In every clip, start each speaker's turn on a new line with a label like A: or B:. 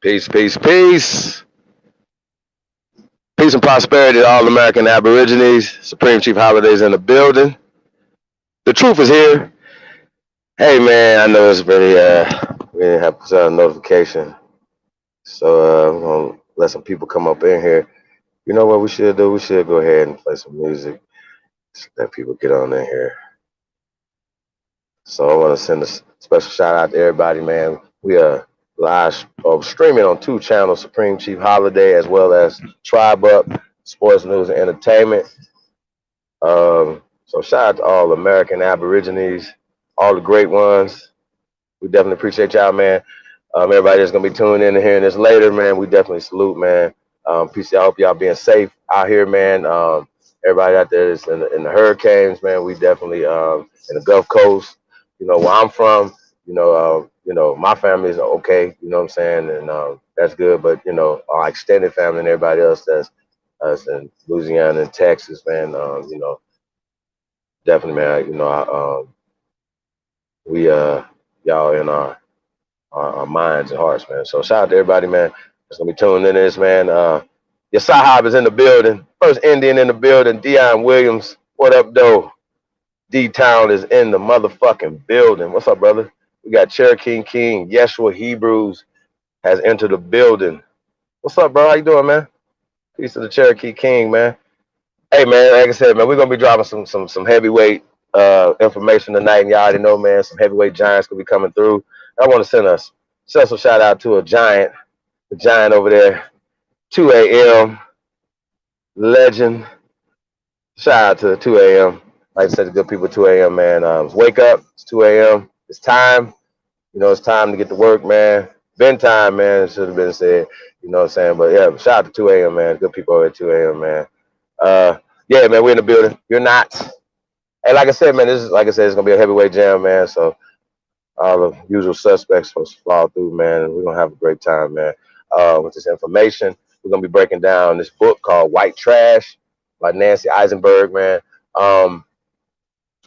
A: Peace, peace, peace. Peace and prosperity to all American Aborigines. Supreme Chief Holidays in the building. The truth is here. Hey man, I know it's very we didn't have to set a notification. So we're gonna let some people come up in here. You know what we should do? We should go ahead and play some music. Just let people get on in here. So I want to send a special shout out to everybody, man. We are live streaming on 2 channels, Supreme Chief Holiday as well as Tribe Up, Sports News and Entertainment. So shout out to all American Aborigines, all the great ones. We definitely appreciate y'all, man. Everybody that's gonna be tuning in and hearing this later, man. We definitely salute, man. Peace. I hope y'all being safe out here, man. Everybody out there that's in the hurricanes, man. We definitely in the Gulf Coast. You know where I'm from. My family is okay. You know what I'm saying, and that's good. But our extended family and everybody else that's us in Louisiana and Texas, man. Definitely, man. We y'all in our minds and hearts, man. So shout out to everybody, man. That's gonna be tuning in this, man. Your Sahab is in the building. First Indian in the building. Dion Williams. What up, though? D-Town is in the motherfucking building. What's up, brother? We got Cherokee King. Yeshua Hebrews has entered the building. What's up, bro? How you doing, man? Peace to the Cherokee King, man. Hey, man, like I said, man, we're going to be dropping some heavyweight information tonight. And y'all already know, man, some heavyweight giants going to be coming through. I want to send a special shout out to the giant over there, 2 a.m. legend. Shout out to 2 a.m. Like I said, the good people, 2 a.m., man. Wake up. It's 2 a.m. It's time. It's time to get to work, man. Been time, man. It should have been said. You know what I'm saying? But yeah, shout out to 2 a.m., man. Good people over at 2 a.m., man. Yeah, man, we're in the building. You're not. Hey, like I said, man, it's gonna be a heavyweight jam, man. So all the usual suspects supposed to follow through, man. And we're gonna have a great time, man. With this information, we're gonna be breaking down this book called White Trash by Nacy Isenberg, man.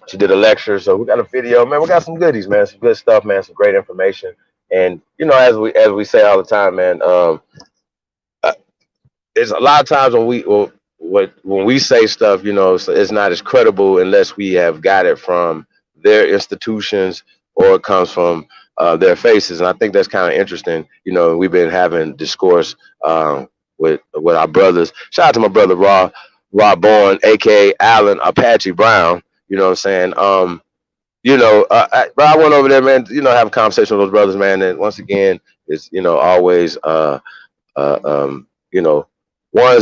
A: She did a lecture, so we got a video, man. We got some goodies, man. Some good stuff, man. Some great information. And as we say all the time, man, it's a lot of times when we say stuff, it's not as credible unless we have got it from their institutions or it comes from their faces. And I think that's kind of interesting. We've been having discourse with our brothers. Shout out to my brother Rob Bourne, aka Allen Apache Brown. You know what I'm saying? But I went over there, man. Have a conversation with those brothers, man. And once again, it's always ones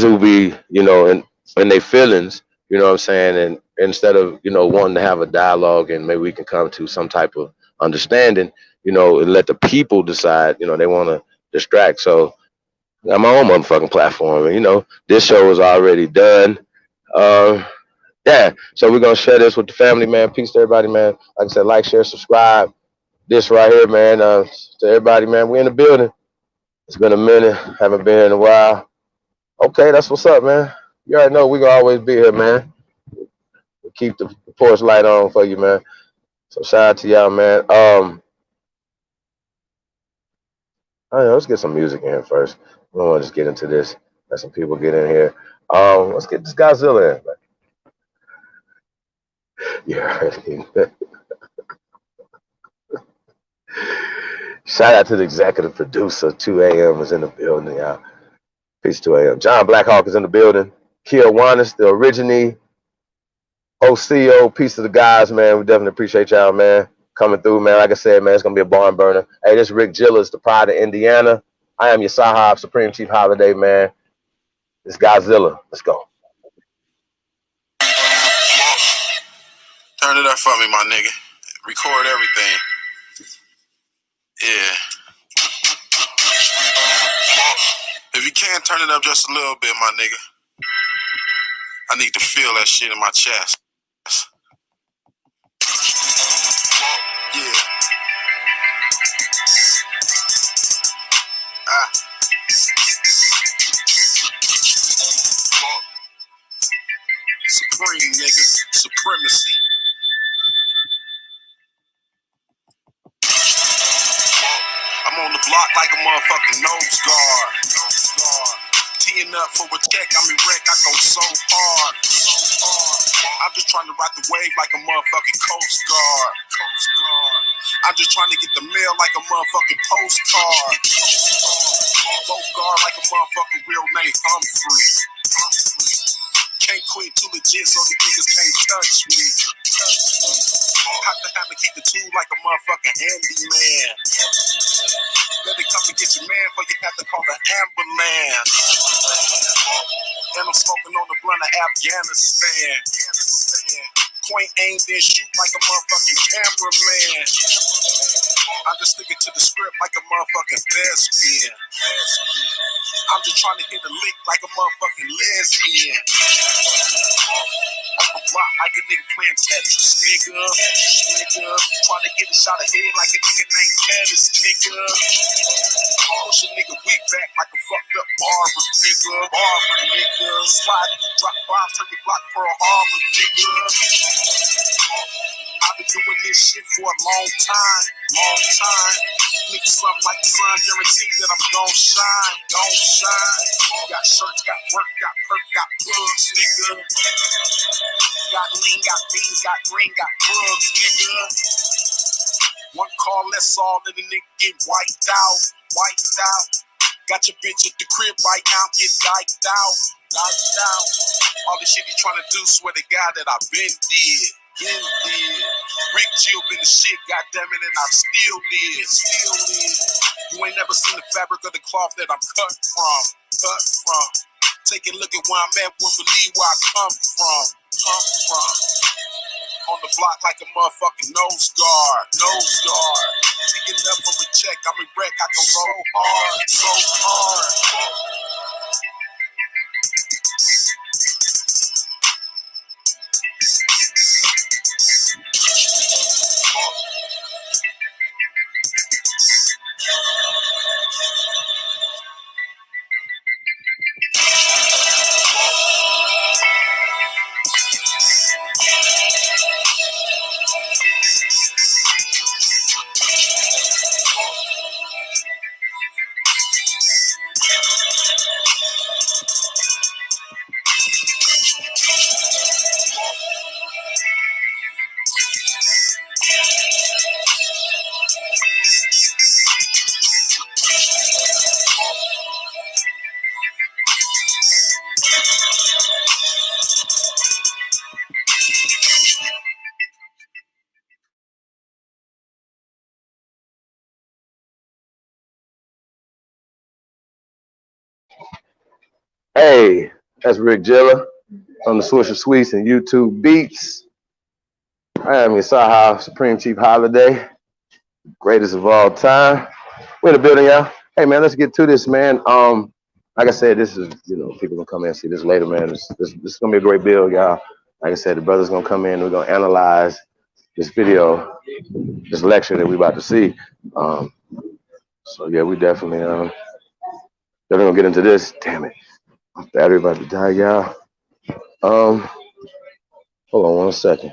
A: who be in their feelings. You know what I'm saying? And instead of wanting to have a dialogue and maybe we can come to some type of understanding, and let the people decide. They want to distract. So I got my own motherfucking platform, and this show is already done. Yeah, so we're gonna share this with the family, man. Peace to everybody, man. Like I said, like, share, subscribe. This right here, man. To everybody, man. We in the building. It's been a minute. Haven't been here in a while. Okay, that's what's up, man. You already know we gonna always be here, man. We'll keep the porch light on for you, man. So shout out to y'all, man. Let's get some music in here first. We don't want to just get into this. Let some people get in here. Let's get this Godzilla in, man. Yeah. Shout out to the executive producer. 2 a.m. is in the building, y'all. Peace, 2 a.m. John Blackhawk is in the building. Kia Wanis, the originee. OCO, peace to the guys, man. We definitely appreciate y'all, man, coming through, man. Like I said, man, it's going to be a barn burner. Hey, this is Rick Gillis, the pride of Indiana. I am your Sahab, Supreme Chief Holiday, man. It's Godzilla. Let's go.
B: Turn it up for me, my nigga. Record everything. Yeah. If you can, turn it up just a little bit, my nigga. I need to feel that shit in my chest. Yeah. Supreme, nigga. Supremacy. I'm on the block like a motherfucking nose guard. Teeing up for a check, I'm in wreck, I go so hard. I'm just trying to ride the wave like a motherfucking Coast Guard. I'm just trying to get the mail like a motherfucking postcard. Boat guard like a motherfucking real name Humphrey. Can't quit too legit so these niggas can't touch me. Have to have to keep the tool like a motherfucking handyman. Better come and get your man before you have to call the ambulance. And I'm smoking on the blunt of Afghanistan. Point aim then shoot like a motherfucking cameraman. I'm just sticking to the script like a motherfucking thespian. I'm just trying to hit a lick like a motherfucking lesbian. On the block like a nigga playing Tetris, nigga. Trying to get a shot ahead like a nigga named Pettis, nigga. Push a nigga wig back like a fucked up barber, nigga. Slide you, drop bombs, turn your block Pearl Harbor, nigga. I've been doing this shit for a long time. Nigga, something like the sun, guarantee that I'm gon' shine. Got shirts, got work, got perk, got plugs, nigga. Got lean, got beans, got green, got drugs, nigga. One call, that's all, and the nigga get wiped out. Got your bitch at the crib right now, get diked out. All the shit he tryna do, swear to God that I been did. Rick Jill been the shit, goddammit, and I still live. You ain't never seen the fabric of the cloth that I'm cut from. Take a look at where I'm at, won't believe where I come from. On the block like a motherfucking nose guard. Picking up for a check, I'm in wreck, I go so hard.
A: Hey, that's Rick Jilla on the Swisher Sweets and YouTube Beats. I am your Saha Supreme Chief Holiday, greatest of all time. We're in the building, y'all. Hey, man, let's get to this, man. Like I said, this is, people gonna come in and see this later, man. This is gonna be a great build, y'all. Like I said, the brother's gonna come in. We're gonna analyze this video, this lecture that we're about to see. So yeah, we definitely gonna get into this. Damn it, my battery about to die, y'all. Hold on 1 second.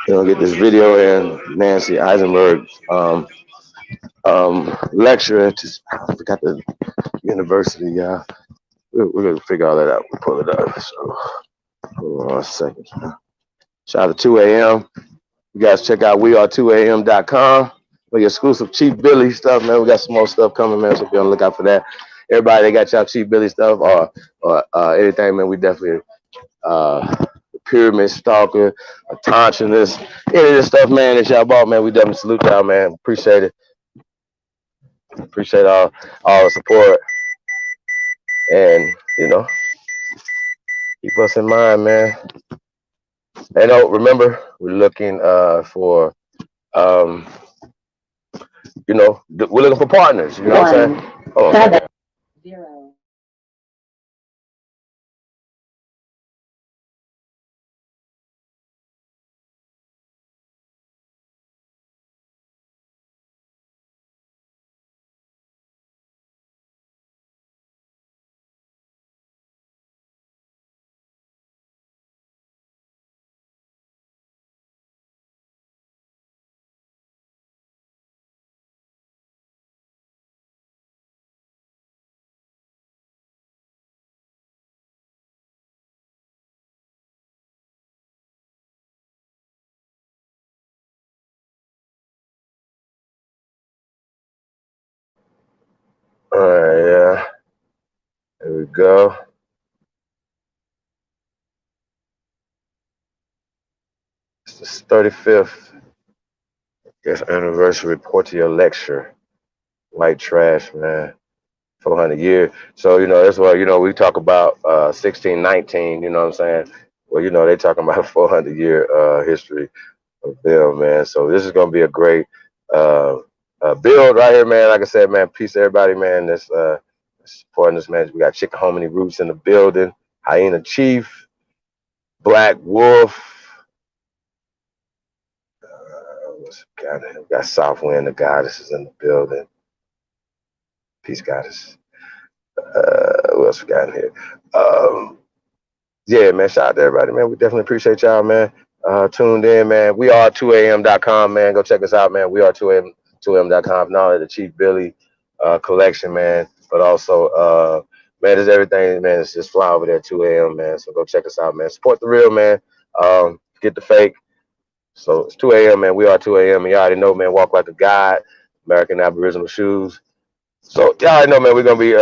A: We're gonna get this video in. Nacy Isenberg lecture at I forgot the university, y'all. We're gonna figure all that out. We'll pull it up. So hold on 1 second. Shout out to 2 a.m. You guys check out weare2am.com for your exclusive Chief Billy stuff, man. We got some more stuff coming, man. So be on the lookout for that. everybody that got y'all cheap Billy stuff or anything, man, we definitely pyramid stalker, a tauntionist, any of this stuff, man, that y'all bought, man. We definitely salute y'all, man. Appreciate it. Appreciate all the support, and keep us in mind, man. And remember, we're looking for um, we're looking for partners. You know what I'm saying? Hold on.
B: 0.
A: All right, yeah. There we go. It's the 35th anniversary report to your lecture. White trash, man. 400 years. So, that's why, we talk about 1619, you know what I'm saying? Well, they talking about a 400-year history of them, man. So this is going to be a great build right here, man. Like I said, man, peace to everybody, man. That's supporting this, man. We got Chicken Hominy Roots in the building, Hyena Chief, Black Wolf. We got Southwind, the Goddess is in the building. Peace, Goddess. Who else we got in here? Yeah, man, shout out to everybody, man. We definitely appreciate y'all, man. Tuned in, man. We are 2am.com, man. Go check us out, man. We are 2am.com. Not only the Chief Billy collection, man, but also, man, there's everything, man. It's just fly over there, 2am, man. So go check us out, man. Support the real, man. Get the fake. So it's 2am, man. We are 2am. And you already know, man. Walk like a god. American Aboriginal shoes. So y'all already know, man. We're going to be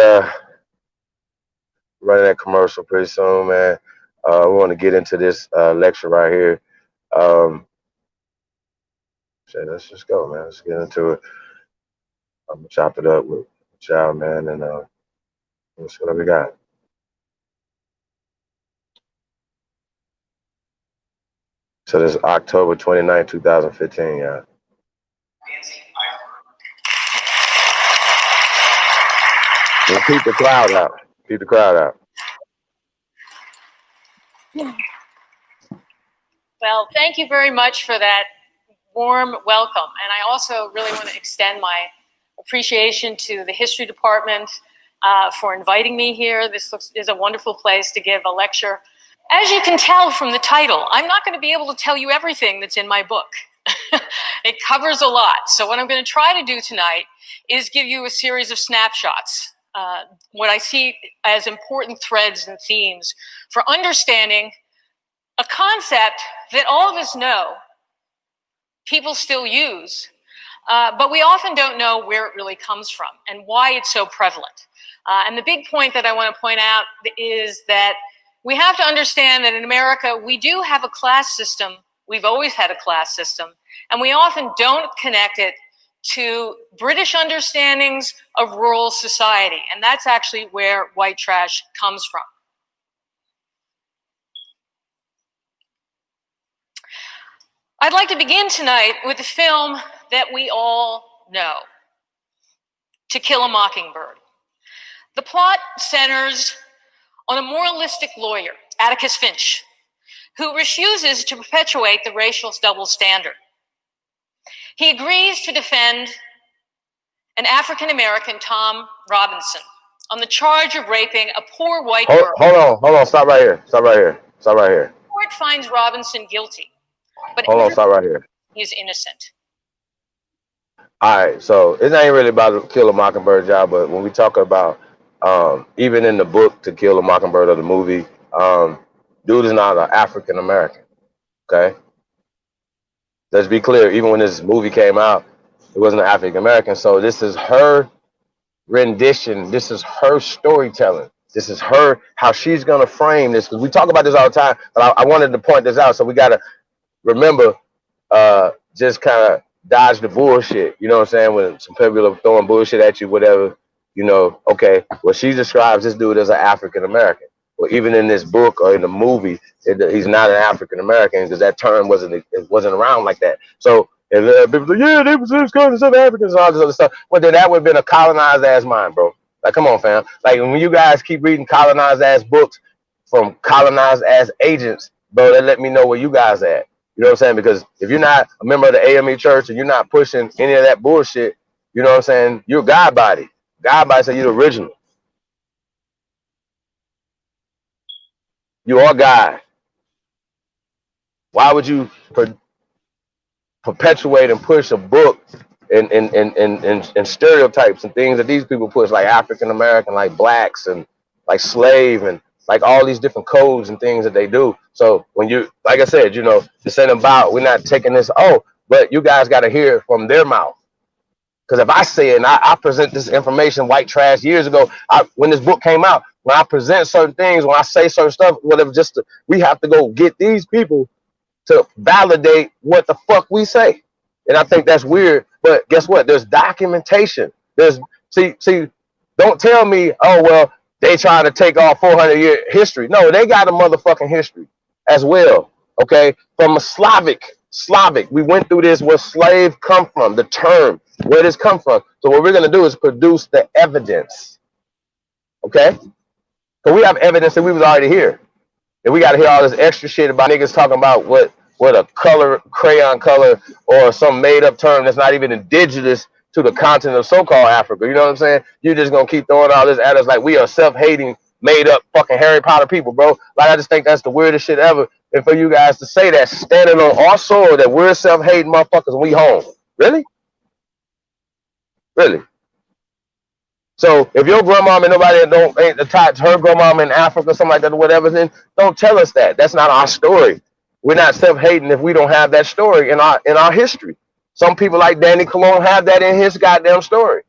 A: running that commercial pretty soon, man. We want to get into this lecture right here. Let's just go, man. Let's get into it. I'm gonna chop it up with y'all, man, and let's see what we got. So this is October 29, 2015, yeah. Keep the crowd out. Keep the crowd out.
C: Well, thank you very much for that warm welcome. And I also really want to extend my appreciation to the history department for inviting me here. This is a wonderful place to give a lecture. As you can tell from the title, I'm not going to be able to tell you everything that's in my book. It covers a lot. So what I'm going to try to do tonight is give you a series of snapshots, what I see as important threads and themes for understanding a concept that all of us know, people still use, but we often don't know where it really comes from and why it's so prevalent. And the big point that I want to point out is that we have to understand that in America, we do have a class system. We've always had a class system, and we often don't connect it to British understandings of rural society. And that's actually where white trash comes from. I'd like to begin tonight with a film that we all know, To Kill a Mockingbird. The plot centers on a moralistic lawyer, Atticus Finch, who refuses to perpetuate the racial double standard. He agrees to defend an African-American, Tom Robinson, on the charge of raping a poor white girl.
A: Hold on, stop right here. Stop right here.
C: The court finds Robinson guilty. But
A: stop right here.
C: He's innocent.
A: All right, so it's not really about To Kill a Mockingbird, job, but when we talk about even in the book To Kill a Mockingbird or the movie, dude is not an African American. Okay, let's be clear. Even when this movie came out, it wasn't an African American. So this is her rendition. This is her storytelling. This is her how she's gonna frame this. Because we talk about this all the time, but I wanted to point this out. So we gotta remember, just kind of dodge the bullshit. You know what I'm saying? When some people are throwing bullshit at you, whatever. You know, okay. Well, she describes this dude as an African American. Well, even in this book or in the movie, he's not an African American because that term wasn't around like that. So and people say, yeah, they was South Africans and all this other stuff. Well, then that would have been a colonized ass mind, bro. Like, come on, fam. Like, when you guys keep reading colonized ass books from colonized ass agents, bro, that let me know where you guys at. You know what I'm saying? Because if you're not a member of the AME church and you're not pushing any of that bullshit, you know what I'm saying? You're God body. God body say you're the original. You are God. Why would you perpetuate and push a book and stereotypes and things that these people push, like African American, like blacks, and like slave, and like all these different codes and things that they do? So when you, like I said, you know, this ain't about, we're not taking this, but you guys got to hear it from their mouth. Because if I say it and I present this information, white trash, years ago, when this book came out, when I present certain things, when I say certain stuff, whatever, we have to go get these people to validate what the fuck we say. And I think that's weird. But guess what? There's documentation. See, don't tell me, oh, well, they trying to take off 400-year history. No, they got a motherfucking history as well. Okay? From a Slavic. We went through this, where slave come from, the term, where this come from. So what we're going to do is produce the evidence. Okay? So we have evidence that we was already here. And we got to hear all this extra shit about niggas talking about what a color, crayon color, or some made up term that's not even indigenous to the continent of so-called Africa. You know what I'm saying? You're just going to keep throwing all this at us like we are self-hating, made up fucking Harry Potter people, bro. Like, I just think that's the weirdest shit ever. And for you guys to say that, standing on our soil, that we're self-hating motherfuckers and we home. Really? Really? So if your grandma and nobody ain't attached her grandma in Africa or something like that or whatever, then don't tell us that. That's not our story. We're not self-hating if we don't have that story in our history. Some people like Danny Cologne have that in his goddamn story.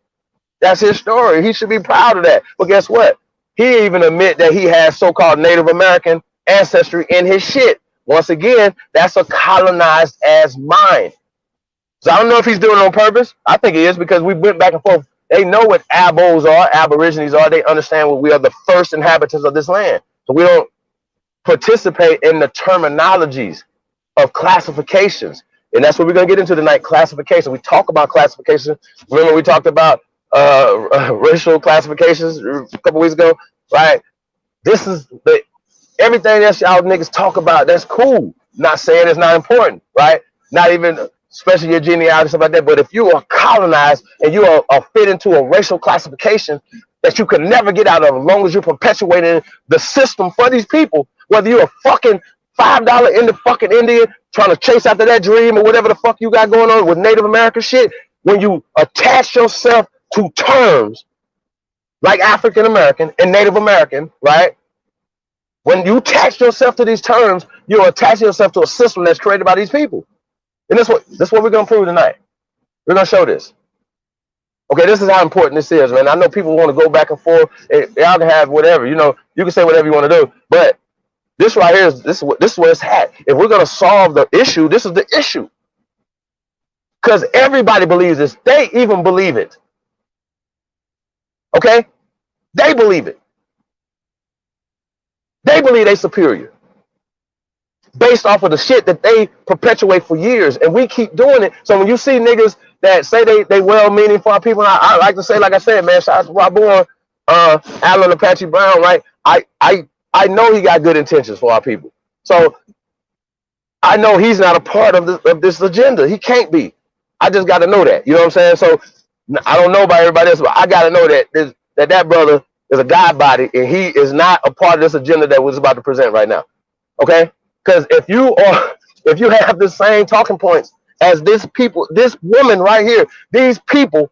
A: That's his story. He should be proud of that. But guess what? He even admit that he has so-called Native American ancestry in his shit. Once again, that's a colonized ass mind. So I don't know if he's doing it on purpose. I think he is, because we went back and forth. They know what abos are, aborigines are. They understand what we are, the first inhabitants of this land. So we don't participate in the terminologies of classifications. And that's what we're going to get into tonight, classification. We talk about classification. Remember we talked about racial classifications a couple weeks ago, right? This is everything that y'all niggas talk about, that's cool. Not saying it's not important, right? Not even, especially your genealogy, stuff like that. But if you are colonized and you are fit into a racial classification that you can never get out of, as long as you're perpetuating the system for these people, whether you're a fucking $5 in the fucking Indian trying to chase after that dream or whatever the fuck you got going on with Native American shit, when you attach yourself to terms like African American and Native American, right? When you attach yourself to these terms, you're attaching yourself to a system that's created by these people. And that's what we're going to prove tonight. We're going to show this. Okay, this is how important this is, man. I know people want to go back and forth. Y'all can have whatever, you know, you can say whatever you want to do. But this right here, this is where it's at. If we're going to solve the issue, this is the issue. Because everybody believes this. They even believe it. Okay? They believe it. They believe they're superior based off of the shit that they perpetuate for years, and we keep doing it. So when you see niggas that say they well-meaning for our people, I like to say, like I said, man, shout out to Rob Bourne, Alan Apache Brown, right? I know he got good intentions for our people. So I know he's not a part of this agenda. He can't be. I just got to know that. You know what I'm saying? So I don't know about everybody else, but I got to know that brother is a God body, and he is not a part of this agenda that we're about to present right now. Okay? Because if you have the same talking points as this woman right here, these people,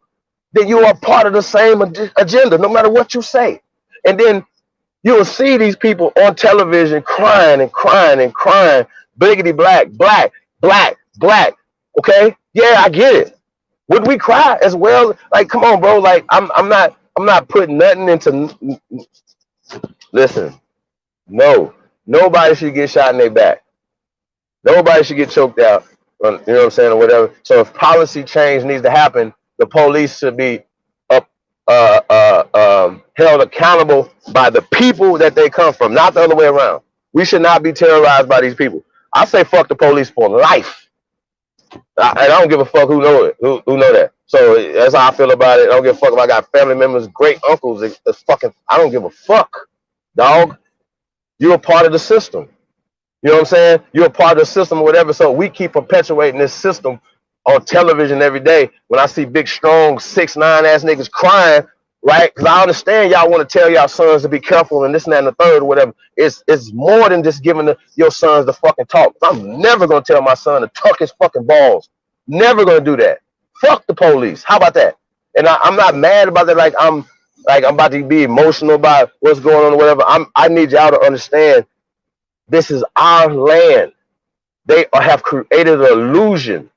A: then you are part of the same agenda, no matter what you say. And then you will see these people on television crying and crying and crying, biggity black, black, black, black. Okay? Yeah, I get it. Would we cry as well? Like, come on, bro. Like, I'm not I'm not putting nothing into. Listen, no, nobody should get shot in their back. Nobody should get choked out. You know what I'm saying, or whatever. So if policy change needs to happen, the police should be up, held accountable by the people that they come from, not the other way around. We should not be terrorized by these people. I say fuck the police for life. And I don't give a fuck who know it, who know that. So that's how I feel about it. I don't give a fuck if I got family members, great uncles. It's fucking. I don't give a fuck, dog. You're a part of the system. You know what I'm saying? You're a part of the system or whatever. So we keep perpetuating this system on television every day. When I see big, strong, 6'9" ass niggas crying, right? Because I understand y'all want to tell y'all sons to be careful and this and that and the third or whatever. It's more than just giving your sons the fucking talk. I'm never gonna tell my son to tuck his fucking balls. Never gonna do that. Fuck the police. How about that? And I'm not mad about that. Like I'm about to be emotional about what's going on or whatever. I need y'all to understand. This is our land. They have created an illusion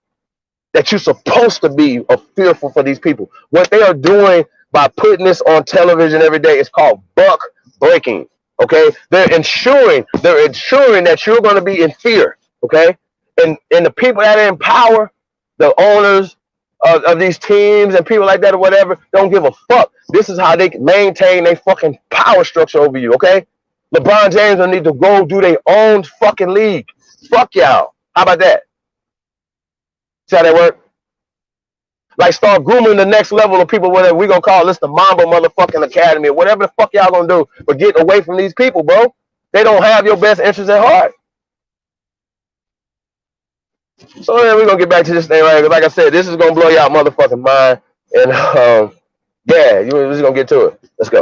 A: that you're supposed to be fearful for these people. What they are doing by putting this on television every day is called buck breaking. Okay, they're ensuring that you're going to be in fear. Okay, and the people that are in power, the owners of these teams and people like that or whatever, don't give a fuck. This is how they maintain their fucking power structure over you. Okay. LeBron James will need to go do their own fucking league. Fuck y'all. How about that? See how that work? Like start grooming the next level of people, whatever we gonna call this the Mamba motherfucking Academy or whatever the fuck y'all gonna do. But get away from these people, bro. They don't have your best interest at heart. So yeah, we're gonna get back to this thing right here. Like I said, this is gonna blow y'all motherfucking mind. And yeah, we're just gonna get to it. Let's go.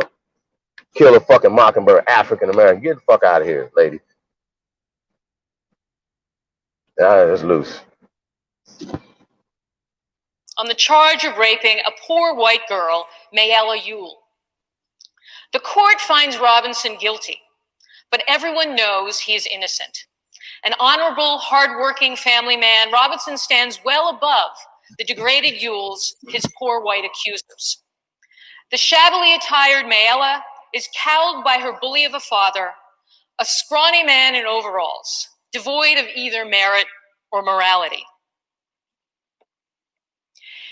A: Kill a fucking mockingbird, African American. Get the fuck out of here, lady. It's loose.
C: On the charge of raping a poor white girl, Mayella Ewell. The court finds Robinson guilty, but everyone knows he is innocent. An honorable, hardworking family man, Robinson stands well above the degraded Ewells, his poor white accusers. The shabbily attired Mayella is cowed by her bully of a father, a scrawny man in overalls, devoid of either merit or morality.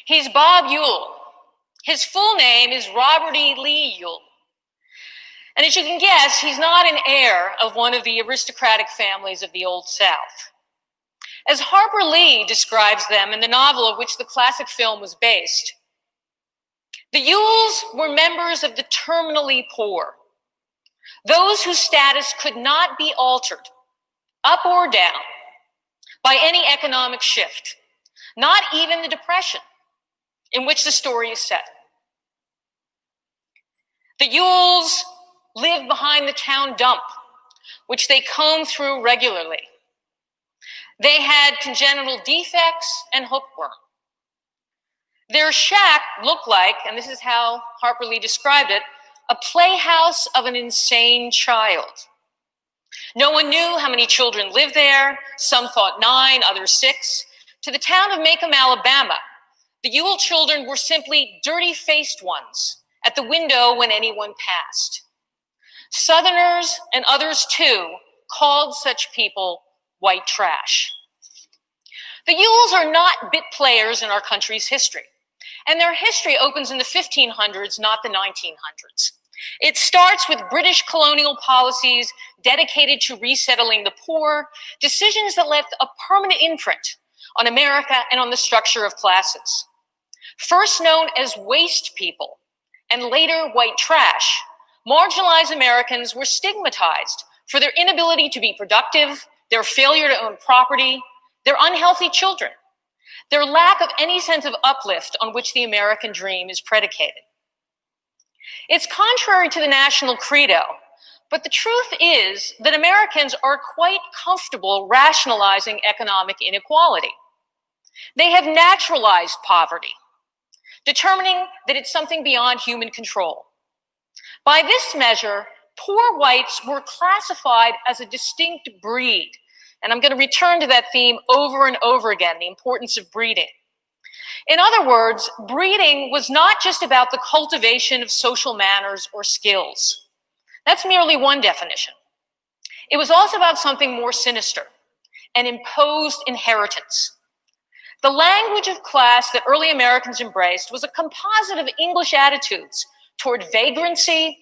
C: He's Bob Ewell. His full name is Robert E. Lee Ewell. And as you can guess, he's not an heir of one of the aristocratic families of the Old South. As Harper Lee describes them in the novel of which the classic film was based, the Ewells were members of the terminally poor, those whose status could not be altered, up or down, by any economic shift, not even the Depression, in which the story is set. The Ewells lived behind the town dump, which they combed through regularly. They had congenital defects and hookworm. Their shack looked like, and this is how Harper Lee described it, a playhouse of an insane child. No one knew how many children lived there. Some thought 9, others 6. To the town of Macomb, Alabama, the Ewell children were simply dirty-faced ones at the window when anyone passed. Southerners and others too called such people white trash. The Ewells are not bit players in our country's history, and their history opens in the 1500s, not the 1900s. It starts with British colonial policies dedicated to resettling the poor, decisions that left a permanent imprint on America and on the structure of classes. First known as waste people and later white trash, marginalized Americans were stigmatized for their inability to be productive, their failure to own property, their unhealthy children, their lack of any sense of uplift on which the American dream is predicated. It's contrary to the national credo, but the truth is that Americans are quite comfortable rationalizing economic inequality. They have naturalized poverty, determining that it's something beyond human control. By this measure, poor whites were classified as a distinct breed. And I'm going to return to that theme over and over again, the importance of breeding. In other words, breeding was not just about the cultivation of social manners or skills. That's merely one definition. It was also about something more sinister, an imposed inheritance. The language of class that early Americans embraced was a composite of English attitudes toward vagrancy,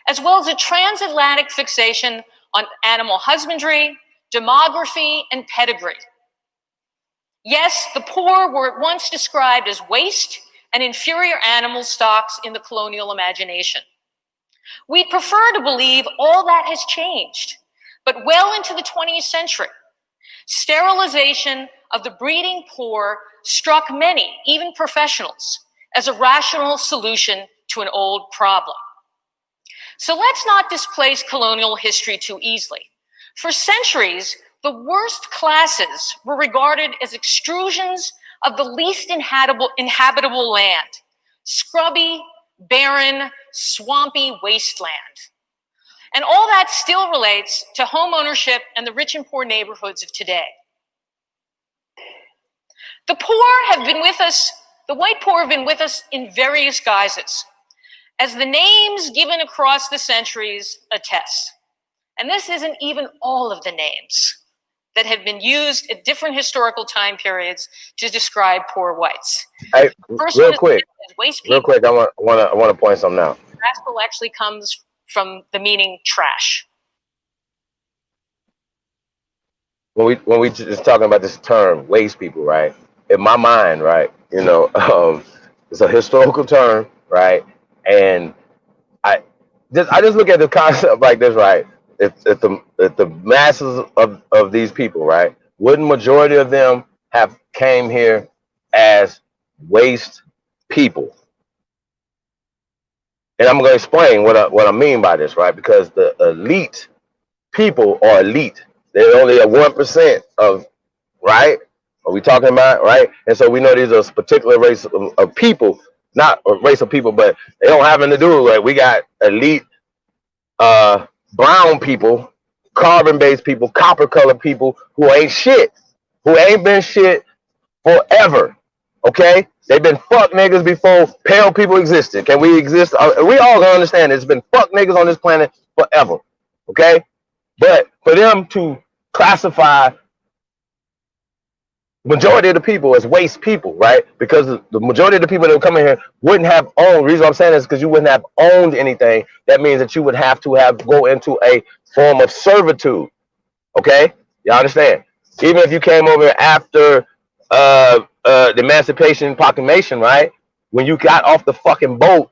C: as well as a transatlantic fixation on animal husbandry, demography, and pedigree. Yes, the poor were at once described as waste and inferior animal stocks in the colonial imagination. We prefer to believe all that has changed, but well into the 20th century, sterilization of the breeding poor struck many, even professionals, as a rational solution to an old problem. So let's not displace colonial history too easily. For centuries, the worst classes were regarded as extrusions of the least inhabitable land, scrubby, barren, swampy wasteland. And all that still relates to home ownership and the rich and poor neighborhoods of today. The poor have been with us, the white poor have been with us in various guises, as the names given across the centuries attest. And this isn't even all of the names that have been used at different historical time periods to describe poor whites.
A: Hey,
C: First
A: real
C: one
A: quick,
C: is waste
A: real
C: people.
A: quick, I want to point something out.
C: Rascal actually comes from the meaning trash.
A: When we just talking about this term, waste people, right? In my mind, right? It's a historical term, right? And I just look at the concept like this, right? If the masses of these people, right? Wouldn't majority of them have came here as waste people? And I'm going to explain what I mean by this, right? Because the elite people are elite. They're only a 1% of, right? Are we talking about, right? And so we know these are a particular race of people, not a race of people, but they don't have anything to do with it. We got elite brown people, carbon-based people, copper-colored people who ain't shit, who ain't been shit forever. Okay? They've been fuck niggas before pale people existed. Can we exist? We all gonna understand it's been fuck niggas on this planet forever. Okay? But for them to classify majority of the people as waste people, right? Because the majority of the people that would come in here wouldn't have owned. The reason I'm saying this is because you wouldn't have owned anything. That means that you would have to go into a form of servitude. Okay? You understand? Even if you came over after the Emancipation and Proclamation, right? When you got off the fucking boat,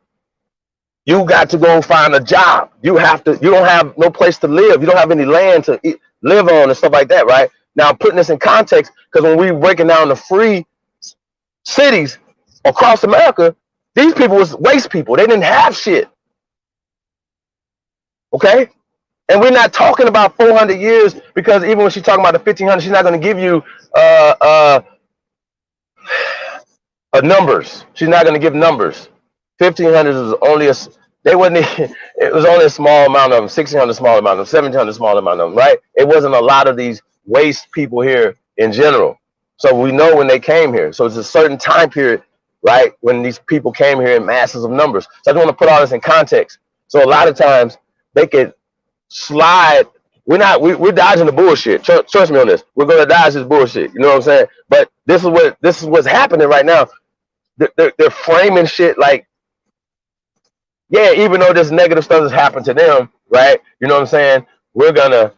A: you got to go find a job. You don't have no place to live. You don't have any land to live on and stuff like that, right? Now I'm putting this in context because when we breaking down the free cities across America, these people was waste people. They didn't have shit. Okay? And we're not talking about 400 years because even when she's talking about the 1500, she's not going to give you numbers. She's not going to give numbers. 1500 is only it was only a small amount of them. 1600 small amount of them. 1700 small amount of them, right? It wasn't a lot of these waste people here in general. So we know when they came here. So it's a certain time period, right, when these people came here in masses of numbers. So I just want to put all this in context. So a lot of times they could slide. We're dodging the bullshit. Trust me on this. We're gonna dodge this bullshit. You know what I'm saying? But this is what's happening right now. They're framing shit like, yeah, even though this negative stuff has happened to them, right? You know what I'm saying? We're gonna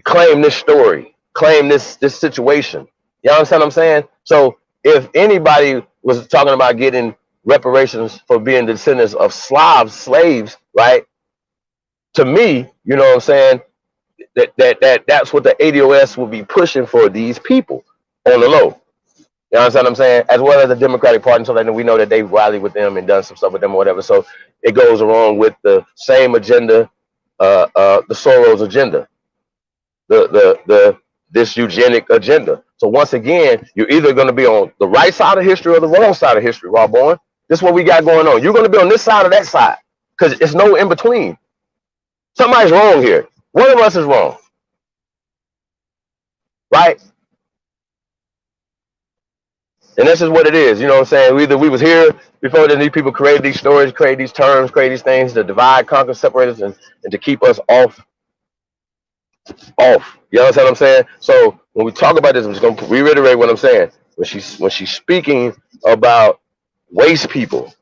A: claim this story, claim this situation. You understand what I'm saying? So if anybody was talking about getting reparations for being descendants of slaves, right? To me, you know what I'm saying? That's what the ADOS will be pushing for these people on the low. You understand what I'm saying? As well as the Democratic Party, so that we know that they've rallied with them and done some stuff with them or whatever. So it goes along with the same agenda, the Soros agenda, this eugenic agenda. So once again, you're either going to be on the right side of history or the wrong side of history, Raw Born. This is what we got going on. You're going to be on this side or that side because it's no in between. Somebody's wrong here. One of us is wrong, right? And that's just what it is. You know what I'm saying? Either we was here before then these people created these stories, created these terms, created these things to divide, conquer, separate us, and to keep us off. You understand what I'm saying? So when we talk about this, I'm just gonna reiterate what I'm saying. When she's speaking about waste people,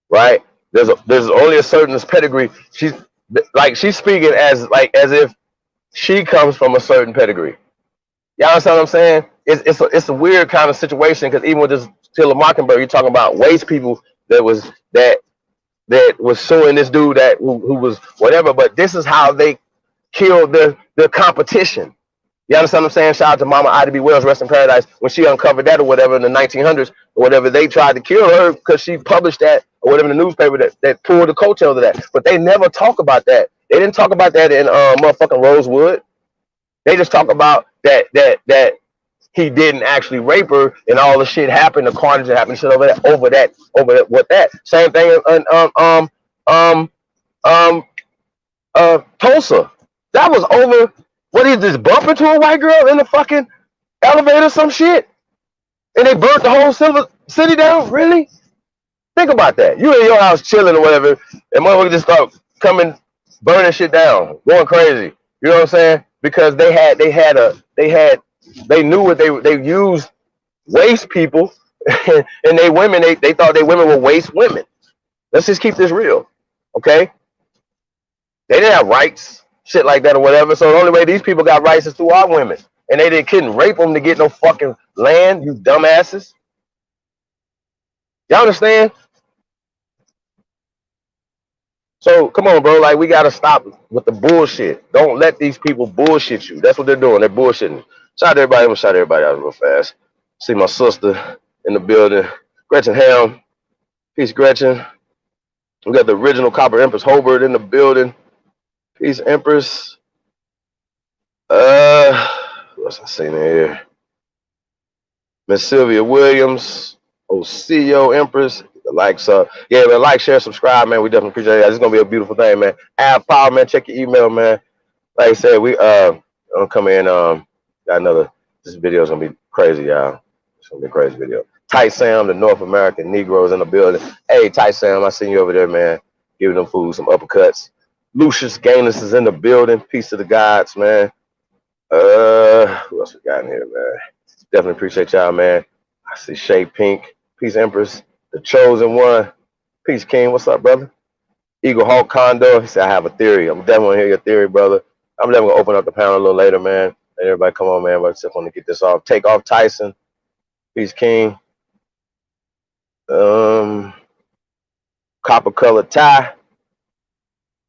A: right? There's only a certain pedigree. She's speaking as if she comes from a certain pedigree. Y'all understand what I'm saying? It's a weird kind of situation because even with this Till a Mockingbird, you're talking about waste people that was suing this dude who was whatever. But this is how they killed their competition. You understand what I'm saying? Shout out to Mama Ida B. Wells, rest in paradise. When she uncovered that or whatever in the 1900s or whatever, they tried to kill her because she published that or whatever in the newspaper that pulled the coattails of that. But they never talk about that. They didn't talk about that in motherfucking Rosewood. They just talk about that he didn't actually rape her and all the shit happened, the carnage that happened, shit over that, what that. Same thing in um Tulsa. That was over. What is this? Bump into a white girl in the fucking elevator, some shit, and they burnt the whole city down. Really? Think about that. You in your house chilling or whatever, and motherfuckers just start coming, burning shit down, going crazy. You know what I'm saying? Because they knew what they used waste people, and they women they thought they women were waste women. Let's just keep this real, okay? They didn't have rights, shit like that or whatever. So the only way these people got rights is through our women. And they couldn't rape them to get no fucking land, you dumbasses. Y'all understand? So come on, bro. Like we gotta stop with the bullshit. Don't let these people bullshit you. That's what they're doing. They're bullshitting. Shout out to everybody. I'm gonna shout everybody out real fast. See my sister in the building. Gretchen Ham. Peace, Gretchen. We got the original Copper Empress Hobart in the building. Peace, Empress. What's I saying here? Miss Sylvia Williams, OCO Empress. The likes up. Yeah, man, like, share, subscribe, man. We definitely appreciate it. This is gonna be a beautiful thing, man. Add power, man. Check your email, man. Like I said, we gonna come in, got another, this video is gonna be crazy, y'all. It's gonna be a crazy video. Tight Sam, the North American Negroes in the building. Hey, Tight Sam, I seen you over there, man. Giving them fools some uppercuts. Lucius Gaines is in the building. Peace to the gods, man. Who else we got in here, man? Definitely appreciate y'all, man. I see Shay Pink. Peace, Empress. The Chosen One. Peace, King. What's up, brother? Eagle Hawk Condor. He said, I have a theory. I'm definitely want to hear your theory, brother. I'm definitely going to open up the panel a little later, man. Let everybody come on, man. I just want to get this off. Take off Tyson. Peace, King. Copper colored tie.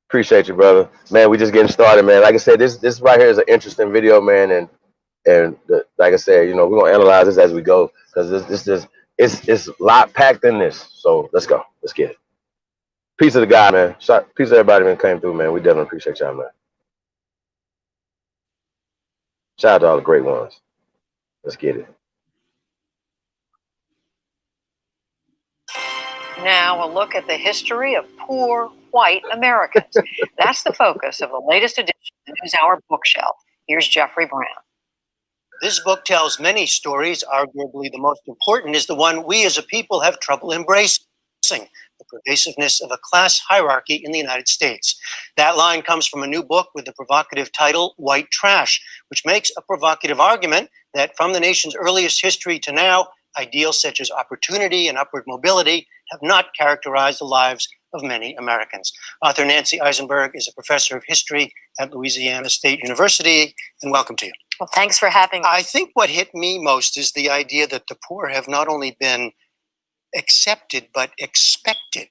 A: Appreciate you, brother. Man, we just getting started, man. Like I said, this right here is an interesting video, man. Like I said, we're going to analyze this as we go because it's a lot packed in this. So let's go. Let's get it. Peace of the God, man. Peace to everybody that came through, man. We definitely appreciate y'all, man. Shout out to all the great ones. Let's get it.
B: Now, a look at the history of poor white Americans. That's the focus of the latest edition of the NewsHour bookshelf. Here's Jeffrey Brown.
D: This book tells many stories. Arguably, the most important is the one we as a people have trouble embracing: the pervasiveness of a class hierarchy in the United States. That line comes from a new book with the provocative title, White Trash, which makes a provocative argument that from the nation's earliest history to now, ideals such as opportunity and upward mobility have not characterized the lives of many Americans. Author Nacy Isenberg is a professor of history at Louisiana State University, and welcome to you.
B: Well, thanks for having me.
D: I think what hit me most is the idea that the poor have not only been accepted, but expected,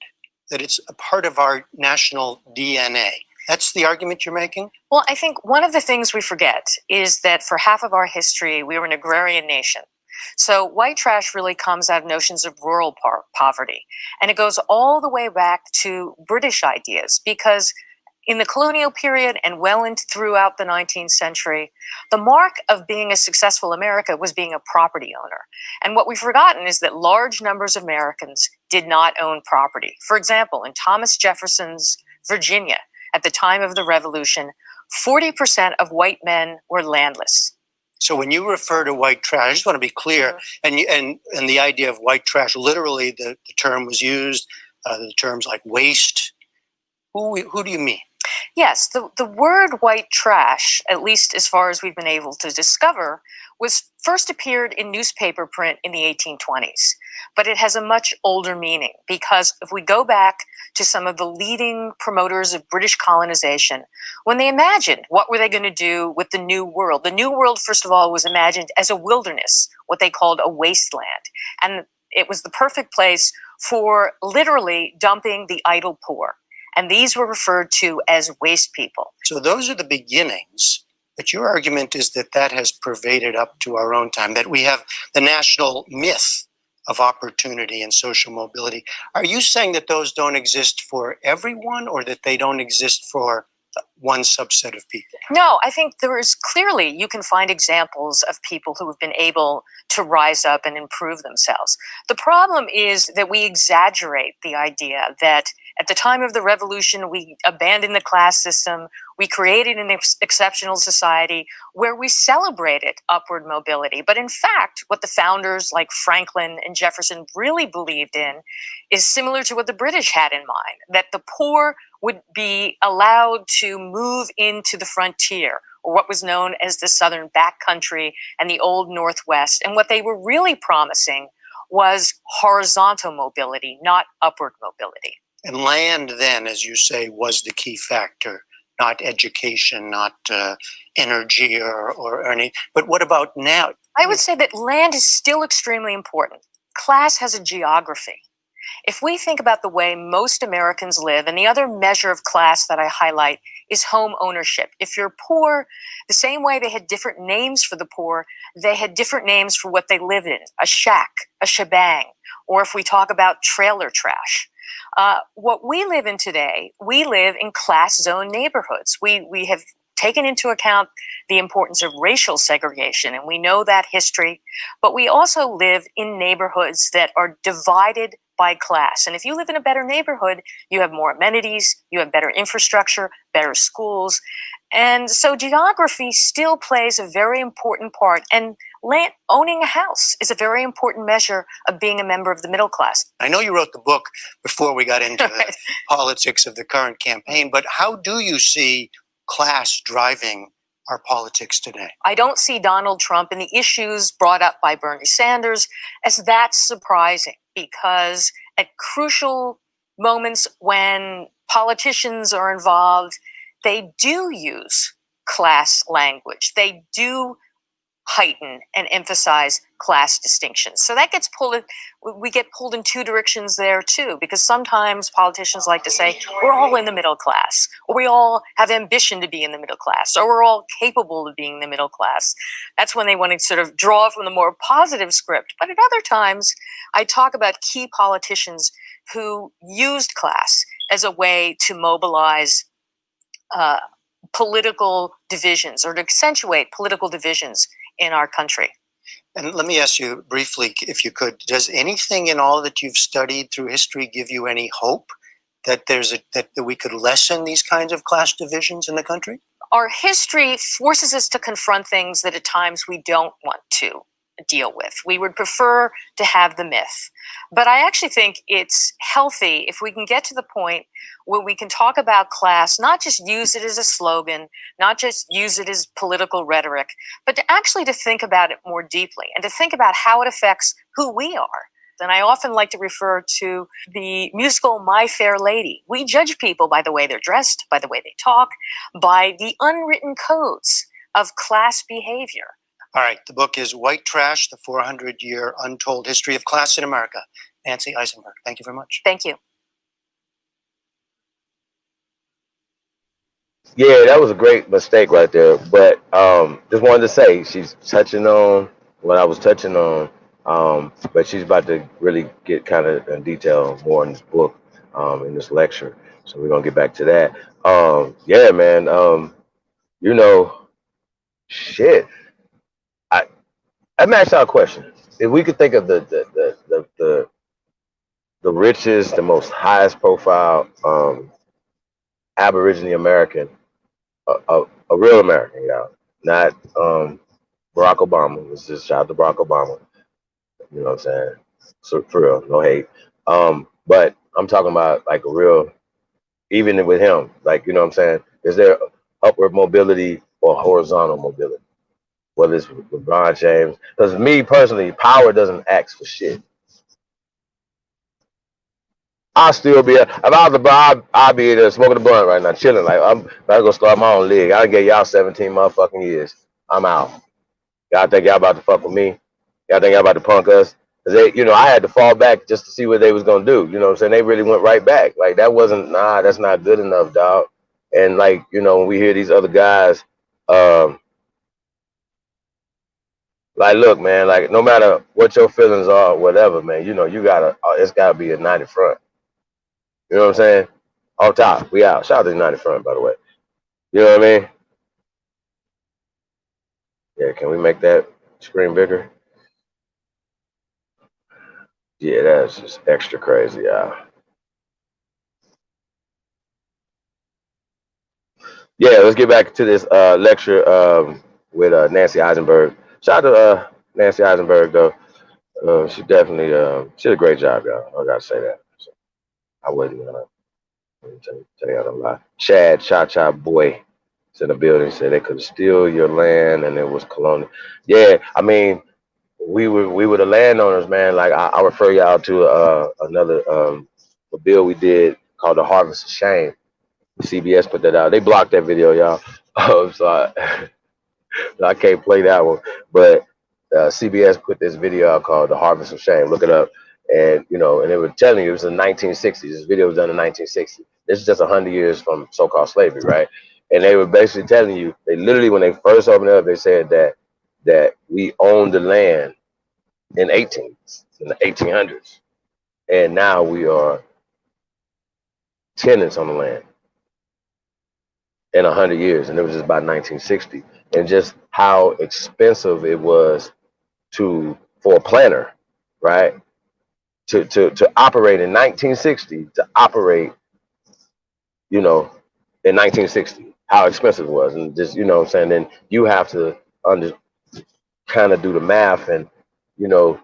D: that it's a part of our national DNA. That's the argument you're making?
B: Well, I think one of the things we forget is that for half of our history, we were an agrarian nation. So white trash really comes out of notions of rural poverty. And it goes all the way back to British ideas, because in the colonial period and well into throughout the 19th century, the mark of being a successful America was being a property owner. And what we've forgotten is that large numbers of Americans did not own property. For example, in Thomas Jefferson's Virginia, at the time of the Revolution, 40% of white men were landless.
D: So when you refer to white trash, I just want to be clear, and the idea of white trash, literally the term was used, the terms like waste. Who do you mean?
C: Yes, the word white trash, at least as far as we've been able to discover, was first appeared in newspaper print in the 1820s. But it has a much older meaning because if we go back to some of the leading promoters of British colonization, when they imagined what were they going to do with the New World, the New World, first of all, was imagined as a wilderness, what they called a wasteland. And it was the perfect place for literally dumping the idle poor. And these were referred to as waste people.
D: So those are the beginnings. But your argument is that that has pervaded up to our own time, that we have the national myth of opportunity and social mobility. Are you saying that those don't exist for everyone, or that they don't exist for one subset of people?
C: No, I think there is clearly, you can find examples of people who have been able to rise up and improve themselves. The problem is that we exaggerate the idea that at the time of the revolution, we abandoned the class system. We created an exceptional society where we celebrated upward mobility. But in fact, what the founders like Franklin and Jefferson really believed in is similar to what the British had in mind, that the poor would be allowed to move into the frontier, or what was known as the Southern backcountry and the Old Northwest. And what they were really promising was horizontal mobility, not upward mobility.
D: And land then, as you say, was the key factor, not education, not energy or anything. But what about now?
C: I would say that land is still extremely important. Class has a geography. If we think about the way most Americans live, and the other measure of class that I highlight is home ownership. If you're poor, the same way they had different names for the poor, they had different names for what they lived in, a shack, a shebang, or if we talk about trailer trash. What we live in today, we live in class zone neighborhoods. We have taken into account the importance of racial segregation, and we know that history, but we also live in neighborhoods that are divided by class. And if you live in a better neighborhood, you have more amenities, you have better infrastructure, better schools. And so geography still plays a very important part. And owning a house is a very important measure of being a member of the middle class.
D: I know you wrote the book before we got into the politics of the current campaign, but how do you see class driving our politics today?
C: I don't see Donald Trump and the issues brought up by Bernie Sanders as that surprising, because at crucial moments when politicians are involved, they do use class language. They do heighten and emphasize class distinctions. So that gets we get pulled in two directions there too, because sometimes politicians like to say, we're all in the middle class, or we all have ambition to be in the middle class, or we're all capable of being in the middle class. That's when they want to sort of draw from the more positive script. But at other times, I talk about key politicians who used class as a way to mobilize political divisions, or to accentuate political divisions in our country.
D: And let me ask you briefly, if you could, does anything in all that you've studied through history give you any hope that that we could lessen these kinds of class divisions in the country?
C: Our history forces us to confront things that at times we don't want to deal with. We would prefer to have the myth. But I actually think it's healthy if we can get to the point where we can talk about class, not just use it as a slogan, not just use it as political rhetoric, but to actually to think about it more deeply and to think about how it affects who we are. And I often like to refer to the musical My Fair Lady. We judge people by the way they're dressed, by the way they talk, by the unwritten codes of class behavior.
D: All right, the book is White Trash, The 400-Year Untold History of Class in America. Nacy Isenberg, thank you very much.
C: Thank you.
A: Yeah, that was a great mistake right there. But just wanted to say she's touching on what I was touching on, but she's about to really get kind of in detail more in this book, in this lecture. So we're gonna get back to that. Yeah, man. You know, shit. Let me ask y'all a question. If we could think of the richest, the most highest profile Aborigine American, a real American, y'all, not Barack Obama. Let's just shout out to Barack Obama. You know what I'm saying? So for real, no hate. But I'm talking about like a real, even with him, like, you know what I'm saying? Is there upward mobility or horizontal mobility? Whether it's with LeBron James, because me personally, power doesn't ask for shit. I'll still be, if I was LeBron, I'll be there smoking a blunt right now, chilling. Like, I'm about to go start my own league. I get y'all 17 motherfucking years. I'm out. Y'all think y'all about to fuck with me? Y'all think y'all about to punk us? Cause they, you know, I had to fall back just to see what they was gonna do. You know what I'm saying? They really went right back. Like that wasn't, nah, that's not good enough, dog. And like, you know, when we hear these other guys, um, like, look, man, like no matter what your feelings are, whatever, man, you know, you gotta, it's gotta be a united front. You know what I'm saying? On top, we out. Shout out to the United Front, by the way. You know what I mean? Yeah, can we make that screen bigger? Yeah, that's just extra crazy, yeah. Yeah, let's get back to this lecture with Nacy Isenberg. Shout out to Nacy Isenberg, though. She definitely she did a great job, y'all. I gotta say that. So I wouldn't tell you how to lie. Chad Cha Cha Boy is in the building. Said they could steal your land and it was colonial. Yeah, I mean, we were the landowners, man. Like I refer y'all to another a bill we did called the Harvest of Shame. CBS put that out. They blocked that video, y'all. So I can't play that one. But CBS put this video out called "The Harvest of Shame." Look it up, and you know, and they were telling you it was in the 1960s. This video was done in 1960. This is just 100 years from so-called slavery, right? And they were basically telling you, they literally when they first opened it up, they said that we owned the land in the 1800s, and now we are tenants on the land in 100 years, and it was just about 1960, and just how expensive it was to for a planner, right? To operate in 1960, to operate, you know, in 1960, how expensive it was, and just, you know what I'm saying, then you have to under kind of do the math, and you know,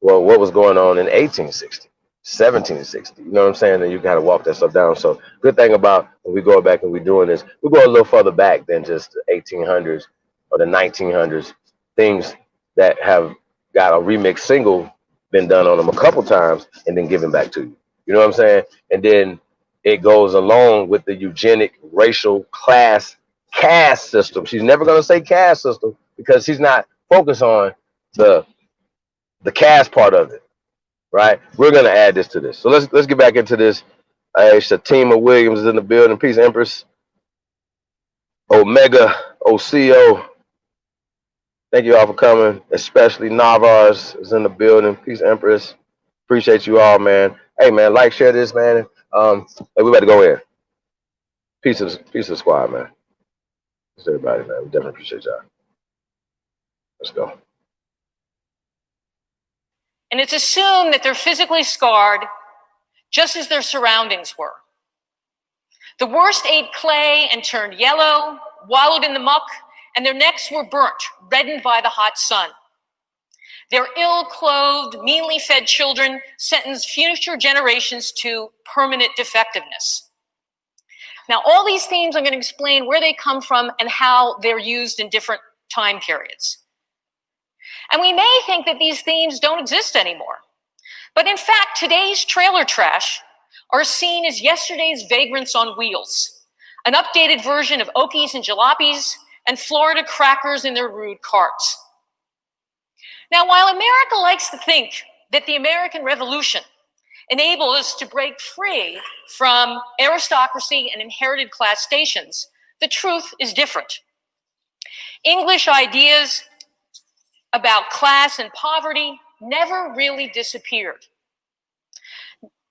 A: well, what was going on in 1860, 1760? You know what I'm saying? And you got to walk that stuff down. So good thing about when we go back and we're doing this, we go a little further back than just the 1800s or the 1900s. Things that have got a remix single been done on them a couple times and then given back to you. You know what I'm saying? And then it goes along with the eugenic racial class caste system. She's never going to say caste system because she's not focused on the caste part of it, right? We're gonna add this to this. So let's get back into this. Shatima Williams is in the building. Peace, Empress. Omega OCO. Thank you all for coming. Especially Navars is in the building. Peace, Empress. Appreciate you all, man. Hey, man, like, share this, man. Hey, we better go in. Peace of the squad, man. Peace to everybody, man. We definitely appreciate y'all. Let's go.
C: And it's assumed that they're physically scarred just as their surroundings were. The worst ate clay and turned yellow, wallowed in the muck, and their necks were burnt, reddened by the hot sun. Their ill-clothed, meanly fed children sentenced future generations to permanent defectiveness. Now, all these themes, I'm going to explain where they come from and how they're used in different time periods. And we may think that these themes don't exist anymore. But in fact, today's trailer trash are seen as yesterday's vagrants on wheels, an updated version of Okies and Jalopies and Florida crackers in their rude carts. Now, while America likes to think that the American Revolution enabled us to break free from aristocracy and inherited class stations, the truth is different. English ideas about class and poverty never really disappeared.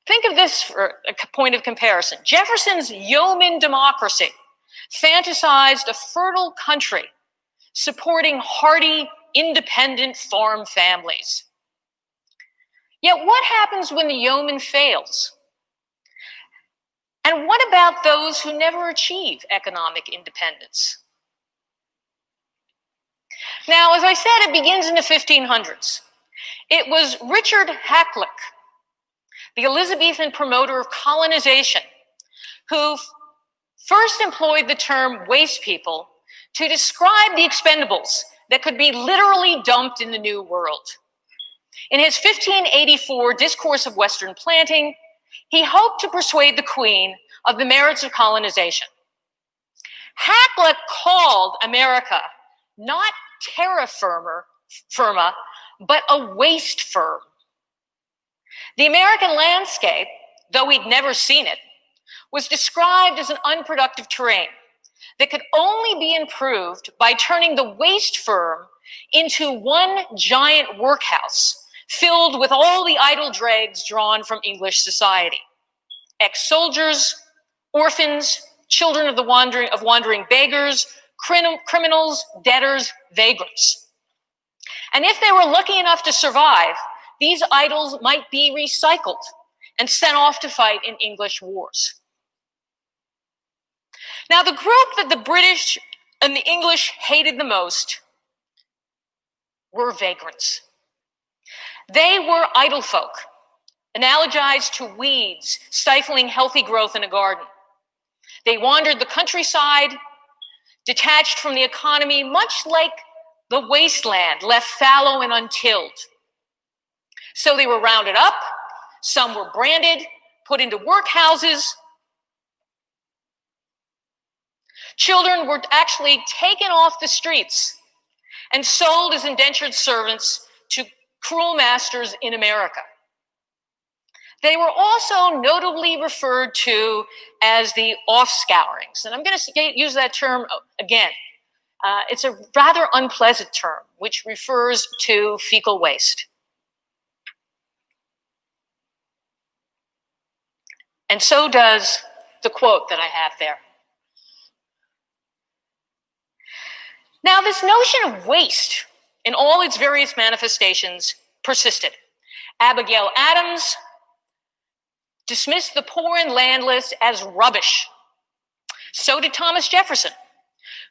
C: Think of this for a point of comparison. Jefferson's yeoman democracy fantasized a fertile country supporting hardy, independent farm families. Yet what happens when the yeoman fails? And what about those who never achieve economic independence? Now, as I said, it begins in the 1500s. It was Richard Hakluyt, the Elizabethan promoter of colonization, who first employed the term waste people to describe the expendables that could be literally dumped in the New World. In his 1584 Discourse of Western Planting, he hoped to persuade the Queen of the merits of colonization. Hakluyt called America not terra firma, but a waste firm. The American landscape, though he'd never seen it, was described as an unproductive terrain that could only be improved by turning the waste firm into one giant workhouse filled with all the idle dregs drawn from English society. Ex-soldiers, orphans, children of wandering beggars, criminals, debtors, vagrants. And if they were lucky enough to survive, these idols might be recycled and sent off to fight in English wars. Now, the group that the British and the English hated the most were vagrants. They were idle folk, analogized to weeds stifling healthy growth in a garden. They wandered the countryside, detached from the economy, much like the wasteland left fallow and untilled. So they were rounded up, some were branded, put into workhouses. Children were actually taken off the streets and sold as indentured servants to cruel masters in America. They were also notably referred to as the offscourings. And I'm going to use that term again. It's a rather unpleasant term, which refers to fecal waste. And so does the quote that I have there. Now, this notion of waste in all its various manifestations persisted. Abigail Adams dismissed the poor and landless as rubbish. So did Thomas Jefferson,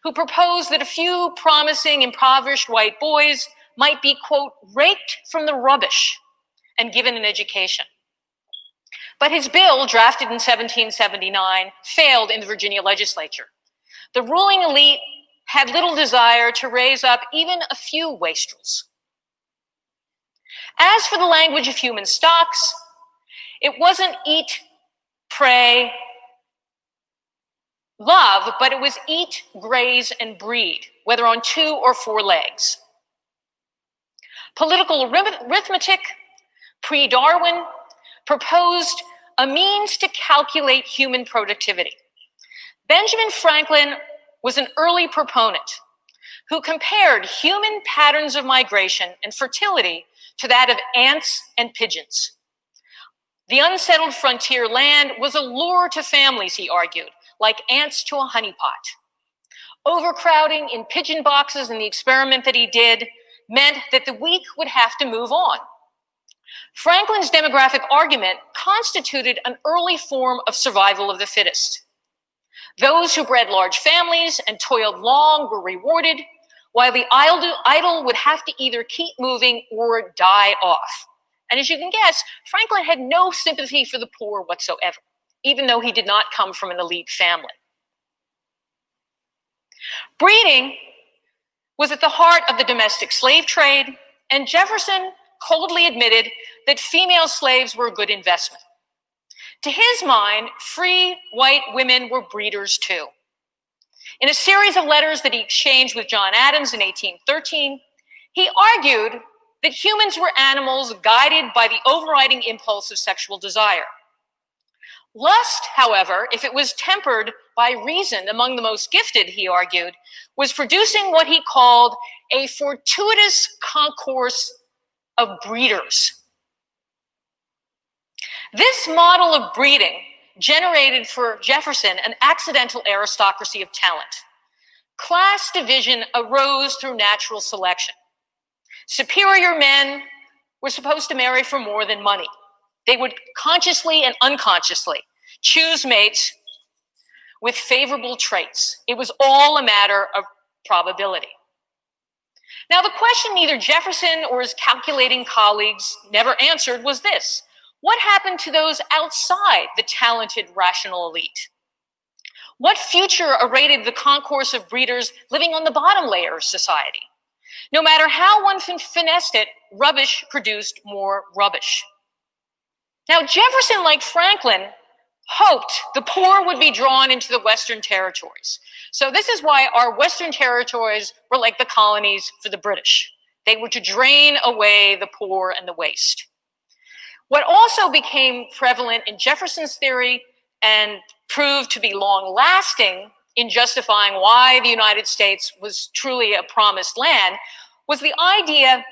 C: who proposed that a few promising, impoverished white boys might be, quote, raked from the rubbish and given an education. But his bill, drafted in 1779, failed in the Virginia legislature. The ruling elite had little desire to raise up even a few wastrels. As for the language of human stocks, it wasn't eat, pray, love, but it was eat, graze, and breed, whether on 2 or 4 legs. Political arithmetic, pre-Darwin, proposed a means to calculate human productivity. Benjamin Franklin was an early proponent who compared human patterns of migration and fertility to that of ants and pigeons. The unsettled frontier land was a lure to families, he argued, like ants to a honeypot. Overcrowding in pigeon boxes in the experiment that he did meant that the weak would have to move on. Franklin's demographic argument constituted an early form of survival of the fittest. Those who bred large families and toiled long were rewarded, while the idle would have to either keep moving or die off. And as you can guess, Franklin had no sympathy for the poor whatsoever, even though he did not come from an elite family. Breeding was at the heart of the domestic slave trade, and Jefferson coldly admitted that female slaves were a good investment. To his mind, free white women were breeders too. In a series of letters that he exchanged with John Adams in 1813, he argued that humans were animals guided by the overriding impulse of sexual desire. Lust, however, if it was tempered by reason among the most gifted, he argued, was producing what he called a fortuitous concourse of breeders. This model of breeding generated for Jefferson an accidental aristocracy of talent. Class division arose through natural selection. Superior men were supposed to marry for more than money. They would consciously and unconsciously choose mates with favorable traits. It was all a matter of probability. Now, the question neither Jefferson or his calculating colleagues never answered was this: what happened to those outside the talented, rational elite? What future awaited the concourse of breeders living on the bottom layer of society? No matter how one finessed it, rubbish produced more rubbish. Now, Jefferson, like Franklin, hoped the poor would be drawn into the Western territories. So this is why our Western territories were like the colonies for the British. They were to drain away the poor and the waste. What also became prevalent in Jefferson's theory and proved to be long-lasting in justifying why the United States was truly a promised land was the idea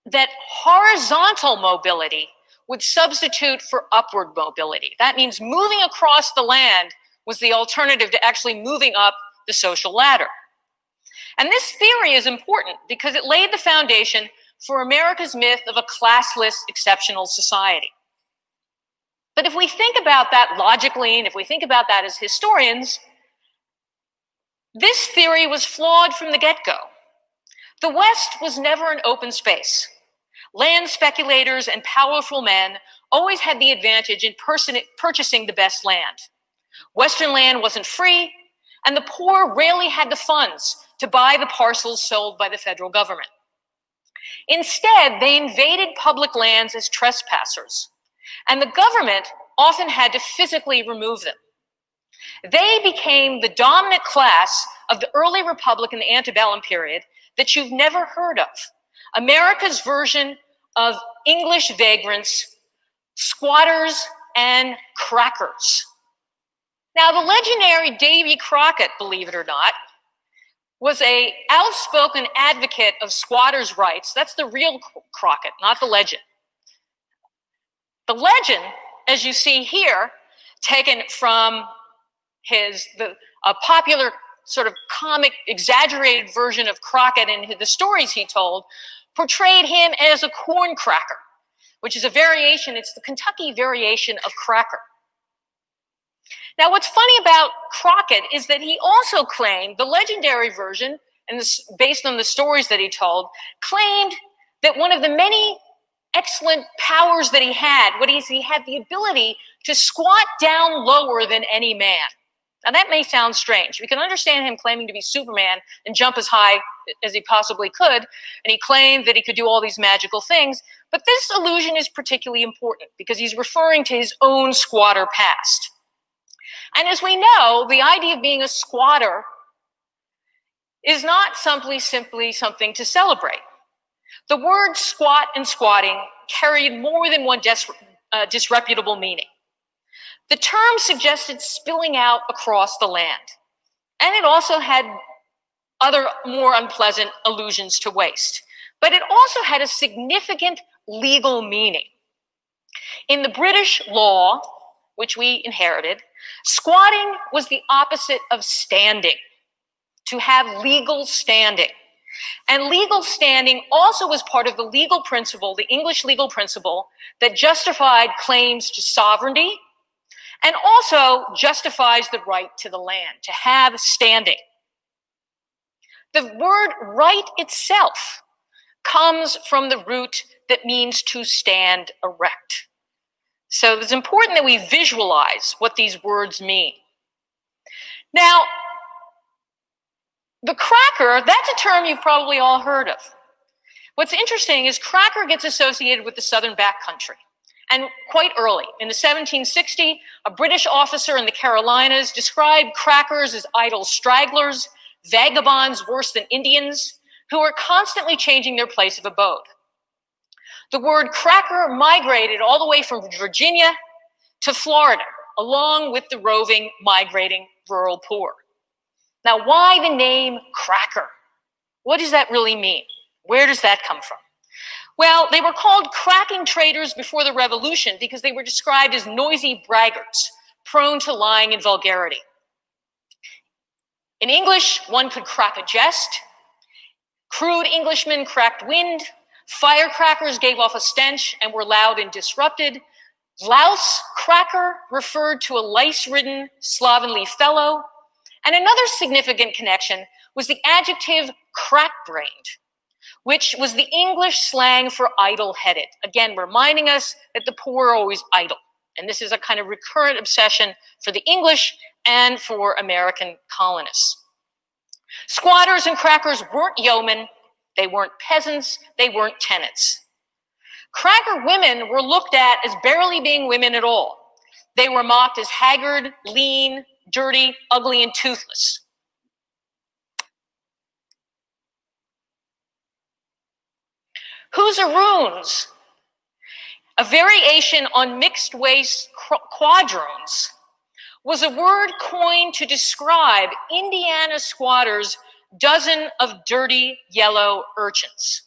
C: that horizontal mobility would substitute for upward mobility. That means moving across the land was the alternative to actually moving up the social ladder. And this theory is important because it laid the foundation for America's myth of a classless, exceptional society. But if we think about that logically, and if we think about that as historians, this theory was flawed from the get-go. The West was never an open space. Land speculators and powerful men always had the advantage in purchasing the best land. Western land wasn't free, and the poor rarely had the funds to buy the parcels sold by the federal government. Instead, they invaded public lands as trespassers, and the government often had to physically remove them. They became the dominant class of the early Republic and the antebellum period that you've never heard of. America's version of English vagrants, squatters, and crackers. Now, the legendary Davy Crockett, believe it or not, was an outspoken advocate of squatters' rights. That's the real Crockett, not the legend. The legend, as you see here, taken from a popular sort of comic, exaggerated version of Crockett and the stories he told, portrayed him as a corn cracker, which is a variation, it's the Kentucky variation of cracker. Now, what's funny about Crockett is that he also claimed, the legendary version, and this, based on the stories that he told, claimed that one of the many excellent powers that he had the ability to squat down lower than any man. Now, that may sound strange. We can understand him claiming to be Superman and jump as high as he possibly could, and he claimed that he could do all these magical things, but this allusion is particularly important because he's referring to his own squatter past. And as we know, the idea of being a squatter is not simply something to celebrate. The words squat and squatting carried more than one disreputable meaning. The term suggested spilling out across the land, and it also had other more unpleasant allusions to waste. But it also had a significant legal meaning. In the British law, which we inherited, squatting was the opposite of standing, to have legal standing. And legal standing also was part of the legal principle, the English legal principle, that justified claims to sovereignty and also justifies the right to the land, to have standing. The word right itself comes from the root that means to stand erect. So it's important that we visualize what these words mean. Now, the cracker, that's a term you've probably all heard of. What's interesting is cracker gets associated with the Southern backcountry. And quite early, in the 1760s, a British officer in the Carolinas described crackers as idle stragglers, vagabonds worse than Indians, who are constantly changing their place of abode. The word cracker migrated all the way from Virginia to Florida, along with the roving, migrating rural poor. Now, why the name cracker? What does that really mean? Where does that come from? Well, they were called cracking traders before the Revolution because they were described as noisy braggarts, prone to lying and vulgarity. In English, one could crack a jest. Crude Englishmen cracked wind. Firecrackers gave off a stench and were loud and disrupted. Louse cracker referred to a lice-ridden, slovenly fellow. And another significant connection was the adjective crack-brained. which was the English slang for idle-headed. Again, reminding us that the poor are always idle. And this is a kind of recurrent obsession for the English and for American colonists. Squatters and crackers weren't yeomen, they weren't peasants, they weren't tenants. Cracker women were looked at as barely being women at all. They were mocked as haggard, lean, dirty, ugly, and toothless. Hoosieroons, a variation on mixed waist quadroons, was a word coined to describe Indiana squatters' dozen of dirty yellow urchins.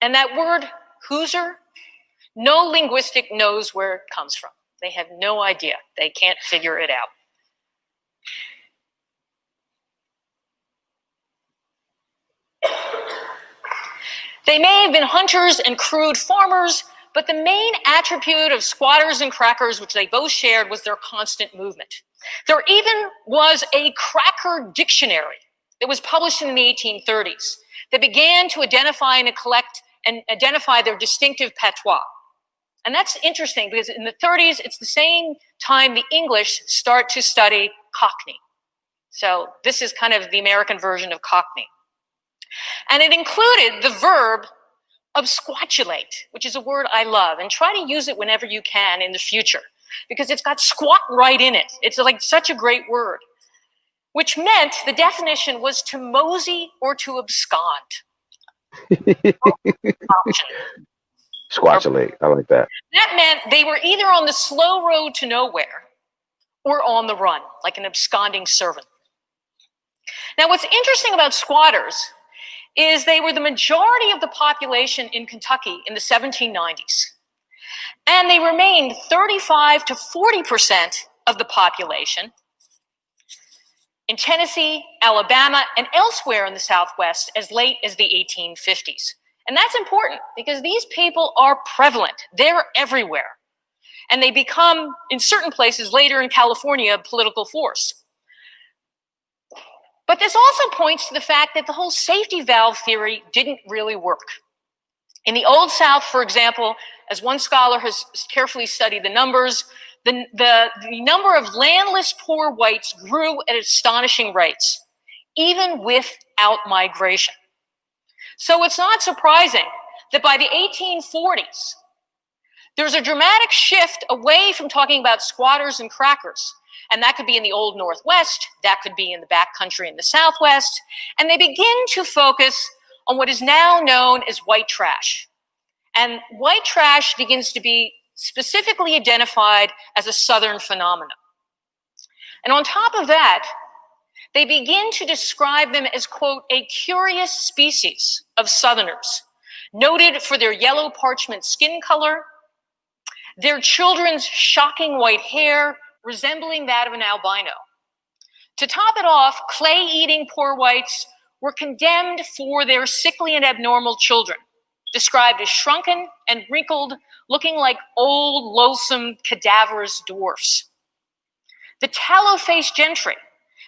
C: And that word, Hoosier, no linguistic knows where it comes from. They have no idea. They can't figure it out. They may have been hunters and crude farmers, but the main attribute of squatters and crackers, which they both shared, was their constant movement. There even was a cracker dictionary that was published in the 1830s that began to identify and collect and identify their distinctive patois. And that's interesting because in the 30s, it's the same time the English start to study Cockney. So this is kind of the American version of Cockney. And it included the verb absquatulate, which is a word I love, and try to use it whenever you can in the future, because it's got squat right in it. It's like such a great word, which meant the definition was to mosey or to abscond.
A: Squatulate, I like that.
C: That meant they were either on the slow road to nowhere or on the run, like an absconding servant. Now, what's interesting about squatters is they were the majority of the population in Kentucky in the 1790s. And they remained 35 to 40% of the population in Tennessee, Alabama, and elsewhere in the Southwest as late as the 1850s. And that's important because these people are prevalent. They're everywhere. And they become, in certain places later in California, a political force. But this also points to the fact that the whole safety valve theory didn't really work. In the Old South, for example, as one scholar has carefully studied the numbers, the number of landless poor whites grew at astonishing rates, even without migration. So it's not surprising that by the 1840s, there's a dramatic shift away from talking about squatters and crackers. And that could be in the Old Northwest, that could be in the backcountry in the Southwest, and they begin to focus on what is now known as white trash. And white trash begins to be specifically identified as a Southern phenomenon. And on top of that, they begin to describe them as, quote, a curious species of Southerners, noted for their yellow parchment skin color, their children's shocking white hair, resembling that of an albino. To top it off, clay-eating poor whites were condemned for their sickly and abnormal children, described as shrunken and wrinkled, looking like old, loathsome, cadaverous dwarfs. The tallow-faced gentry,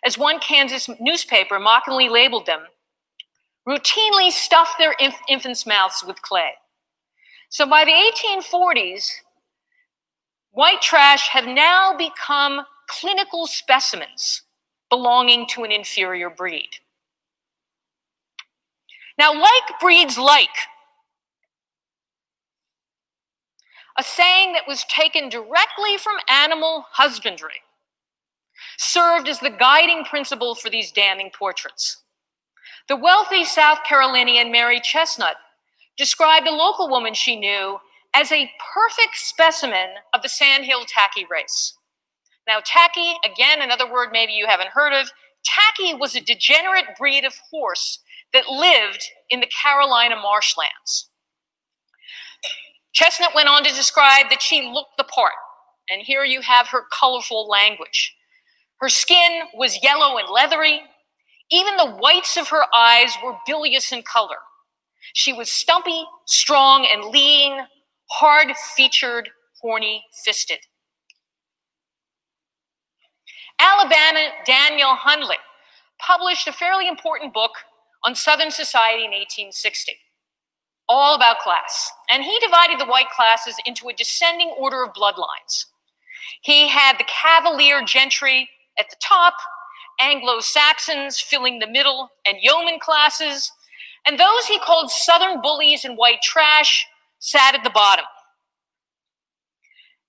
C: as one Kansas newspaper mockingly labeled them, routinely stuffed their infants' mouths with clay. So by the 1840s, white trash have now become clinical specimens belonging to an inferior breed. Now, like breeds like, a saying that was taken directly from animal husbandry, served as the guiding principle for these damning portraits. The wealthy South Carolinian Mary Chestnut described a local woman she knew as a perfect specimen of the sandhill tacky race. Now, tacky, again, another word maybe you haven't heard of, tacky was a degenerate breed of horse that lived in the Carolina marshlands. Chestnut went on to describe that she looked the part, and here you have her colorful language. Her skin was yellow and leathery. Even the whites of her eyes were bilious in color. She was stumpy, strong, and lean, hard-featured, horny-fisted. Alabama Daniel Hundley published a fairly important book on Southern society in 1860, all about class. And he divided the white classes into a descending order of bloodlines. He had the Cavalier gentry at the top, Anglo-Saxons filling the middle, and yeoman classes, and those he called Southern bullies and white trash sat at the bottom.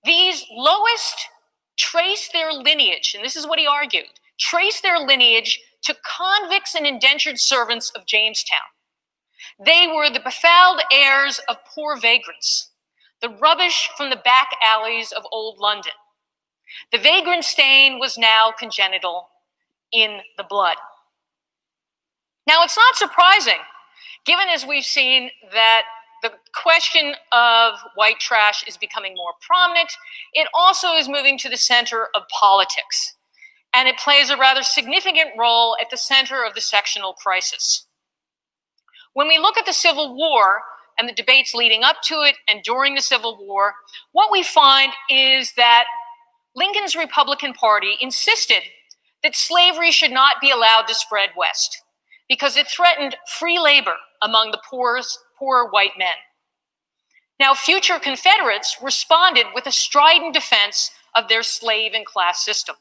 C: These lowest trace their lineage, and this is what he argued, trace their lineage to convicts and indentured servants of Jamestown. They were the befouled heirs of poor vagrants, the rubbish from the back alleys of old London. The vagrant stain was now congenital in the blood. Now, it's not surprising, given as we've seen that the question of white trash is becoming more prominent, it also is moving to the center of politics. And it plays a rather significant role at the center of the sectional crisis. When we look at the Civil War and the debates leading up to it and during the Civil War, what we find is that Lincoln's Republican Party insisted that slavery should not be allowed to spread west because it threatened free labor among the poor white men. Now, future Confederates responded with a strident defense of their slave and class system.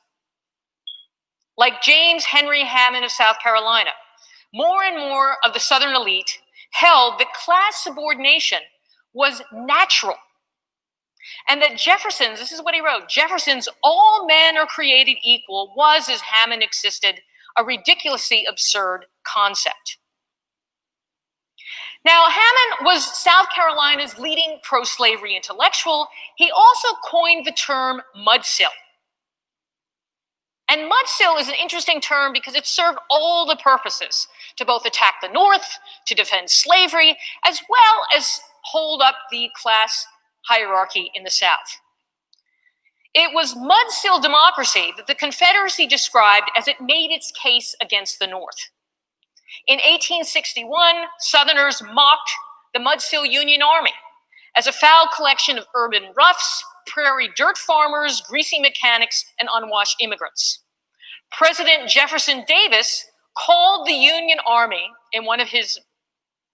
C: Like James Henry Hammond of South Carolina, more and more of the Southern elite held that class subordination was natural. And that Jefferson's, this is what he wrote, Jefferson's "all men are created equal" was, as Hammond insisted, a ridiculously absurd concept. Now, Hammond was South Carolina's leading pro-slavery intellectual. He also coined the term mudsill. And mudsill is an interesting term because it served all the purposes to both attack the North, to defend slavery, as well as hold up the class hierarchy in the South. It was mudsill democracy that the Confederacy described as it made its case against the North. In 1861, Southerners mocked the mudsill Union Army as a foul collection of urban roughs, prairie dirt farmers, greasy mechanics, and unwashed immigrants. President Jefferson Davis called the Union Army, in one of his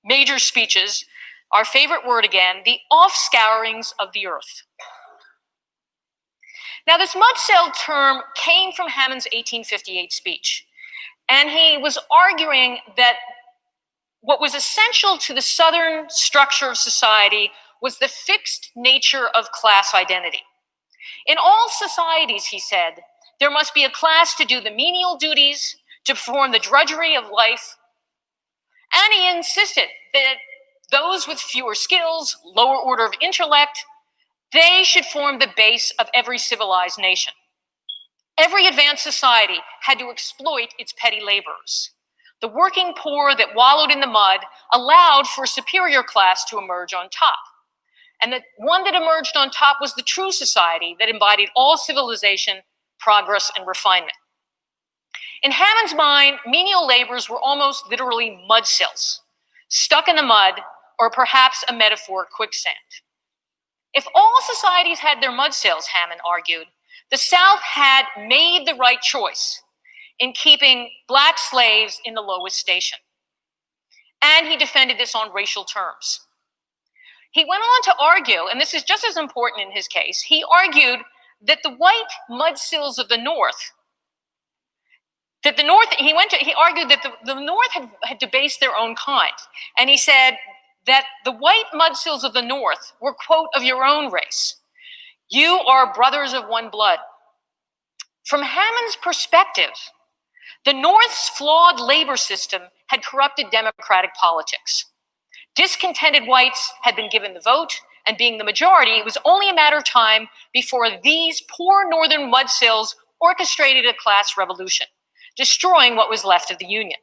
C: major speeches, our favorite word again, the offscourings of the earth. Now, this mudsill term came from Hammond's 1858 speech, and he was arguing that what was essential to the Southern structure of society was the fixed nature of class identity. In all societies, he said, there must be a class to do the menial duties, to perform the drudgery of life, and he insisted that those with fewer skills, lower order of intellect, they should form the base of every civilized nation. Every advanced society had to exploit its petty laborers. The working poor that wallowed in the mud allowed for a superior class to emerge on top. And the one that emerged on top was the true society that embodied all civilization, progress, and refinement. In Hammond's mind, menial laborers were almost literally mudsills, stuck in the mud, or perhaps a metaphor, quicksand. If all societies had their mudsills, Hammond argued, the South had made the right choice in keeping Black slaves in the lowest station. And he defended this on racial terms. He went on to argue, and this is just as important in his case, he argued that the white mudsills of the North, he argued that the North had debased their own kind. And he said that the white mudsills of the North were, quote, of your own race. You are brothers of one blood. From Hammond's perspective, the North's flawed labor system had corrupted democratic politics. Discontented whites had been given the vote, and being the majority, it was only a matter of time before these poor Northern mudsills orchestrated a class revolution, destroying what was left of the Union.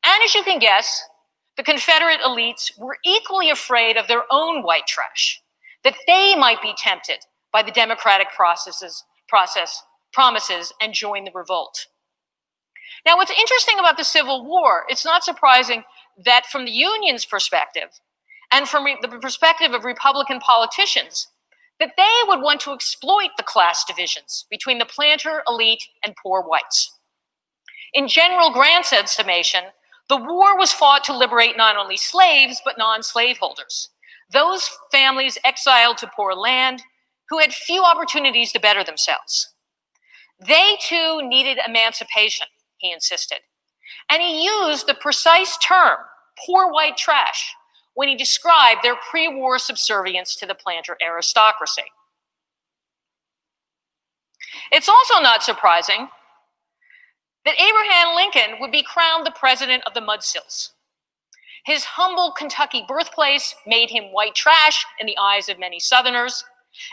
C: And as you can guess, the Confederate elites were equally afraid of their own white trash, that they might be tempted by the democratic promises and join the revolt. Now, what's interesting about the Civil War, it's not surprising that from the Union's perspective, and from the perspective of Republican politicians, that they would want to exploit the class divisions between the planter elite and poor whites. In General Grant's estimation, The war was fought to liberate not only slaves, but non-slaveholders, those families exiled to poor land who had few opportunities to better themselves. They too needed emancipation, he insisted. And he used the precise term, poor white trash, when he described their pre-war subservience to the planter aristocracy. It's also not surprising that Abraham Lincoln would be crowned the president of the Mudsills. His humble Kentucky birthplace made him white trash in the eyes of many Southerners,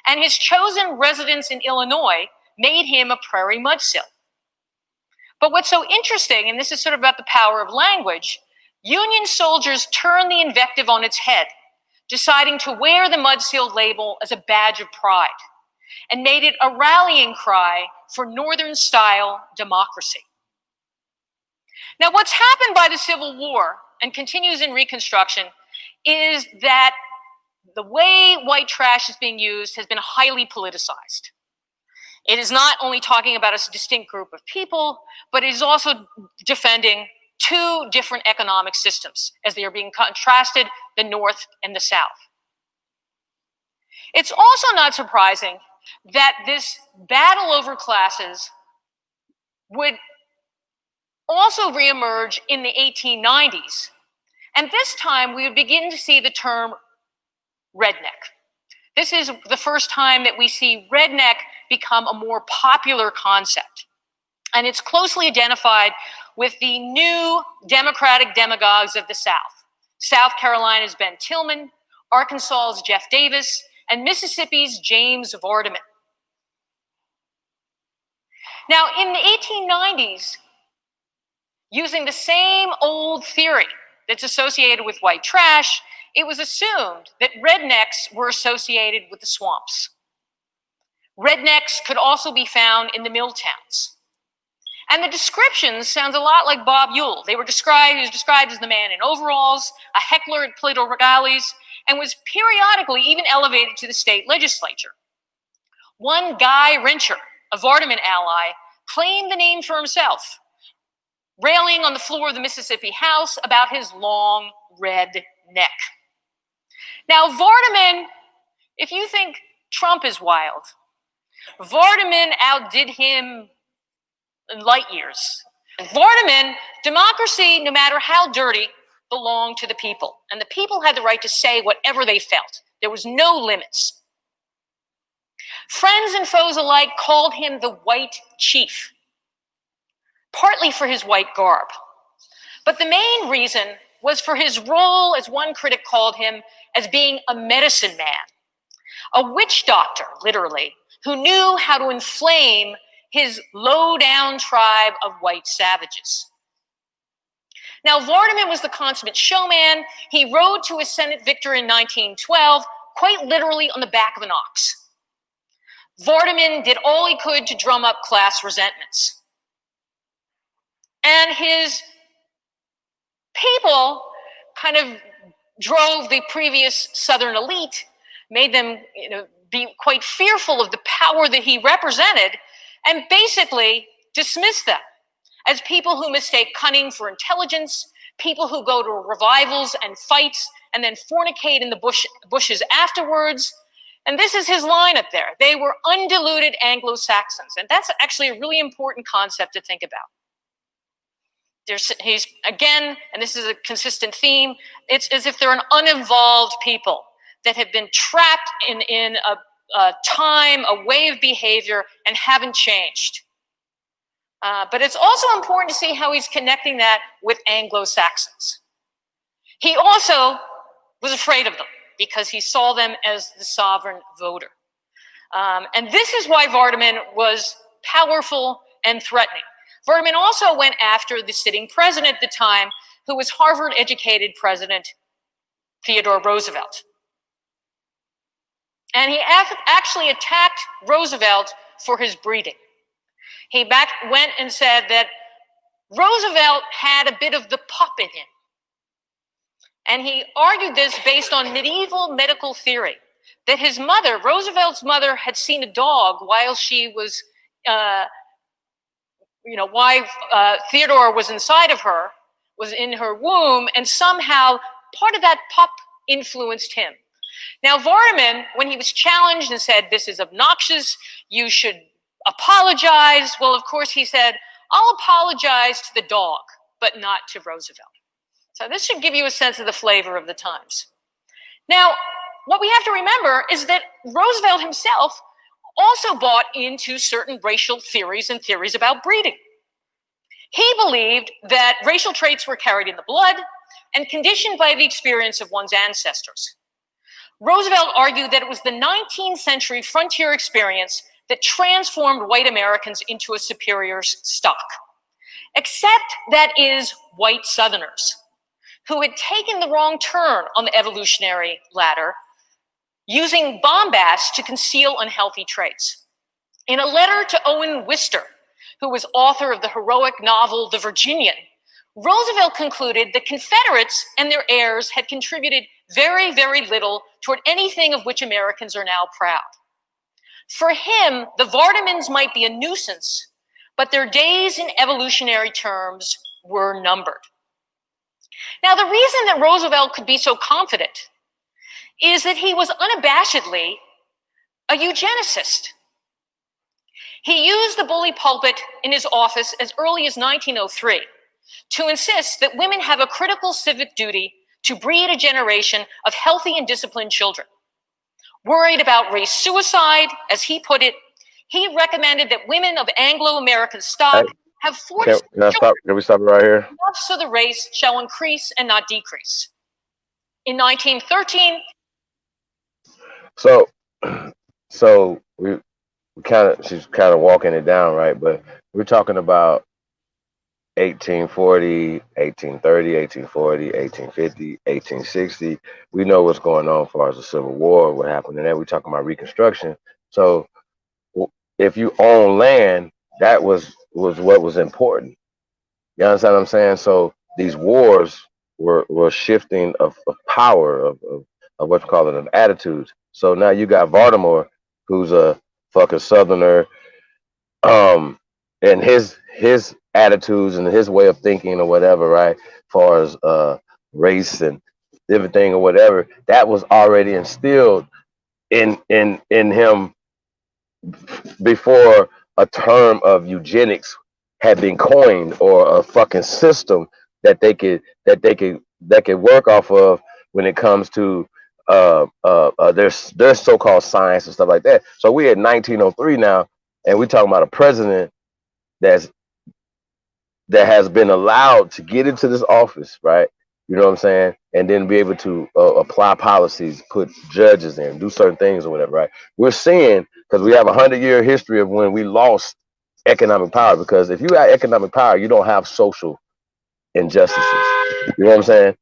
C: and his chosen residence in Illinois made him a prairie mudsill. But what's so interesting, and this is sort of about the power of language, Union soldiers turned the invective on its head, deciding to wear the mudsill label as a badge of pride, and made it a rallying cry for Northern-style democracy. Now, what's happened by the Civil War and continues in Reconstruction is that the way white trash is being used has been highly politicized. It is not only talking about a distinct group of people, but it is also defending two different economic systems as they are being contrasted, the North and the South. It's also not surprising that this battle over classes would also reemerge in the 1890s. And this time we would begin to see the term redneck. This is the first time that we see redneck become a more popular concept. And it's closely identified with the new Democratic demagogues of the South. South Carolina's Ben Tillman, Arkansas's Jeff Davis, and Mississippi's James Vardaman. Now, in the 1890s, using the same old theory that's associated with white trash, it was assumed that rednecks were associated with the swamps. Rednecks could also be found in the mill towns. And the descriptions sounds a lot like Bob Ewell. He was described as the man in overalls, a heckler at political rallies, and was periodically even elevated to the state legislature. One Guy Rencher, a Vardaman ally, claimed the name for himself, railing on the floor of the Mississippi House about his long red neck. Now, Vardaman, if you think Trump is wild, Vardaman outdid him in light years. Vardaman, democracy, no matter how dirty, belonged to the people. And the people had the right to say whatever they felt. There was no limits. Friends and foes alike called him the White Chief, partly for his white garb. But the main reason was for his role, as one critic called him, as being a medicine man, a witch doctor, literally, who knew how to inflame his low-down tribe of white savages. Now, Vardaman was the consummate showman. He rode to his Senate victory in 1912, quite literally on the back of an ox. Vardaman did all he could to drum up class resentments. And his people kind of drove the previous Southern elite, made them be quite fearful of the power that he represented, and basically dismissed them as people who mistake cunning for intelligence, people who go to revivals and fights and then fornicate in the bushes afterwards. And this is his line up there. They were undiluted Anglo-Saxons. And that's actually a really important concept to think about. He's, again, and this is a consistent theme, it's as if they're an uninvolved people that have been trapped in a time, a way of behavior, and haven't changed. But it's also important to see how he's connecting that with Anglo-Saxons. He also was afraid of them because he saw them as the sovereign voter. And this is why Vardaman was powerful and threatening. Vardaman also went after the sitting president at the time, who was Harvard-educated President Theodore Roosevelt. And he actually attacked Roosevelt for his breeding. He went and said that Roosevelt had a bit of the pup in him. And he argued this based on medieval medical theory, that his mother, Roosevelt's mother, had seen a dog while she was, while Theodore was inside of her, was in her womb, and somehow part of that pup influenced him. Now, Vardaman, when he was challenged and said, this is obnoxious, you should apologize, well, of course, he said, I'll apologize to the dog, but not to Roosevelt. So this should give you a sense of the flavor of the times. Now, what we have to remember is that Roosevelt himself also bought into certain racial theories and theories about breeding. He believed that racial traits were carried in the blood and conditioned by the experience of one's ancestors. Roosevelt argued that it was the 19th century frontier experience that transformed white Americans into a superior stock, except that is white Southerners, who had taken the wrong turn on the evolutionary ladder, using bombast to conceal unhealthy traits. In a letter to Owen Wister, who was author of the heroic novel The Virginian, Roosevelt concluded that Confederates and their heirs had contributed very, very little toward anything of which Americans are now proud. For him, the Vardamans might be a nuisance, but their days in evolutionary terms were numbered. Now, the reason that Roosevelt could be so confident is that he was unabashedly a eugenicist. He used the bully pulpit in his office as early as 1903 to insist that women have a critical civic duty to breed a generation of healthy and disciplined children. Worried about race suicide, as he put it, he recommended that women of Anglo-American stock have 4
A: Can I stop? Can we stop it right here?
C: enough so the race shall increase and not decrease. In 1913,
A: So we she's kind of walking it down, right? But we're talking about 1840, 1830, 1840, 1850, 1860. We know what's going on as far as the Civil War, what happened, and then we're talking about Reconstruction. So if you own land, that was what was important. You understand what I'm saying? So these wars were shifting of power, of what you call it, of attitudes. So now you got Baltimore, who's a fucking Southerner, and his attitudes and his way of thinking or whatever, right? As far as race and everything or whatever, that was already instilled in him before a term of eugenics had been coined, or a fucking system that could work off of when it comes to their so-called science and stuff like that. So we at 1903 now, and we're talking about a president that has been allowed to get into this office, right? You know what I'm saying? And then be able to apply policies, put judges in, do certain things or whatever, right? We're seeing, because we have a 100-year history of when we lost economic power. Because if you have economic power, you don't have social injustices. You know what I'm saying?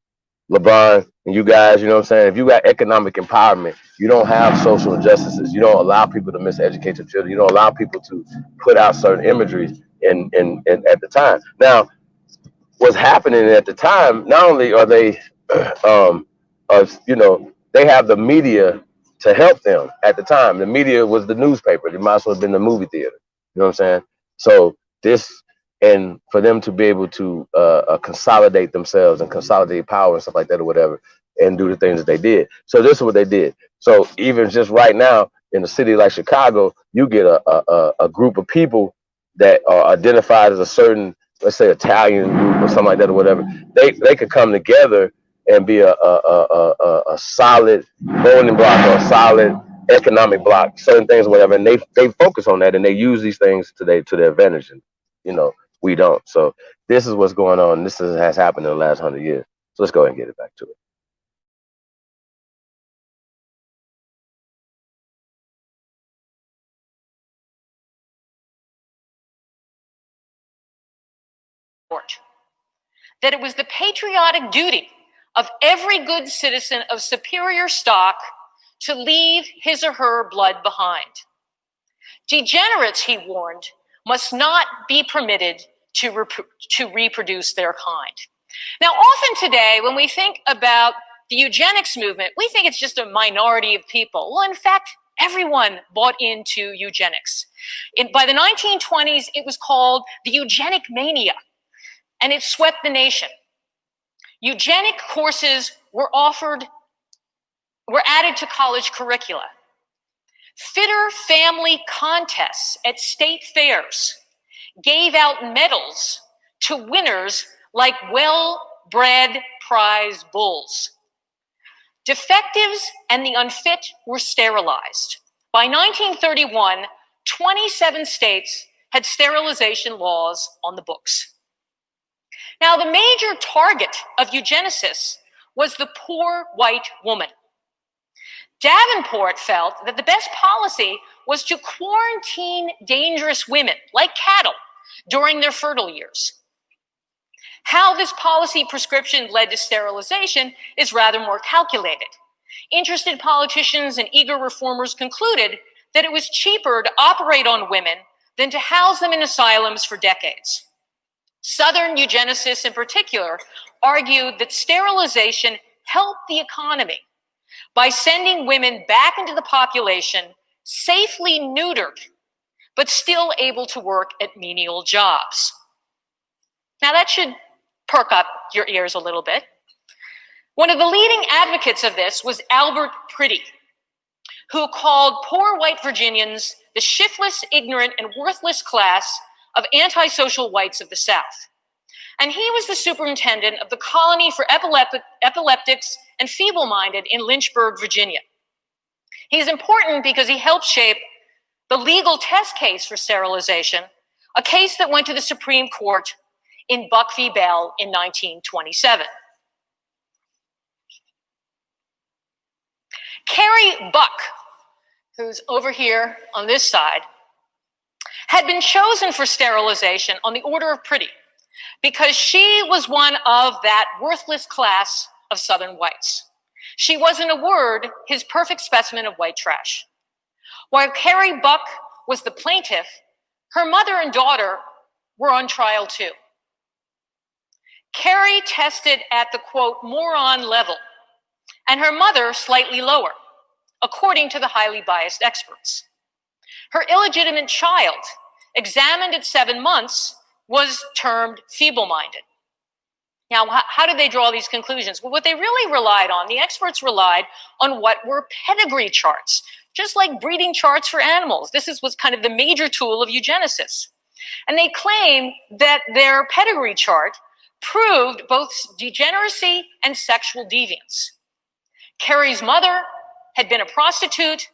A: LeBron and you guys, you know what I'm saying? If you got economic empowerment, you don't have social injustices. You don't allow people to miseducate your children. You don't allow people to put out certain imageries in at the time. Now, what's happening at the time, not only are they they have the media to help them at the time. The media was the newspaper. It might as well have been the movie theater. You know what I'm saying? So and for them to be able to consolidate themselves and consolidate power and stuff like that or whatever, and do the things that they did. So this is what they did. So even just right now in a city like Chicago, you get a group of people that are identified as a certain, let's say, Italian group or something like that or whatever. They could come together and be a solid voting block or a solid economic block, certain things or whatever, and they focus on that and they use these things to their advantage. And we don't. So this is what's going on. This has happened in the last 100 years. So let's go ahead and get it back to it.
C: that it was the patriotic duty of every good citizen of superior stock to leave his or her blood behind. Degenerates, he warned, must not be permitted to reproduce their kind. Now, often today, when we think about the eugenics movement, we think it's just a minority of people. Well, in fact, everyone bought into eugenics. By the 1920s, it was called the eugenic mania, and it swept the nation. Eugenic courses were added to college curricula. Fitter family contests at state fairs gave out medals to winners like well-bred prize bulls. Defectives and the unfit were sterilized. By 1931, 27 states had sterilization laws on the books. Now, the major target of eugenicists was the poor white woman. Davenport felt that the best policy was to quarantine dangerous women, like cattle, during their fertile years. How this policy prescription led to sterilization is rather more calculated. Interested politicians and eager reformers concluded that it was cheaper to operate on women than to house them in asylums for decades. Southern eugenicists in particular argued that sterilization helped the economy by sending women back into the population safely neutered, but still able to work at menial jobs. Now that should perk up your ears a little bit. One of the leading advocates of this was Albert Priddy, who called poor white Virginians the shiftless, ignorant, and worthless class of antisocial whites of the South. And he was the superintendent of the colony for epileptics and feeble-minded in Lynchburg, Virginia. He's important because he helped shape the legal test case for sterilization, a case that went to the Supreme Court in Buck v. Bell in 1927. Carrie Buck, who's over here on this side, had been chosen for sterilization on the order of Priddy because she was one of that worthless class of Southern whites. She was, in a word, his perfect specimen of white trash. While Carrie Buck was the plaintiff, her mother and daughter were on trial too. Carrie tested at the, quote, moron level, and her mother slightly lower, according to the highly biased experts. Her illegitimate child, examined at 7 months, was termed feeble-minded. Now, how did they draw these conclusions? Well, what they really relied on, the experts relied on what were pedigree charts, just like breeding charts for animals. This was kind of the major tool of eugenicists. And they claim that their pedigree chart proved both degeneracy and sexual deviance. Carrie's mother had been a prostitute,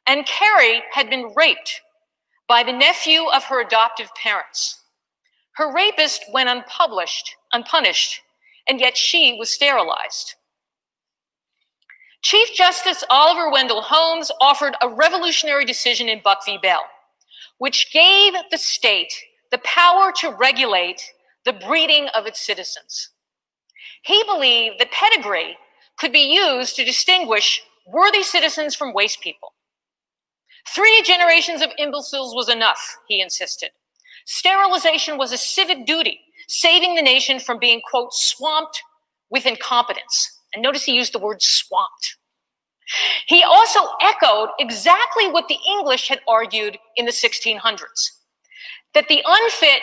C: and Carrie had been raped by the nephew of her adoptive parents. Her rapist went unpunished, and yet she was sterilized. Chief Justice Oliver Wendell Holmes offered a revolutionary decision in Buck v. Bell, which gave the state the power to regulate the breeding of its citizens. He believed that pedigree could be used to distinguish worthy citizens from waste people. 3 generations of imbeciles was enough, he insisted. Sterilization was a civic duty, saving the nation from being, quote, swamped with incompetence. And notice he used the word swamped. He also echoed exactly what the English had argued in the 1600s, that the unfit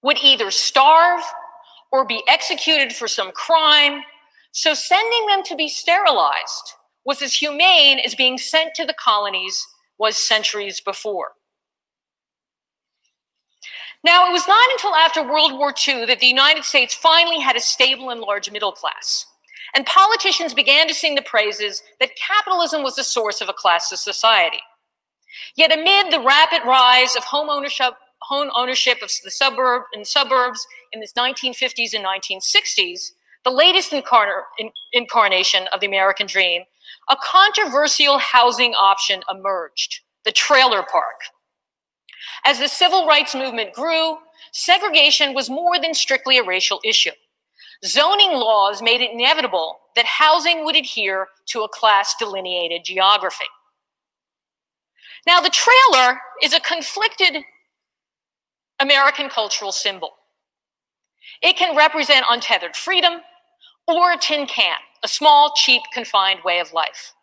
C: would either starve or be executed for some crime, so sending them to be sterilized was as humane as being sent to the colonies was centuries before. Now, it was not until after World War II that the United States finally had a stable and large middle class, and politicians began to sing the praises that capitalism was the source of a classless society. Yet amid the rapid rise of home ownership of the suburbs in the 1950s and 1960s, the latest incarnation of the American dream, a controversial housing option emerged, the trailer park. As the civil rights movement grew, segregation was more than strictly a racial issue. Zoning laws made it inevitable that housing would adhere to a class-delineated geography. Now, the trailer is a conflicted American cultural symbol. It can represent untethered freedom or a tin can, a small, cheap, confined way of life.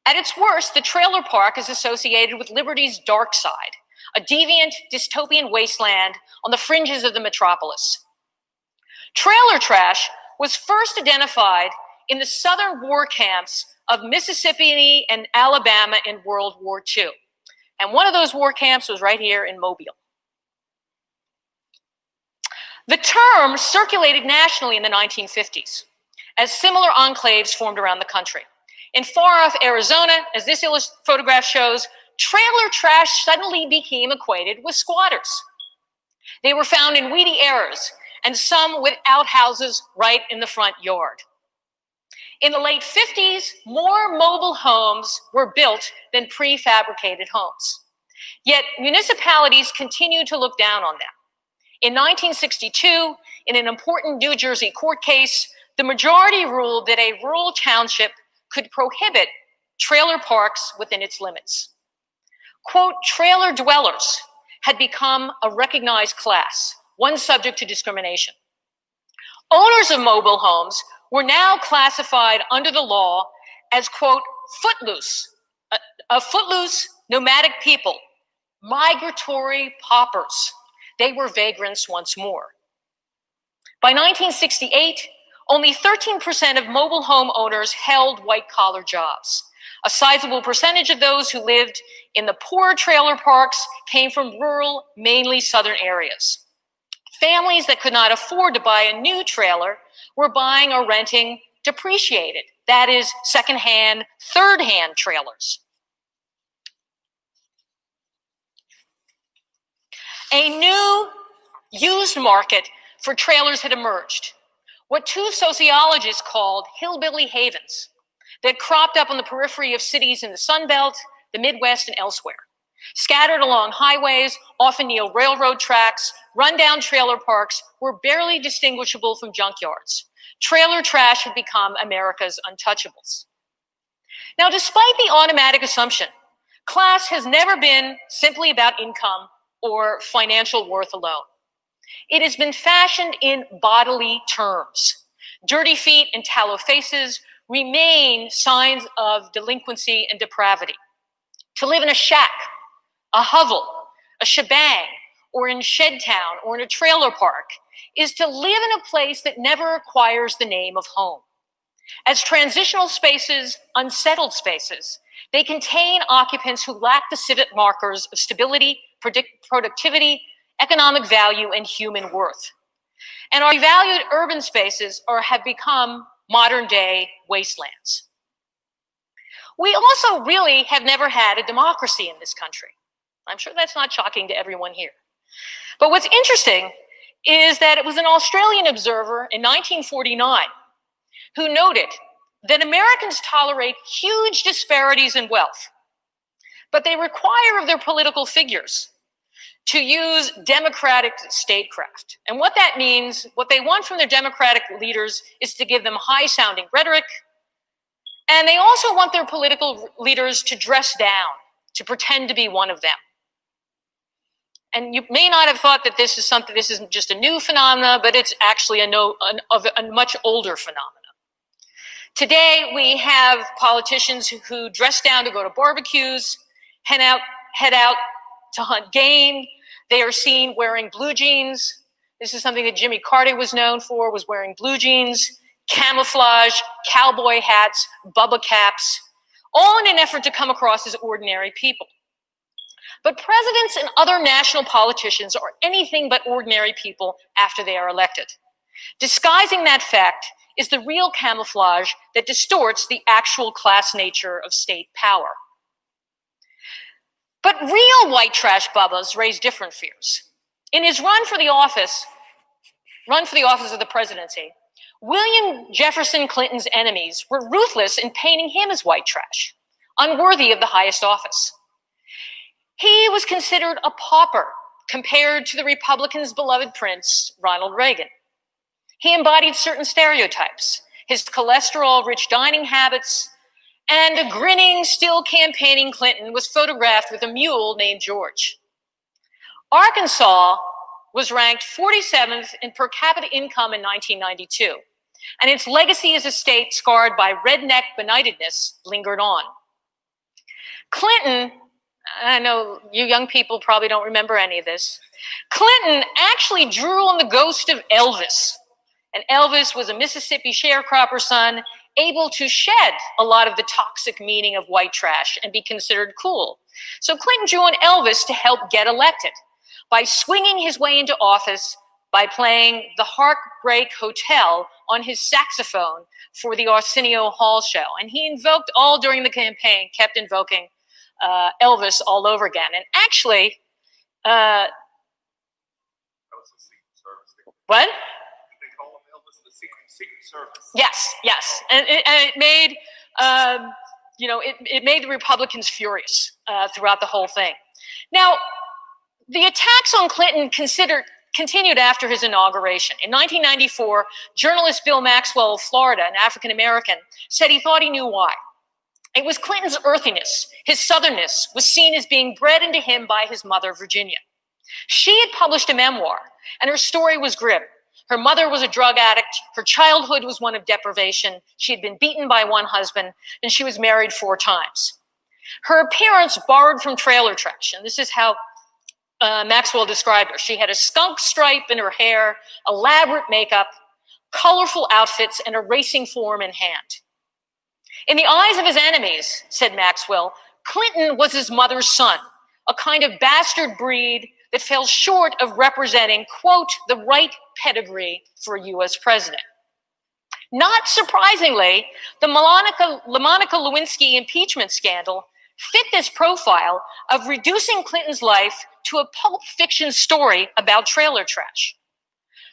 C: At its worst, the trailer park is associated with liberty's dark side, a deviant, dystopian wasteland on the fringes of the metropolis. Trailer trash was first identified in the southern war camps of Mississippi and Alabama in World War II. And one of those war camps was right here in Mobile. The term circulated nationally in the 1950s as similar enclaves formed around the country. In far-off Arizona, as this photograph shows, trailer trash suddenly became equated with squatters. They were found in weedy areas, and some with outhouses right in the front yard. In the late 50s, more mobile homes were built than prefabricated homes. Yet municipalities continued to look down on them. In 1962, in an important New Jersey court case, the majority ruled that a rural township could prohibit trailer parks within its limits. Quote, trailer dwellers had become a recognized class, one subject to discrimination. Owners of mobile homes were now classified under the law as, quote, footloose, a footloose nomadic people, migratory paupers. They were vagrants once more. By 1968, only 13% of mobile home owners held white-collar jobs. A sizable percentage of those who lived in the poor trailer parks came from rural, mainly southern areas. Families that could not afford to buy a new trailer were buying or renting depreciated, that is, secondhand, third-hand trailers. A new used market for trailers had emerged, what two sociologists called hillbilly havens, that cropped up on the periphery of cities in the Sun Belt, the Midwest, and elsewhere. Scattered along highways, often near railroad tracks, rundown trailer parks were barely distinguishable from junkyards. Trailer trash had become America's untouchables. Now, despite the automatic assumption, class has never been simply about income or financial worth alone. It has been fashioned in bodily terms. Dirty feet and tallow faces remain signs of delinquency and depravity. To live in a shack, a hovel, a shebang, or in Shedtown, or in a trailer park, is to live in a place that never acquires the name of home. As transitional spaces, unsettled spaces, they contain occupants who lack the civic markers of stability, productivity, economic value, and human worth. And our valued urban spaces have become modern-day wastelands. We also really have never had a democracy in this country. I'm sure that's not shocking to everyone here. But what's interesting is that it was an Australian observer in 1949 who noted that Americans tolerate huge disparities in wealth, but they require of their political figures to use democratic statecraft. And what that means, what they want from their democratic leaders is to give them high-sounding rhetoric, and they also want their political leaders to dress down, to pretend to be one of them. And you may not have thought that this isn't just a new phenomenon, but it's actually a much older phenomenon. Today, we have politicians who dress down to go to barbecues, head out to hunt game. They are seen wearing blue jeans. This is something that Jimmy Carter was known for, was wearing blue jeans, camouflage, cowboy hats, Bubba caps, all in an effort to come across as ordinary people. But presidents and other national politicians are anything but ordinary people after they are elected. Disguising that fact is the real camouflage that distorts the actual class nature of state power. But real white trash Bubbas raise different fears. In his run for the office of the presidency, William Jefferson Clinton's enemies were ruthless in painting him as white trash, unworthy of the highest office. He was considered a pauper compared to the Republicans' beloved prince, Ronald Reagan. He embodied certain stereotypes, his cholesterol-rich dining habits, and a grinning, still campaigning Clinton was photographed with a mule named George. Arkansas was ranked 47th in per capita income in 1992, and its legacy as a state scarred by redneck benightedness lingered on. Clinton, I know you young people probably don't remember any of this, Clinton actually drew on the ghost of Elvis And Elvis was a Mississippi sharecropper son, able to shed a lot of the toxic meaning of white trash and be considered cool. So Clinton drew on Elvis to help get elected by swinging his way into office by playing the Heartbreak Hotel on his saxophone for the Arsenio Hall show. And he invoked all during the campaign, kept invoking Elvis all over again. And actually, what?
B: Secret Service.
C: Yes, and it made it made the Republicans furious throughout the whole thing. Now, the attacks on Clinton continued after his inauguration. In 1994, journalist Bill Maxwell of Florida, an African American, said he thought he knew why. It was Clinton's earthiness, his southernness, was seen as being bred into him by his mother, Virginia. She had published a memoir, and her story was grim. Her mother was a drug addict. Her childhood was one of deprivation. She had been beaten by one husband, and she was married 4 times. Her appearance borrowed from trailer trash, and this is how Maxwell described her. She had a skunk stripe in her hair, elaborate makeup, colorful outfits, and a racing form in hand. In the eyes of his enemies, said Maxwell, Clinton was his mother's son, a kind of bastard breed that fell short of representing, quote, the right pedigree for a U.S. president. Not surprisingly, the Monica Lewinsky impeachment scandal fit this profile of reducing Clinton's life to a pulp fiction story about trailer trash.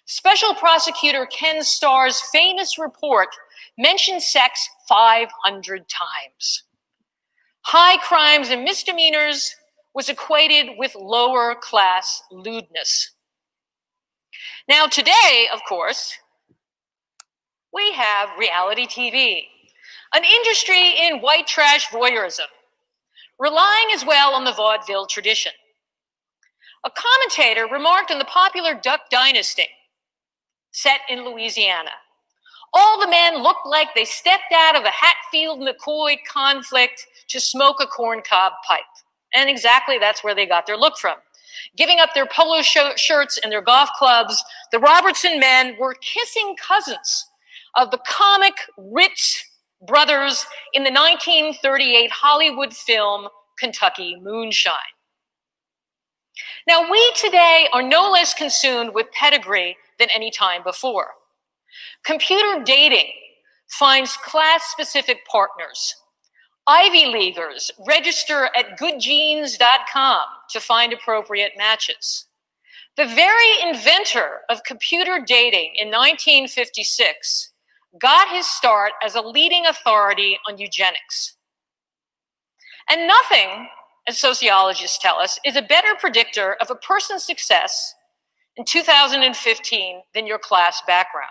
C: Special prosecutor Ken Starr's famous report mentioned sex 500 times. High crimes and misdemeanors was equated with lower class lewdness. Now today, of course, we have reality TV, an industry in white trash voyeurism, relying as well on the vaudeville tradition. A commentator remarked on the popular Duck Dynasty, set in Louisiana. All the men looked like they stepped out of a Hatfield-McCoy conflict to smoke a corncob pipe. And exactly that's where they got their look from. Giving up their polo shirts and their golf clubs, the Robertson men were kissing cousins of the comic Ritz brothers in the 1938 Hollywood film Kentucky Moonshine. Now, we today are no less consumed with pedigree than any time before. Computer dating finds class-specific partners. Ivy Leaguers register at goodgenes.com to find appropriate matches. The very inventor of computer dating in 1956 got his start as a leading authority on eugenics. And nothing, as sociologists tell us, is a better predictor of a person's success in 2015 than your class background.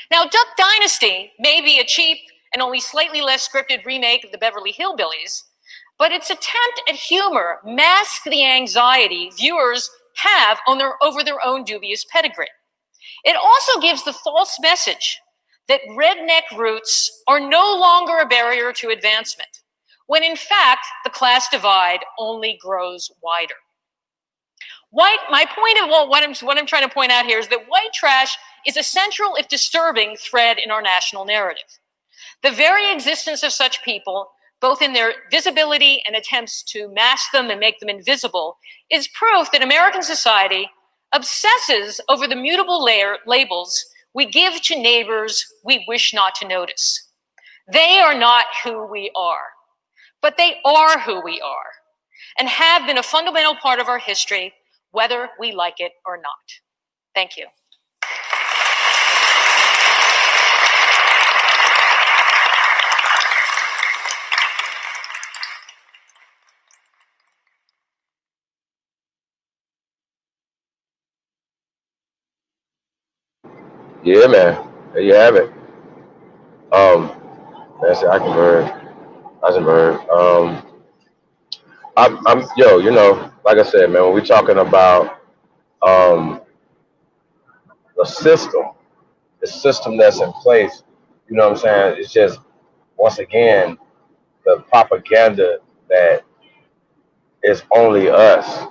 C: Now, Duck Dynasty may be a cheap and only slightly less scripted remake of the Beverly Hillbillies, but its attempt at humor masks the anxiety viewers have over their own dubious pedigree. It also gives the false message that redneck roots are no longer a barrier to advancement, when in fact the class divide only grows wider. My point of what I'm trying to point out here is that white trash is a central, if disturbing, thread in our national narrative. The very existence of such people, both in their visibility and attempts to mask them and make them invisible, is proof that American society obsesses over the mutable labels we give to neighbors we wish not to notice. They are not who we are, but they are who we are and have been a fundamental part of our history, whether we like it or not. Thank you.
A: Yeah, man. There you have it. Nacy Isenberg. Like I said, man, when we're talking about the system that's in place, you know what I'm saying? It's just, once again, the propaganda that is only us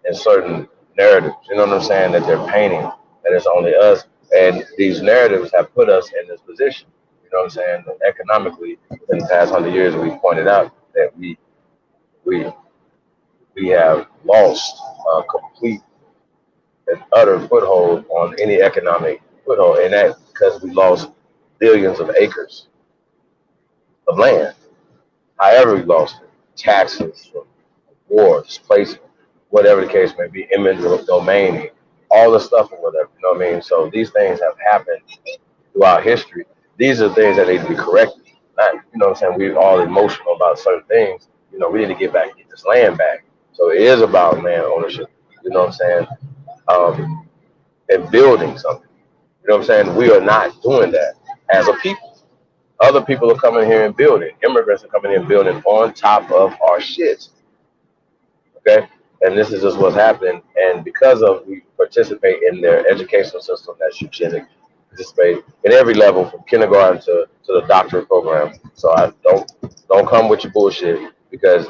A: in certain narratives, you know what I'm saying, that they're painting, that it's only us. And these narratives have put us in this position. You know what I'm saying? Economically, in the past 100 years, we pointed out that we we have lost a complete and utter foothold on any economic foothold, and that because we lost billions of acres of land. However, we lost it, taxes, war, displacement, whatever the case may be, eminent domain, all the stuff or whatever. You know what I mean? So these things have happened throughout history. These are things that need to be corrected. Not, you know what I'm saying? We're all emotional about certain things. You know, we need to get this land back. So it is about land ownership. You know what I'm saying? And building something. You know what I'm saying? We are not doing that as a people. Other people are coming here and building. Immigrants are coming in and building on top of our shit. Okay? And this is just what's happening. And because of we participate in their educational system that's eugenic, participate in every level from kindergarten to the doctorate program. So I don't come with your bullshit because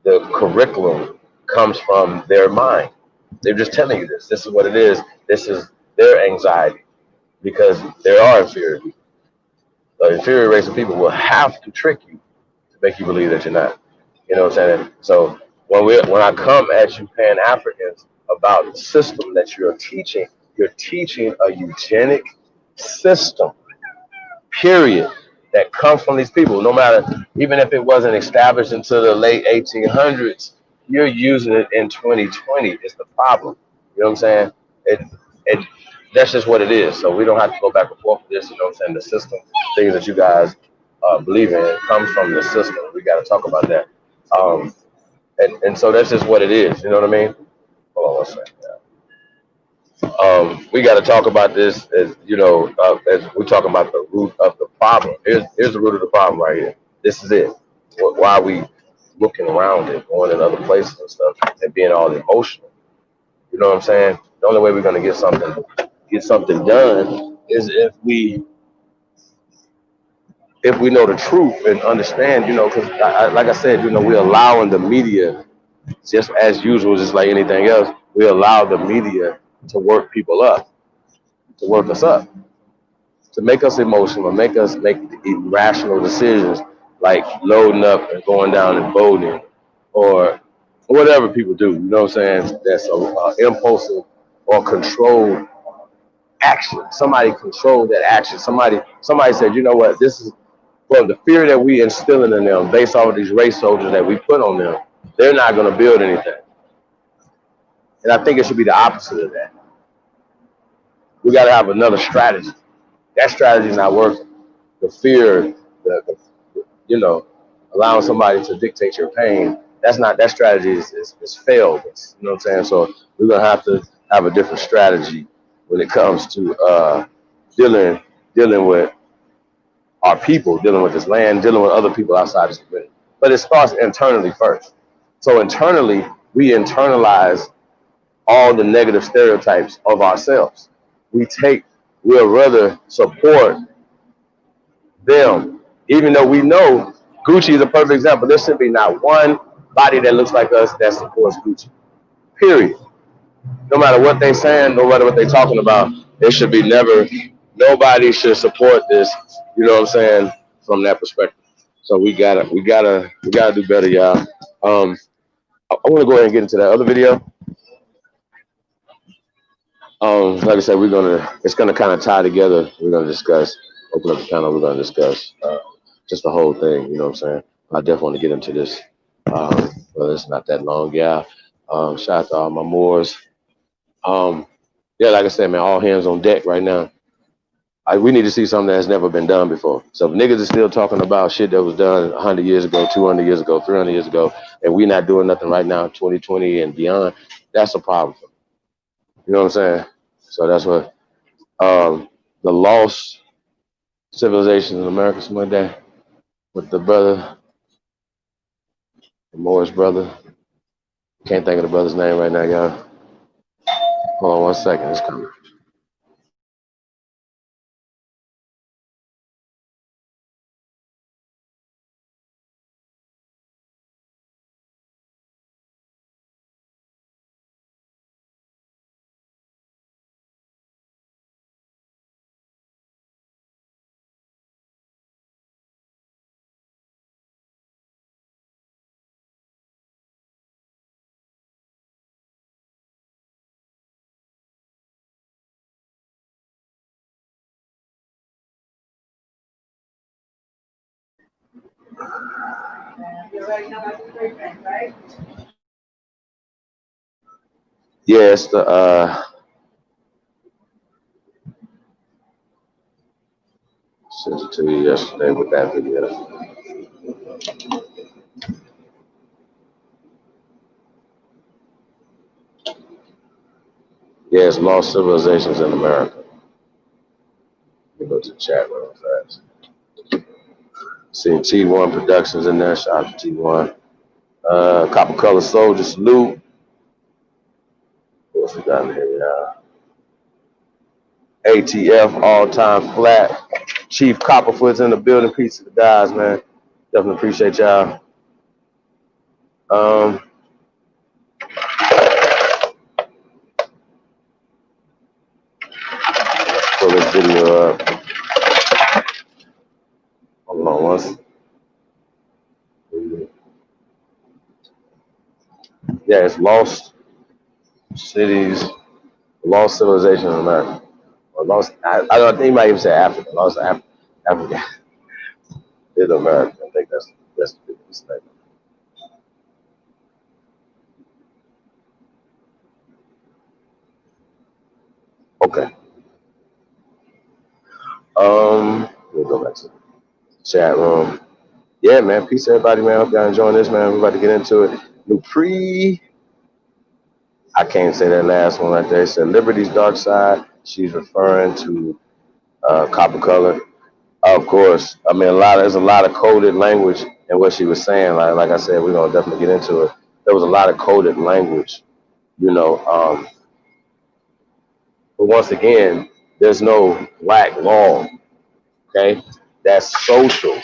A: the curriculum comes from their mind. They're just telling you this. This is what it is. This is their anxiety because there are inferior people. The inferior race of people will have to trick you to make you believe that you're not. You know what I'm saying? So when I come at you Pan Africans about the system that you're teaching a eugenic system, period, that comes from these people. No matter, even if it wasn't established until the late 1800s, you're using it in 2020. It's the problem. You know what I'm saying? It that's just what it is. So we don't have to go back and forth with this. You know what I'm saying? The system, things that you guys believe in, comes from the system. We got to talk about that. Um, and so that's just what it is. You know what I mean? Hold on one second. We got to talk about this as as we're talking about the root of the problem. Here's the root of the problem right here. This is it. Why are we looking around it, going in other places and stuff, and being all emotional? You know what I'm saying? The only way we're gonna get something done is if we know the truth and understand. Because like I said, we're allowing the media, just as usual, just like anything else. We allow the media to work people up, to work us up, to make us emotional, make us make irrational decisions like loading up and going down and voting or whatever people do. You know what I'm saying? That's a impulsive or controlled action. Somebody controlled that action. Somebody said, you know what, this is well the fear that we instilling in them based off of these race soldiers that we put on them, they're not gonna build anything. And I think it should be the opposite of that. We gotta have another strategy. That strategy is not working. The fear, the allowing somebody to dictate your pain. That's not that strategy is failed. You know what I'm saying? So we're gonna have to have a different strategy when it comes to dealing with our people, dealing with this land, dealing with other people outside this community. But it starts internally first. So internally, we internalize all the negative stereotypes of ourselves. We'll rather support them, even though we know Gucci is a perfect example. There should be not one body that looks like us that supports Gucci. Period. No matter what they're saying, no matter what they're talking about, it should be never. Nobody should support this. You know what I'm saying? From that perspective. So we gotta do better, y'all. I want to go ahead and get into that other video. Like I said, it's gonna kind of tie together. We're gonna discuss, open up the panel. We're gonna discuss just the whole thing. You know what I'm saying? I definitely want to get into this. Well, it's not that long, yeah. Shout out to all my Moors. Yeah, like I said, man, all hands on deck right now. We need to see something that has never been done before. So if niggas is still talking about shit that was done 100 years ago, 200 years ago, 300 years ago, and we not doing nothing right now, 2020 and beyond, that's a problem. You know what I'm saying? So that's what the lost civilization in America some day with the brother, the Morris brother. Can't think of the brother's name right now, y'all. Hold on one second, it's coming. Yeah, it's the sent it to you yesterday with that video. Yeah, it's Lost Civilizations in America. Let me go to the chat real fast. See T1 Productions in there. Shout out to T1. Copper Color Soldier Salute. What's we got in here? ATF All Time Flat. Chief Copperfoot's in the building. Peace to the guys, man. Definitely appreciate y'all. Pull this video up. Hold on once. Yeah, it's Lost Cities, Lost Civilization in America. Or Lost, I don't think he might even say Africa. Lost Africa in America. I think that's the big mistake. Okay. We'll go back to the chat room. Yeah, man. Peace, everybody, man. Hope y'all enjoying this, man. We're about to get into it. Dupree. I can't say that last one right there. It said Liberty's Dark Side. She's referring to Copper Color. Of course. I mean, there's a lot of coded language in what she was saying. Like I said, we're gonna definitely get into it. There was a lot of coded language, you know. But once again, there's no black law. Okay, that's social.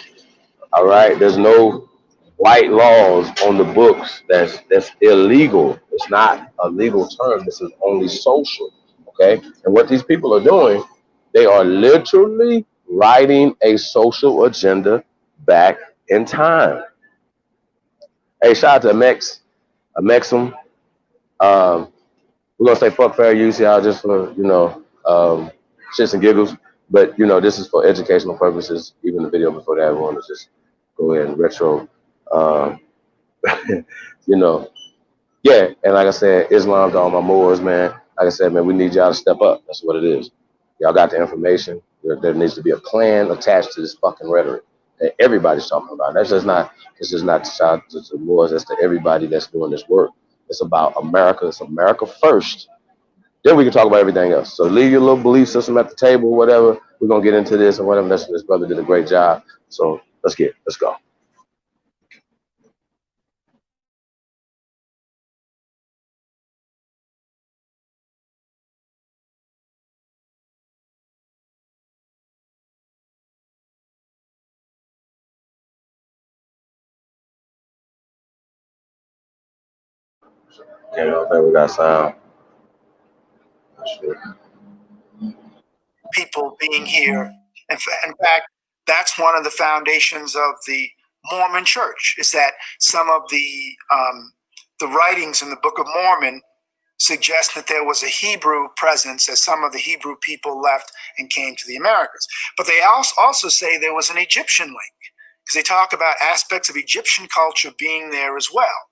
A: All right. There's no white laws on the books. That's illegal. It's not a legal term. This is only social. Okay. And what these people are doing, they are literally writing a social agenda back in time. Hey, shout out to Amexum. We're gonna say fuck fair use, y'all, just for shits and giggles. But this is for educational purposes. Even the video before that, I want to just go ahead and retro. Um, you know, yeah. And like I said, Islam to all my Moors, man. Like I said, man, we need y'all to step up. That's what it is. Y'all got the information. There needs to be a plan attached to this fucking rhetoric that everybody's talking about. That's just not. It's just not to shout to the Moors. That's to everybody that's doing this work. It's about America. It's America first. Then we can talk about everything else. So leave your little belief system at the table, whatever. We're gonna get into this and whatever. This brother did a great job. So let's go. Okay, I don't think we got sound.
B: People being here. In fact, that's one of the foundations of the Mormon Church. Is that some of the writings in the Book of Mormon suggest that there was a Hebrew presence as some of the Hebrew people left and came to the Americas. But they also say there was an Egyptian link because they talk about aspects of Egyptian culture being there as well.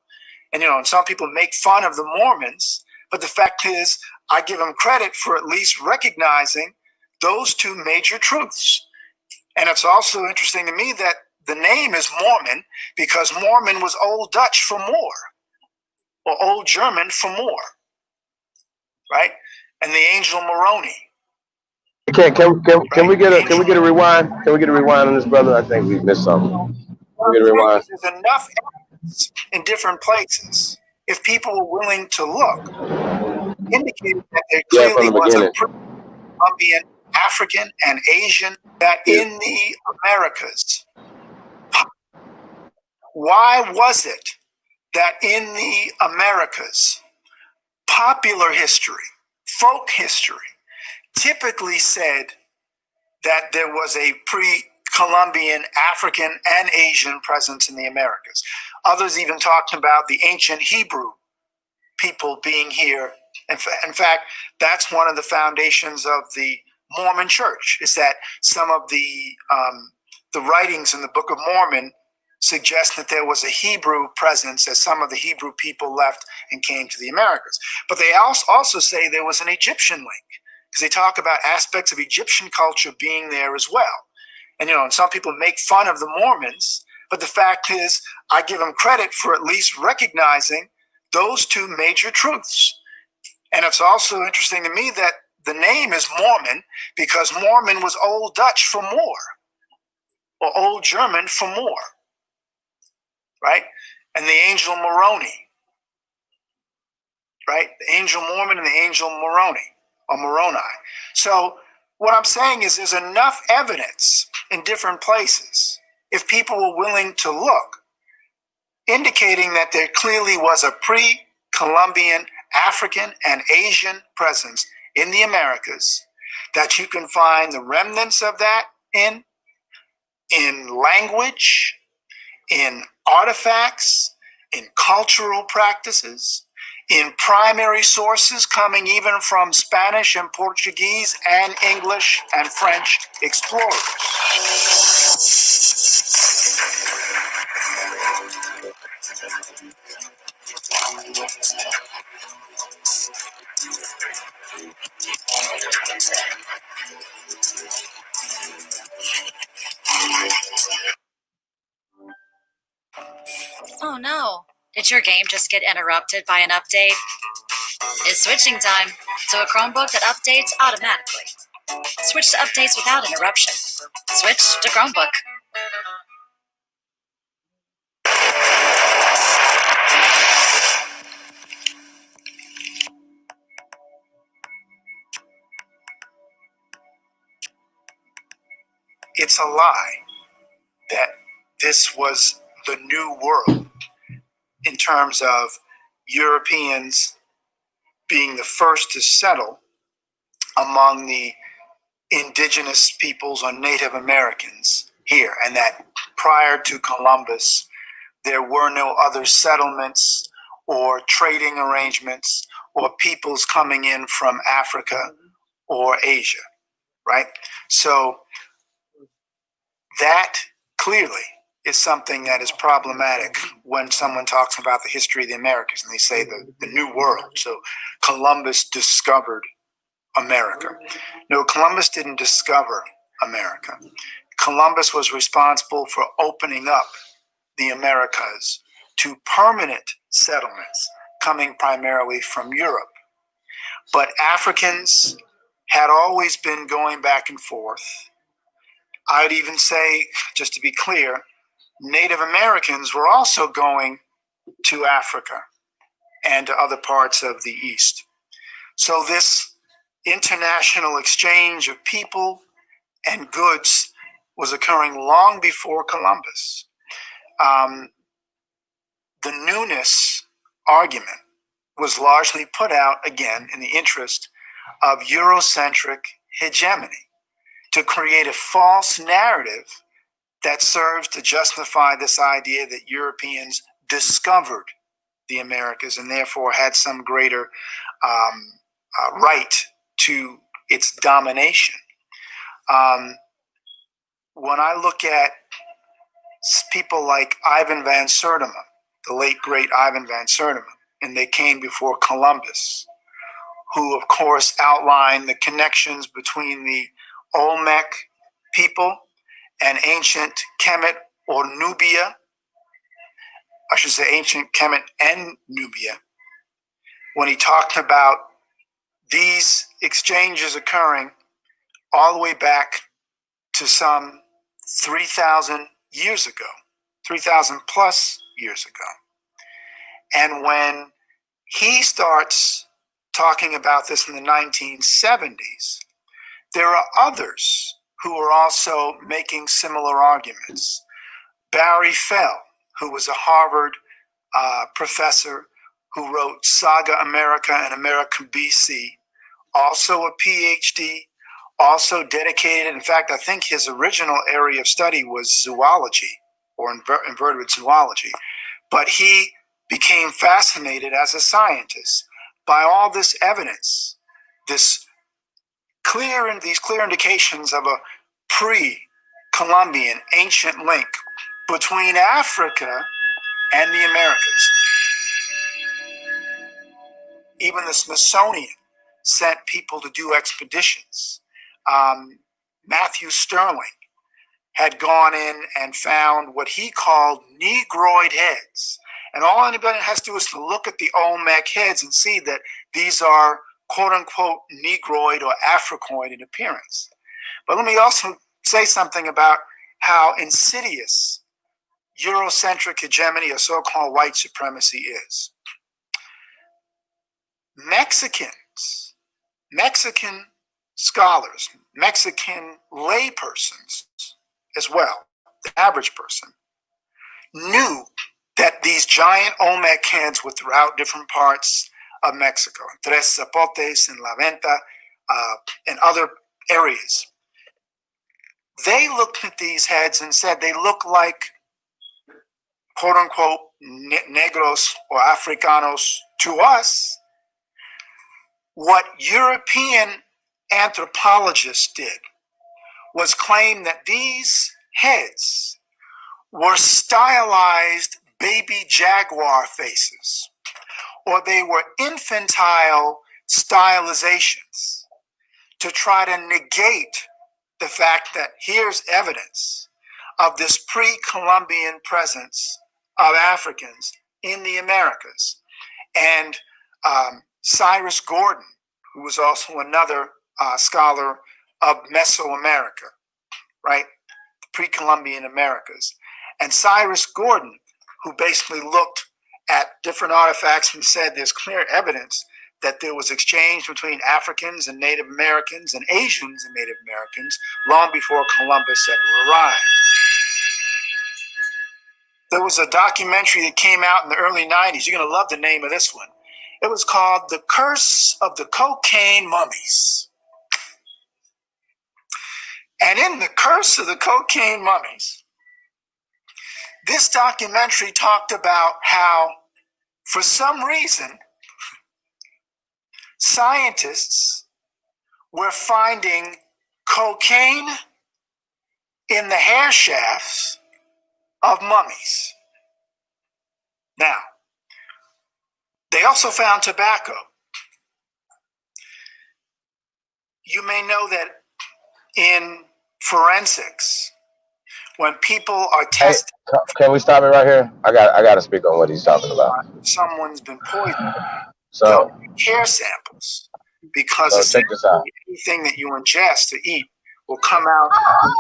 B: And and some people make fun of the Mormons, but the fact is, I give them credit for at least recognizing those two major truths. And it's also interesting to me that the name is Mormon because Mormon was Old Dutch for more, or Old German for more, right? And the angel Moroni.
A: Can we get a rewind? Can we get a rewind on this, brother? I think we missed something. Can we get a rewind?
B: There's enough evidence in different places. If people were willing to look, indicated that there clearly was a Colombian, African, and Asian that in the Americas. Why was it that in the Americas, popular history, folk history, typically said that there was a pre-Columbian African and Asian presence in the Americas? Others even talked about the ancient Hebrew people being here. In fact, that's one of the foundations of the Mormon Church, is that some of the writings in the Book of Mormon suggest that there was a Hebrew presence as some of the Hebrew people left and came to the Americas. But they also say there was an Egyptian link, because they talk about aspects of Egyptian culture being there as well. And, and some people make fun of the Mormons, but the fact is, I give them credit for at least recognizing those two major truths. And it's also interesting to me that the name is Mormon because Mormon was Old Dutch for more, or Old German for more, right? And the angel Moroni, right? The angel Mormon and the angel Moroni, or Moroni. So what I'm saying is there's enough evidence in different places, if people were willing to look, indicating that there clearly was a pre-Columbian African and Asian presence in the Americas, that you can find the remnants of that in language, in artifacts, in cultural practices, in primary sources coming even from Spanish and Portuguese and English and French explorers.
E: Oh no, did your game just get interrupted by an update? It's switching time to a Chromebook that updates automatically. Switch to updates without interruption. Switch to Chromebook.
B: It's a lie that this was the new world in terms of Europeans being the first to settle among the indigenous peoples or Native Americans here, and that prior to Columbus, there were no other settlements or trading arrangements or peoples coming in from Africa or Asia, right? So that clearly is something that is problematic when someone talks about the history of the Americas and they say the New World. So Columbus discovered America. No, Columbus didn't discover America. Columbus was responsible for opening up the Americas to permanent settlements coming primarily from Europe. But Africans had always been going back and forth. I'd even say, just to be clear, Native Americans were also going to Africa and to other parts of the East. So this international exchange of people and goods was occurring long before Columbus. The newness argument was largely put out, again, in the interest of Eurocentric hegemony, to create a false narrative that serves to justify this idea that Europeans discovered the Americas and therefore had some greater right to its domination. When I look at people like Ivan van Sertima, the late great Ivan van Sertima, and they came before Columbus, who of course outlined the connections between the Olmec people and ancient Kemet or Nubia, I should say ancient Kemet and Nubia, when he talked about these exchanges occurring all the way back to some 3,000 years ago, 3,000 plus years ago. And when he starts talking about this in the 1970s, there are others who are also making similar arguments. Barry Fell, who was a Harvard professor who wrote Saga America and America BC, also a PhD, also dedicated. In fact, I think his original area of study was zoology or invertebrate zoology, but he became fascinated as a scientist by all this evidence, these clear indications of a pre-Columbian ancient link between Africa and the Americas. Even the Smithsonian sent people to do expeditions. Matthew Sterling had gone in and found what he called Negroid heads. And all anybody has to do is to look at the Olmec heads and see that these are quote unquote Negroid or Africoid in appearance. But let me also say something about how insidious Eurocentric hegemony or so-called white supremacy is. Mexican scholars, Mexican laypersons as well, the average person, knew that these giant Olmec heads were throughout different parts of Mexico, Tres Zapotes and La Venta, and other areas. They looked at these heads and said they look like, quote unquote, negros or Africanos to us. What European anthropologists did was claim that these heads were stylized baby jaguar faces, or they were infantile stylizations to try to negate the fact that here's evidence of this pre-Columbian presence of Africans in the Americas. And Cyrus Gordon, who was also another scholar of Mesoamerica, right? The pre-Columbian Americas. And Cyrus Gordon, who basically looked at different artifacts and said there's clear evidence that there was exchange between Africans and Native Americans and Asians and Native Americans long before Columbus ever arrived. There was a documentary that came out in the early 90s. You're going to love the name of this one. It was called The Curse of the Cocaine Mummies. And in The Curse of the Cocaine Mummies, this documentary talked about how, for some reason, scientists were finding cocaine in the hair shafts of mummies. Now, they also found tobacco. You may know that in forensics, when people are tested,
A: Can we stop it right here? I got to speak on what he's talking about.
B: someone's been poisoned,
A: So,
B: they'll take hair samples because
A: so check this out.
B: anything that you ingest to eat will come out in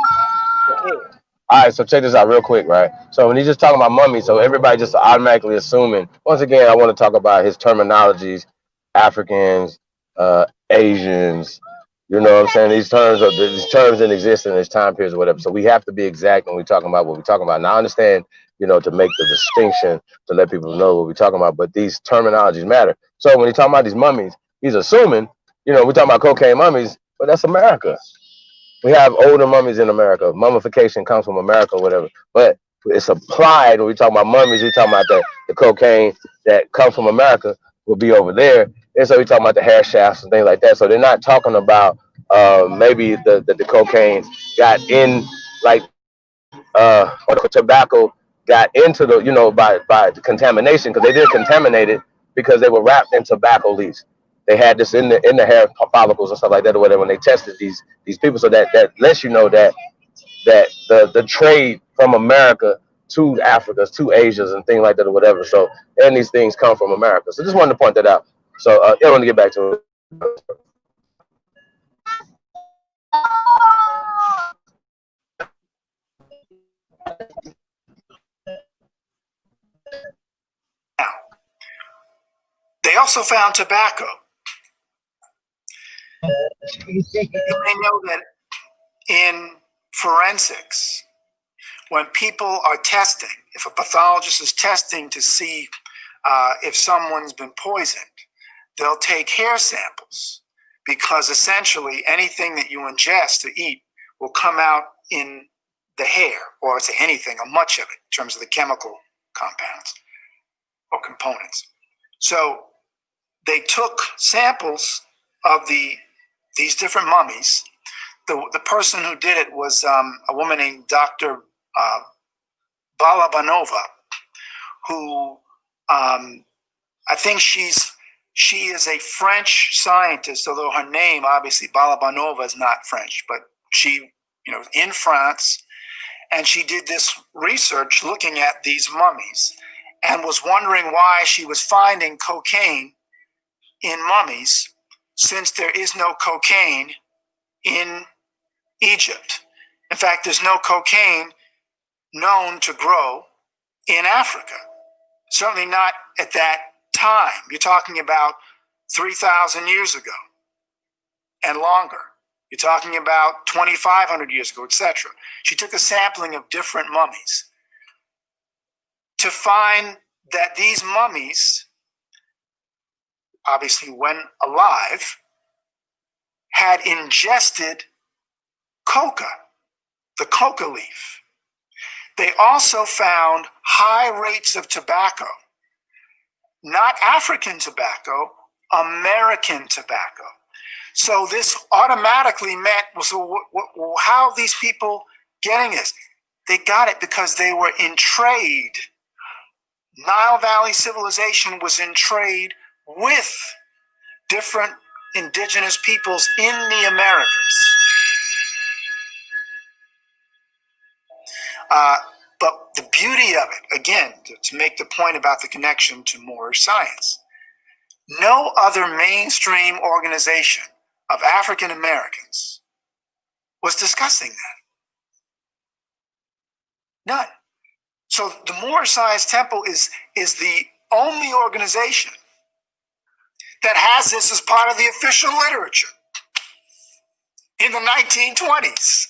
B: the hair.
A: All right, so check this out real quick, right? So when he's just talking about mummies, so everybody just automatically assuming. Once again, I want to talk about his terminologies: Africans, Asians. You know what I'm saying? These terms didn't exist in this time period or whatever. So we have to be exact when we're talking about what we're talking about. Now I understand, to make the distinction to let people know what we're talking about, but these terminologies matter. So when he's talking about these mummies, he's assuming, we're talking about cocaine mummies, but that's America. We have older mummies in America. Mummification comes from America or whatever. But it's applied when we talk about mummies, we talking about the cocaine that comes from America will be over there. And so we talking about the hair shafts and things like that. So they're not talking about maybe the cocaine got in, like or the tobacco got into by the contamination, because they didn't contaminate it because they were wrapped in tobacco leaves. They had this in the hair follicles and stuff like that or whatever when they tested these people. So that lets you know that the trade from America to Africa, to Asians and things like that or whatever. So, and these things come from America. So just wanted to point that out. So I want to get back to it.
B: Now, they also found tobacco. You may know that in forensics, when people are testing, if a pathologist is testing to see if someone's been poisoned, they'll take hair samples, because essentially anything that you ingest to eat will come out in the hair, or say anything, or much of it, in terms of the chemical compounds or components. So they took samples of these different mummies. The person who did it was a woman named Dr. Balabanova, who I think she is a French scientist, although her name, obviously, Balabanova is not French, but she, in France, and she did this research looking at these mummies and was wondering why she was finding cocaine in mummies since there is no cocaine in Egypt. In fact, there's no cocaine known to grow in Africa. Certainly not at that time. You're talking about 3,000 years ago and longer. You're talking about 2,500 years ago, etc. She took a sampling of different mummies to find that these mummies, obviously when alive, had ingested coca, the coca leaf. They also found high rates of tobacco, not African tobacco, American tobacco. So this automatically meant, so how are these people getting this? They got it because they were in trade. Nile Valley civilization was in trade with different indigenous peoples in the Americas. But the beauty of it, again, to make the point about the connection to Moorish science, no other mainstream organization of African Americans was discussing that. None. So the Moorish Science Temple is the only organization that has this as part of the official literature in the 1920s.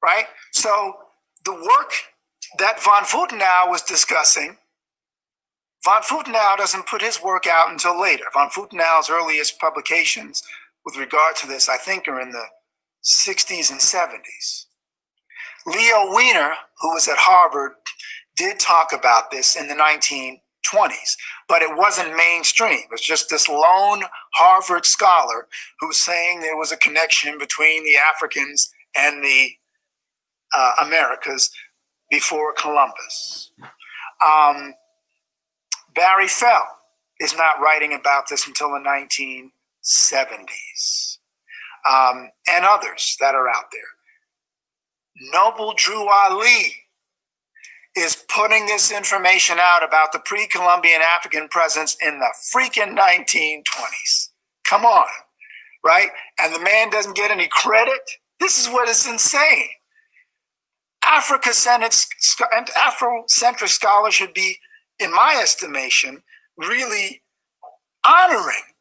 B: Right? So the work that von Futenau was discussing, von Futenau doesn't put his work out until later. Von Futenau's earliest publications with regard to this, I think, are in the 60s and 70s. Leo Wiener, who was at Harvard, did talk about this in the 1920s, but it wasn't mainstream. It was just this lone Harvard scholar who was saying there was a connection between the Africans and the Americas before Columbus. Barry Fell is not writing about this until the 1970s, and others that are out there. Noble Drew Ali is putting this information out about the pre-Columbian African presence in the freaking 1920s. Come on, right? And the man doesn't get any credit? This is what is insane. Afrocentric scholars should be, in my estimation, really honoring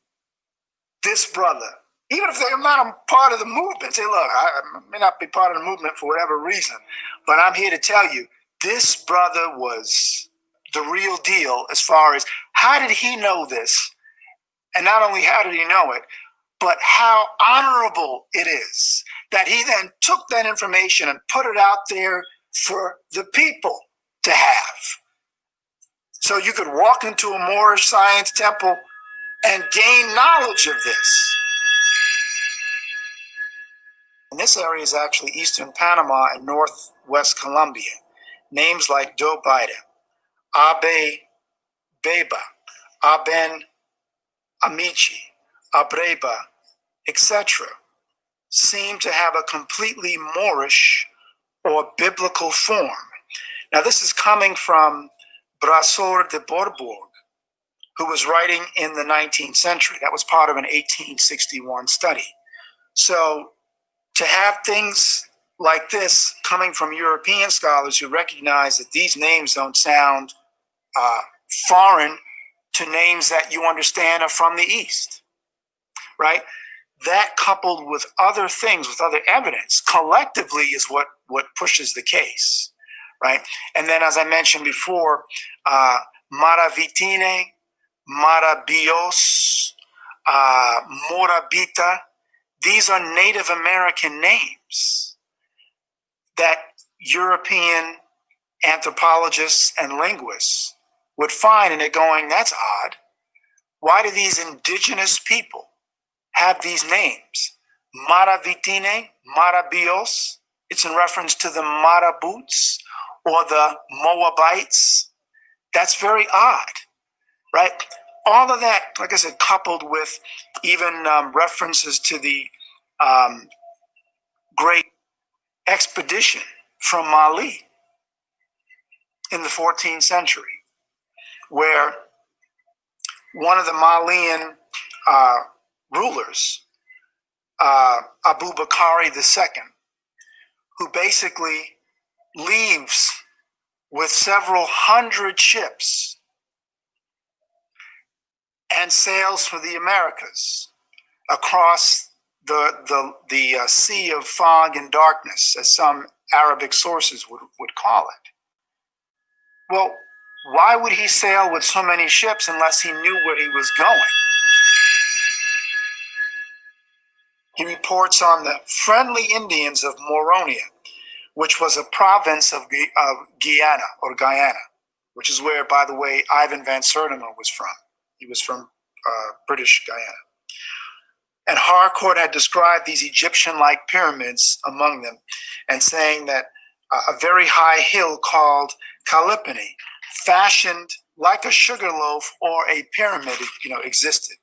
B: this brother. Even if they're not a part of the movement. Say, look, I may not be part of the movement for whatever reason, but I'm here to tell you, this brother was the real deal as far as how did he know this? And not only how did he know it, but how honorable it is that he then took that information and put it out there for the people to have. So you could walk into a Moorish science temple and gain knowledge of this. And this area is actually eastern Panama and northwest Colombia. Names like Do Bida, Abe Beba, Aben Amici, Abreba, etc. seem to have a completely Moorish or biblical form. Now this is coming from Brasor de Borbourg, who was writing in the 19th century. That was part of an 1861 study. So to have things like this coming from European scholars who recognize that these names don't sound foreign to names that you understand are from the East, right? That coupled with other things, with other evidence, collectively is what pushes the case, right? And then, as I mentioned before, Maravitine, Marabios, Morabita, these are Native American names that European anthropologists and linguists would find, and they're going, that's odd. Why do these indigenous people have these names? Maravitine, Marabios, it's in reference to the Marabouts, or the Moabites. That's very odd, right? All of that, like I said, coupled with even references to the great expedition from Mali in the 14th century, where one of the Malian rulers, Abu Bakari II, who basically leaves with several hundred ships and sails for the Americas across the sea of fog and darkness, as some Arabic sources would call it. Well, why would he sail with so many ships unless he knew where he was going? He reports on the friendly Indians of Moronia, which was a province of Guyana, which is where, by the way, Ivan van Sertima was from. He was from British Guyana. And Harcourt had described these Egyptian-like pyramids among them, and saying that a very high hill called Kalipani, fashioned like a sugar loaf or a pyramid, existed.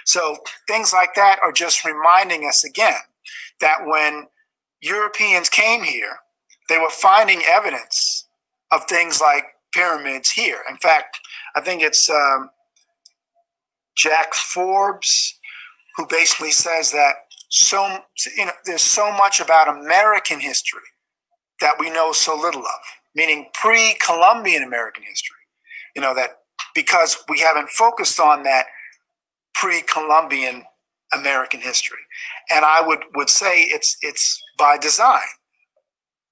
B: So things like that are just reminding us again that when Europeans came here, they were finding evidence of things like pyramids here. In fact, I think it's Jack Forbes who basically says that there's so much about American history that we know so little of, meaning pre-Columbian American history. That because we haven't focused on that pre-Columbian American history. And I would say it's by design,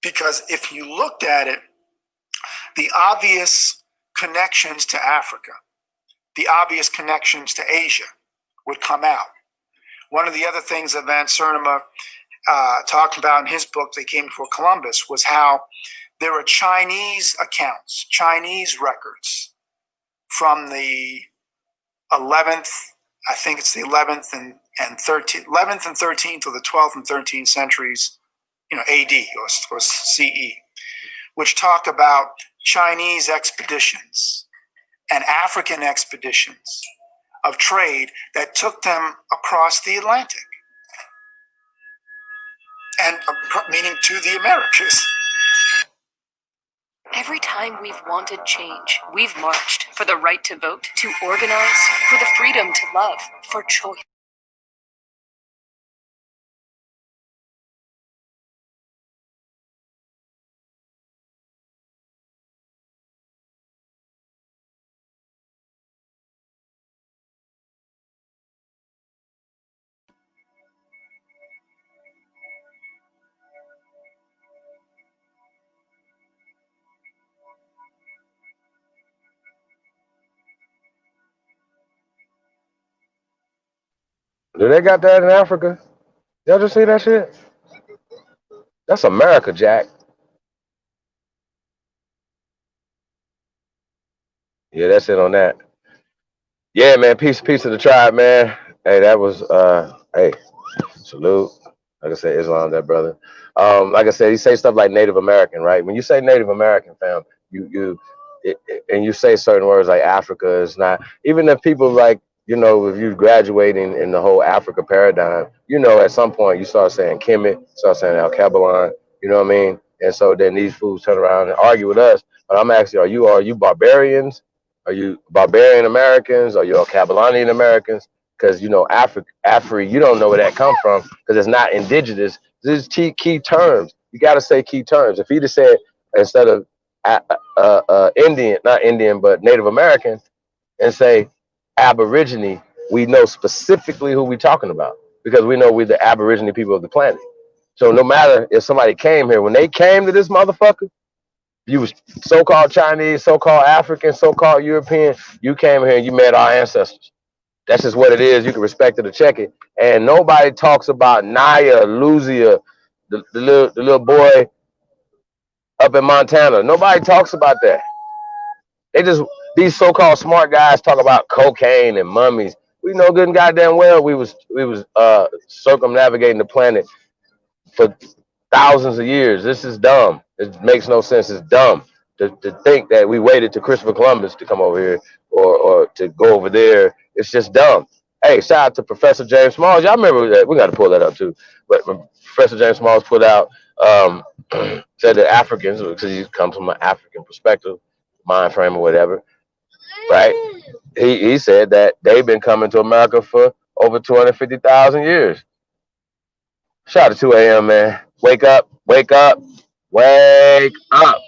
B: because if you looked at it, the obvious connections to Africa, the obvious connections to Asia would come out. One of the other things that Van Sertima talked about in his book, They Came Before Columbus, was how there are Chinese accounts, Chinese records from the 11th, I think it's the 11th and 13th, 11th and 13th, or the 12th and 13th centuries, AD or CE, which talk about Chinese expeditions and African expeditions of trade that took them across the Atlantic, and meaning to the Americas.
F: Every time we've wanted change, we've marched for the right to vote, to organize, for the freedom to love, for choice.
A: Do they got that in Africa? Y'all just see that shit? That's America, Jack. Yeah, that's it on that. Yeah, man. Peace to the tribe, man. Hey, that was hey, salute. Like I said, Islam, that brother. Like I said, he say stuff like Native American, right? When you say Native American, fam, and you say certain words like Africa is not. Even if people like, if you're graduating in the whole Africa paradigm, at some point you start saying Kemet, start saying Al Kabalan, you know what I mean? And so then these fools turn around and argue with us. But I'm asking, are you barbarians? Are you barbarian Americans? Are you Al Kabalanian Americans? Because Afri, you don't know where that come from because it's not indigenous. This is key terms. You got to say key terms. If he just said instead of Indian, not Indian, but Native American, and say Aborigine, we know specifically who we're talking about because we know we're the Aborigine people of the planet. So no matter if somebody came here, when they came to this motherfucker, you was so-called Chinese, so-called African, so-called European, you came here and you met our ancestors. That's just what it is. You can respect it or check it. And nobody talks about Naya, Luzia, the little boy up in Montana. Nobody talks about that. These so-called smart guys talk about cocaine and mummies. We know good and goddamn well we was circumnavigating the planet for thousands of years. This is dumb. It makes no sense. It's dumb to think that we waited to Christopher Columbus to come over here or to go over there. It's just dumb. Hey, shout out to Professor James Smalls. Y'all remember that? We got to pull that up too. But when Professor James Smalls put out, um, said that Africans, because he comes from an African perspective, mind frame or whatever, right? He said that they've been coming to America for over 250,000 years. Shout out to 2 a.m., man. Wake up, wake up, wake up.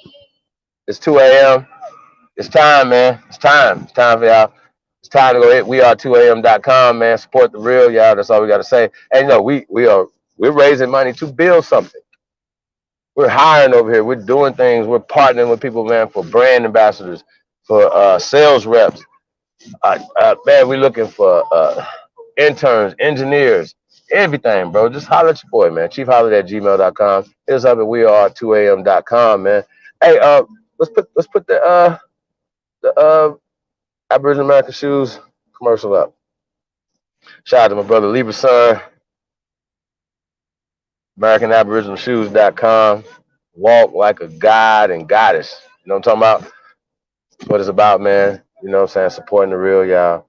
A: It's 2 a.m. It's time, man. It's time. It's time for y'all. It's time to go hit weare2am.com, man. Support the real, y'all. That's all we got to say. And you know, we're raising money to build something. We're hiring over here. We're doing things. We're partnering with people, man, for brand ambassadors, for sales reps. Man, we're looking for interns, engineers, everything, bro. Just holler at your boy, man. Chiefholler@gmail.com. Hit us up at weare2am.com, man. Hey, let's put the Aboriginal American Shoes commercial up. Shout out to my brother Libra Son, AmericanAboriginalShoes.com. Walk like a god and goddess. You know what I'm talking about? That's what it's about, man. You know what I'm saying? Supporting the real, y'all.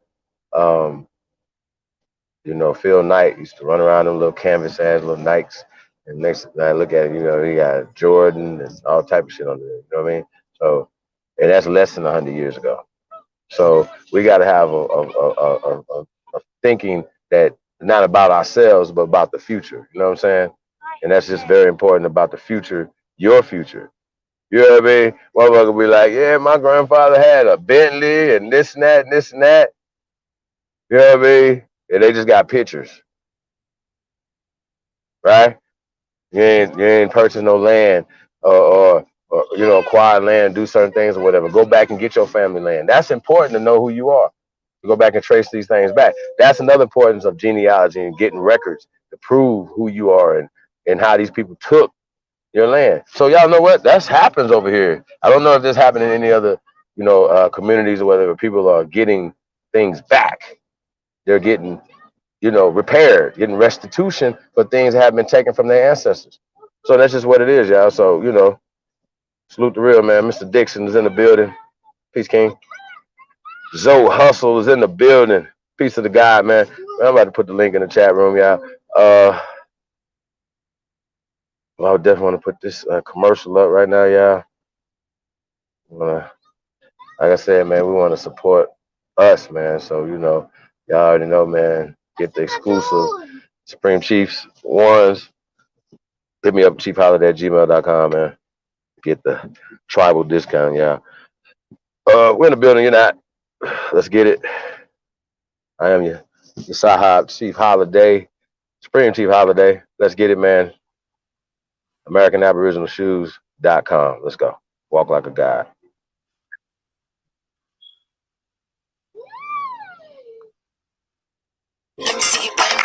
A: You know, Phil Knight used to run around them little canvas ass little Nikes. And next thing I look at it, you know, he got Jordan and all type of shit on there. You know what I mean? So, and that's less than 100 years ago. So we got to have a thinking that not about ourselves, but about the future. You know what I'm saying? And that's just very important about the future, your future. You know what I mean? Motherfucker be like, yeah, my grandfather had a Bentley and this and that and this and that. You know what I mean? And they just got pictures, right? You ain't purchase no land or you know acquire land, do certain things or whatever. Go back and get your family land. That's important to know who you are. To go back and trace these things back. That's another importance of genealogy and getting records to prove who you are and how these people took your land. So y'all know what? That happens over here. I don't know if this happened in any other, you know, communities or whether people are getting things back. They're getting, you know, repaired, getting restitution for things that have been taken from their ancestors. So that's just what it is, y'all. So, you know, salute the real man. Mr. Dixon is in the building. Peace, King. Zoe Hustle is in the building. Peace of the God, man. I'm about to put the link in the chat room, y'all. Well, I would definitely want to put this commercial up right now, y'all. Like I said, man, we want to support us, man. So, you know, y'all already know, man. Get the exclusive Supreme Chiefs ones. Hit me up, chiefholiday@gmail.com, man. Get the tribal discount, yeah. We're in the building, you're not. Let's get it. I am your Sahab Chief Holiday, Supreme Chief Holiday. Let's get it, man. AmericanAboriginalShoes.com. Let's go. Walk like a god.
E: Let me see you put it to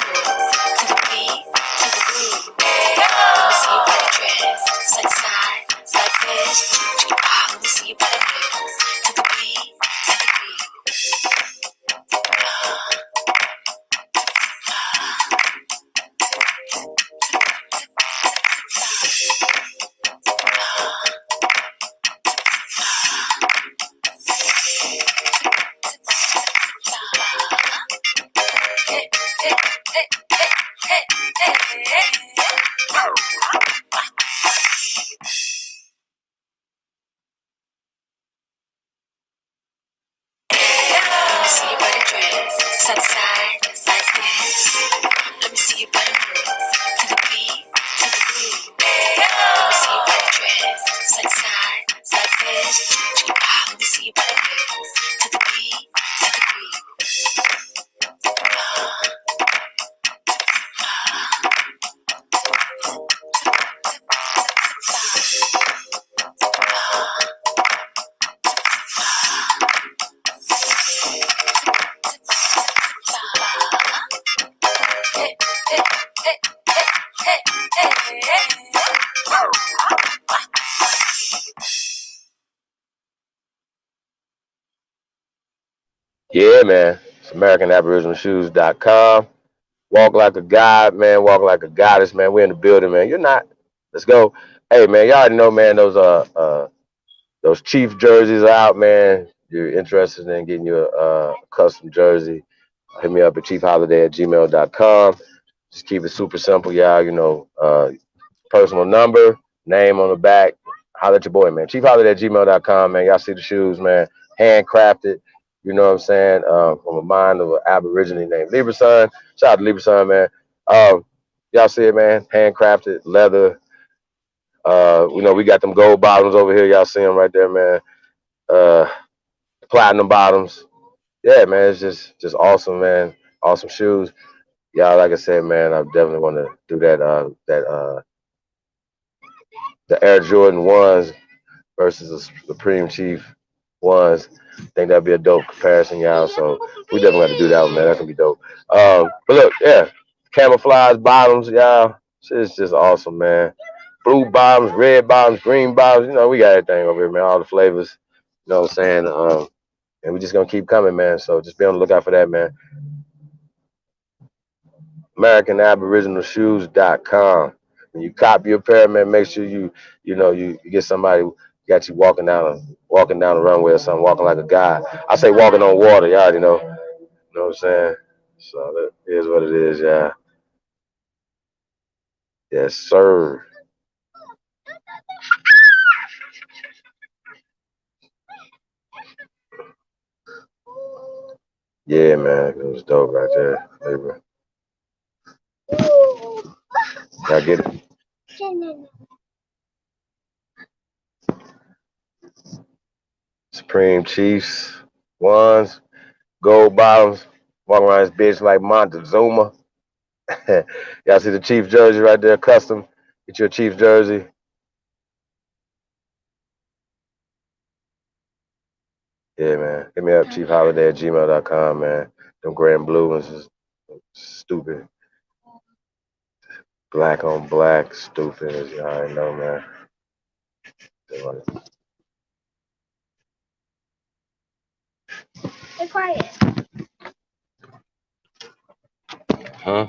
E: the beat, to the groove. Let me see you put it dress, set side, like this. Let me see you put it to the beat, to the groove. Let me see you put it dress, set side, like this. Let me see you put it to the beat, to the groove. Let me see you put it dress, set side, like this. Let me see you put it to the beat, to the groove.
A: Yeah, man. It's AmericanAboriginalShoes.com. Walk like a god, man. Walk like a goddess, man. We're in the building, man. You're not. Let's go. Hey man, y'all already know, man. Those Chief jerseys are out, man. You're interested in getting you a custom jersey? Hit me up at chiefholiday@gmail.com. Just keep it super simple, y'all. Personal number, name on the back. Holler at your boy, man. Chiefholiday@gmail.com, man. Y'all see the shoes, man. Handcrafted. You know what I'm saying? From a mind of an Aborigine named Libra Son. Shout out to Libra Son, man. Um, y'all see it, man. Handcrafted, leather. We got them gold bottoms over here. Y'all see them right there, man. Uh, Platinum bottoms. Yeah, man. It's just awesome, man. Awesome shoes. Y'all, like I said, man, I definitely want to do the Air Jordan ones versus the Supreme Chief ones. I think that'd be a dope comparison, y'all. So we definitely got to do that one, man. That's gonna be dope. But look, yeah, camouflage bottoms, y'all. It's just awesome, man. Blue bottoms, red bottoms, green bottoms. We got everything over here, man. All the flavors. You know what I'm saying? And we just gonna keep coming, man. So just be on the lookout for that, man. AmericanAboriginalShoes.com. When you copy your pair, man, make sure you get somebody who got you walking down the runway or something, walking like a guy. I say walking on water, y'all already know. You know what I'm saying? So that is what it is, yeah. Yes, sir. Yeah, man, it was dope right there. Labor. Y'all get it? Supreme Chiefs, ones, gold bottoms, walking around this bitch like Montezuma. Y'all see the Chief jersey right there, custom. Get your Chief jersey. Yeah, man. Hit me up, chiefholiday@gmail.com, man. Them gray and blue ones is stupid. Black on black, stupid as you already know, man.
B: Be quiet.
A: Huh?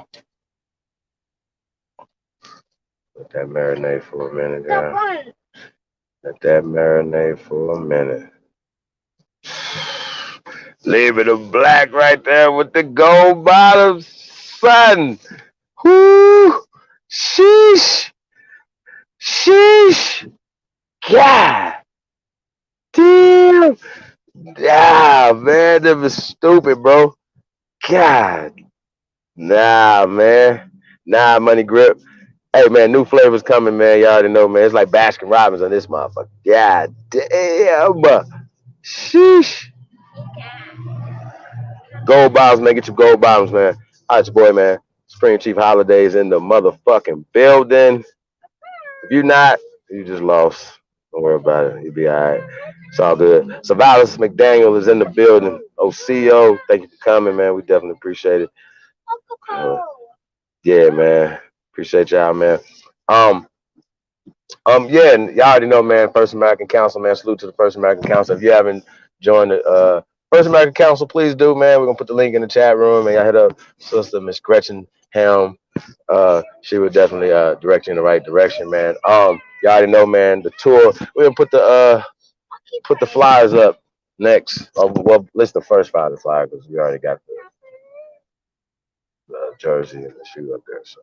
A: Let that marinate for a minute, yeah. Let that marinate for a minute. Leave it a black right there with the gold bottoms, son. Whoo! Sheesh! Sheesh! God damn! Ah, man, that was stupid, bro. God. Nah, man. Nah, money grip. Hey, man, new flavors coming, man. Y'all already know, man. It's like Baskin Robbins on this motherfucker. God damn. Sheesh. Gold bottles, man. Get your gold bottles, man. All right, your boy, man. Spring Chief Holidays in the motherfucking building. If you're not, you just lost. Don't worry about it. You'll be all right. It's all good. Savalas McDaniel is in the building. OCO, thank you for coming, man. We definitely appreciate it. Yeah, man. Appreciate y'all, man. Um, yeah, and y'all already know, man. First American Council, man. Salute to the First American Council. If you haven't joined the First American Council, please do, man. We're gonna put the link in the chat room, and y'all hit up Sister Miss Gretchen Helm. She would definitely direct you in the right direction, man. Y'all already know, man. The tour. We're gonna put the flyers up next. Well, let's the first flyer because we already got the jersey and the shoe up there. So.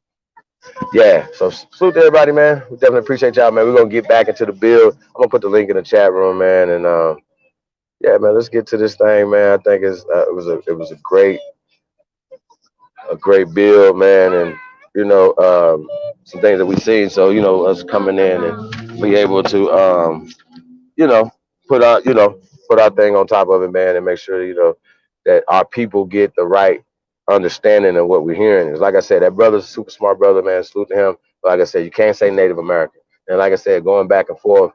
A: Yeah, so salute to everybody, man. We definitely appreciate y'all, man. We're gonna get back into the build. I'm gonna put the link in the chat room, man, and yeah, man, let's get to this thing, man. I think it was a great build, man, and some things that we've seen. So us coming in and be able to you know put our put our thing on top of it, man, and make sure that our people get the right understanding of what we're hearing. It's like I said, that brother's a super smart brother, man. Salute to him. But like I said, you can't say Native American. And like I said, going back and forth,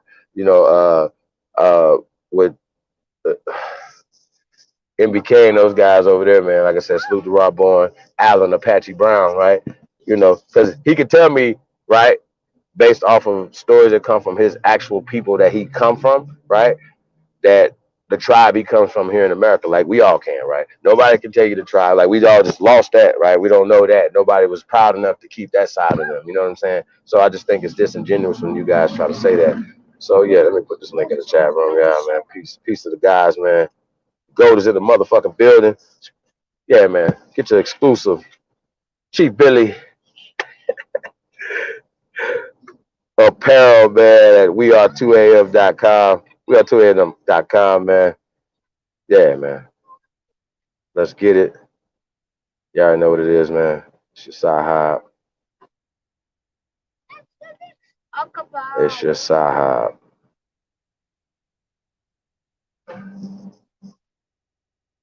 A: with MBK and those guys over there, man. Like I said, salute to Rob Bourne, Allen Apache Brown, right? Because he could tell me, right, based off of stories that come from his actual people that he come from, right, that the tribe he comes from here in America, like we all can, right? Nobody can tell you the tribe. Like we all just lost that, right? We don't know that. Nobody was proud enough to keep that side of them. You know what I'm saying? So I just think it's disingenuous when you guys try to say that. So yeah, let me put this link in the chat room. Yeah, man. Peace to the guys, man. Gold is in the motherfucking building. Yeah, man. Get your exclusive Chief Billy apparel, man, at weare2am.com. Weare2am.com, man. Yeah, man. Let's get it. Y'all already know what it is, man. It's your side hop. It's your side hop.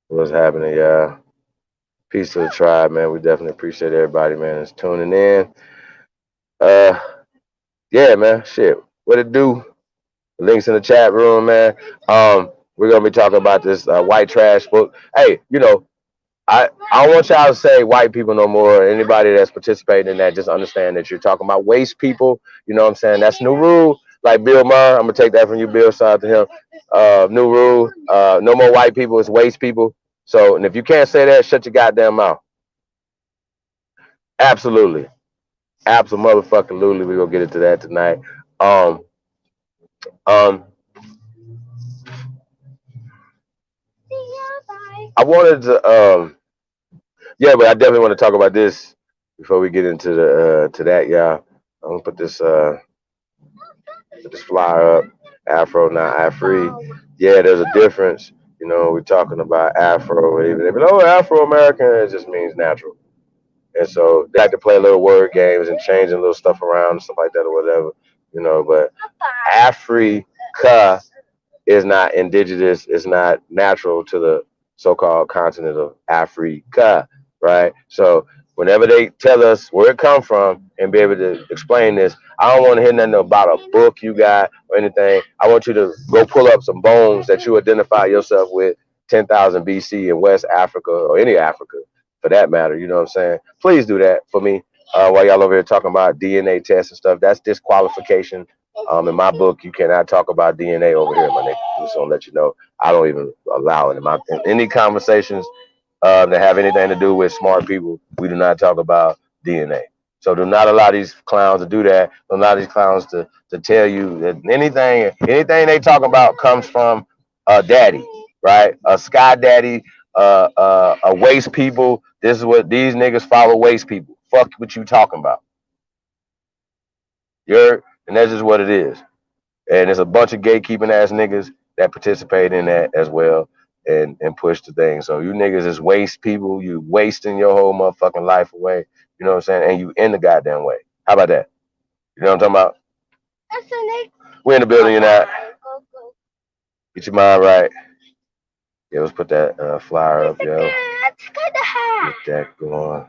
A: What's happening, y'all? Peace to the tribe, man. We definitely appreciate everybody, man, that's tuning in. Yeah, man. Shit. What it do? Links in the chat room, man. We're gonna be talking about this white trash book. Hey, I don't want y'all to say white people no more. Anybody that's participating in that, just understand that you're talking about waste people. You know what I'm saying? That's new rule. Like Bill Maher, I'm gonna take that from you, Bill. Shout out to him. New rule. No more white people. It's waste people. So, and if you can't say that, shut your goddamn mouth. Absolutely, absolutely. We're gonna get into that tonight. Um, um, I wanted to. Yeah, but I definitely want to talk about this before we get into the to that, y'all. I'm gonna put this flyer up. Afro, not Afri. Yeah, there's a difference. We're talking about Afro. Even if Afro American, it just means natural. And so they like to play little word games and changing little stuff around and stuff like that or whatever. But Africa is not indigenous, it's not natural to the so-called continent of Africa, right? So whenever they tell us where it come from and be able to explain this, I don't want to hear nothing about a book you got or anything. I want you to go pull up some bones that you identify yourself with 10,000 BC in West Africa or any Africa for that matter. You know what I'm saying? Please do that for me. While y'all over here talking about DNA tests and stuff, that's disqualification. In my book, you cannot talk about DNA over here, my nigga. I'm just gonna let you know. I don't even allow it in any conversations that have anything to do with smart people. We do not talk about DNA. So do not allow these clowns to do that. Don't allow these clowns to tell you that anything they talk about comes from a daddy, right? A sky daddy, a waste people. This is what these niggas follow, waste people. Fuck what you talking about. And that's just what it is. And there's a bunch of gatekeeping ass niggas that participate in that as well and push the thing. So you niggas is waste people. You wasting your whole motherfucking life away. You know what I'm saying? And you in the goddamn way. How about that? You know what I'm talking about? We're in the building, you're not. Get your mind right. Yeah, let's put that flyer up, yo. Get that going.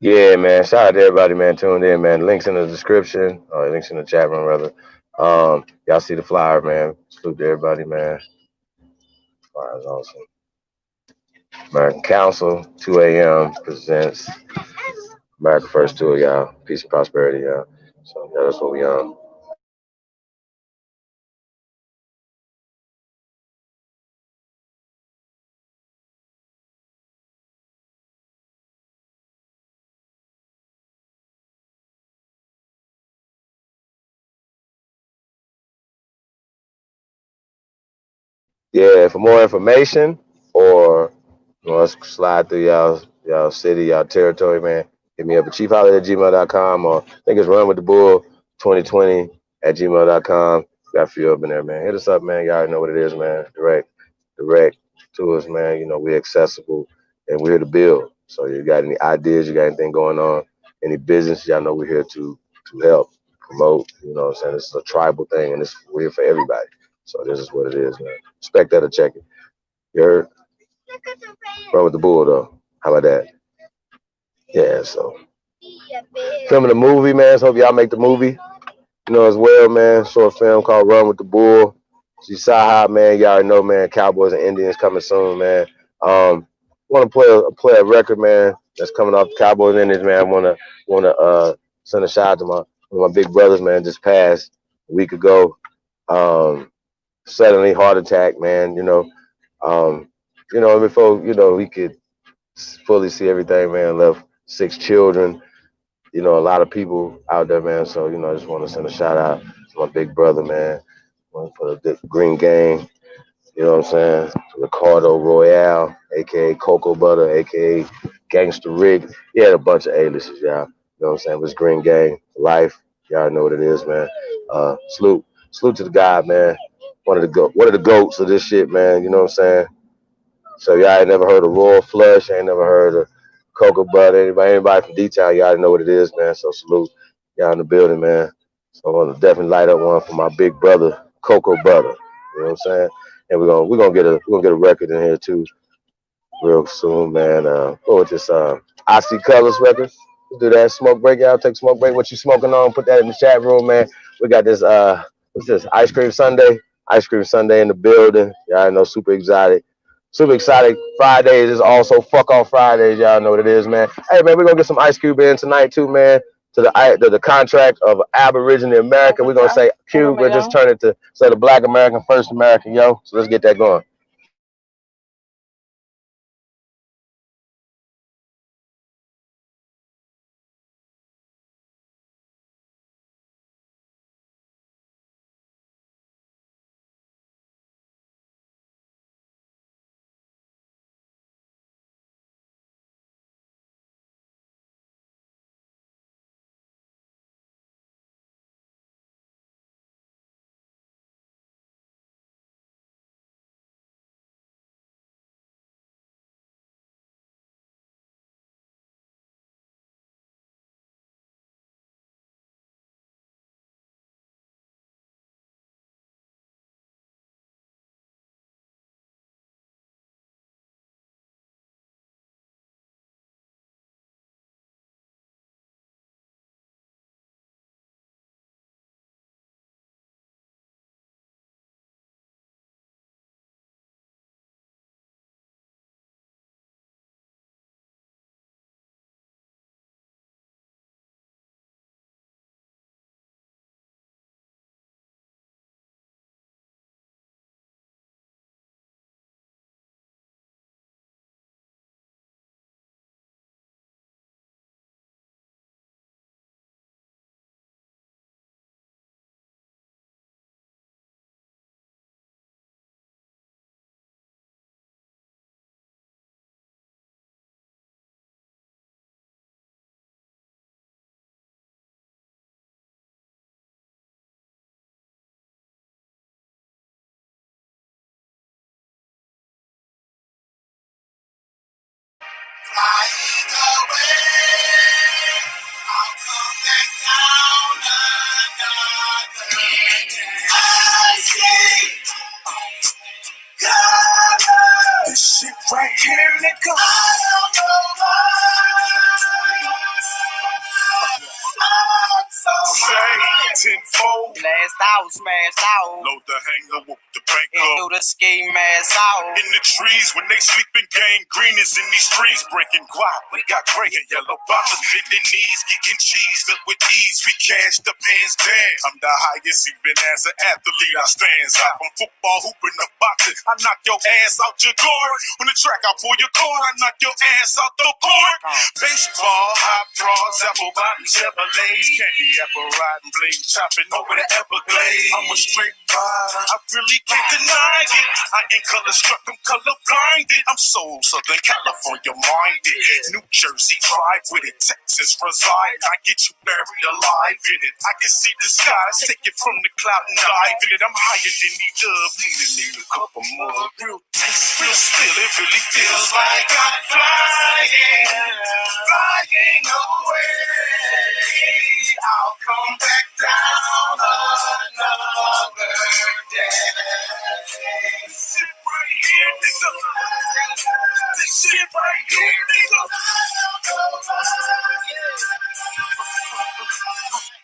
A: Yeah, man. Shout out to everybody, man. Tuned in, man. Links in the description, or links in the chat room, rather. Y'all see the flyer, man. Salute to everybody, man. Flyer's awesome. American Council, 2 a.m. presents America First Tour, y'all. Peace and prosperity, y'all. So, yeah, that's what we on. Yeah, for more information or let's slide through y'all city, y'all territory, man. Hit me up at chiefholliday@gmail.com, or I think it's Run with the Bull 2020 at gmail.com. Got a few up in there, man. Hit us up, man. Y'all already know what it is, man. Direct to us, man. You know, we're accessible and we're here to build. So you got any ideas, you got anything going on, any business, y'all know we're here to help promote. You know what I'm saying? This is a tribal thing and we're here for everybody. So this is what it is, man. Expect that or check it. You heard? Run with the Bull though. How about that? Yeah, so filming a movie, man. So hope y'all make the movie. You know, as well, man. Short film called Run with the Bull. See Saha, man. Y'all already know, man. Cowboys and Indians coming soon, man. Want to play a record, man. That's coming off the Cowboys and Indians, man. I wanna send a shout out to one of my big brothers, man. Just passed a week ago. Suddenly heart attack, man. Um, before he could fully see everything, man. Left 6 children. A lot of people out there, man. So, I just want to send a shout out to my big brother, man. For the Green Gang, you know what I'm saying? Ricardo Royale, aka Cocoa Butter, aka Gangster Rick. He had a bunch of aliases, y'all. You know what I'm saying? It was Green Gang for life. Y'all know what it is, man. Salute to the guy, man. One of the goats of this shit, man. You know what I'm saying? So y'all ain't never heard of Royal Flush, ain't never heard of Cocoa Butter. Anybody from D-Town, y'all know what it is, man. So salute y'all in the building, man. So I want to definitely light up one for my big brother, Cocoa Butter. You know what I'm saying? And we're gonna get a record in here too real soon, man. What was this I See Colors record? Let's do that. Smoke break, y'all. Take a smoke break. What you smoking on? Put that in the chat room, man. We got this what's this? Ice Cream Sunday. Ice Cream Sunday in the building. Y'all know super exotic. Super excited. Fridays is also fuck off Fridays. Y'all know what it is, man. Hey, man, we're gonna get some Ice Cube in tonight too, man. To the contract of Aboriginal America. We're gonna say Cube, but just turn it to say the Black American, First American, yo. So let's get that going.
B: smashed out. Load the hanger, whoop the bank up. And do the ski mask out. In the trees when they sleeping, gang green is in these streets. Breaking guap, we got gray and yellow bottles. Bending knees, getting cheese up with ease. We cash the bands down. I'm the highest even as an athlete. I stands out from football, hooping the boxing. I knock your ass out your guard. On the track, I pull your cord. I knock your ass out the court. Baseball, hot bras, apple bottom Chevrolets, candy apple riding blade, chopping over the Everglades. I'm a straight rider, I really can't deny it. I ain't color struck, I'm color blinded. I'm so Southern California minded. New Jersey drive with it, Texas reside. I get you buried alive in it. I can see the skies, take it from the cloud and dive in it. I'm higher than the dove, need a couple more. Real taste, real still, it really feels like I'm flying, flying away. I'll come back down another day. This shit right here, nigga. This shit right here, nigga.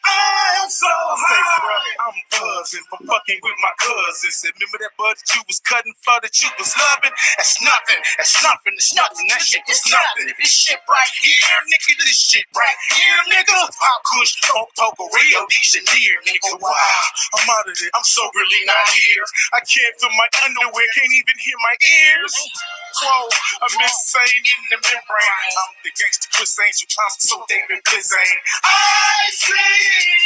B: I'm so high. I'm buzzing from fucking with my cousins. Remember that bud that you was cutting for that you was loving? That's nothing. That's nothing. It's nothing. That shit is nothing. This shit right here, nigga. This shit right here, nigga. I push Poco Rio de Janeiro, nigga. Wow. I'm out of it. I'm so really not here. I can't feel my underwear. Can't even hear my ears. Whoa, I'm insane in the membrane. I'm the gangster Chris Angel. I'm so David Blizzane. I see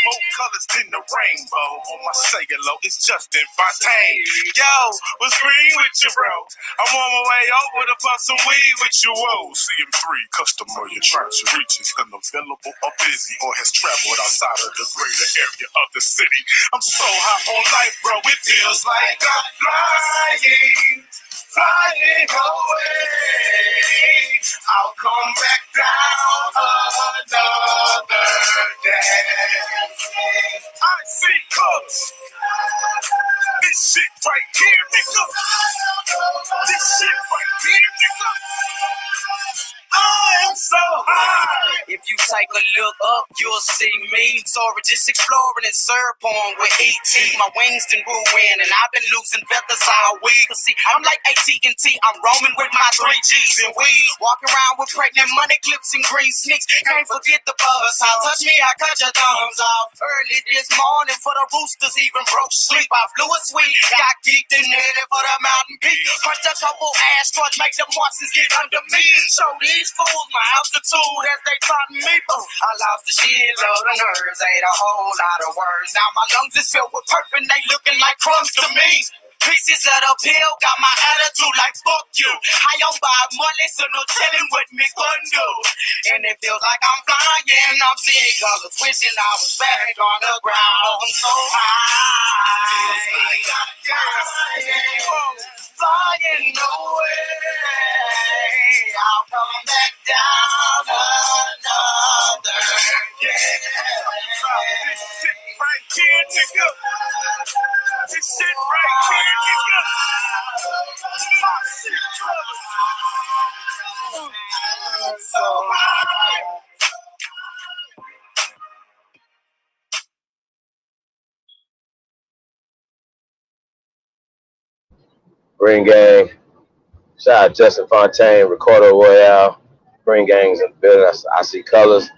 B: more colors than the rainbow. On my cellular, it's Justin Fontaine. Yo, what's green with you, bro? I'm on my way over to bust some weed with you. Whoa, CM3, customer you're trying to reach is unavailable or busy or has traveled outside of the greater area of the city. I'm so high on life, bro. It feels like I'm flying, flying away. I'll come back down another day. I see colors. This shit right here, nigga. This shit right here, nigga. I am so high. If you take a look up, you'll see me. Sorry, just exploring and syrup on with ET. My wings done ruined, and I've been losing feathers all week. See, I'm like AT&T. I'm roaming with my 3Gs and weed. Walking around with pregnant money clips and green sneaks. Can't forget the buzz. Touch me, I cut your thumbs off. Early this morning for the roosters, even broke sleep. I flew a sweet, got geeked and headed for the mountain peak. Punched a couple ass trucks, make the Martians get under me. Show these fools my altitude as they taught me. I lost the shit, love the nerves, ate a whole lot of words. Now my lungs is filled with perp and they looking like crumbs to me. Pieces of the pill got my attitude like fuck you. I don't buy money, so no telling what me gon' do. And it feels like I'm flying, I'm seeing colors, wishing I was back on the ground. I'm so high. Feels like I'm flying away. I'll come back down another day. This shit right here, nigga. This shit right here, nigga. My shit colors. So high.
A: Green Gang. Shout out Justin Fontaine, Ricardo Royale. Green Gang's in the building. I see colors.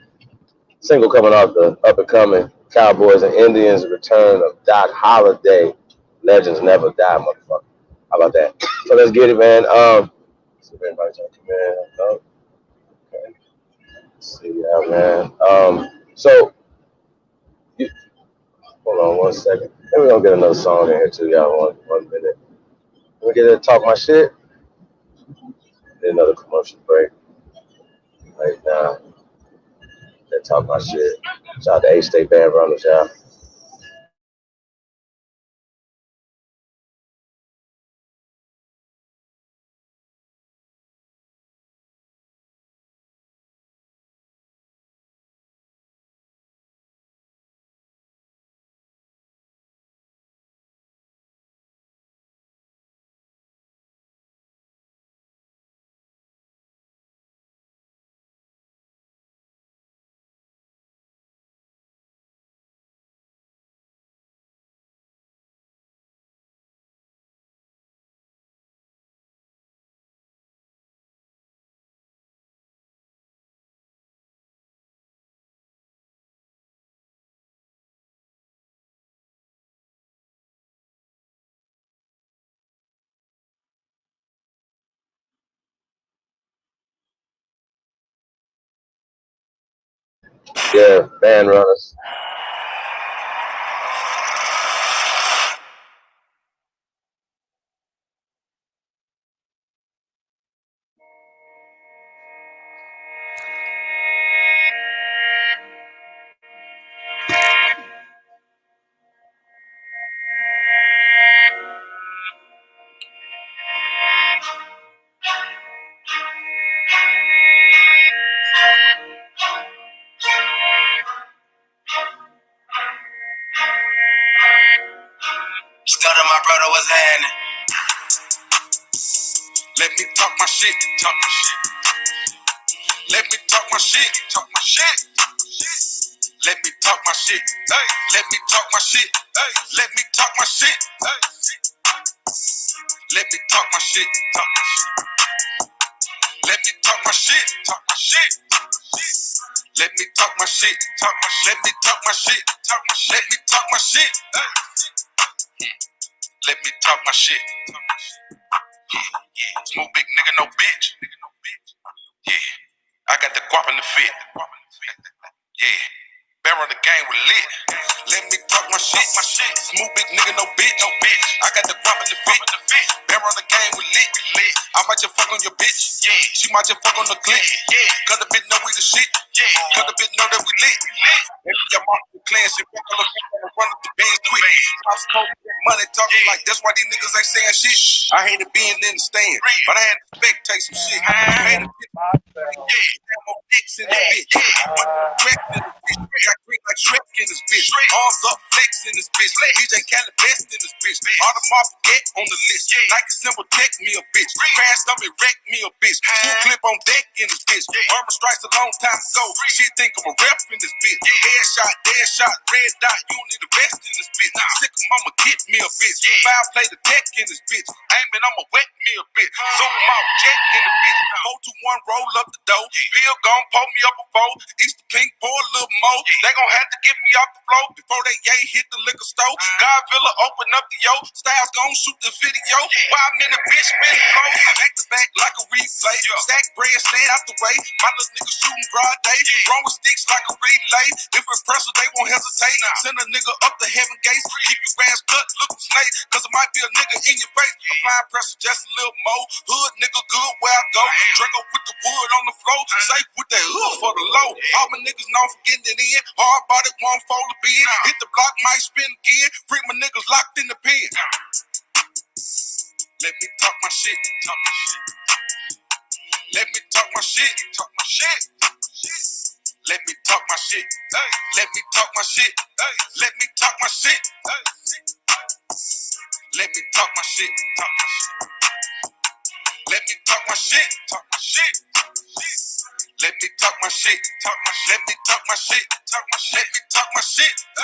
A: Single coming off the up and coming Cowboys and Indians. Return of Doc Holliday. Legends never die, motherfucker. How about that? So let's get it, man. See if anybody's trying to come in. No? Okay. Let's see, yeah, man. So you, hold on one second. Then we're gonna get another song in here too, y'all. One minute. Let me get to talk my shit. Then another commercial break. Right now. Then talk my shit. Shout out to A-State Band Runners, y'all. Yeah, band runners.
B: Stutter, my brother, was happening? Let me talk my shit, talk my shit. Let me talk my shit, talk my shit. Let me talk my shit, hey. Let me talk my shit, hey. Let me talk my shit, hey. Let me talk my shit, talk my shit. Let me talk my shit, talk my shit. Let me talk my shit, talk my shit. Let me talk my shit, talk my shit. Let me talk my shit, hey. Let me talk my shit. Smooth big nigga, no bitch. Yeah, I got the guap in the fit. Yeah, bear on the game with lit. Let me talk my shit. Smooth big nigga, no bitch. I got the guap in the fit. Bear on the game with lit. I might just fuck on your bitch. Yeah, she might just fuck on the click. Yeah, cause the bitch know we the shit. Yeah, cause the bitch know that we lit. Your mom clan shit, run up the bands quick. Pops told me that money talking like that's why these niggas ain't saying shit. I hated being in the stand, but I had to spectate some shit. I hated more dicks in this bitch. Tracks in this bitch. Got green like Shrek in this bitch. Arms up, flex in this bitch. DJ Khaled best in this bitch. All the mob get on the list. Nike symbol tech me a bitch. Crash dummy wreck me a bitch. Full clip on deck in this bitch. Armor strikes a long time ago. She think I'm a rep in this bitch. Headshot, dead shot, red dot. You don't need a vest in this bitch. Sick of mama, get me a bitch. Foul play the deck in this bitch. Aiming, I'ma wet me a bitch. Zoom out, jet in the bitch. 421, roll up the dough. Bill gon' pull me up a four. Easter Pink, pour a little more. They gon' have to get me off the floor before they hit the liquor store. Godzilla open up the yo. Styles gon' shoot the video. While I'm in the bitch, spin slow. Back to back like a replay. Stack bread, stand out the way. My little nigga shooting broad day. Wrong with sticks like a relay. If it's pressure, they won't hesitate. Send a nigga up the heaven gates. Keep your ass cut, look a snake. Cause it might be a nigga in your face. Applying pressure just a little more. Hood nigga good where I go. Draco with the wood on the floor. Safe with that hood for the low. All my niggas known for getting it in. Hard body won't fold a bid. Hit the block, might spin again. Freak my niggas locked in the pen. Let me talk my shit. Talk my shit. Let me talk my shit. Talk my shit. Let me talk my shit. Hey. Let me talk my shit. Hey. Let me talk my shit. Hey. Let me talk my shit. Talk my shit. Let me talk my shit. Talk my shit. Let me talk my shit. Talk my shit. Let me talk my shit. Talk my shit. Let me talk my shit. Hey.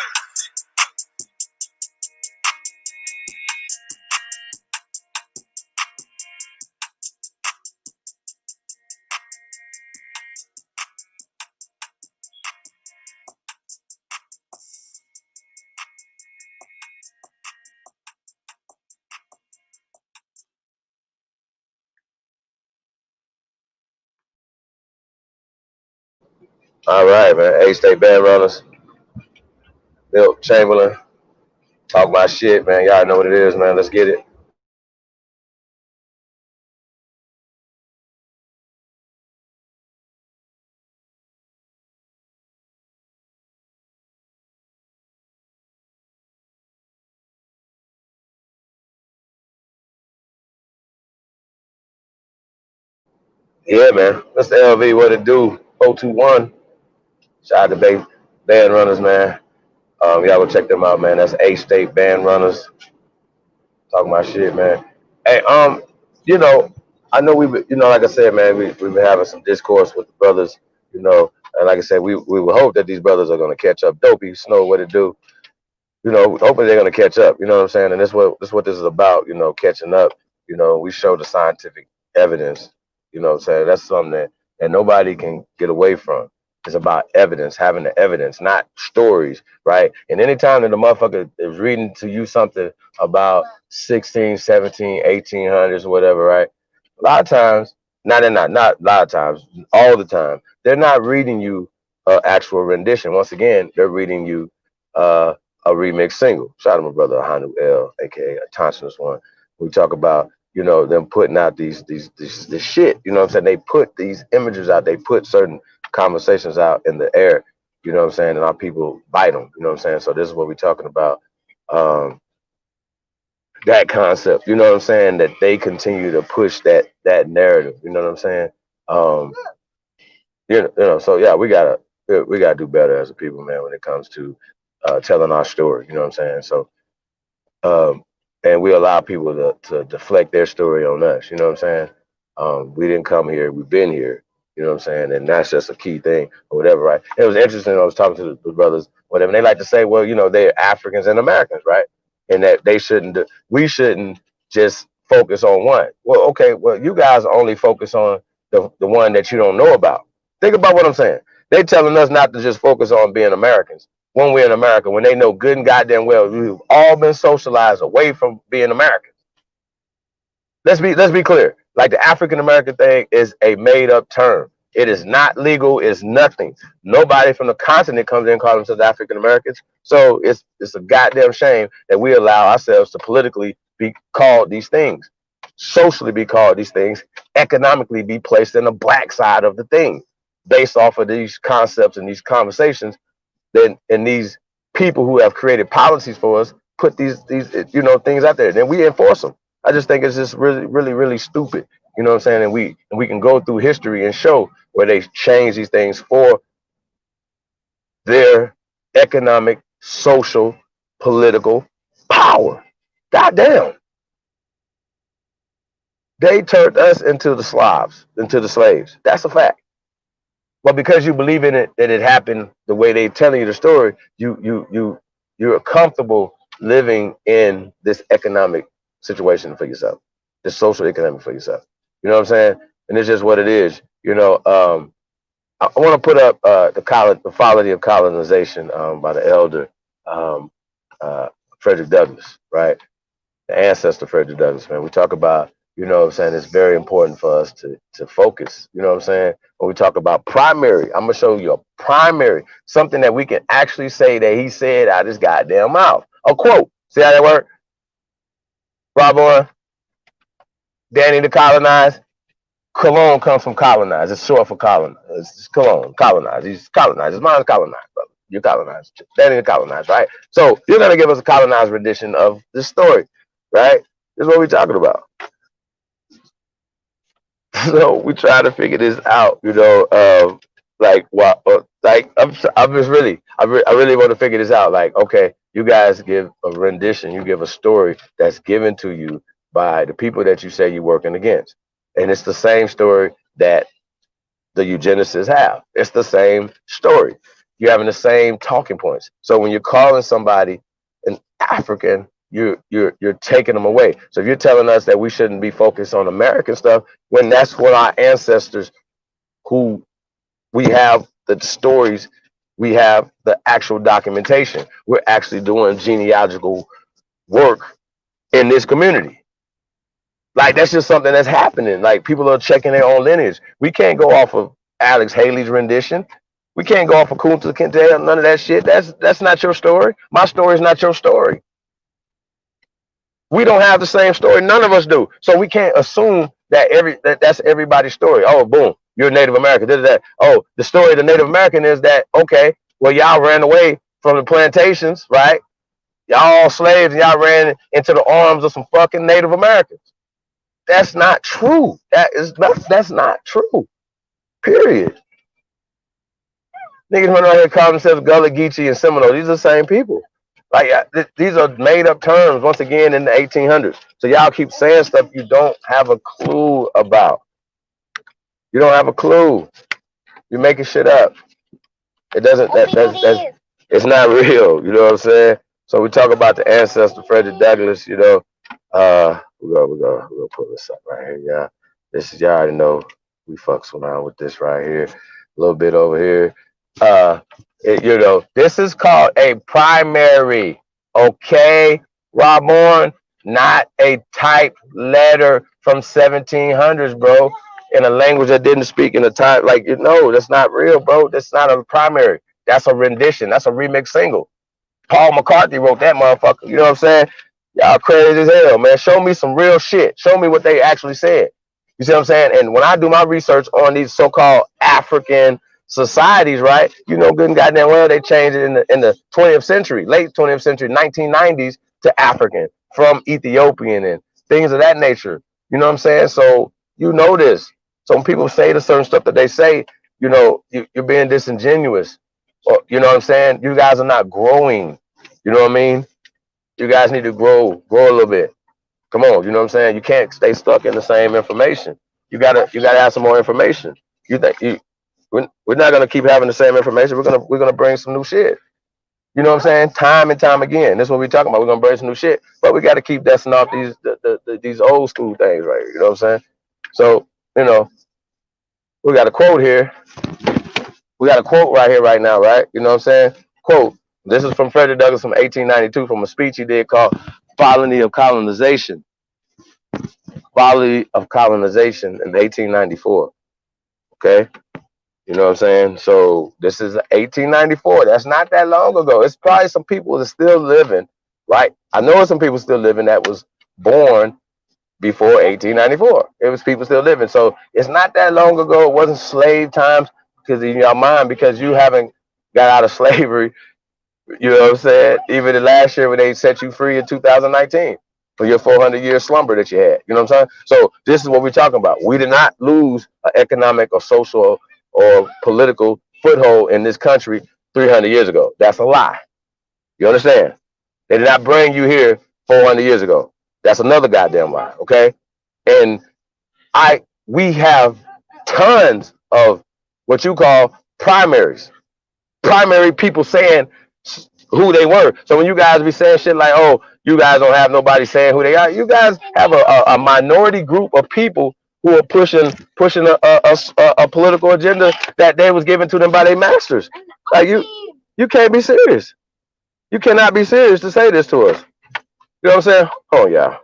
A: All right, man. A-State band runners. Bill Chamberlain. Talk my shit, man. Y'all know what it is, man. Let's get it. Yeah, man. Mr. LV, what it do? 021. Shout out to band runners, man. Y'all go check them out, man. That's A-State band runners. Talking my shit, man. Hey, you know, I know like I said, man, we've been having some discourse with the brothers, and like I said, we would hope that these brothers are gonna catch up. Dopey, Snow, what it do? Hopefully they're gonna catch up. You know what I'm saying? And this what this is about. Catching up. We show the scientific evidence. You know what I'm saying? That's something that nobody can get away from. It's about evidence, having the evidence, not stories, right? And anytime that the motherfucker is reading to you something about 16, 17, 1800s, whatever, right? A lot of times, not a lot of times, all the time, they're not reading you actual rendition. Once again, they're reading you uh, a remix single. Shout out to my brother Hanu L, aka a Thompson's one. We talk about, you know, them putting out this shit. You know what I'm saying? They put these images out. They put certain conversations out in the air. You know what I'm saying? And our people bite them. You know what I'm saying? So this is what we're talking about. Um, that concept. You know what I'm saying? That they continue to push that narrative. You know what I'm saying? Um, so yeah, we gotta do better as a people, man, when it comes to telling our story. You know what I'm saying? So um, and we allow people to deflect their story on us. You know what I'm saying? We didn't come here; we've been here. You know what I'm saying? And that's just a key thing, or whatever, right? It was interesting. I was talking to the brothers, whatever, and they like to say, well, you know, they're Africans and Americans, right? And that we shouldn't just focus on one. Well, okay, well, you guys only focus on the one that you don't know about. Think about what I'm saying. They telling us not to just focus on being Americans when we're in America, when they know good and goddamn well we've all been socialized away from being Americans. Let's be clear. Like the African American thing is a made up term. It is not legal. It's nothing. Nobody from the continent comes in and calls themselves African Americans. So it's a goddamn shame that we allow ourselves to politically be called these things, socially be called these things, economically be placed in the black side of the thing, based off of these concepts and these conversations. Then and these people who have created policies for us put these things out there. Then we enforce them. I just think it's just really really really stupid. You know what I'm saying? And we can go through history and show where they change these things for their economic, social, political power. Goddamn, they turned us into the Slavs, into the slaves. That's a fact. But because you believe in it, that it happened the way they telling you the story, you're comfortable living in this economic situation for yourself, this social economic for yourself. You know what I'm saying? And it's just what it is. I want to put up the Folly of Colonization by the elder um, uh, Frederick Douglass, right? The ancestor Frederick Douglass, man. We talk about, you know what I'm saying, it's very important for us to focus, you know what I'm saying? When we talk about primary, I'm gonna show you a primary, something that we can actually say that he said out his goddamn mouth. A quote. See how that work? Rob on, Danny the colonize. Cologne comes from colonize. It's short for colonize. It's Cologne, colonize. He's colonized. His mind's colonized, brother. You're colonized. Danny the colonized, right? So you're gonna give us a colonized rendition of this story, right? This is what we're talking about. So we try to figure this out, like what, like I'm just really, I really want to figure this out. Like, okay, you guys give a rendition, you give a story that's given to you by the people that you say you're working against, and it's the same story that the eugenicists have. It's the same story. You're having the same talking points. So when you're calling somebody an African, you're taking them away. So if you're telling us that we shouldn't be focused on American stuff, when that's what our ancestors, who we have the stories, we have the actual documentation. We're actually doing genealogical work in this community. Like that's just something that's happening. Like people are checking their own lineage. We can't go off of Alex Haley's rendition. We can't go off of Kunta Kinte, none of that shit. That's not your story. My story is not your story. We don't have the same story. None of us do. So we can't assume that's everybody's story. Oh, boom, you're Native American. This is that. Oh, the story of the Native American is that, okay, well, y'all ran away from the plantations, right? Y'all all slaves, and y'all ran into the arms of some fucking Native Americans. That's not true. That's not true. Period. Niggas run around here calling themselves Gullah Geechee and Seminole. These are the same people. Like these are made up terms once again in the 1800s. So y'all keep saying stuff you don't have a clue about. You don't have a clue. You're making shit up. It doesn't. That's it's not real. You know what I'm saying? So we talk about the ancestor Frederick Douglass. We're gonna pull this up right here, y'all. This is, y'all already know we fucks around with this right here. A little bit over here. This is called a primary, okay, Robborn, not a type letter from 1700s, bro. in a language that didn't speak in a time like no, that's not real, bro. That's not a primary. That's a rendition. That's a remix single. Paul McCartney wrote that motherfucker. You know what I'm saying? Y'all crazy as hell, man. Show me some real shit. Show me what they actually said. You see what I'm saying? And when I do my research on these so-called African societies, right? You know good and goddamn well they changed it in the 20th century, late 20th century, 1990s to African from Ethiopian and things of that nature. You know what I'm saying? So you know this. So when people say the certain stuff that they say, you know, you're being disingenuous. Or, you know what I'm saying? You guys are not growing. You know what I mean? You guys need to grow a little bit. Come on, you know what I'm saying? You can't stay stuck in the same information. You gotta have some more information. You think we're not gonna keep having the same information. We're gonna bring some new shit. You know what I'm saying? Time and time again. That's what we're talking about. We're gonna bring some new shit, but we got to keep dusting off these old school things, right? You know what I'm saying? So you know, we got a quote here. We got a quote right here, right now, right? You know what I'm saying? Quote. This is from Frederick Douglass from 1892 from a speech he did called "Folly of Colonization." Folly of Colonization in 1894. Okay, you know what I'm saying? So this is 1894. That's not that long ago. It's probably some people that are still living, right? I know some people still living that was born before 1894. It was people still living. So it's not that long ago. It wasn't slave times because in your mind, because you haven't got out of slavery. You know what I'm saying? Even the last year when they set you free in 2019 for your 400-year slumber that you had. You know what I'm saying? So this is what we're talking about. We did not lose an economic or social or political foothold in this country 300 years ago. That's a lie. You understand? They did not bring you here 400 years ago. That's another goddamn lie. Okay? And we have tons of what you call primaries. Primary people saying who they were. So when you guys be saying shit like, "Oh, you guys don't have nobody saying who they are," you guys have a minority group of people who are pushing a political agenda that they was given to them by their masters. Like you can't be serious. You cannot be serious to say this to us. You know what I'm saying? Oh yeah.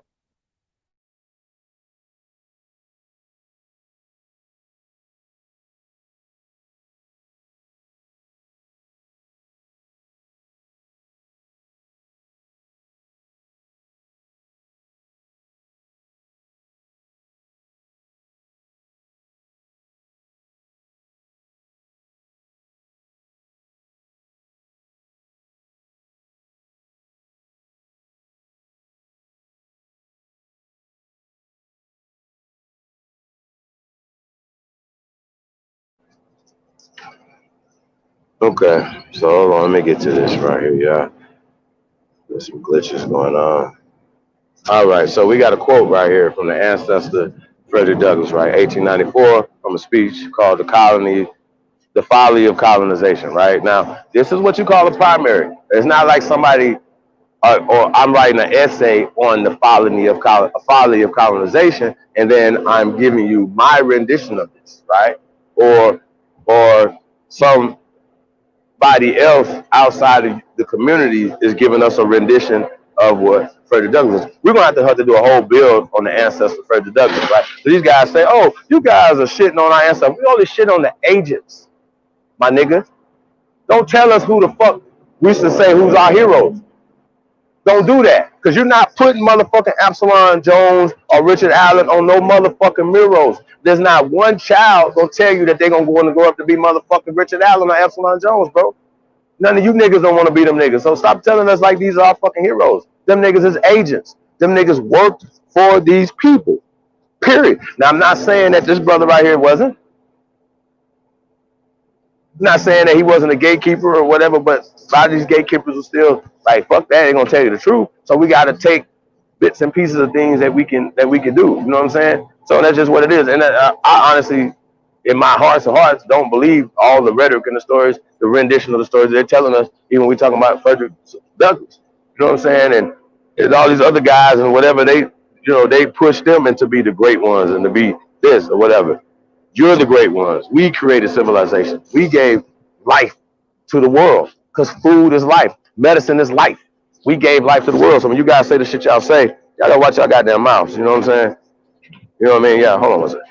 A: Okay. So hold on, let me get to this right here, yeah. There's some glitches going on. All right, so we got a quote right here from the ancestor Frederick Douglass, right, 1894, from a speech called "The Folly of Colonization." Right now, this is what you call a primary. It's not like somebody or I'm writing an essay on the folly of colonization, and then I'm giving you my rendition of this, right? Or or some body else outside of the community is giving us a rendition of what Frederick Douglass is. We're gonna have to do a whole build on the ancestor of Frederick Douglass, right? So these guys say, "Oh, you guys are shitting on our ancestors." We only shit on the agents, my nigga. Don't tell us who the fuck we should say who's our heroes. Don't do that, because you're not putting motherfucking Absalom Jones or Richard Allen on no motherfucking mirrors. There's not one child gonna tell you that they're gonna grow up to be motherfucking Richard Allen or Absalom Jones, bro. None of you niggas don't want to be them niggas. So stop telling us like these are our fucking heroes. Them niggas is agents. Them niggas worked for these people. Period. Now I'm not saying that this brother right here wasn't. I'm not saying that he wasn't a gatekeeper or whatever, but a lot of these gatekeepers are still like, fuck that, they're gonna tell you the truth. So we gotta take bits and pieces of things that we can do. You know what I'm saying? So that's just what it is. And I honestly, in my hearts of hearts, don't believe all the rhetoric in the stories, the rendition of the stories they're telling us, even when we talking about Frederick Douglass. You know what I'm saying? And all these other guys and whatever they push them into be the great ones and to be this or whatever. You're the great ones. We created civilization. We gave life to the world because food is life. Medicine is life. We gave life to the world. So when you guys say the shit y'all say, y'all gotta watch y'all goddamn mouths. You know what I'm saying? You know what I mean? Yeah, hold on one second.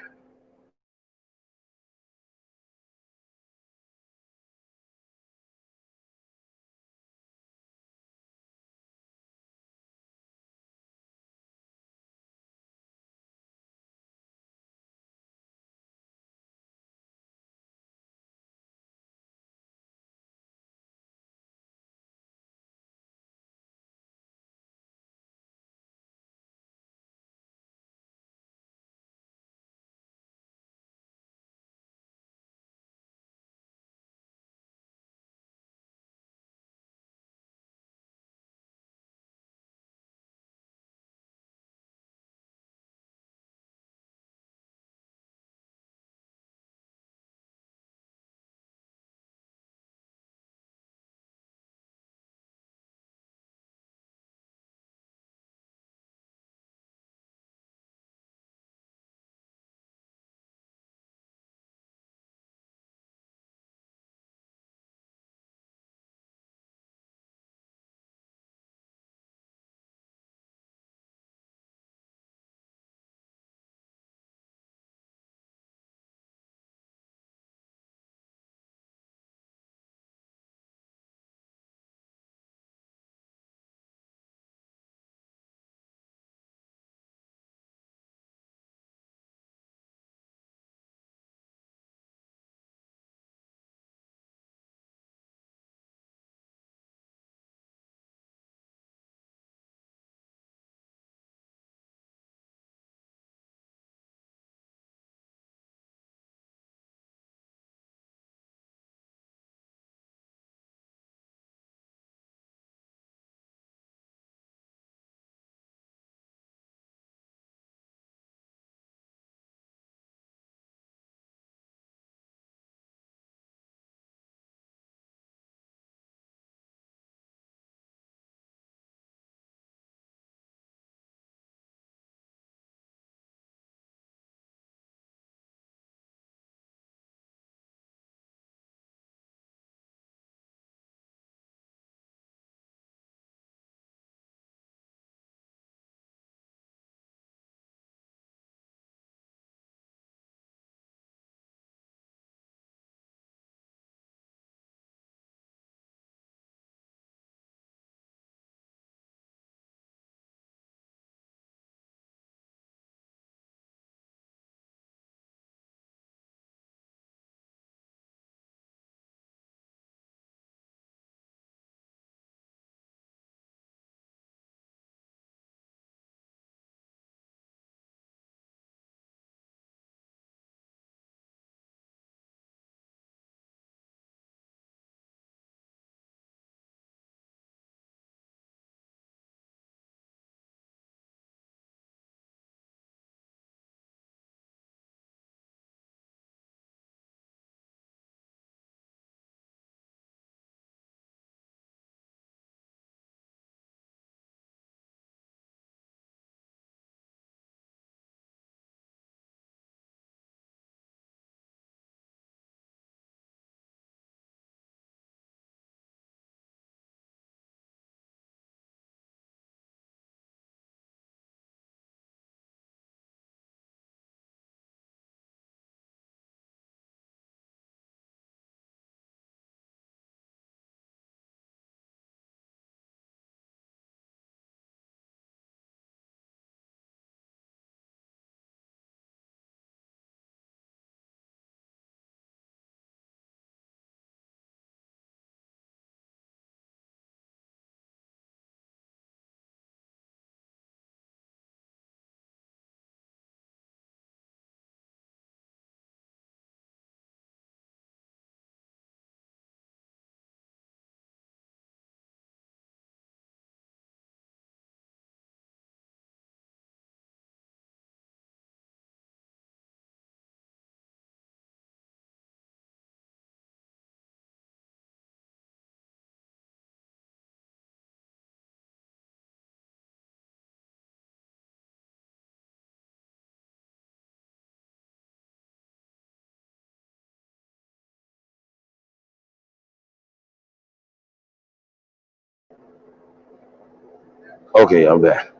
A: Okay, I'm back.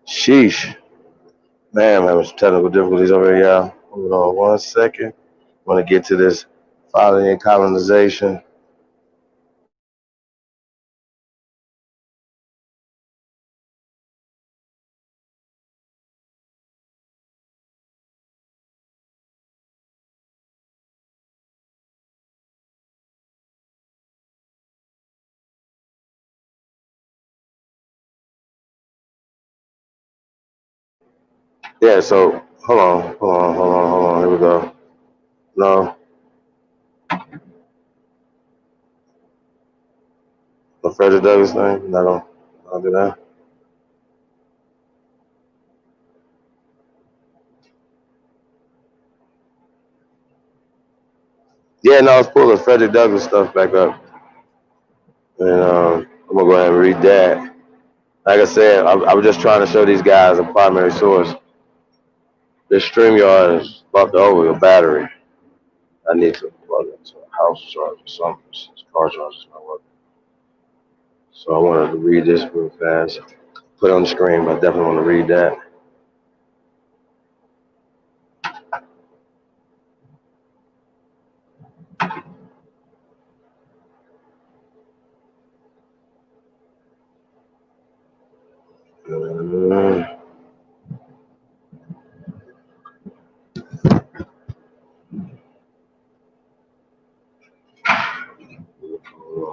A: Sheesh. Man, I'm having some technical difficulties over here, y'all. Hold on 1 second. I want to get to this following and colonization. Yeah, so hold on. Here we go. No, the Frederick Douglass thing. Not gonna do that. Yeah, no, let's pull the Frederick Douglass stuff back up, and I'm gonna go ahead and read that. Like I said, I was just trying to show these guys a primary source. This StreamYard is fucked over your battery. I need to plug it into a house charger or something since car charger's not working. So I wanted to read this real fast. Put it on the screen, but I definitely want to read that. Uh,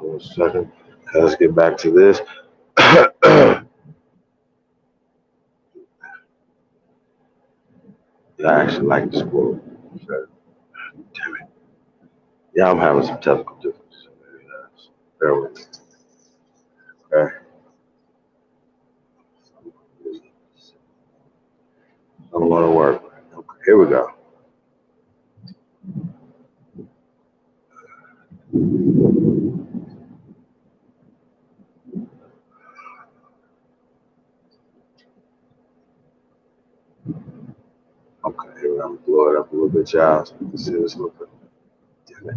A: 1 second. Let's get back to this. Yeah, I actually like this quote. Damn it. Yeah, I'm having some technical difficulties. Bear with me. Okay. I don't want to work. Okay, here we go. Okay, here we go. I'm gonna blow it up a little bit, y'all. So you can see this a little bit. Damn it.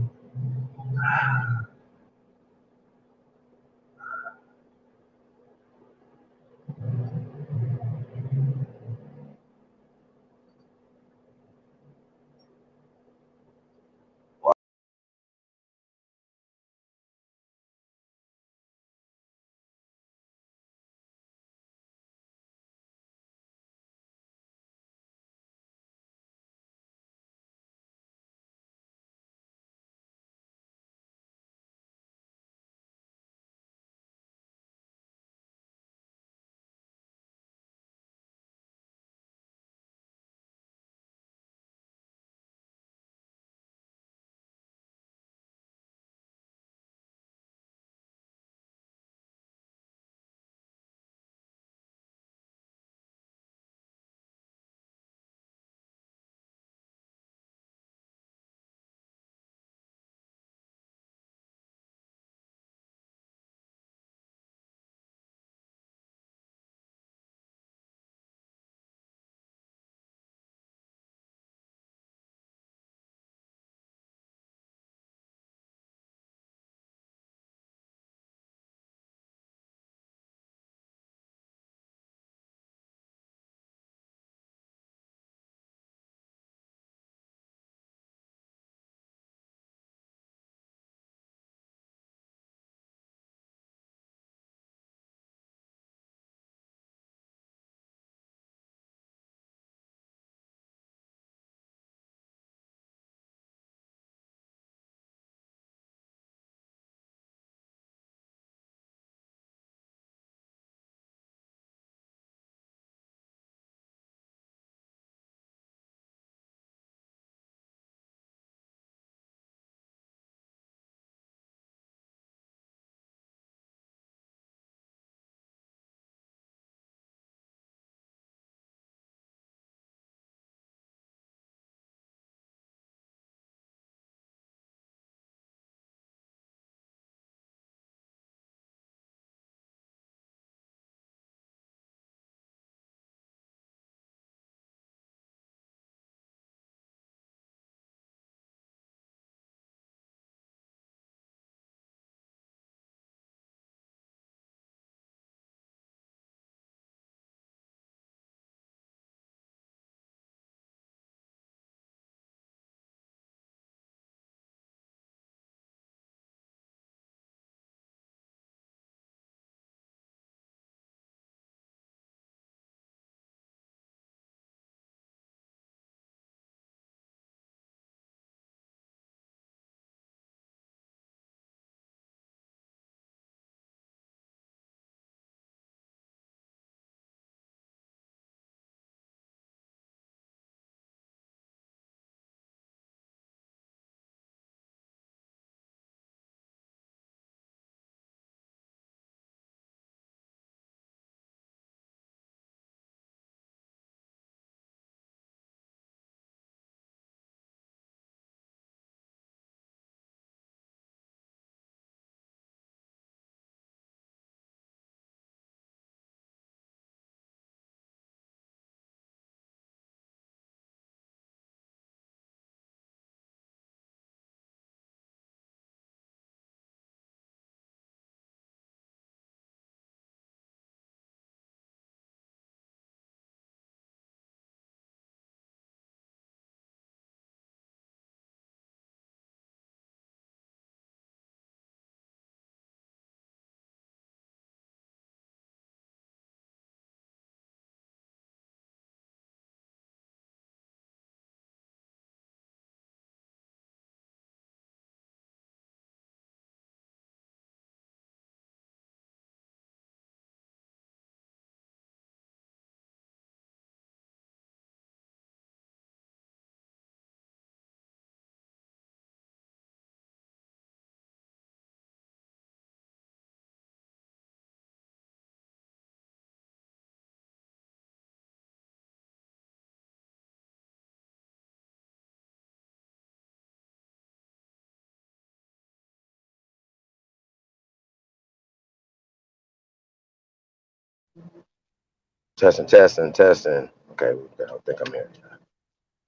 A: Testing, testing, testing. Okay, I don't think I'm here.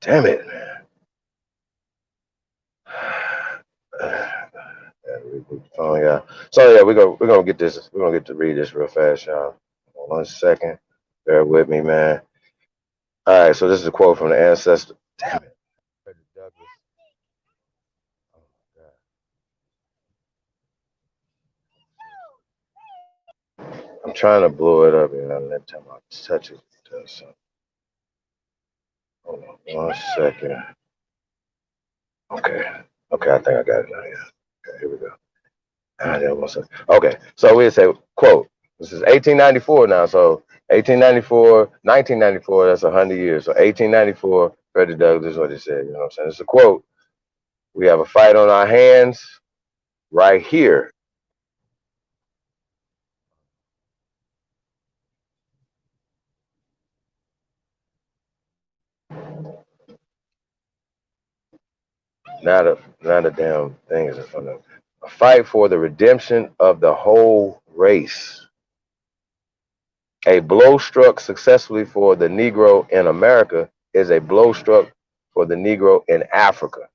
A: Damn it, man. Oh yeah. So yeah, we're gonna get this. We're gonna get to read this real fast, y'all. 1 second. Bear with me, man. All right. So this is a quote from the ancestor. Damn it. Frederick Douglass. Oh my God. I'm trying to blow it up, and every time I touch it, it does something. Hold on 1 second. Okay. Okay, I think I got it now. Yeah. Okay, here we go. Okay, so we say, quote, this is 1894 now. So 1894, 1994, that's 100 years. So 1894, Frederick Douglass is what he said. You know what I'm saying? It's a quote. We have a fight on our hands right here. Not a damn thing is in front of a fight for the redemption of the whole race. A blow struck successfully for the Negro in America is a blow struck for the Negro in Africa.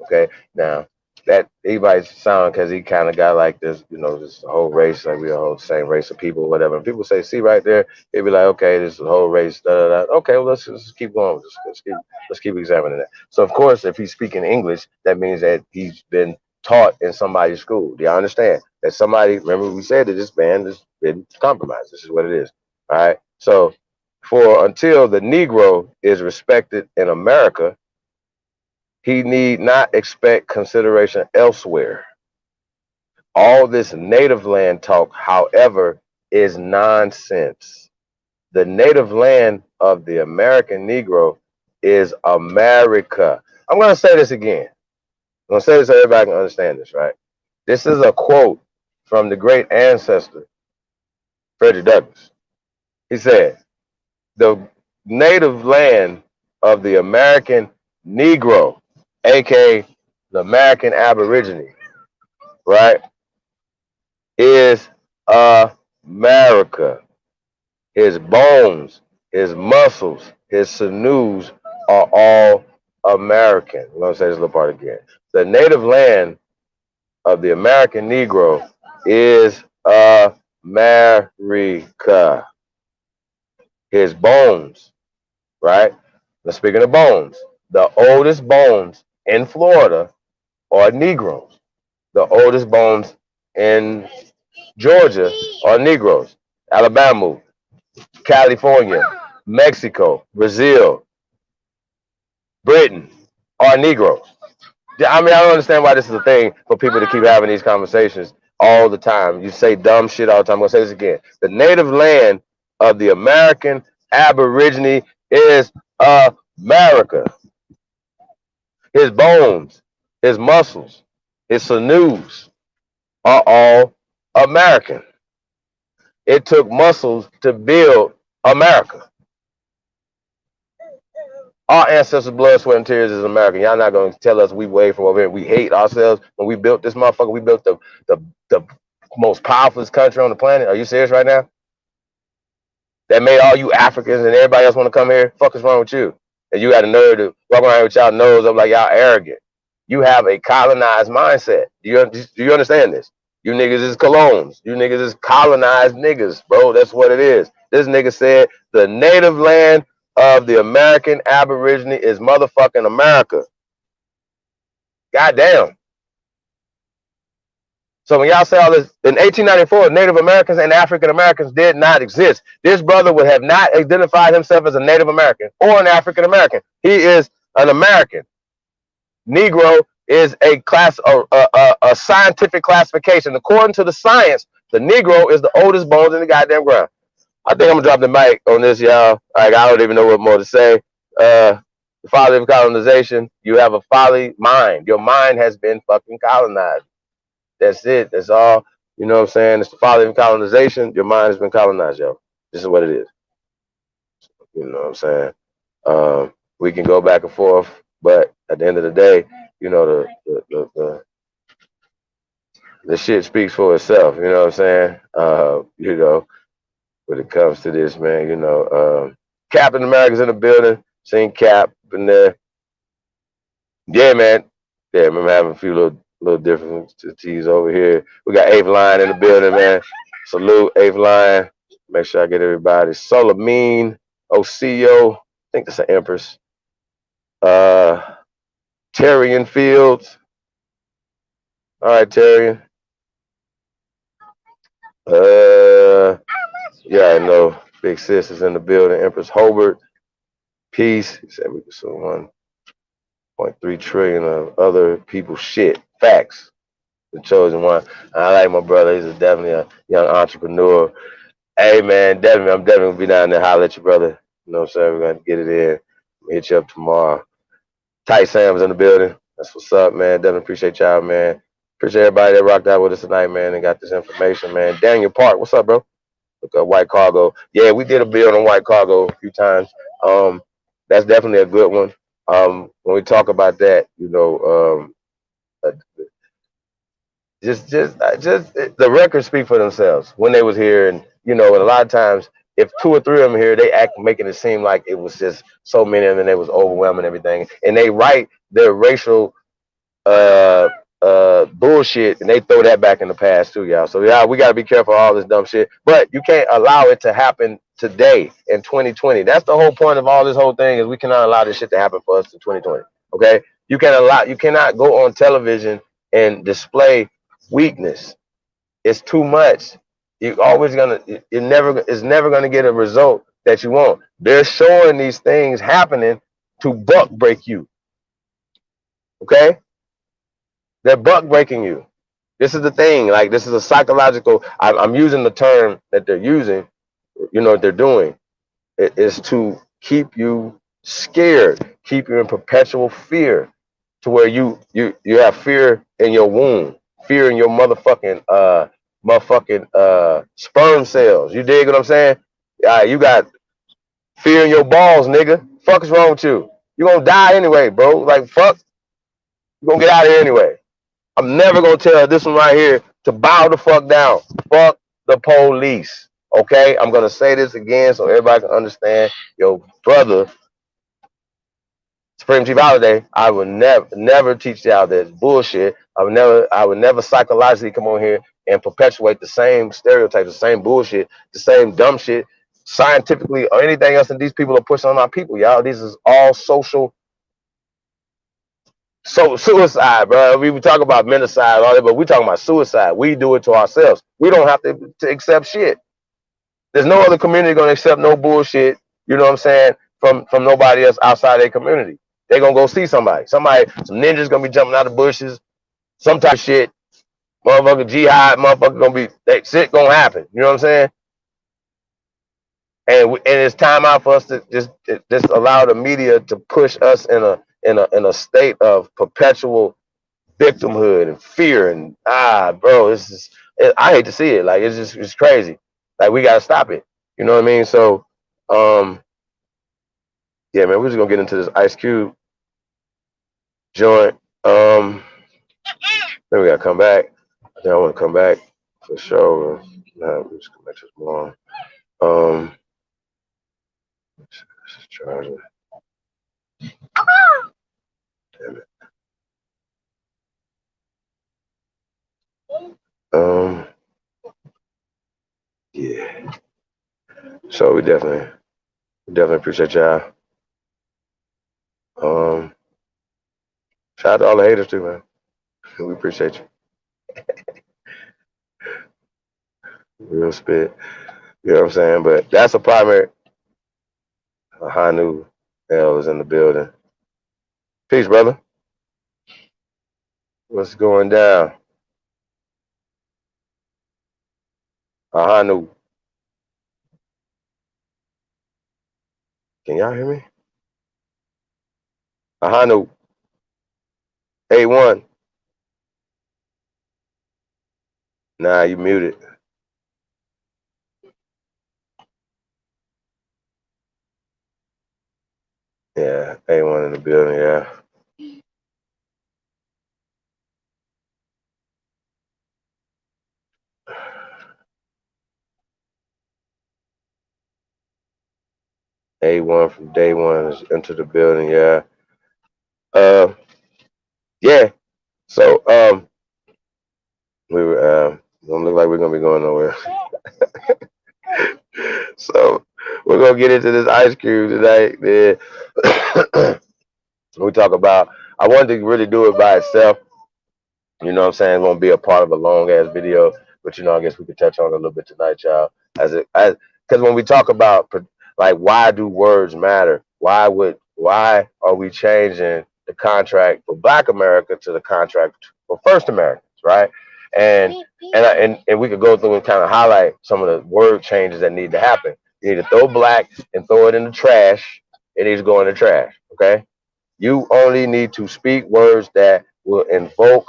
A: Okay, now that he might sound because he kind of got like this, this whole race, like we a whole same race of people, whatever. And people say, see right there, it'd be like, okay, this is a whole race, da da da. Okay, well let's keep going. Let's keep examining that. So of course, if he's speaking English, that means that he's been taught in somebody's school. Do you understand that somebody? Remember, we said that this band has been compromised. This is what it is. All right. So for until the Negro is respected in America, he need not expect consideration elsewhere. All this native land talk, however, is nonsense. The native land of the American Negro is America. I'm going to say this again. I'm going to say this so everybody can understand this, right? This is a quote from the great ancestor, Frederick Douglass. He said, the native land of the American Negro, aka the American Aborigine, right, is America. His bones, his muscles, his sinews are all American. I'm going to say this little part again. The native land of the American Negro is America. His bones, right? Now, speaking of bones, the oldest bones in Florida are Negroes. The oldest bones in Georgia are Negroes. Alabama, California, Mexico, Brazil, Britain are Negroes. I mean, I don't understand why this is a thing for people to keep having these conversations all the time. You say dumb shit all the time. I'm going to say this again. The native land of the American Aborigine is America. His bones, his muscles, his sinews are all American. It took muscles to build America. Our ancestors' blood, sweat, and tears is American. Y'all not gonna tell us we way from over here. We hate ourselves when we built this motherfucker. We built the most powerful country on the planet. Are you serious right now? That made all you Africans and everybody else want to come here. Fuck is wrong with you? And you got a nerve to walk around with y'all nose up like y'all arrogant. You have a colonized mindset. Do you understand this? You niggas is colognes. You niggas is colonized niggas, bro. That's what it is. This nigga said the native land of the American Aborigine is motherfucking America. Goddamn. So when y'all say all this, in 1894, Native Americans and African Americans did not exist. This brother would have not identified himself as a Native American or an African American. He is an American. Negro is a class, a scientific classification. According to the science, the Negro is the oldest bones in the goddamn ground. I think I'm gonna drop the mic on this, y'all. Like, I don't even know what more to say. The folly of colonization. You have a folly mind. Your mind has been fucking colonized. That's it. That's all. You know what I'm saying? It's the folly of colonization. Your mind has been colonized, yo. This is what it is. You know what I'm saying? We can go back and forth, but at the end of the day, you know, the shit speaks for itself. You know what I'm saying? You know, when it comes to this, man. Captain America's in the building. Seen Cap in there. Yeah, man. Yeah, I remember having a few little differences over here. We got Eighth Line in the building, man. Salute Eighth Line. Make sure I get everybody. Solamine, Oseo. I think that's an Empress. Uh, Terrian Fields. All right, Terrian. Yeah, I know. Big Sis is in the building. Empress Hobart. Peace. He said we could sell 1.3 trillion of other people's shit. Facts. The chosen one. I like my brother. He's definitely a young entrepreneur. Hey man, definitely, I'm definitely gonna be down there. Holler at you, brother. You know what I'm saying? We're gonna get it in. Hit you up tomorrow. Tight Sam's in the building. That's what's up, man. Definitely appreciate y'all, man. Appreciate everybody that rocked out with us tonight, man, and got this information, man. Daniel Park, what's up, bro? Look up White Cargo. Yeah, we did a build on White Cargo a few times. That's definitely a good one. When we talk about that, just the records speak for themselves when they was here, and a lot of times if two or three of them here, they act making it seem like it was just so many of them and it was overwhelming everything, and they write their racial uh bullshit and they throw that back in the past too, y'all. So yeah, we gotta be careful of all this dumb shit, but you can't allow it to happen today in 2020. That's the whole point of all this whole thing, is we cannot allow this shit to happen for us in 2020. Okay, you cannot go on television and display weakness. It's too much. It's never gonna get a result that you want. They're showing these things happening to buck break you. Okay, they're buck breaking you. This is the thing. Like, this is a psychological. I'm using the term that they're using. What they're doing. It is to keep you scared, keep you in perpetual fear, to where you have fear in your womb, fear in your motherfucking sperm cells. You dig what I'm saying? You got fear in your balls, nigga. Fuck is wrong with you? You gonna die anyway, bro. Like, fuck. You gonna get out of here anyway. I'm never gonna tell this one right here to bow the fuck down. Fuck the police. Okay? I'm gonna say this again so everybody can understand. Your brother, Supreme Chief Holiday, I would never teach y'all this bullshit. I would never psychologically come on here and perpetuate the same stereotypes, the same bullshit, the same dumb shit, scientifically or anything else that these people are pushing on our people, y'all. This is all social. So suicide, bro. We talk about menticide, all that, but we talking about suicide. We do it to ourselves. We don't have to accept shit. There's no other community gonna accept no bullshit. You know what I'm saying? From nobody else outside their community. They gonna go see somebody. Some ninjas gonna be jumping out of bushes. Some type of shit. Motherfucker jihad. Motherfucker gonna be that shit gonna happen. You know what I'm saying? And it's time out for us to just allow the media to push us in a state of perpetual victimhood and fear, and bro, I hate to see it. Like, it's crazy. Like, we gotta stop it. You know what I mean? So, yeah, man, we're just gonna get into this Ice Cube joint. Then we gotta come back. Then I want to come back for sure. Nah, we just come back to tomorrow. This is charging. Damn it. Yeah. So we definitely appreciate y'all. Um, Shout out to all the haters too, man. We appreciate you. Real spit. You know what I'm saying? But that's a primary. Hanu L is in the building. Peace, brother. What's going down? Hanu. Can y'all hear me? Hanu. A1. Nah, you muted. Yeah, A1 in the building, yeah. A1 from day one has entered the building. Yeah. Uh, yeah. So we were don't look like we're gonna be going nowhere. So we're gonna get into this ice cream tonight, man. We talk about. I wanted to really do it by itself. You know what I'm saying? It's gonna be a part of a long ass video, but I guess we could touch on it a little bit tonight, y'all. Because when we talk about like why do words matter? Why are we changing the contract for Black America to the contract for First Americans, right? And and we could go through and kind of highlight some of the word changes that need to happen. You need to throw black and throw it in the trash. It needs to go in the trash. Okay. You only need to speak words that will invoke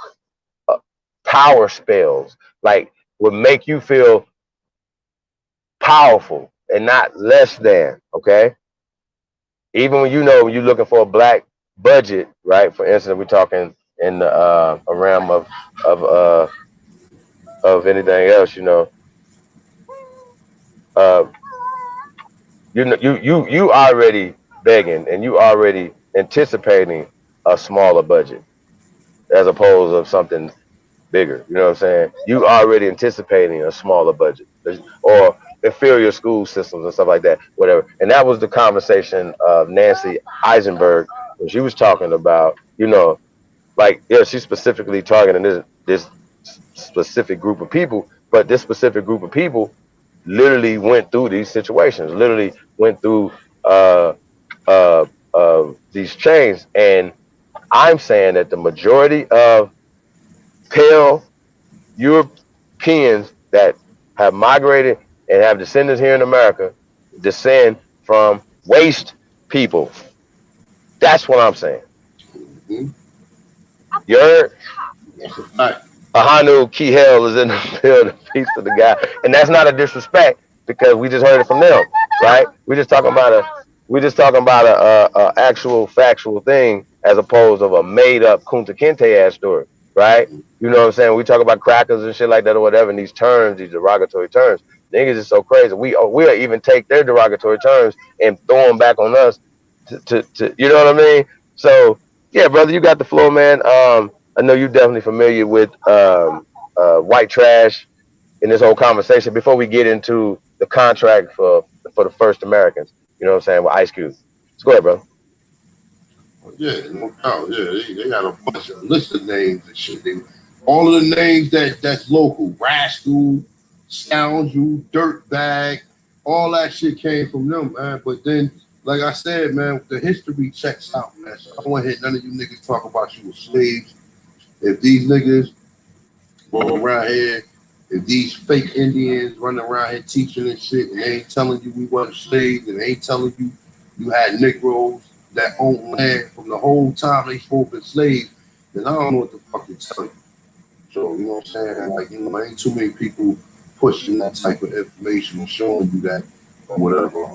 A: uh, power spells, like would make you feel powerful and not less than. Okay, even when when you're looking for a black budget, right? For instance, we're talking in the a realm of uh, of anything else, uh, you already begging and you already anticipating a smaller budget as opposed of something bigger. You know what I'm saying? You already anticipating a smaller budget or inferior school systems and stuff like that, whatever. And that was the conversation of Nacy Isenberg when she was talking about, like, yeah, she's specifically targeting this specific group of people, but this specific group of people literally went through these situations, literally went through uh these chains. And I'm saying that the majority of pale Europeans that have migrated and have descendants here in America descend from waste people. That's what I'm saying.
B: Mhm.
A: You heard?
B: That's a fact.
A: Ahanu Kihel is in the building. Peace to the guy. And that's not a disrespect because we just heard it from them, right? We just talking about a actual factual thing as opposed of a made up Kunta Kinte ass story, right? You know what I'm saying? We talk about crackers and shit like that or whatever, and these terms, these derogatory terms. Niggas is so crazy. We'll even take their derogatory terms and throw them back on us to you know what I mean? So yeah, brother, you got the floor, man. I know you're definitely familiar with white trash in this whole conversation. Before we get into the contract for the first Americans, you know what I'm saying, with Ice Cube. So go ahead, bro.
B: Yeah, no doubt. Yeah, they got a bunch of list of names and shit. All of the names that's local, rascal, scoundrel, dirtbag, all that shit came from them, man. But then, like I said, man, the history checks out, man. So I don't want to hear none of you niggas talk about you were slaves. If these niggas go around here, if these fake Indians running around here teaching and shit, and they ain't telling you we wasn't slaves, and they ain't telling you you had Negroes that owned land from the whole time they supposed to be slaves, then I don't know what the fuck to tell you. So, you know what I'm saying? Like, ain't too many people pushing that type of information or showing you that or whatever.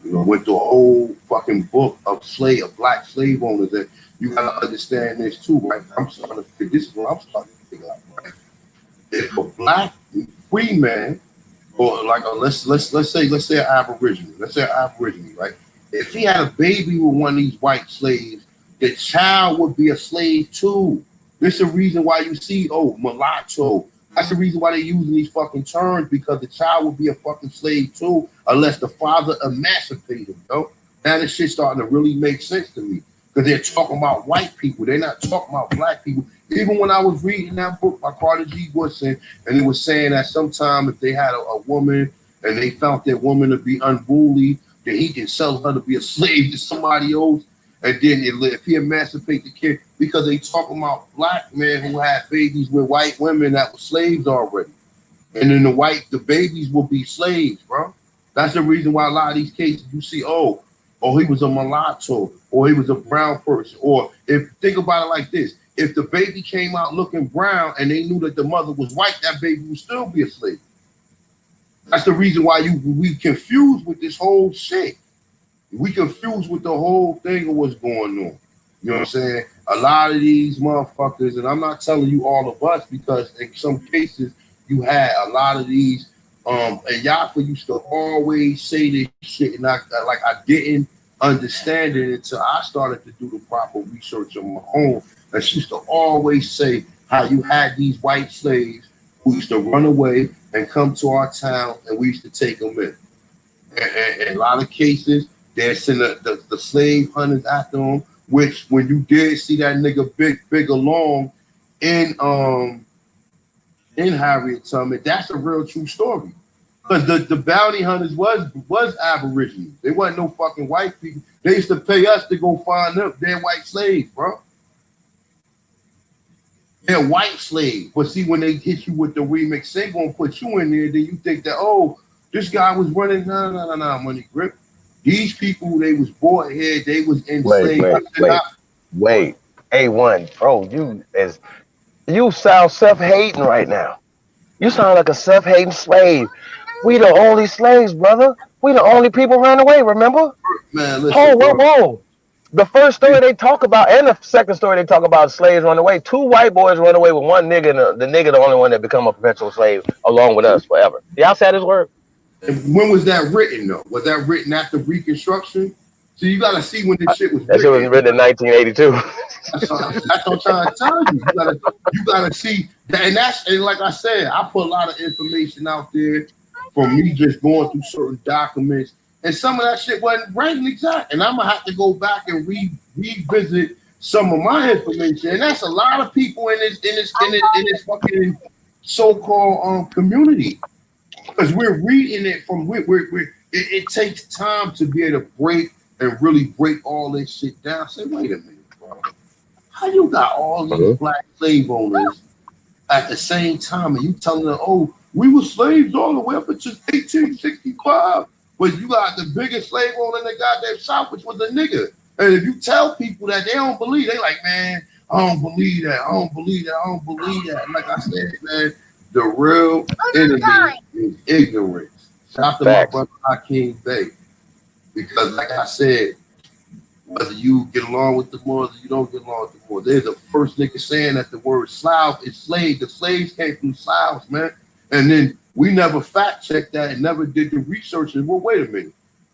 B: Went through a whole fucking book of black slave owners. And you gotta understand this too, right? I'm starting to figure this is what I'm starting to figure out, right? If a black free man, or like let's say an aborigine, right? If he had a baby with one of these white slaves, the child would be a slave too. This is the reason why you see, mulatto. That's the reason why they're using these fucking terms, because the child would be a fucking slave too, unless the father emancipated him, yo. Now this shit's starting to really make sense to me. Because they're talking about white people. They're not talking about black people. Even when I was reading that book by Carter G. Woodson, and it was saying that sometime if they had a woman and they found that woman to be unruly, that he can sell her to be a slave to somebody else. And then if he emancipate the kid, because they talking about black men who had babies with white women that were slaves already. And then the babies will be slaves, bro. That's the reason why a lot of these cases you see, he was a mulatto, or he was a brown person. Or if think about it like this, if the baby came out looking brown and they knew that the mother was white, that baby would still be a slave. That's the reason why we confused with this whole shit. We confused with the whole thing of what's going on. You know what I'm saying? A lot of these motherfuckers, and I'm not telling you all of us, because in some cases you had a lot of these And Yaffa used to always say this shit, and I didn't understand it until I started to do the proper research on my own. And she used to always say how you had these white slaves who used to run away and come to our town, and we used to take them in. And in a lot of cases, they're sending the slave hunters after them. Which, when you did see that nigga Big Along in Harriet Tubman, that's a real true story. Because the bounty hunters was Aborigines. They wasn't no fucking white people. They used to pay us to go find them. They're white slaves, bro. They're white slaves. But see, when they hit you with the remix, they gonna put you in there, then you think that, oh, this guy was running. No, money grip. These people, they was bought here, they was enslaved.
A: Wait. A1, bro, you sound self-hating right now. You sound like a self-hating slave. We the only slaves, brother. We the only people ran away, remember?
B: Man, listen,
A: Whoa. The first story they talk about, and the second story they talk about, slaves run away. Two white boys run away with one nigga, and the nigga the only one that become a perpetual slave along with us forever. Y'all said his word?
B: And when was that written, though? Was that written after Reconstruction? So you got to see when this shit was
A: That shit was written in 1982.
B: That's what I'm trying to tell you. You gotta see that, and like I said, I put a lot of information out there from me just going through certain documents, and some of that shit wasn't right and exact. And I'm gonna have to go back and revisit some of my information. And that's a lot of people in this fucking so-called community, because we're reading it from it takes time to be able to break and really break all this shit down. Say, wait a minute, bro. How you got all these black slave owners at the same time, and you telling them, oh, we were slaves all the way up until 1865, but you got the biggest slave owner in the goddamn South, which was a nigga. And if you tell people that, they don't believe, they like, man, I don't believe that. And like I said, man, the real enemy is ignorance. Shout out to my brother Hakeem Bey. Because like I said, whether you get along with the Moors or you don't get along with the Moors, they're the first nigga saying that the word Slav is slave. The slaves came from Slavs, man. And then we never fact checked that and never did the research. And well, wait a minute.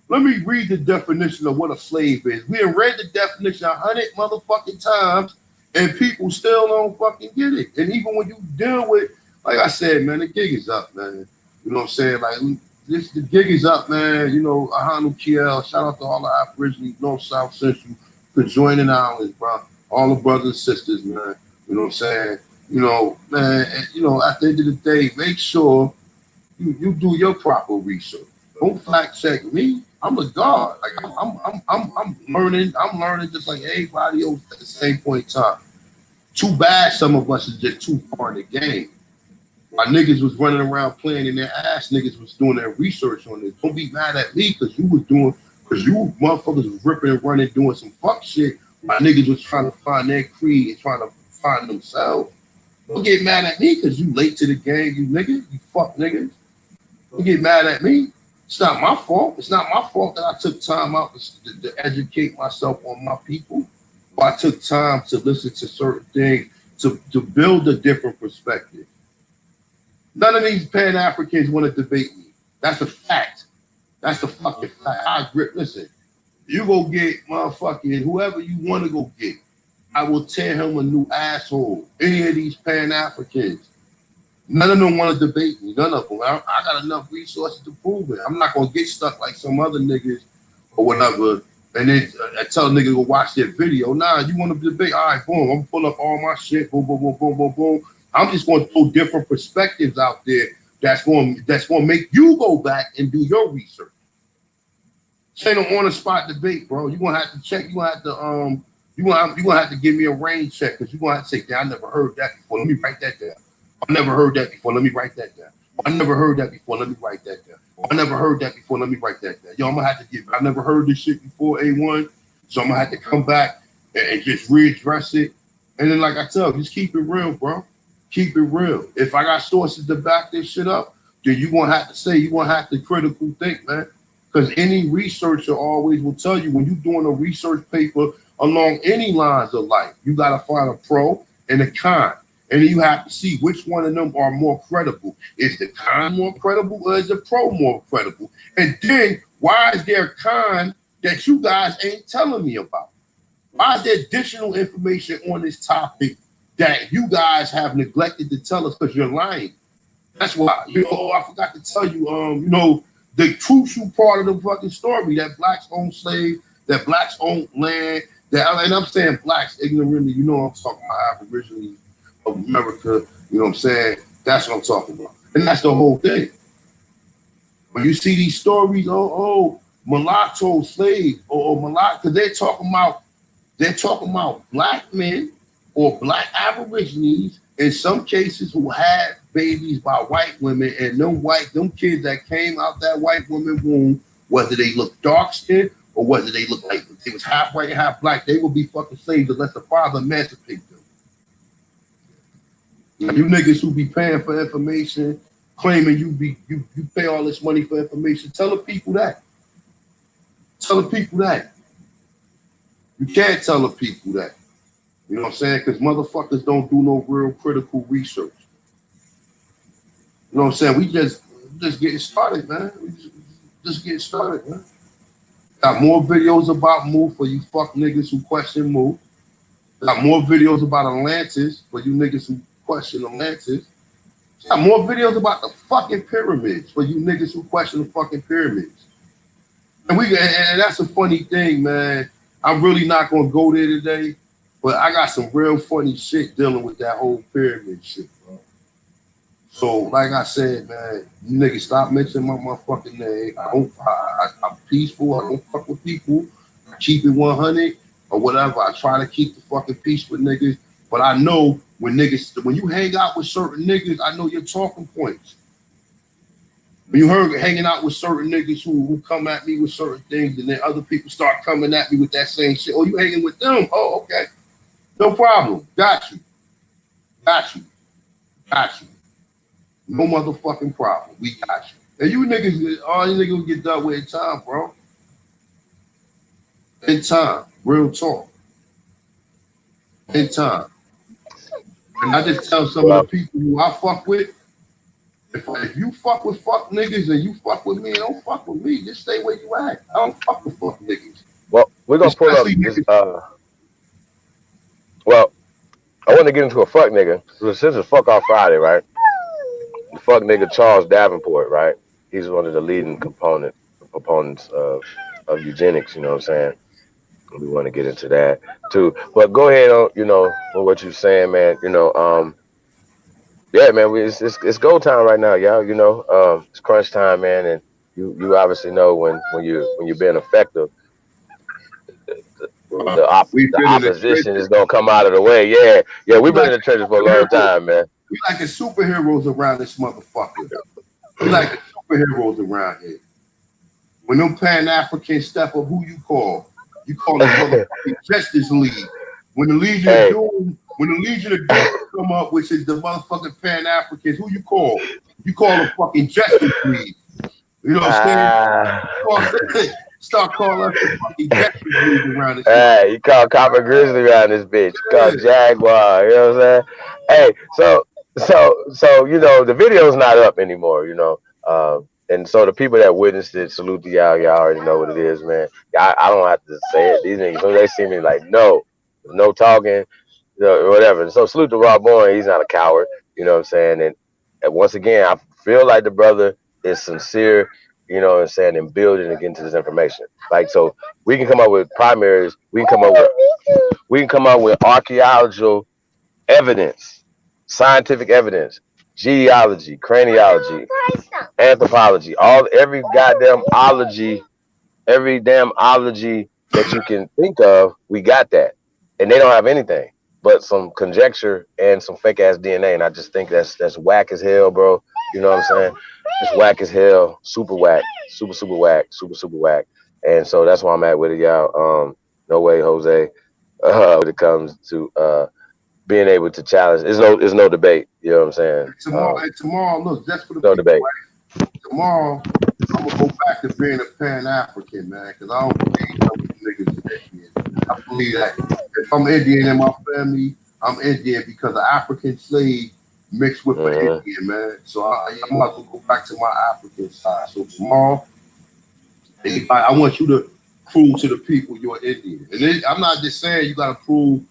B: Let me read the definition of what a slave is. We have read the definition 100 motherfucking times, and people still don't fucking get it. And even when you deal with, like I said, man, the gig is up, man. You know what I'm saying? Like, the gig is up, man. You know, Ahanu Kiel, shout out to all the Aborigines, North, South, Central, for joining islands, bro. All the brothers and sisters, man. You know what I'm saying? You know, man, and, you know, at the end of the day, make sure you do your proper research. Don't fact check me. I'm a god. Like I'm learning. I'm learning just like everybody else at the same point in time. Too bad some of us is just too far in the game. My niggas was running around playing in their ass. Niggas was doing their research on this. Don't be mad at me because you motherfuckers was ripping and running, doing some fuck shit. My niggas was trying to find their creed and trying to find themselves. Don't get mad at me because you late to the game, you niggas. You fuck niggas. Don't get mad at me. It's not my fault. It's not my fault that I took time out to educate myself on my people. Or I took time to listen to certain things to build a different perspective. None of these Pan-Africans want to debate me. That's a fact. That's a fucking fact. I agree. Listen, you go get motherfucking whoever you want to go get. I will tear him a new asshole. Any of these Pan-Africans. None of them want to debate me. None of them. I got enough resources to prove it. I'm not going to get stuck like some other niggas or whatever. And then I tell a nigga to go watch their video. Nah, you want to debate? All right, boom. I'm going to pull up all my shit. Boom, boom, boom, boom, boom, boom. I'm just going to throw different perspectives out there that's going to make you go back and do your research. This ain't no on the spot debate, bro. You're going to have to check. You're going to have to you're gonna have to give me a rain check because you're going to have to say, I never heard that before. Let me write that down. I never heard that before. Let me write that down. I never heard that before. Let me write that down. I never heard that before. Let me write that down. Yo, I'm going to have to I never heard this shit before, A1. So I'm going to have to come back and just readdress it. And then, like I tell you, just keep it real, bro. Keep it real. If I got sources to back this shit up, then you're going to have to say, you're going to have to critical think, man. Because any researcher always will tell you when you're doing a research paper along any lines of life, you got to find a pro and a con. And then you have to see which one of them are more credible. Is the con more credible or is the pro more credible? And then why is there a con that you guys ain't telling me about? Why is there additional information on this topic that you guys have neglected to tell us because you're lying? That's why. I forgot to tell you, the crucial part of the fucking story, that blacks own slaves, that blacks own land, and I'm saying blacks ignorantly, I'm talking about Aborigines of America, you know what I'm saying? That's what I'm talking about. And that's the whole thing. When you see these stories, mulatto slave, or mulatto, because they're talking about black men or black Aborigines in some cases who had babies by white women, and them kids that came out that white woman womb, whether they look dark skinned or whether they look like they was half white and half black, they would be fucking slaves unless the father emancipated them. Now, you niggas who be paying for information, claiming you pay all this money for information, tell the people that. Tell the people that. You can't tell the people that. You know what I'm saying? Because motherfuckers don't do no real critical research. You know what I'm saying? We just getting started, man. We just getting started, man. Got more videos about Moo for you fuck niggas who question Moo. Got more videos about Atlantis for you niggas who question Atlantis. Got more videos about the fucking pyramids for you niggas who question the fucking pyramids. And that's a funny thing, man. I'm really not gonna go there today, but I got some real funny shit dealing with that whole pyramid shit, bro. So, like I said, man, you niggas stop mentioning my motherfucking name. I'm peaceful. I don't fuck with people. I keep it 100 or whatever. I try to keep the fucking peace with niggas. But I know when you hang out with certain niggas, I know your talking points. When you heard hanging out with certain niggas who come at me with certain things, and then other people start coming at me with that same shit. Oh, you hanging with them? Oh, okay. No problem. Got you. No motherfucking problem. We got you. And you niggas, all you niggas will get done with in time, bro. In time. Real talk. In time. And I just tell some of the people who I fuck with, if you fuck with fuck niggas and you fuck with me and don't fuck with me, just stay where you at. I don't fuck with fuck niggas.
A: Well, we're gonna pull up this, well, I want to get into a fuck nigga. Since it's fuck off Friday, right? The fuck nigga Charles Davenport, right? He's one of the leading proponents of eugenics, you know what I'm saying? We want to get into that too. But go ahead on, on what you're saying, man. Yeah, man, it's go time right now, y'all. It's crunch time, man, and you obviously know when you're being effective, the opposition is gonna come out of the way. Yeah, we've been in the trenches for a long time, man.
B: We like the superheroes around this motherfucker. We like the superheroes around here. When them Pan-Africans step up, who you call? You call the motherfucking Justice League. When the Legion of Doom come up, which is the motherfucking Pan-Africans, who you call? You call the fucking Justice League. You know what I'm saying? Start calling us the fucking Justice League around this.
A: Hey, you call Copper Grizzly around this bitch. You call Jaguar. You know what I'm saying? Hey, so the video's not up anymore. And so the people that witnessed it, salute to y'all already know what it is, man. I don't have to say it. These niggas, when they see me, like, no talking, whatever. So salute to Rob Bowen. He's not a coward, you know what I'm saying? And once again, I feel like the brother is sincere, you know what I'm saying, in building and getting to this information. Like, so we can come up with primaries. We can come up with archaeological evidence, scientific evidence, geology, craniology, anthropology, every damn ology that you can think of, we got that. And they don't have anything but some conjecture and some fake ass DNA. And I just think that's whack as hell, bro. You know what I'm saying? It's whack as hell, super whack, super whack, super whack. And so that's why I'm at with it, y'all. No way, Jose, when it comes to being able to challenge. There's no debate. You know what I'm saying?
B: Tomorrow, look, just for the
A: no debate.
B: Right? Tomorrow, I'm gonna go back to being a Pan-African, man, because I don't believe niggas is Indian. I believe that if I'm Indian in my family, I'm Indian because an African slave mixed with an
A: Uh-huh.
B: Indian, man. So I might as well go back to my African side. So tomorrow, I want you to prove to the people you're Indian. And then, I'm not just saying you got to prove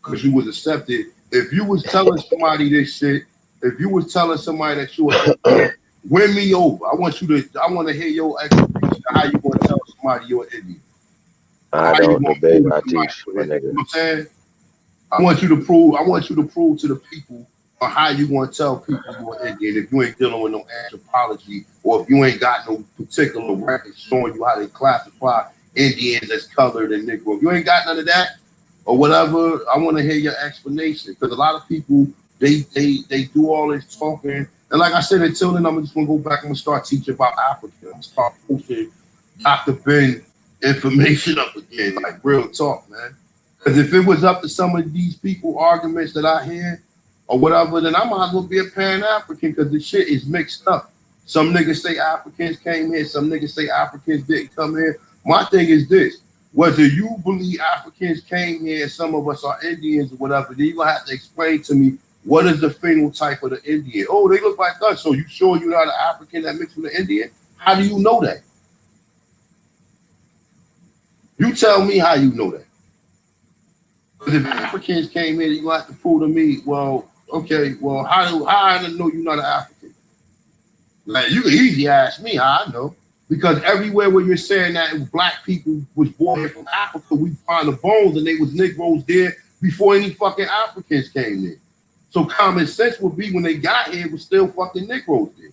B: because you was accepted. If you was telling somebody this shit, if you was telling somebody that you're Indian, win me over. I want to hear your explanation of how you going to tell somebody you're Indian.
A: I
B: How you
A: don't
B: going to
A: debate,
B: prove
A: I
B: somebody
A: teach,
B: you're
A: my
B: Indian?
A: nigga.
B: You know what I'm saying? I want you to prove to the people on how you going to tell people you're Indian if you ain't dealing with no anthropology or if you ain't got no particular record showing you how they classify Indians as colored and Negro. If you ain't got none of that or whatever, I want to hear your explanation because a lot of people they do all this talking and like I said, until then, I'm just gonna go back. I'm gonna start teaching about Africa. I'm gonna start posting Dr. Ben information up again, like real talk, man. Because if it was up to some of these people arguments that I hear or whatever, then I might as well be a Pan-African because the shit is mixed up. Some niggas say Africans came here, some niggas say Africans didn't come here. My thing is this. Whether you believe Africans came here and some of us are Indians or whatever, then you're going to have to explain to me what is the phenotype of the Indian. Oh, they look like us, so you sure you're not an African that mixed with an Indian? How do you know that? You tell me how you know that. Because if Africans came here, you have to prove to me, well, okay, well, how I know you're not an African? Like, you can easily ask me how I know. Because everywhere where you're saying that black people was born here from Africa, we find the bones and they was Negroes there before any fucking Africans came there. So common sense would be when they got here, it was still fucking Negroes there.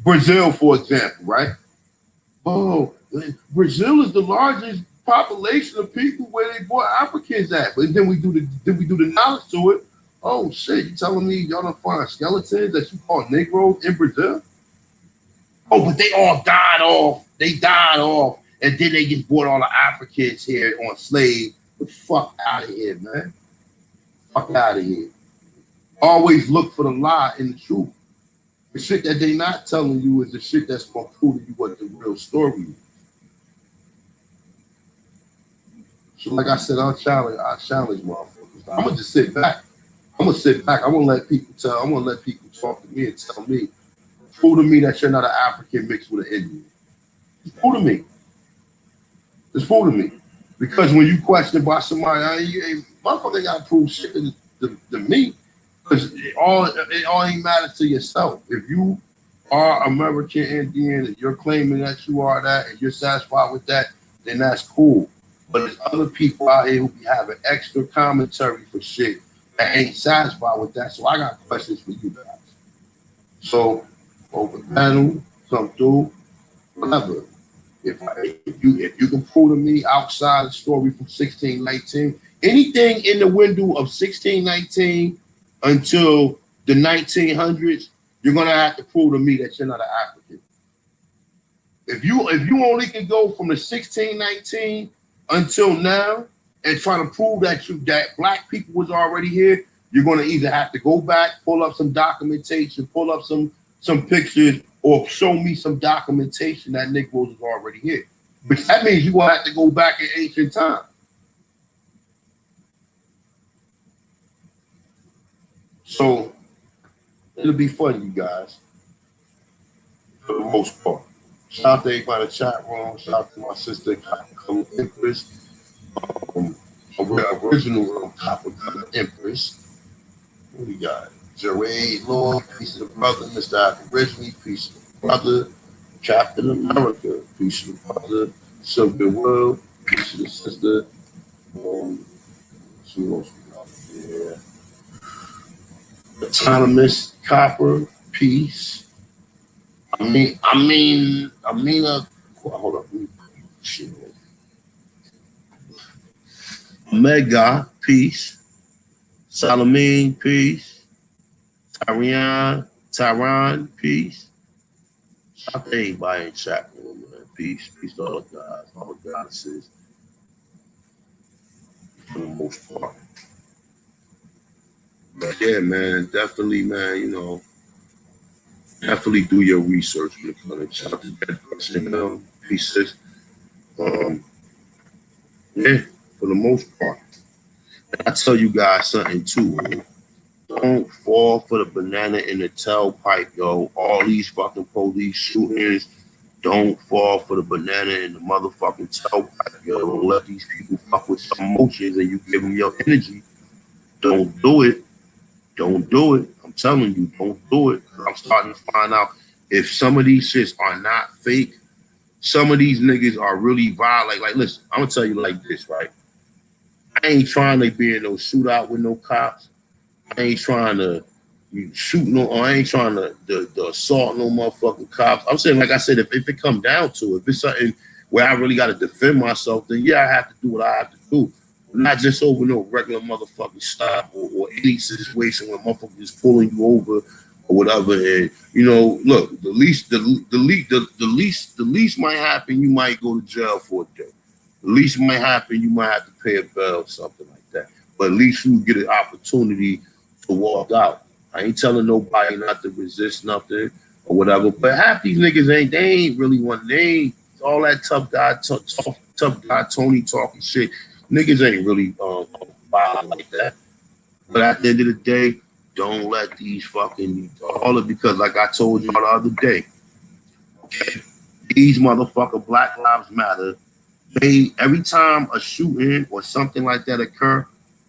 B: Brazil, for example, right? Oh, Brazil is the largest population of people where they brought Africans at. But then we do the knowledge to it. Oh shit, you telling me y'all don't find skeletons that you call Negroes in Brazil? Oh, but they all died off. They died off. And then they just brought all the Africans here on slave. The fuck out of here, man. Fuck out of here. Always look for the lie in the truth. The shit that they not telling you is the shit that's gonna prove to you what the real story is. So like I said, I challenge motherfuckers. I'm gonna just sit back. I'm gonna sit back. I'm gonna let people talk to me and tell me, prove to me that you're not an African mixed with an Indian. Just prove to me. Just prove to me. Because when you question by somebody, motherfucker gotta prove shit to me. Because it all ain't matter to yourself. If you are American Indian and you're claiming that you are that and you're satisfied with that, then that's cool. But there's other people out here who be having extra commentary for shit that ain't satisfied with that. So I got questions for you guys. So over the panel, come through, whatever. If you can prove to me outside the story from 1619, anything in the window of 1619 until the 1900s, you're gonna have to prove to me that you're not an African. If you only can go from the 1619 until now and try to prove that black people was already here, you're gonna either have to go back, pull up some documentation, pull up some pictures, or show me some documentation that Negroes was already here. But that means you're gonna have to go back in ancient time. So it'll be fun, you guys, for the most part. Shout out to everybody in the chat room. Shout out to my sister, Copper Empress. Original Copper Empress. What we got? Jerade Lord, peace of the brother. Mr. Originally, peace of the brother. Captain America, peace of the brother. Silver World, peace of the sister. Who else we got there? Autonomous Copper, peace. Amina, hold up. Shit. Omega, peace. Salamine, peace. Tyron, peace. Shout out to everybody in chat room, man. Peace. Peace to all the guys, all the goddesses, for the most part. But yeah, man, definitely, man, definitely do your research when it comes to shout out to that person, pieces. Yeah, for the most part.
G: I tell you guys something too. Don't fall for the banana in the tailpipe, yo. All these fucking police shootings. Don't fall for the banana in the motherfucking tailpipe, yo. Don't let these people fuck with your emotions and you give them your energy. Don't do it. Don't do it. I'm telling you, don't do it. I'm starting to find out if some of these shits are not fake. Some of these niggas are really violent. Like, listen, I'm gonna tell you like this, right? I ain't trying to be in no shootout with no cops. I ain't trying to shoot no, or I ain't trying to the assault no motherfucking cops. I'm saying, like I said, if it come down to it, if it's something where I really got to defend myself, then yeah, I have to do what I have to do. Not just over no regular motherfucking stop or any situation where motherfuckers is pulling you over or whatever. And you know, look, the least might happen. You might go to jail for a day. The least might happen. You might have to pay a bill or something like that. But at least you get an opportunity to walk out. I ain't telling nobody not to resist nothing or whatever. But half these niggas ain't really one. They ain't all that tough guy Tony talking shit. Niggas ain't really wild like that. But at the end of the day, don't let these fucking all of because like I told you the other day, okay, these motherfucker Black Lives Matter. They every time a shooting or something like that occur,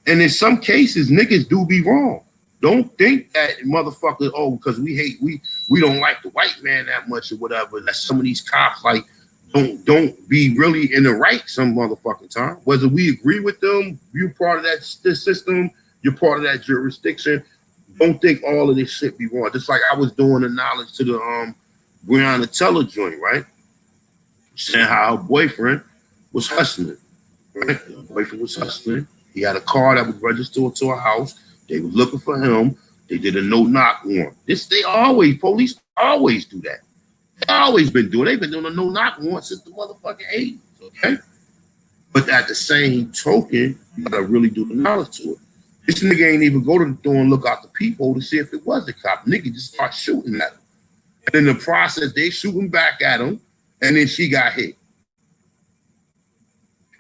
G: and in some cases niggas do be wrong. Don't think that motherfucker, oh, because we don't like the white man that much or whatever. That some of these cops like don't be really in the right some motherfucking time. Whether we agree with them, you're part of that system, you're part of that jurisdiction. Don't think all of this shit be wrong. Just like I was doing the knowledge to the Breonna Teller joint, right? Saying how her boyfriend was hustling, right? Her boyfriend was hustling. He had a car that was registered to a house. They were looking for him. They did a no-knock warrant. Police always do that. They always been doing. They've been doing a no-knock warrant since the motherfucking 80s, okay? But at the same token, you gotta really do the knowledge to it. This nigga ain't even go to the door and look out the peephole to see if it was the cop. Nigga just start shooting at him. And in the process, they shooting back at him, and then she got hit.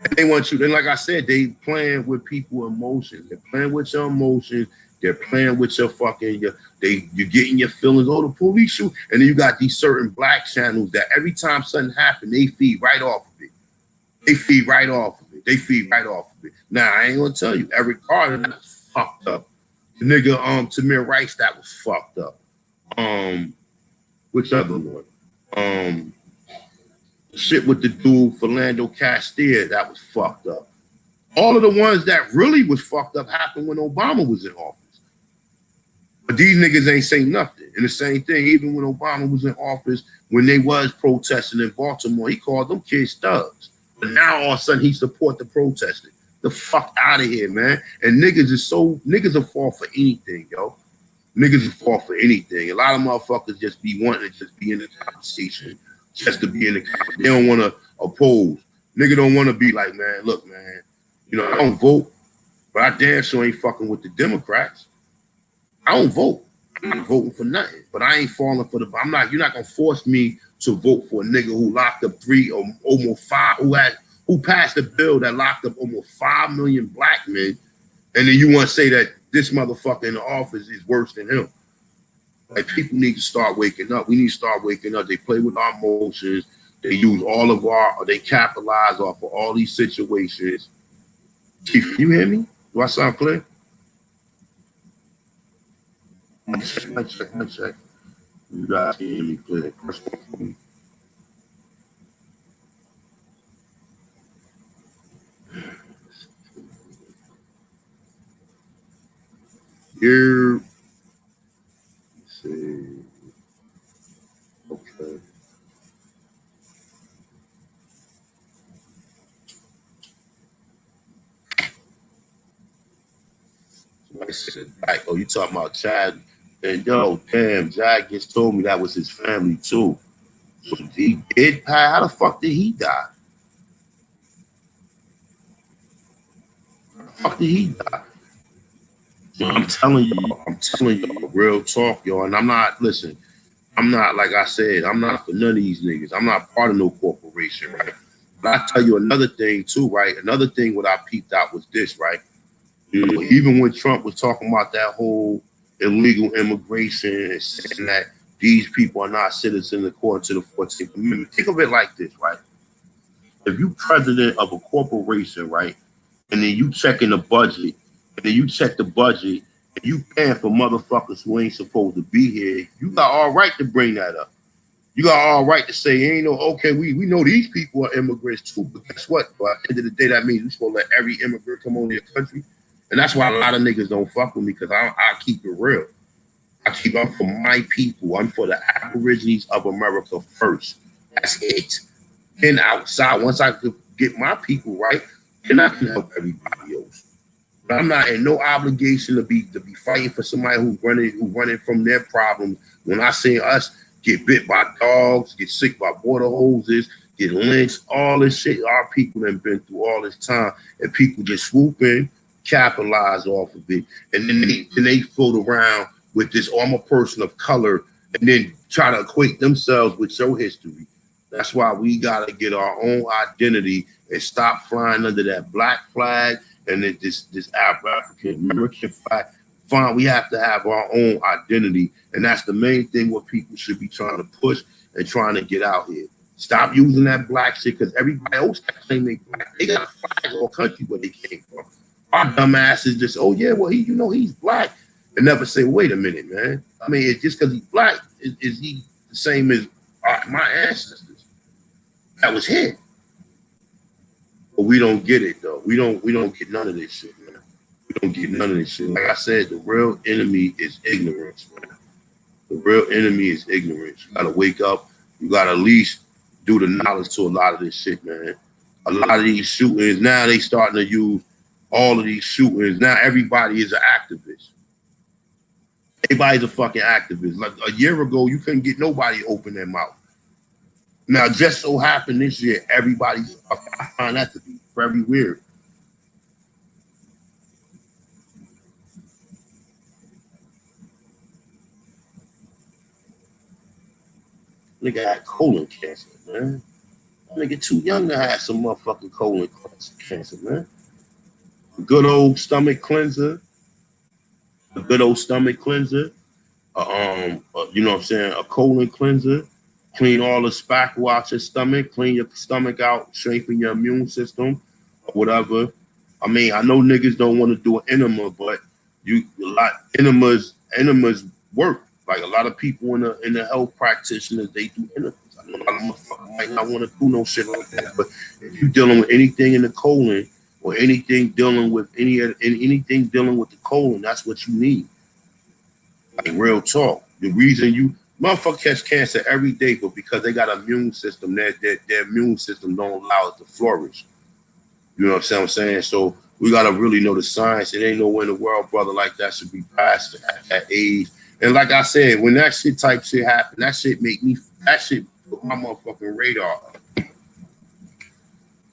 G: And they want you, and like I said, they playing with people's emotions. They're playing with your emotions. They're playing with your fucking, you're getting your feelings. Oh, the police shoot. And then you got these certain black channels that every time something happens, they feed right off of it. They feed right off of it. They feed right off of it. Now, I ain't gonna tell you, Eric Carter, that was fucked up. The nigga, Tamir Rice, that was fucked up. Which other one? Shit with the dude, Philando Castile, that was fucked up. All of the ones that really was fucked up happened when Obama was in office. But these niggas ain't saying nothing. And the same thing, even when Obama was in office, when they was protesting in Baltimore, he called them kids thugs. But now all of a sudden he support the protesting. The fuck out of here, man. And niggas will fall for anything, yo. Niggas will fall for anything. A lot of motherfuckers just be wanting to just be in the conversation. Just to be in the conversation. They don't want to oppose. Nigga don't want to be like, man, look, man, you know, I don't vote, but I damn sure ain't fucking with the Democrats. I don't vote. I'm not voting for nothing. But I ain't falling for you're not gonna force me to vote for a nigga who locked up 3 or almost 5, who passed a bill that locked up almost 5 million black men, and then you want to say that this motherfucker in the office is worse than him. Like, people need to start waking up. We need to start waking up. They play with our emotions. They use they capitalize off of all these situations. Chief, you hear me? Do I sound clear? Check. You guys can hear me clear. Here. Let's see. Okay. Somebody said, like, oh, you talking about Chad? And yo, damn, Chad just told me that was his family too. So he did. How the fuck did he die? How the fuck did he die? So I'm telling y'all, real talk, y'all. And I'm not, like I said, I'm not for none of these niggas. I'm not part of no corporation, right? But I tell you another thing too, right? Another thing what I peeped out was this, right? You know, even when Trump was talking about that whole illegal immigration and saying that these people are not citizens according to the 14th Amendment. Think of it like this, right? If you president of a corporation, right, and then you checking the budget, and then you check the budget, and you paying for motherfuckers who ain't supposed to be here, you got all right to bring that up. You got all right to say, ain't no, okay, we know these people are immigrants too, but guess what? But at the end of the day, that means we're supposed to let every immigrant come on to your country. And that's why a lot of niggas don't fuck with me, because I keep it real. I'm for my people. I'm for the Aborigines of America first. That's it. Then outside, once I get my people right, then I can help everybody else. But I'm not in no obligation to be fighting for somebody who's running from their problems. When I see us get bit by dogs, get sick by water hoses, get lynched, all this shit, our people have been through all this time, and people just swoop in, capitalize off of it, and then they float around with this, oh, I'm a person of color, and then try to equate themselves with your history. That's why we got to get our own identity and stop flying under that black flag and then this African American flag. Fine, we have to have our own identity, and that's the main thing what people should be trying to push and trying to get out here. Stop using that black shit, because everybody else claim they black. They got a flag or country where they came from. Our dumb asses just, oh yeah, well he's black. And never say, wait a minute, man. I mean, it's just because he's black, is he the same as my ancestors that was here? But we don't get it though. We don't get none of this shit, man. We don't get none of this shit. Like I said, the real enemy is ignorance, man. The real enemy is ignorance. You gotta wake up. You gotta at least do the knowledge to a lot of this shit, man. A lot of these shootings, now they starting to use all of these shootings. Now everybody is an activist. Everybody's a fucking activist. Like a year ago, you couldn't get nobody to open their mouth. Now, just so happened this year, everybody's, I find that to be very weird. Nigga had colon cancer, man. Nigga too young to have some motherfucking colon cancer, man. A good old stomach cleanser. A good old stomach cleanser. You know what I'm saying? A colon cleanser. Clean all the spackle out your stomach. Clean your stomach out. Strengthen your immune system. Or whatever. I mean, I know niggas don't want to do an enema, but enemas work. Like a lot of people in the health practitioners, they do enemas. I know a lot of motherfuckers might not want to do no shit like that, but if you're dealing with anything in the colon or anything dealing with anything dealing with the colon, that's what you need. Like real talk. The reason you motherfuckers catch cancer every day, but because they got an immune system, their immune system don't allow it to flourish. You know what I'm saying? So we gotta really know the science. It ain't nowhere in the world, brother, like that should be passed at that age. And like I said, when that shit type shit happen, that shit put my motherfucking radar up.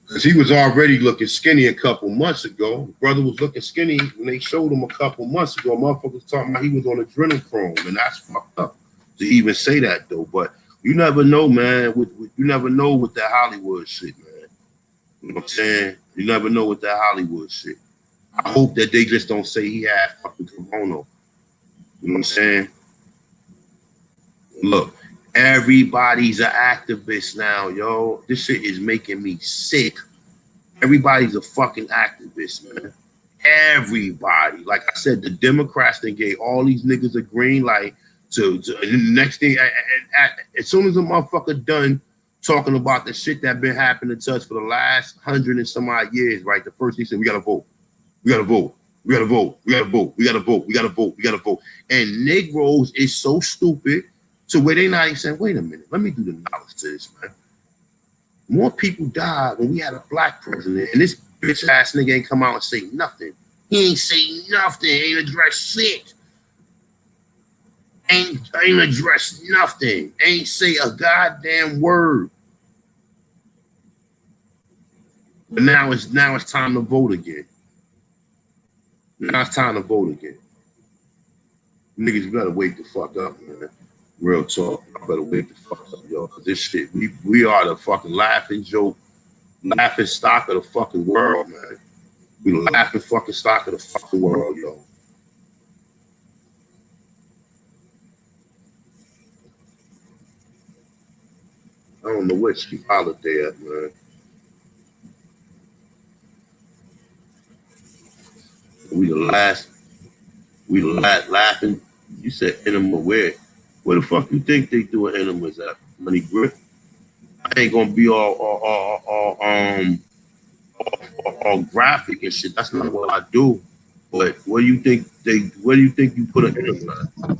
G: Because he was already looking skinny a couple months ago. The brother was looking skinny when they showed him a couple months ago. Motherfuckers was talking about he was on adrenochrome, and that's fucked up to even say that though. But you never know, man. You never know with that Hollywood shit, man. You know what I'm saying? You never know with that Hollywood shit. I hope that they just don't say he had fucking corona. You know what I'm saying? Look, everybody's an activist now, yo. This shit is making me sick. Everybody's a fucking activist, man. Everybody. Like I said, the Democrats, they gave all these niggas a green light to and the next thing, as soon as a motherfucker done talking about the shit that been happening to us for the last 100 and some odd years, right? The first thing he said, we gotta vote. We gotta vote. We gotta vote. We gotta vote. We gotta vote. We gotta vote. We gotta vote. And Negroes is so stupid to where they not even saying, wait a minute, let me do the knowledge to this, man. More people died when we had a black president, and this bitch ass nigga ain't come out and say nothing. He ain't say nothing, ain't address shit. Ain't address nothing. Ain't say a goddamn word. But now it's time to vote again. Now it's time to vote again. Niggas better wake the fuck up, man. Real talk. I better wake the fuck up, yo. Cause this shit, we are the fucking laughing joke, laughing stock of the fucking world, man. We laughing fucking stock of the fucking world, yo. I don't know what she holiday at, man. We the last. We laughing. You said enema where? Where the fuck you think they doing enemas at? Money grip. I ain't gonna be all graphic and shit. That's not what I do. But what do you think where do you think you put an enema at?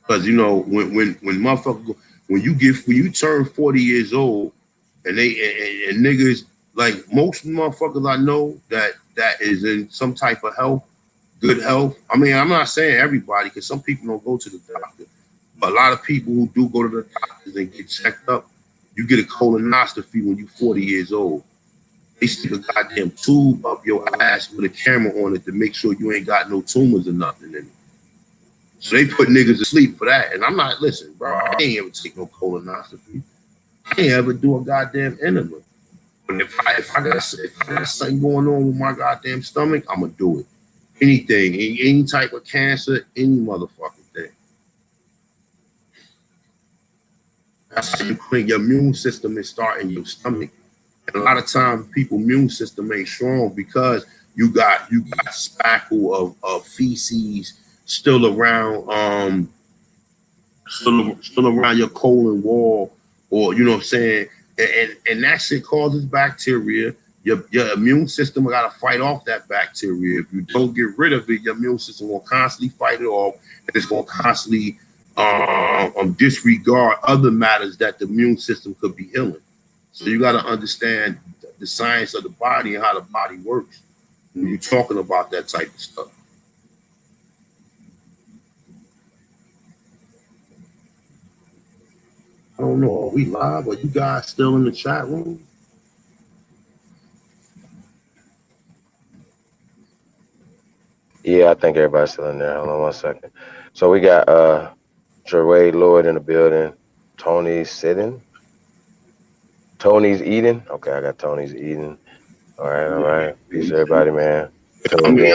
G: Because you know when motherfucker when you turn 40 years old and and niggas like most motherfuckers I know that is in some type of health, good health. I mean, I'm not saying everybody because some people don't go to the doctor, but a lot of people who do go to the doctors and get checked up, you get a colonoscopy when you're 40 years old. They stick a goddamn tube up your ass with a camera on it to make sure you ain't got no tumors or nothing in it. So they put niggas to sleep for that. And I'm not, listen, bro, I ain't ever take no colonoscopy. I ain't ever do a goddamn enema. But if I got something going on with my goddamn stomach, I'm gonna do it. Anything, any type of cancer, any motherfucking thing. That's how you put your immune system and start in your stomach. And a lot of times people's immune system ain't strong because you got spackle of feces still around still around your colon wall, or you know what I'm saying, and that shit causes bacteria. Your immune system gotta fight off that bacteria. If you don't get rid of it, your immune system will constantly fight it off, and it's gonna constantly disregard other matters that the immune system could be healing. So you gotta understand the science of the body and how the body works when you're talking about that type of stuff. I don't know. Are we live? Are you guys still in the chat room?
A: Yeah, I think everybody's still in there. Hold on one second. So we got Jerway Lloyd in the building. Tony's sitting. Tony's eating. Okay, I got Tony's eating. All right. Peace, everybody, man.
G: I
A: Tuned
G: mean,
A: in.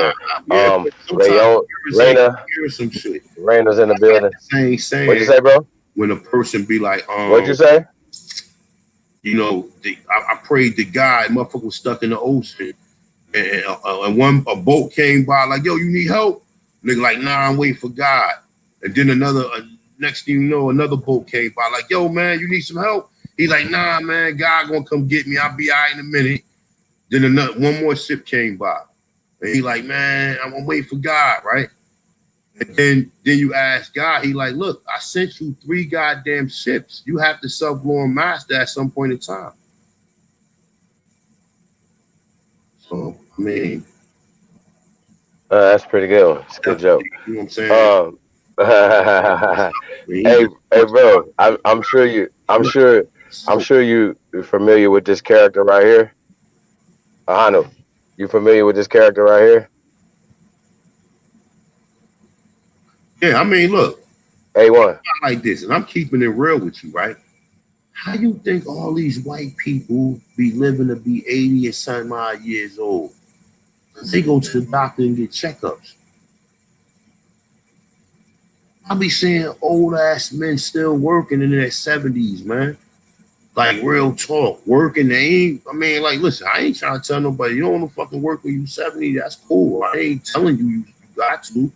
G: yeah, but sometimes hear some shit.
A: Raina's in the building.
G: Saying
A: What'd you say, bro?
G: when a person be like,
A: What'd you say?
G: you know, I prayed to God, motherfucker was stuck in the ocean, and a boat came by like, yo, you need help? Nigga like, nah, I'm waiting for God. And then next thing you know, another boat came by like, yo, man, you need some help? He's like, nah, man, God gonna come get me. I'll be all right in a minute. Then one more ship came by. And he like, man, I'm waiting for God, right? And then you ask God, he like, look, I sent you 3 goddamn ships. You have to self-lord master at some point in time. So, I mean,
A: That's pretty good. It's a good joke.
G: You know what I'm saying?
A: Hey, bro. I'm sure you familiar with this character right here. Ahanu, you familiar with this character right here?
G: Yeah, I mean, look,
A: A1.
G: like this, and I'm keeping it real with you, right? How you think all these white people be living to be 80 and some odd years old? They go to the doctor and get checkups. I be seeing old ass men still working in their 70s, man. Like real talk, working. They ain't. I mean, like, listen, I ain't trying to tell nobody you don't want to fucking work when you 70. That's cool. I ain't telling you got to.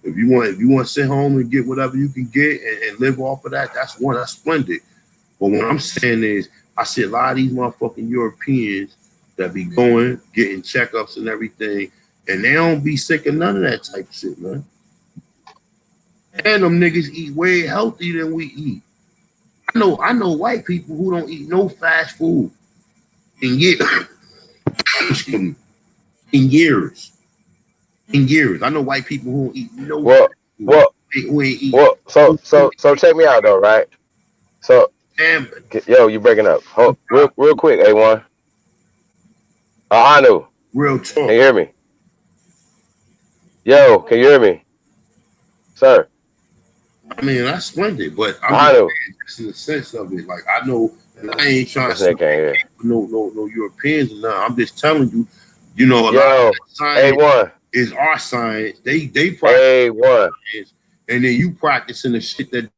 G: If you want to sit home and get whatever you can get and live off of that, that's splendid. But what I'm saying is, I see a lot of these motherfucking Europeans that be going, getting checkups and everything, and they don't be sick of none of that type of shit, man. And them niggas eat way healthier than we eat. I know white people who don't eat no fast food in years. In years. In years. I know white people who don't eat no fast food. Who ain't eat.
A: So check me out though, right? So, yo, you breaking up? Real quick, A1. Ahanu.
G: Real talk.
A: Can you hear me? Yo, can you hear me, sir?
G: I mean, that's splendid, but I'm just in the sense of it. Like, I know And I ain't trying to
A: This
G: say
A: nigga can't hear.
G: no Europeans or nothing. I'm just telling you, you know, a lot of
A: Yo,
G: science
A: A1,
G: is our science. They practice
A: A1.
G: science, and then you practicing the shit that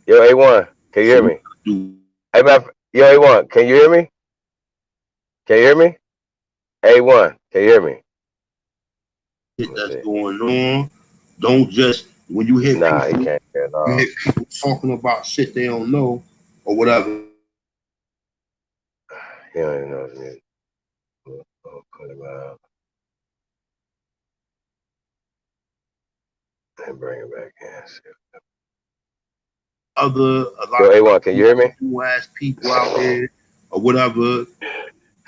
A: Yo, A1, can you hear
G: so
A: me?
G: do
A: Hey, yo, A1, can you hear me? Can you hear me? A1, can you hear me? Let
G: shit
A: me
G: that's
A: see.
G: going on. Don't just when you hear
A: Nah, he
G: people,
A: can't hear at
G: you
A: all.
G: hear people talking about shit they don't know or whatever.
A: He don't even know his music. Oh, put him out and bring him back in.
G: A
A: Yo,
G: lot
A: A1, can you hear me?
G: of ass people out there or whatever.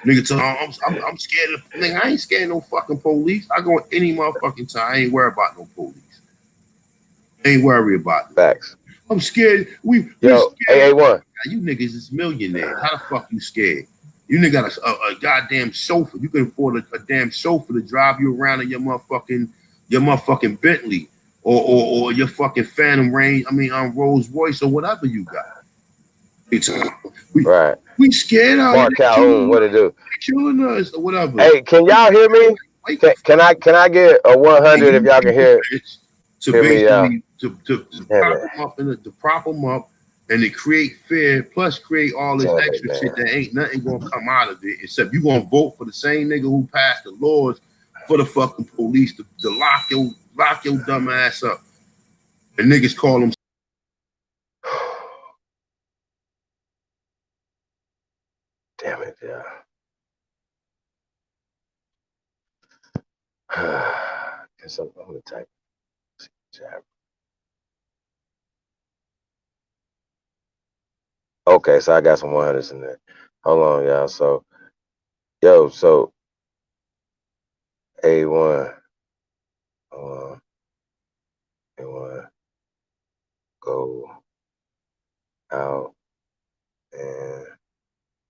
G: Nigga, I'm scared of nigga. I ain't scared of no fucking police. I go any motherfucking time. I ain't worried about no police. I ain't worried about them.
A: Facts.
G: I'm scared. We
A: Yo,
G: scared.
A: A1.
G: You niggas is millionaires. How the fuck you scared? You nigga got a goddamn chauffeur. You can afford a damn chauffeur to drive you around in your motherfucking Bentley or your fucking Phantom Range. I mean, Rolls Royce or whatever you got. It's, we
A: Right.
G: we scared out here.
A: Mark Calhoun, what it do?
G: Killing us or whatever.
A: Hey, can y'all hear me?
G: Wake the
A: Can I get a 100 if y'all can
G: to
A: hear me?
G: basically to
A: Damn
G: prop
A: it.
G: them up and to prop them up and to create fear, plus create all this
A: Damn it,
G: extra shit
A: man.
G: that ain't nothing gonna come out of it except you gonna vote for the same nigga who passed the laws for the fucking police to lock your dumb ass up. And niggas call them
A: Damn it, yeah. Guess I'm gonna type chat. Okay, so I got some 100s in there. Hold on, y'all. So, so A1, A1, go out and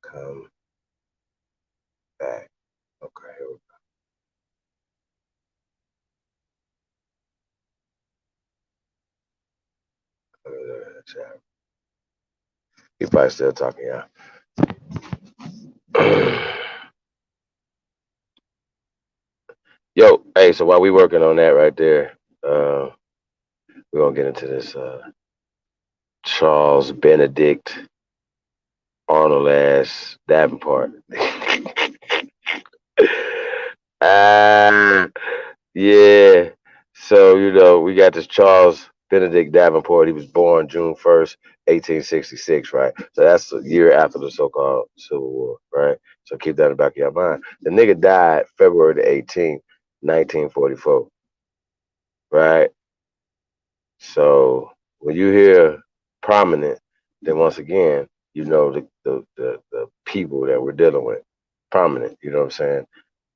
A: come back. Okay, here we go. Let me look at the chat. He probably still talking, y'all. Yo, hey, so while we working on that right there, we're gonna get into this Charles Benedict Arnold ass Davenport. Ah, yeah. So, we got this Charles Benedict Davenport. He was born June 1st, 1866, right? So that's a year after the so-called Civil War, right? So keep that in the back of your mind. The nigga died February 18th, 1944, right? So when you hear prominent, then once again, you know the people that we're dealing with. Prominent, you know what I'm saying?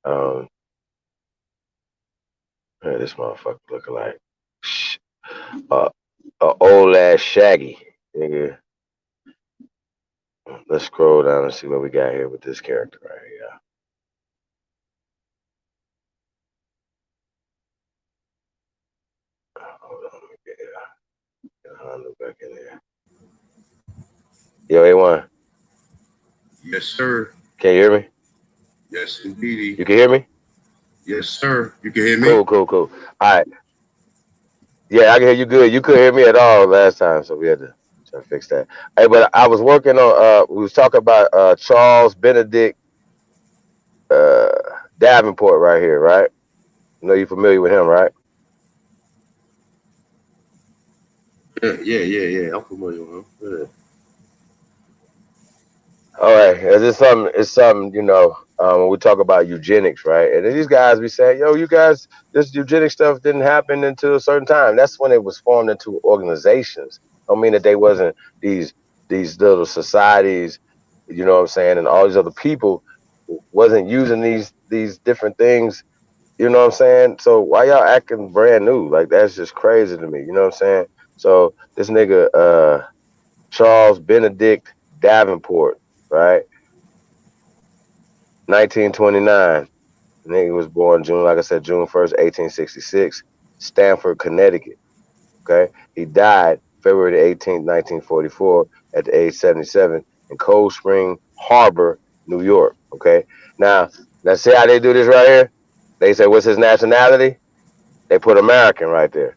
A: Um, this motherfucker looking like uh, a old ass Shaggy, nigga. Let's scroll down and see what we got here with this character right here. Hold on, let me get Honda back in there. Yo, A1,
G: yes, sir.
A: can you hear me?
G: Yes, indeedy.
A: You can hear me?
G: Yes, sir. You can hear me?
A: Cool, cool, cool. All right. Yeah, I can hear you good. You couldn't hear me at all last time, so we had to try to fix that. Hey, but I was working on we was talking about Charles Benedict uh Davenport right here, right? You know you familiar with him, right?
G: Yeah. I'm familiar with him. Yeah.
A: All right. It's something, when we talk about eugenics, right? And then these guys be saying, yo, you guys, this eugenic stuff didn't happen until a certain time. That's when it was formed into organizations. Don't mean that they wasn't these little societies, you know what I'm saying, and all these other people wasn't using these different things, you know what I'm saying? So why y'all acting brand new? Like that's just crazy to me, you know what I'm saying? So this nigga Charles Benedict Davenport, right? 1929. Nigga was born June, like I said, June 1st, 1866, Stamford, Connecticut. Okay. He died February the 18th, 1944, at the age 77, in Cold Spring Harbor, New York. Okay. Now, let's see how they do this right here. They say, what's his nationality? They put American right there.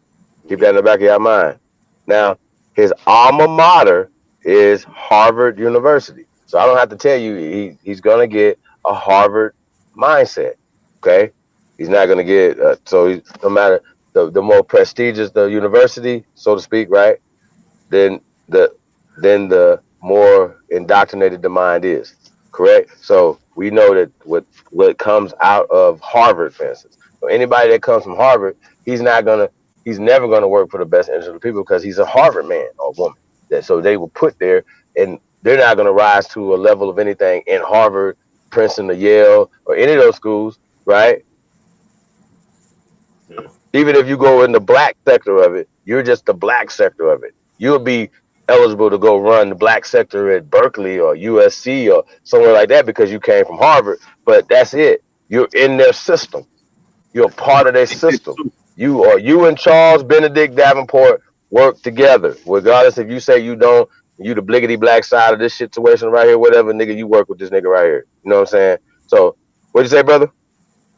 A: Keep that in the back of your mind. Now, his alma mater is Harvard University. So I don't have to tell you he's going to get a Harvard mindset. Okay. He's not going to get, no matter the more prestigious the university, so to speak, right? Then the then the more indoctrinated the mind is. Correct. So we know that what comes out of Harvard, for instance. So anybody that comes from Harvard, he's never gonna work for the best interest of the people because he's a Harvard man or woman. So they will put there, and they're not gonna rise to a level of anything in Harvard, Princeton, or Yale, or any of those schools, right? Even if you go in the black sector of it, you're just the black sector of it. You'll be eligible to go run the black sector at Berkeley or USC or somewhere like that because you came from Harvard. But that's it. You're in their system. You're a part of their system. You and Charles Benedict Davenport work together. Regardless if you say you don't, you the bliggity black side of this situation right here, whatever, nigga, you work with this nigga right here. You know what I'm saying? So what'd you say, brother?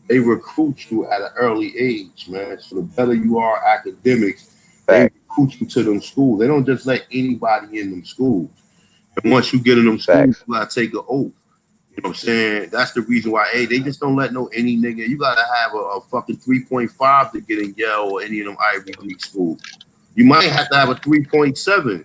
G: They recruit you at an early age, man. So the better you are academics, they
A: Facts.
G: recruit you to them schools. They don't just let anybody in them schools. And once you get in them schools,
A: Facts.
G: you gotta take an oath. You know what I'm saying? That's the reason why, hey, they just don't let any nigga. You gotta have a fucking 3.5 to get in Yale or any of them Ivy League schools. You might have to have a 3.7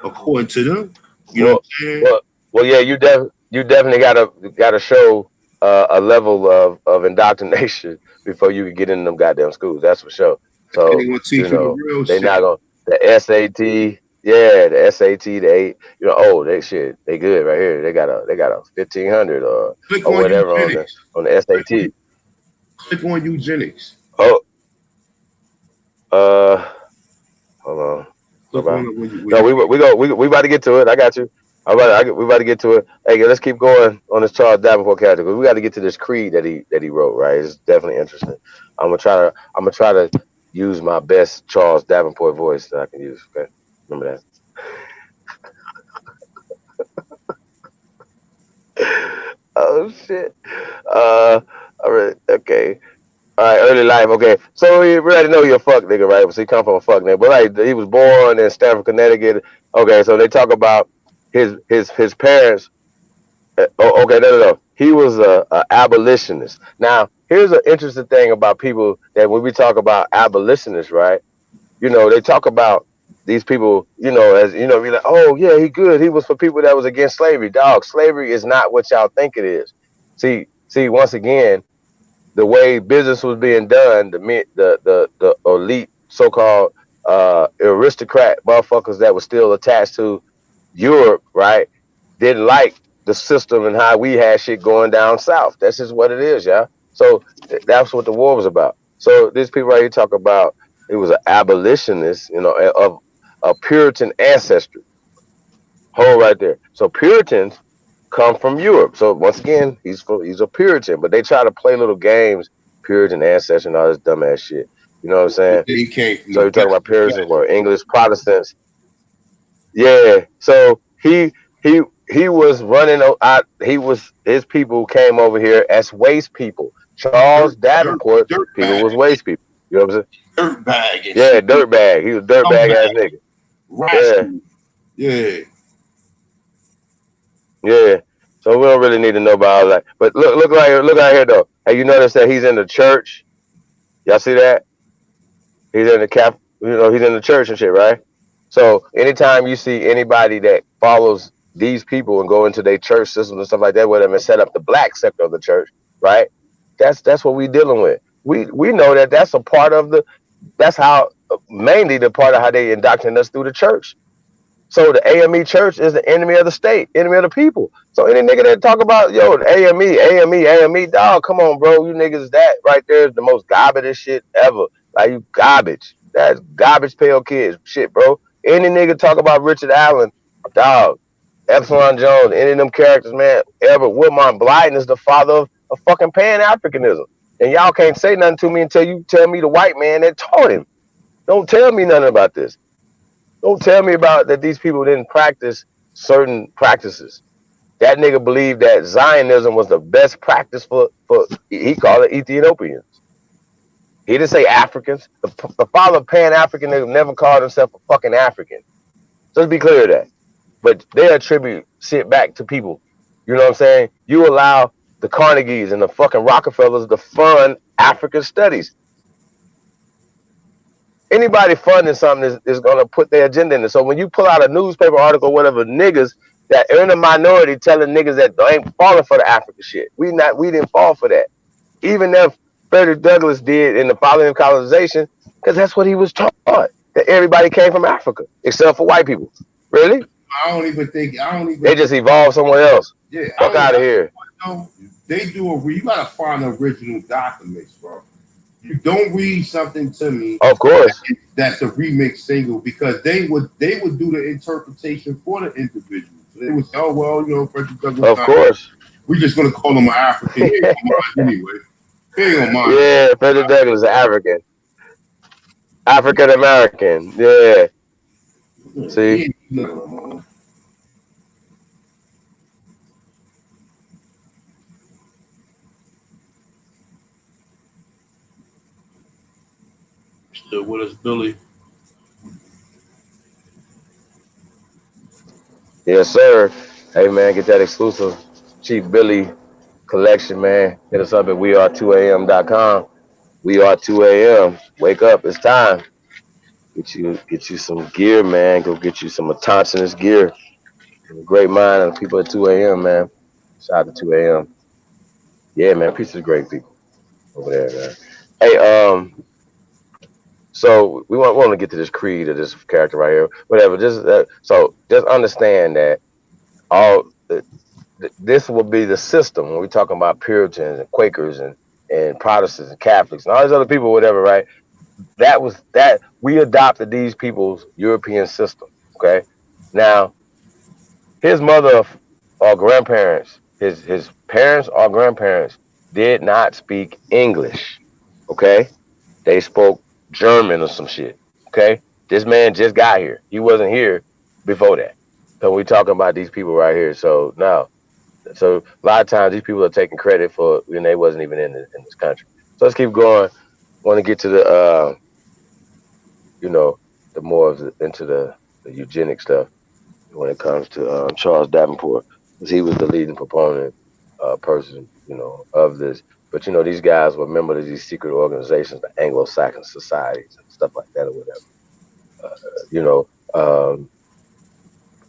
G: according to them. You know what I'm saying?
A: Well, yeah, you definitely gotta show a level of indoctrination before you can get in them goddamn schools. That's for sure.
G: They
A: So
G: gonna teach you the real
A: they
G: shit.
A: not gonna the SAT, yeah, the SAT, they good right here. They got a 1500
G: Click
A: or
G: on
A: whatever
G: eugenics.
A: on the SAT.
G: Click on eugenics.
A: Oh, uh, hold on.
G: Click on it when
A: No,
G: you
A: we about to get to it. I got you. We about to get to it. Hey, let's keep going on this Charles Davenport character because we got to get to this creed that he wrote. Right, it's definitely interesting. I'm gonna try to use my best Charles Davenport voice that I can use. Okay, remember that. Oh shit. All right. Okay. All right, early life. Okay, so you already know you're a fuck nigga, right? So he come from a fuck nigga, but like he was born in Stamford, Connecticut. Okay, so they talk about his parents. Okay, no. He was a abolitionist. Now, here's an interesting thing about people that when we talk about abolitionists, right? They talk about these people, as be like, oh yeah, he good. He was for people that was against slavery. Dog, slavery is not what y'all think it is. See, once again, the way business was being done, the elite so-called aristocrat motherfuckers that were still attached to Europe, right? Didn't like the system and how we had shit going down south. That's just what it is, yeah. So that's what the war was about. So these people right here talk about it was an abolitionist, of a Puritan ancestry. Hold right there. So Puritans come from Europe. So once again, he's a Puritan, but they try to play little games, Puritan ancestry and all this dumbass shit. You know what I'm saying?
G: he came from
A: So
G: the
A: you're talking about
G: best.
A: Puritans or English Protestants. Yeah. So he was running out. His people came over here as waste people. Charles Davenport
G: Dirt
A: people
G: bag.
A: was waste people. You know what I'm saying?
G: Dirt bag and
A: Yeah,
G: shit.
A: dirtbag. He was a dirtbag ass nigga. Yeah.
G: Rascal. Yeah.
A: Yeah. So we don't really need to know about all that. But look out here though. Hey, you notice that he's in the church? Y'all see that? He's in the he's in the church and shit, right? So anytime you see anybody that follows these people and go into their church systems and stuff like that with them and set up the black sector of the church, right? That's what we dealing with. We know that that's a part of that's how mainly the part of how they indoctrinate us through the church. So the AME church is the enemy of the state, enemy of the people. So any nigga that talk about, yo, the AME, dog, come on, bro. You niggas, that right there is the most garbage shit ever. Like, you garbage. That's garbage pail kids. Shit, bro. Any nigga talk about Richard Allen, dog, Epsilon Jones, any of them characters, man, Albert Woodmont Blyden is the father of fucking Pan-Africanism. And y'all can't say nothing to me until you tell me the white man that taught him. Don't tell me nothing about this. Don't tell me about that these people didn't practice certain practices. That nigga believed that Zionism was the best practice for he called it Ethiopians. He didn't say Africans. The father of Pan-African nigga never called himself a fucking African. Let's be clear of that. But they attribute shit back to people. You know what I'm saying? You allow the Carnegies and the fucking Rockefellers to fund African studies. Anybody funding something is going to put their agenda in it. So when you pull out a newspaper article, whatever, niggas that are in the minority telling niggas that they ain't falling for the African shit. We didn't fall for that. Even if Frederick Douglass did in the following of colonization, because that's what he was taught. That everybody came from Africa, except for white people. Really? They just evolved somewhere else.
G: Yeah,
A: Fuck out of here.
G: They do you gotta find the original documents, bro. You don't read something to me.
A: Of course.
G: That's a remix single because they would do the interpretation for the individual. So they would say, oh well, you know, Frederick Douglass.
A: Of course.
G: We're just gonna call him an African. He ain't gonna mind anyway. He ain't gonna mind.
A: Yeah, Frederick Douglass is African. African American. Yeah. See?
G: Still with us, Billy?
A: Yes, sir. Hey man, get that exclusive Chief Billy collection, man. Hit us up at weare2am.com. We are 2 a.m. Wake up, it's time. Get you some gear, man. Go get you some autonomous gear. Great mind and people at 2 a.m., man. Shout out to 2 a.m. Yeah, man. Peace of great people over there, man. Hey, so we want to get to this creed of this character right here. Whatever. So just understand that all this will be the system when we talking about Puritans and Quakers and Protestants and Catholics and all these other people, whatever, right? That we adopted these people's European system. Okay. Now, his mother or grandparents, his parents or grandparents did not speak English. Okay. They spoke German or some shit. Okay. This man just got here. He wasn't here before that. So we talking about these people right here. So now, so a lot of times these people are taking credit for when they wasn't even in this country. So let's keep going. Want to get to the you know, the more of into the eugenic stuff when it comes to Charles Davenport, because he was the leading proponent person, you know, of this. But you know, these guys were members of these secret organizations, the Anglo-Saxon societies and stuff like that, or whatever. You know,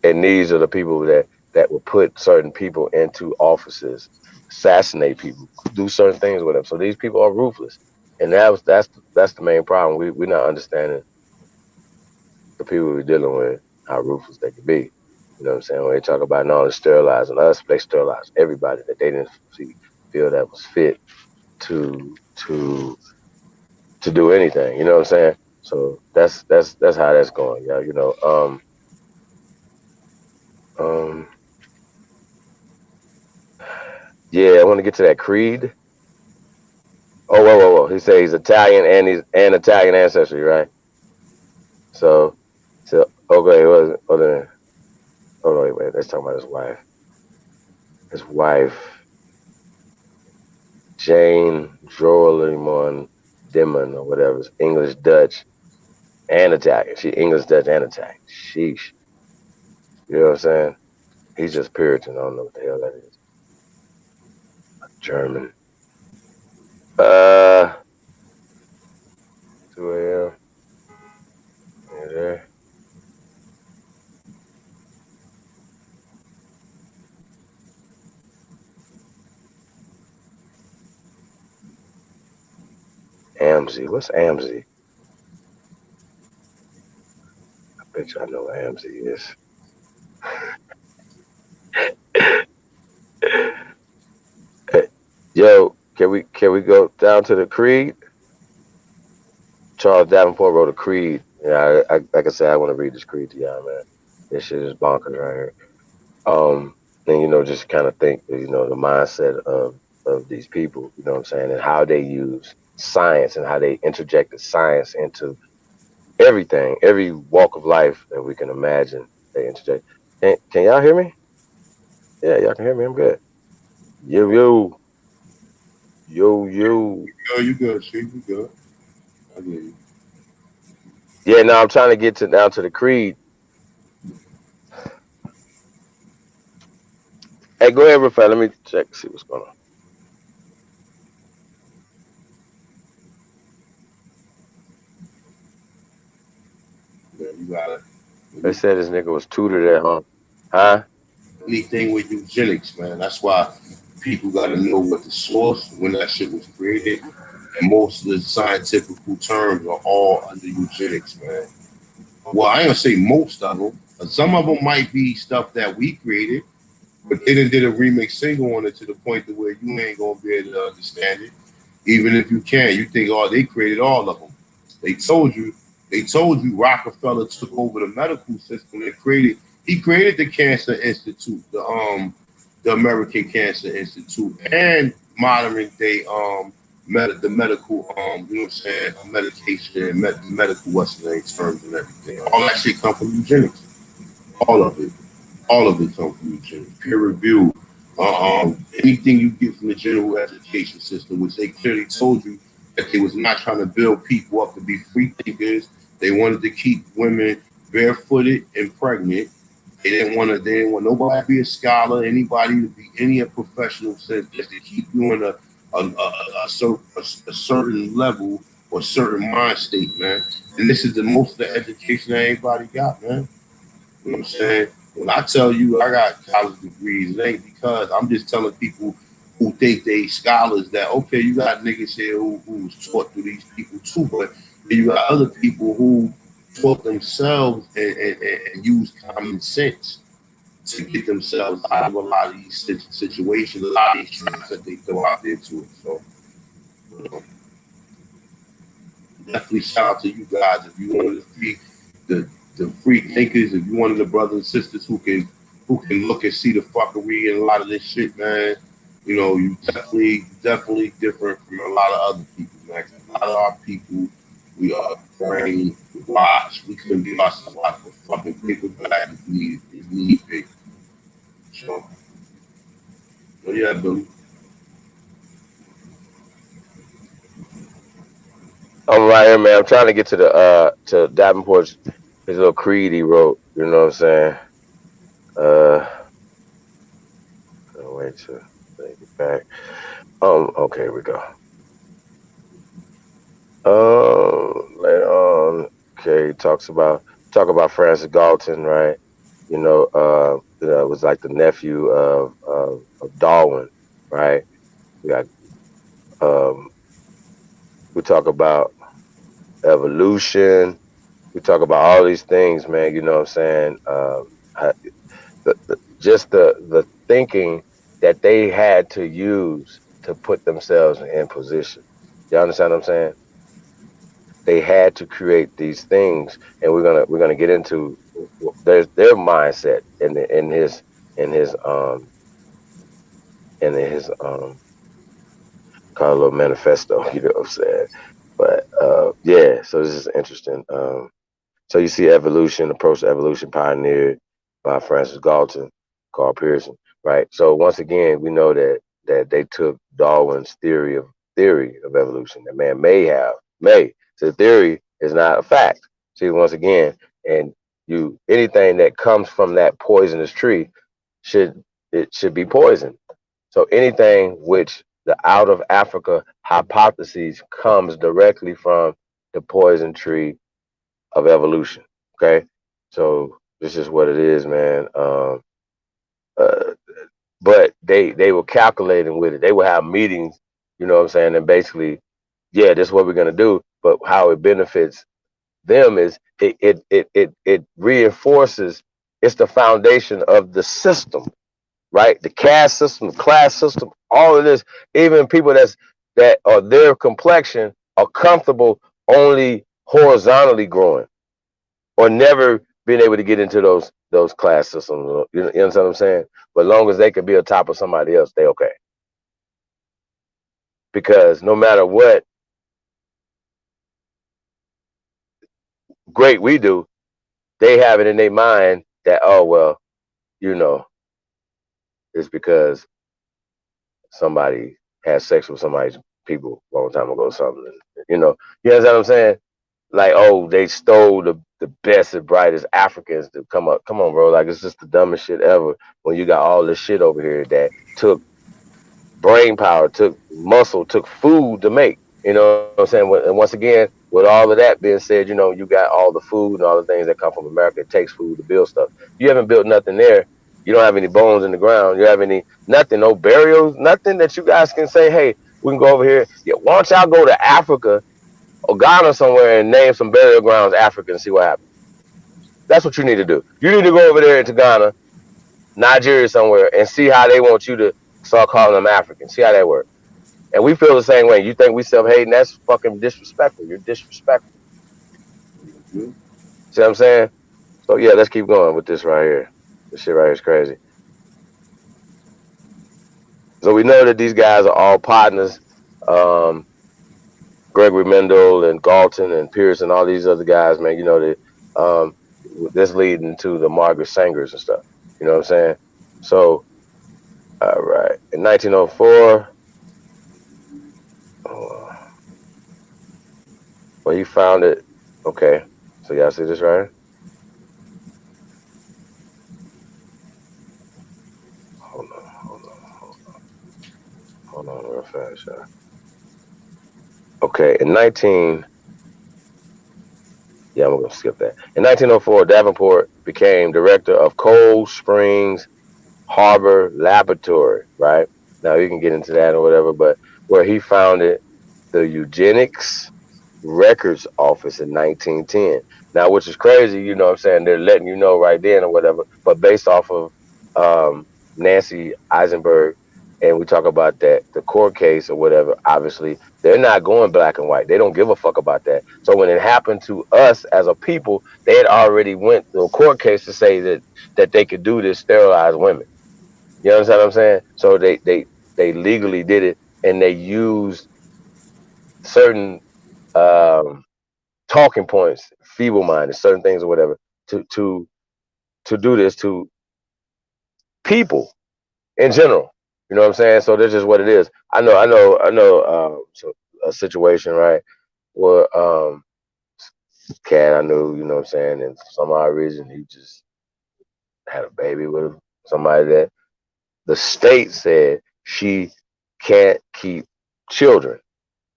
A: and these are the people that will put certain people into offices, assassinate people, do certain things with them. So these people are ruthless, and that's the main problem. We're not understanding the people we're dealing with, how ruthless they can be. You know what I'm saying? When they talk about not only sterilizing us, they sterilize everybody that they didn't feel that was fit to do anything. You know what I'm saying? So that's how that's going. Yeah, you know. Yeah, I want to get to that creed. Oh, whoa. He says he's Italian and he's an Italian ancestry, right? So okay, hold on, wait. Let's talk about his wife. His wife, Jane Drolimon Dimon or whatever, is English, Dutch, and Italian. She English, Dutch, and Italian. Sheesh. You know what I'm saying? He's just Puritan. I don't know what the hell that is. German. 2 a.m. Yeah, there. Amzi. What's Amzi? I bet you I know what Amzi is. Yo, can we go down to the creed? Charles Davenport wrote a creed. Yeah, like I said, I want to read this creed to y'all, man. This shit is bonkers right here. And you know, just kind of think, you know, the mindset of these people, you know what I'm saying, and how they use science and how they interjected science into everything, every walk of life that we can imagine. They interject. Can y'all hear me? Yeah, y'all can hear me. I'm good. Yo, yo, yo, yo.
G: Oh, you good, Chief? You good? I get you.
A: Yeah, now I'm trying to get to down to the creed. Hey, go ahead, Rafael. Let me check, see what's going on.
G: Yeah, you got it.
A: They said this nigga was tutored at home. Huh?
G: Anything with eugenics, man. That's why people got to know what the source when that shit was created, and most of the scientific terms are all under eugenics, man. Well, I ain't gonna say most of them. Some of them might be stuff that we created, but they done did a remix single on it to the point to where you ain't gonna be able to understand it. Even if you can, you think, oh, they created all of them. They told you, they told you Rockefeller took over the medical system and created. He created the Cancer Institute, the American Cancer Institute, and modern day the medical you know what I'm saying, medication, medical what's the name terms and everything. All that shit come from eugenics. All of it. All of it comes from eugenics. Peer review. Anything you get from the general education system, which they clearly told you that they was not trying to build people up to be free thinkers. They wanted to keep women barefooted and pregnant. They didn't want nobody to be a scholar, anybody to be any a professional sense, just to keep you in a certain level or certain mind state, man. And this is the most of the education that anybody got, man. You know what I'm saying? When I tell you I got college degrees, it ain't because I'm just telling people who think they scholars that okay, you got niggas here who was taught through these people too, but you got other people who taught themselves and use common sense to get themselves out of a lot of these situations, a lot of these truths that they throw out there to it. So you know, definitely shout out to you guys if you want to be the free thinkers, if you one of the brothers and sisters who can look and see the fuckery and a lot of this shit, man. You know, you definitely different from a lot of other people, man. A lot of our people, we are praying, watch. We couldn't give ourselves out for fucking paper bag if need be. So, yeah, Billy.
A: I'm right here, man. I'm trying to get to the to Davenport's his little creed he wrote. You know what I'm saying? Uh, Gonna wait to take it back. Okay, here we go. Later on, okay, talk about Francis Galton, right? It was like the nephew of Darwin, right? We got um, we talk about evolution. We talk about all these things, man. You know what I'm saying? Just the thinking that they had to use to put themselves in position. You understand what I'm saying? They had to create these things, and we're gonna get into their mindset in his in his called a little manifesto. You know what I'm saying? But yeah, so this is interesting. So you see evolution, approach to evolution pioneered by Francis Galton, Carl Pearson, right? So once again, we know that they took Darwin's theory of evolution that man may. So the theory is not a fact. See, once again, and anything that comes from that poisonous tree should be poisoned. So anything which the out of Africa hypotheses comes directly from the poison tree of evolution. Okay, so this is what it is, man. Uh, but they were calculating with it. They would have meetings, you know what I'm saying, and basically, yeah, this is what we're gonna do. But how it benefits them is it reinforces. It's the foundation of the system, right? The caste system, the class system, all of this. Even people that are their complexion are comfortable only horizontally growing or never being able to get into those class systems. You understand what I'm saying? But as long as they can be on top of somebody else, they okay. Because no matter what, great we do, they have it in their mind that, oh well, you know, it's because somebody had sex with somebody's people a long time ago or something. You understand what I'm saying? Like, oh, they stole the best and brightest Africans to come up. Come on, bro. Like, it's just the dumbest shit ever when you got all this shit over here that took brain power, took muscle, took food to make. You know what I'm saying? And once again, with all of that being said, you got all the food and all the things that come from America. It takes food to build stuff. You haven't built nothing there. You don't have any bones in the ground. You have any nothing, no burials, nothing that you guys can say, hey, we can go over here. Yeah, why don't y'all go to Africa or Ghana somewhere and name some burial grounds Africa and see what happens? That's what you need to do. You need to go over there to Ghana, Nigeria somewhere, and see how they want you to start calling them African. See how that works. And we feel the same way. You think we self-hating? That's fucking disrespectful. You're disrespectful.
G: Mhm.
A: See what I'm saying? So yeah, let's keep going with this right here. This shit right here is crazy. So we know that these guys are all partners. Um, Gregory Mendel and Galton and Pierce and all these other guys, man. That um, this leading to the Margaret Sangers and stuff. You know what I'm saying? So, all right, in 1904, well, he founded. Okay, so y'all see this right here? Hold on, hold on, real fast, y'all. Okay, yeah, I'm gonna skip that. In 1904, Davenport became director of Cold Springs Harbor Laboratory, right? Now you can get into that or whatever, but where he founded the Eugenics Records Office in 1910. Now, which is crazy, you know what I'm saying? They're letting you know right then or whatever, but based off of Nacy Isenberg, and we talk about that, the court case or whatever, obviously, they're not going black and white. They don't give a fuck about that. So when it happened to us as a people, they had already went to a court case to say that they could do this, sterilize women. You understand what I'm saying? So they legally did it, and they used certain um, talking points, feeble minded, certain things or whatever, to do this to people in general. You know what I'm saying? So this is what it is. I know. So a situation right where cat I knew, you know what I'm saying, and for some odd reason he just had a baby with somebody that the state said she can't keep children.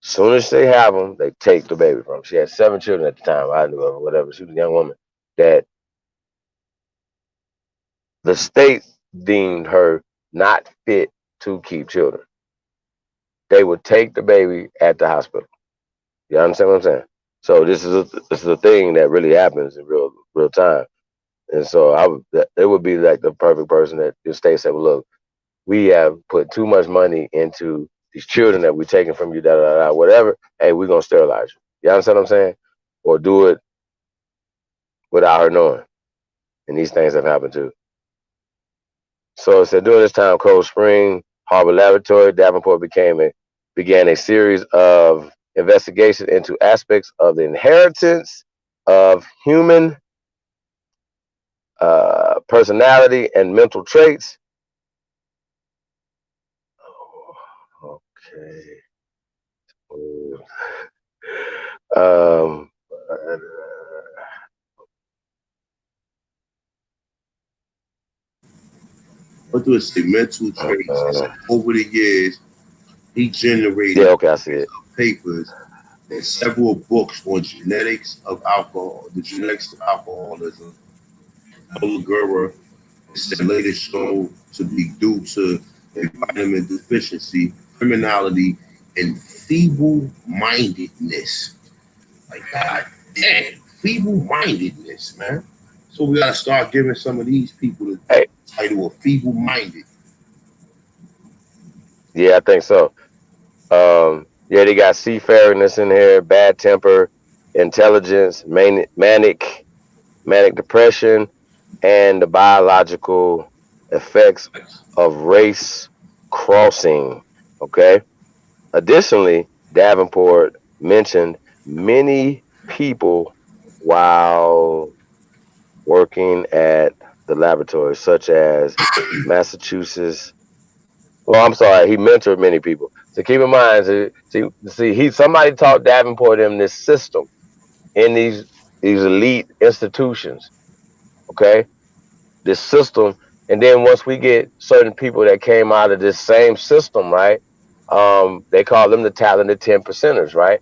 A: Soon as they have them, they take the baby from her. She had 7 children at the time. I knew of her, whatever. She was a young woman that the state deemed her not fit to keep children. They would take the baby at the hospital. You understand what I'm saying? So this is a thing that really happens in real time. And so it would be like the perfect person that the state said, well, look, we have put too much money into these children that we're taking from you, whatever. Hey, we're gonna sterilize you. You understand what I'm saying? Or do it without her knowing. And these things have happened too. So it said during this time, Cold Spring Harbor Laboratory, Davenport began a series of investigations into aspects of the inheritance of human personality and mental traits. Okay. Um,
G: What do it say? Mental traits. It said over the years, he
A: yeah,
G: generated
A: okay, I see it.
G: papers and several books on genetics of alcohol, the genetics of alcoholism, Gura. It said later shown to be due to a vitamin deficiency, criminality, and feeble-mindedness. Like, God damn, feeble-mindedness, man. So we gotta start giving some of these people the
A: Hey,
G: title of feeble-minded.
A: yeah, I think so. Yeah, they got seafaringness in here, bad temper, intelligence, manic depression, and the biological effects of race crossing. Okay. Additionally, Davenport mentioned many people while working at the laboratory, such as Massachusetts. Well, I'm sorry, he mentored many people. So keep in mind, he somebody taught Davenport him this system in these elite institutions. Okay, this system, and then once we get certain people that came out of this same system, right? They call them the talented 10%ers, right?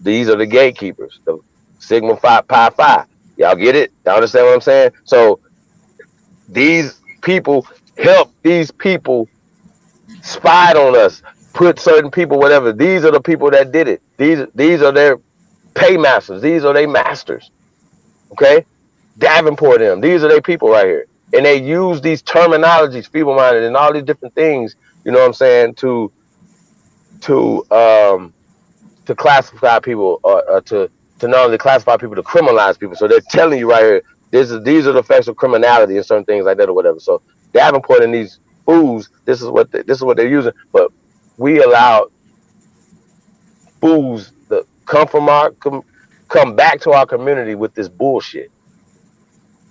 A: These are the gatekeepers, the Sigma Phi Pi Phi. Y'all get it? Y'all understand what I'm saying? So these people help these people spied on us, put certain people, whatever. These are the people that did it. These are their paymasters. These are their masters. Okay, Davenport them. These are their people right here, and they use these terminologies, feeble-minded, and all these different things. You know what I'm saying? To um to classify people, or to not only classify people, to criminalize people. So they're telling you right here, these are the effects of criminality and certain things like that or whatever. So Davenport and these fools, this is what they're using. But we allow fools to come back to our community with this bullshit.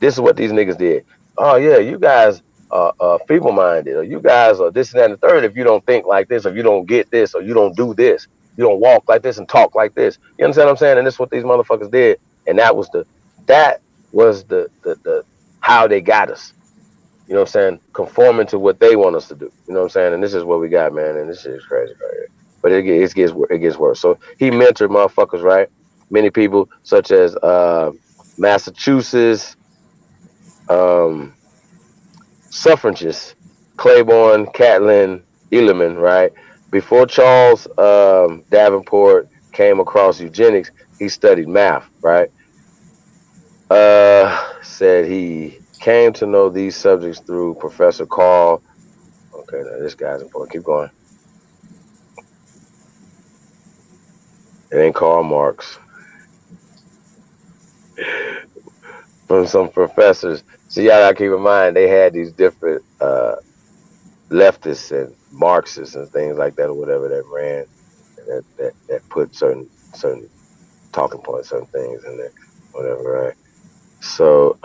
A: This is what these niggas did. Oh yeah, you guys are feeble minded, or you guys are this and that and the third. If you don't think like this, or you don't get this, or you don't do this, you don't walk like this and talk like this. You understand what I'm saying? And this is what these motherfuckers did. And that was the how they got us. You know what I'm saying? Conforming to what they want us to do. You know what I'm saying? And this is what we got, man. And this shit is crazy right here. But it gets worse. So he mentored motherfuckers, right? Many people, such as Massachusetts, um, suffragists, Claiborne, Catlin, Elliman, right? Before Charles Davenport came across eugenics, he studied math, right? Said he came to know these subjects through Professor Carl. Okay, now this guy's important. Keep going. It ain't Karl Marx. From some professors. So y'all gotta keep in mind they had these different leftists and Marxists and things like that or whatever that ran and that put certain talking points, certain things in there, whatever, right? So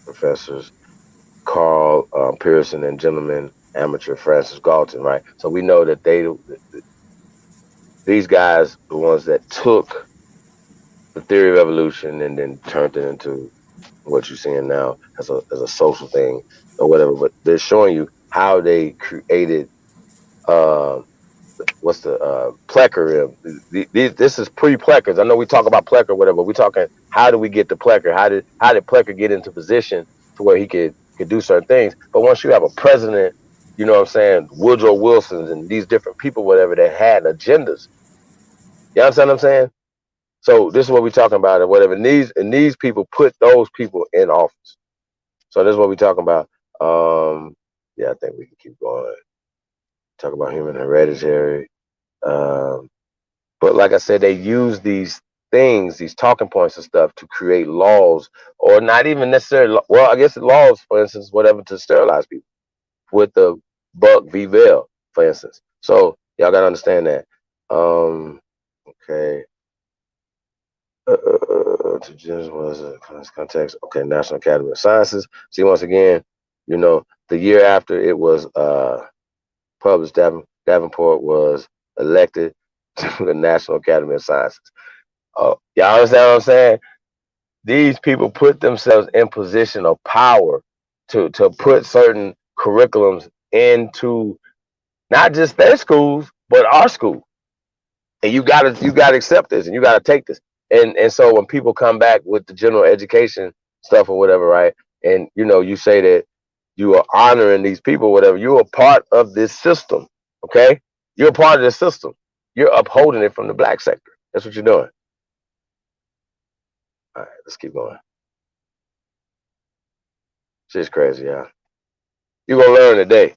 A: professors Carl Pearson and gentleman amateur Francis Galton, right? So we know that these guys, the ones that took the theory of evolution and then turned it into what you're seeing now as a social thing or whatever. But they're showing you how they created what's the Plecker. This is pre-Pleckers. I know we talk about Plecker, whatever. But we're talking how do we get to Plecker? How did Plecker get into position to where he could do certain things? But once you have a president, you know what I'm saying, Woodrow Wilson's and these different people, whatever, that had agendas. You understand what I'm saying? So this is what we're talking about, and whatever. And these people put those people in office. So this is what we're talking about. Yeah, I think we can keep going. Talk about human hereditary. Um, but like I said, they use these things, these talking points and stuff, to create laws, or not even necessarily. Well, I guess laws, for instance, whatever, to sterilize people with the Buck v. Bell, for instance. So y'all gotta understand that. Okay. To just was a context. Okay, National Academy of Sciences. See, once again, the year after it was published, Davenport was elected to the National Academy of Sciences. Y'all understand what I'm saying? These people put themselves in position of power to put certain curriculums into not just their schools, but our school. And you gotta accept this, and you gotta take this. And so when people come back with the general education stuff or whatever, right? And you say that you are honoring these people, whatever, you're a part of this system. Okay? You're a part of this system. You're upholding it from the black sector. That's what you're doing. All right, let's keep going. Shit's crazy, y'all. You're gonna learn today.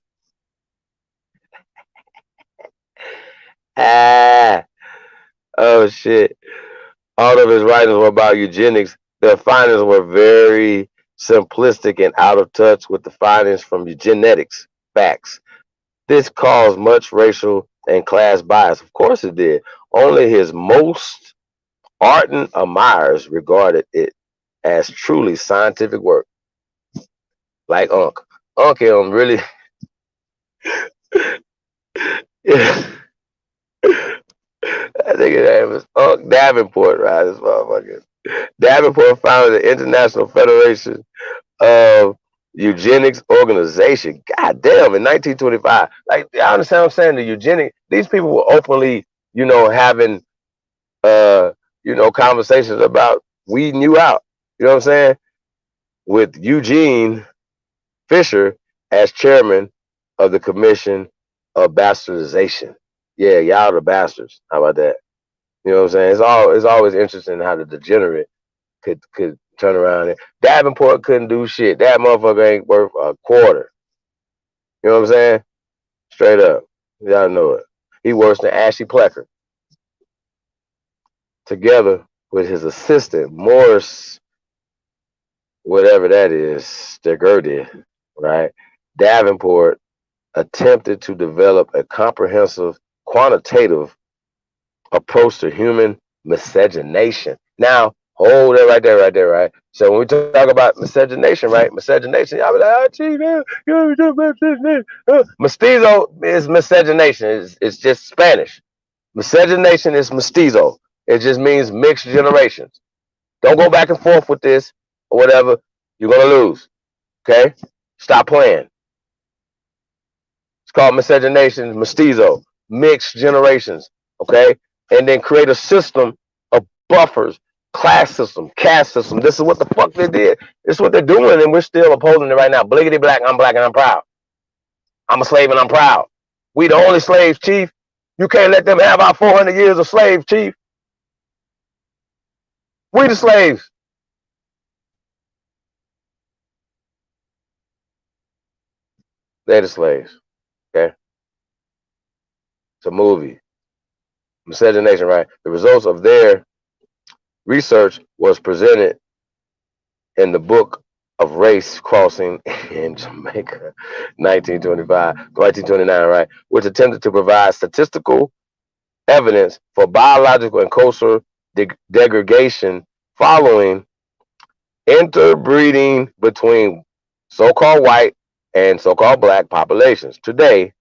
A: Ah, oh shit. All of his writings were about eugenics. The findings were very simplistic and out of touch with the findings from eugenetics facts. This caused much racial and class bias. Of course it did. Only his most Arden Myers regarded it as truly scientific work, like Unc. Unc him really, yeah. I think his name was Unc Davenport, right? This motherfucker. Davenport founded the International Federation of Eugenics Organization. God damn, in 1925. Like, I understand what I'm saying? The eugenic, these people were openly, having, conversations about weeding you out. You know what I'm saying? With Eugene Fisher as chairman of the Commission of Bastardization. Yeah, y'all the bastards. How about that? You know what I'm saying? It's always interesting how the degenerate could turn around. And Davenport couldn't do shit. That motherfucker ain't worth a quarter. You know what I'm saying? Straight up. Y'all know it. He worse than Ashley Plecker. Together with his assistant, Morris, whatever that is, Stegurdy, right? Davenport attempted to develop a comprehensive quantitative approach to human miscegenation. Now, hold that right there, right? So when we talk about miscegenation, right? Miscegenation, y'all be like, oh, gee, man, you talk about miscegenation. Mestizo is miscegenation. It's just Spanish. Miscegenation is mestizo. It just means mixed generations. Don't go back and forth with this or whatever. You're going to lose, okay? Stop playing. It's called miscegenation, mestizo, mixed generations, okay? And then create a system of buffers, class system, caste system. This is what the fuck they did. This is what they're doing, and we're still upholding it right now. Bliggity black, and I'm proud. I'm a slave and I'm proud. We the only slaves, chief. You can't let them have our 400 years of slave, chief. We the slaves. They're the slaves, okay? It's a movie. Miscegenation, right? The results of their research was presented in the book of race crossing in Jamaica, 1929, right, which attempted to provide statistical evidence for biological and cultural degradation following interbreeding between so-called white and so-called black populations. Today,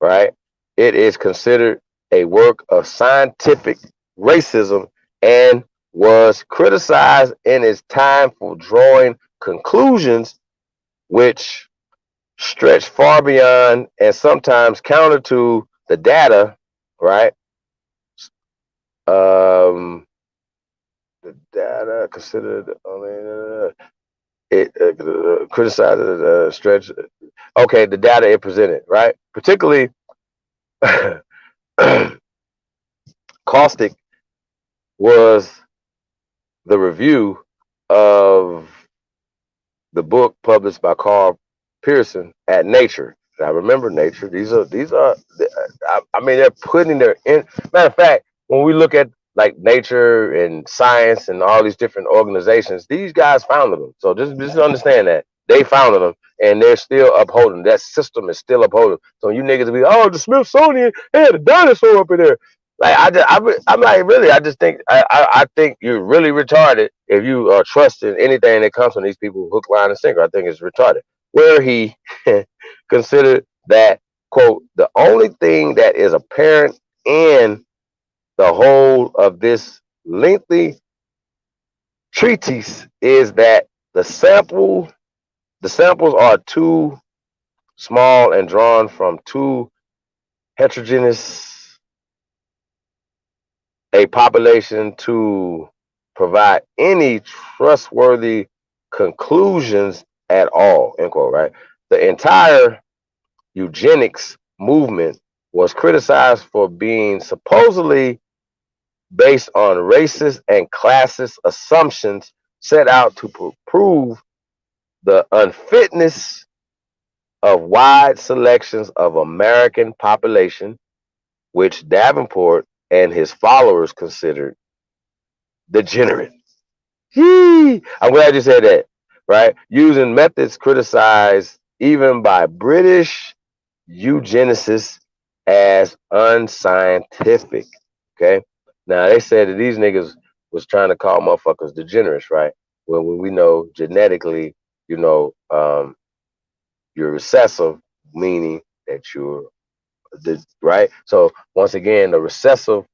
A: right, it is considered a work of scientific racism and was criticized in its time for drawing conclusions which stretch far beyond and sometimes counter to the data, right? The data considered it criticized stretch. Okay, the data it presented, right? Particularly caustic was the review of the book published by Carl Pearson at Nature. I remember Nature. These are. I mean, they're putting their in. Matter of fact, when we look at like Nature and Science and all these different organizations, these guys founded them. So just understand that they founded them, and they're still upholding. That system is still upholding. So you niggas be, oh, the Smithsonian had a dinosaur up in there. Like I'm like really. I just think I think you're really retarded if you are trusting anything that comes from these people hook, line, and sinker. I think it's retarded. Where he considered that quote the only thing that is apparent in the whole of this lengthy treatise is that the samples are too small and drawn from too heterogeneous a population to provide any trustworthy conclusions at all, end quote, right? The entire eugenics movement was criticized for being supposedly based on racist and classist assumptions set out to prove the unfitness of wide selections of American population, which Davenport and his followers considered degenerate. I'm glad you said that, right? Using methods criticized even by British eugenicists as unscientific. Okay. Now they said that these niggas was trying to call motherfuckers degenerates, right? When we know genetically, you know, you're recessive, meaning that you're right. So once again, the recessive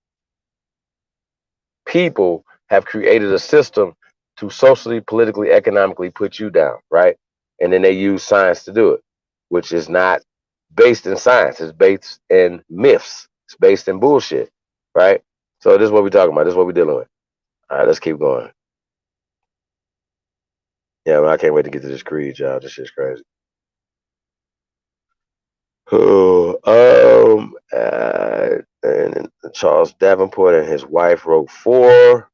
A: people have created a system to socially, politically, economically put you down, right? And then they use science to do it, which is not based in science. It's based in myths. It's based in bullshit, right? So this is what we're talking about. This is what we're dealing with. All right, let's keep going. Yeah, man, I can't wait to get to this creed, y'all. This shit's crazy. And Charles Davenport and his wife wrote 4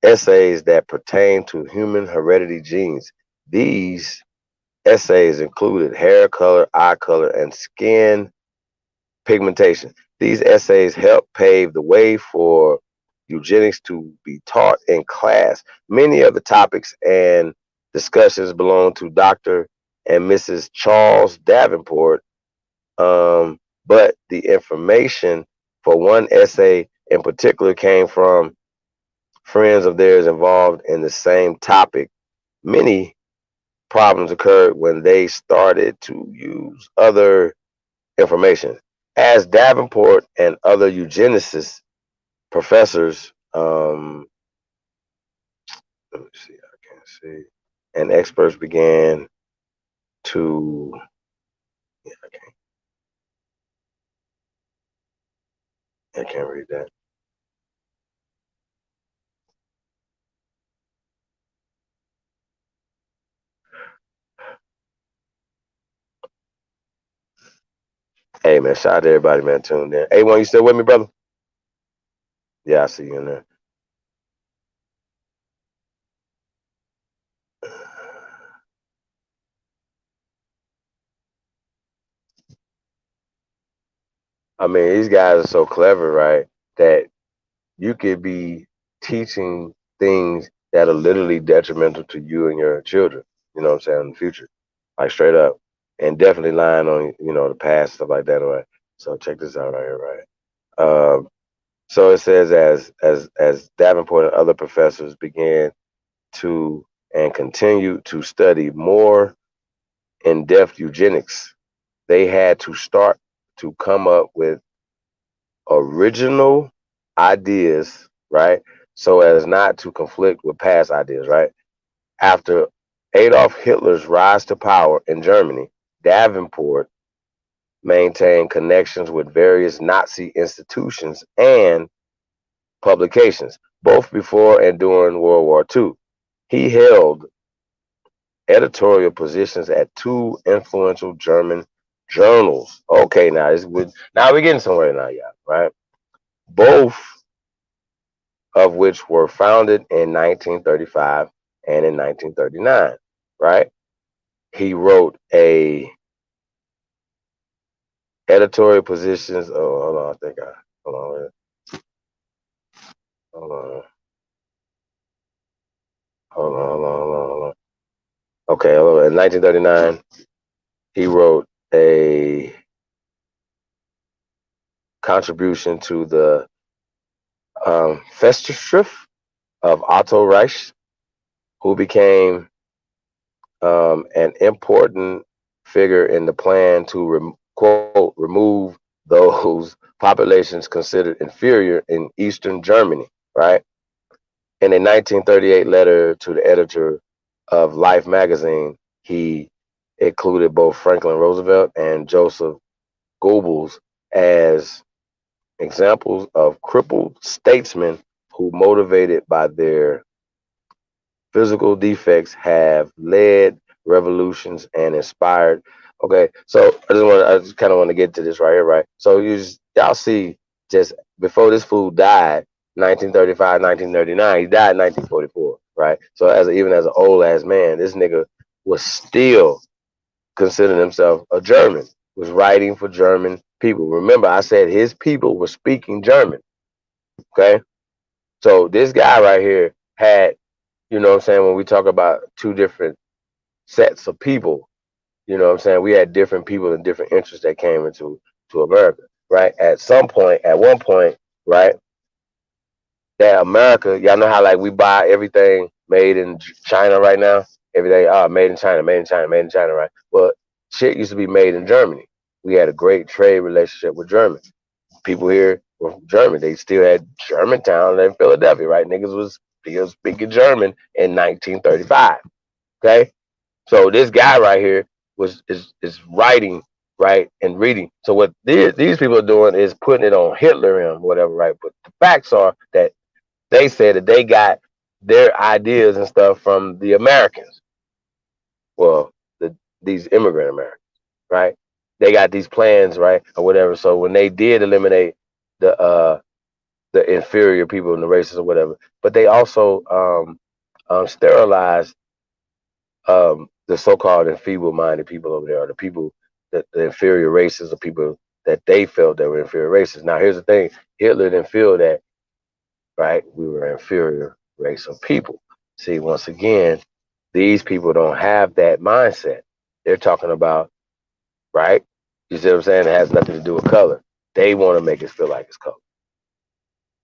A: essays that pertain to human heredity genes. These essays included hair color, eye color, and skin pigmentation. These essays helped pave the way for eugenics to be taught in class. Many of the topics and discussions belong to Dr. and Mrs. Charles Davenport, but the information for one essay in particular came from friends of theirs involved in the same topic. Many problems occurred when they started to use other information. As Davenport and other eugenicists, professors, let me see, I can't see, and experts began to, yeah, I can't read that. Hey, man, shout out to everybody, man, tuned in. Hey, one, you still with me, brother? Yeah, I see you in there. I mean, these guys are so clever, right? That you could be teaching things that are literally detrimental to you and your children, you know what I'm saying, in the future. Like straight up. And definitely lying on, you know, the past, stuff like that, right? So check this out right here, right? So it says as Davenport and other professors began to and continue to study more in-depth eugenics, they had to start to come up with original ideas, right? So as not to conflict with past ideas, right? After Adolf Hitler's rise to power in Germany, Davenport maintained connections with various Nazi institutions and publications, both before and during World War II. He held editorial positions at 2 influential German journals. Okay, now we're getting somewhere now, yeah, right? Both of which were founded in 1935 and in 1939, right? He wrote a editorial positions. Oh, hold on, I think I hold on, hold on, hold on. Okay, in 1939, he wrote a contribution to the Festschrift of Otto Reich, who became an important figure in the plan to quote remove those populations considered inferior in Eastern Germany, right? In a 1938 letter to the editor of Life magazine, he included both Franklin Roosevelt and Joseph Goebbels as examples of crippled statesmen who, motivated by their physical defects, have led revolutions and inspired. Okay, so I just kind of want to get to this right here, right? So y'all see, just before this fool died, 1935, 1939, he died in 1944, right? So even as an old ass man, this nigga was still considering himself a German, was writing for German people. Remember, I said his people were speaking German. Okay, so this guy right here had, you know what I'm saying, when we talk about 2 different sets of people, you know what I'm saying, we had different people and different interests that came into America, right? At one point, right, that America, y'all know how like we buy everything made in China right now? Everything made in China, made in China, made in China, right? Well, shit used to be made in Germany. We had a great trade relationship with Germany. People here were from Germany. They still had Germantown in Philadelphia, right? Niggas was still speaking German in 1935. Okay, so this guy right here is writing, right, and reading. So what these people are doing is putting it on Hitler and whatever, right? But the facts are that they said that they got their ideas and stuff from the Americans. Well, these immigrant Americans, right? They got these plans, right, or whatever. So when they did eliminate the inferior people and the races or whatever, but they also sterilized the so-called enfeeble-minded people over there, or the people that the inferior races, the people that they felt that were inferior races. Now, here's the thing: Hitler didn't feel that, right? We were an inferior race of people. See, once again, these people don't have that mindset. They're talking about, right? You see what I'm saying? It has nothing to do with color. They want to make us feel like it's color.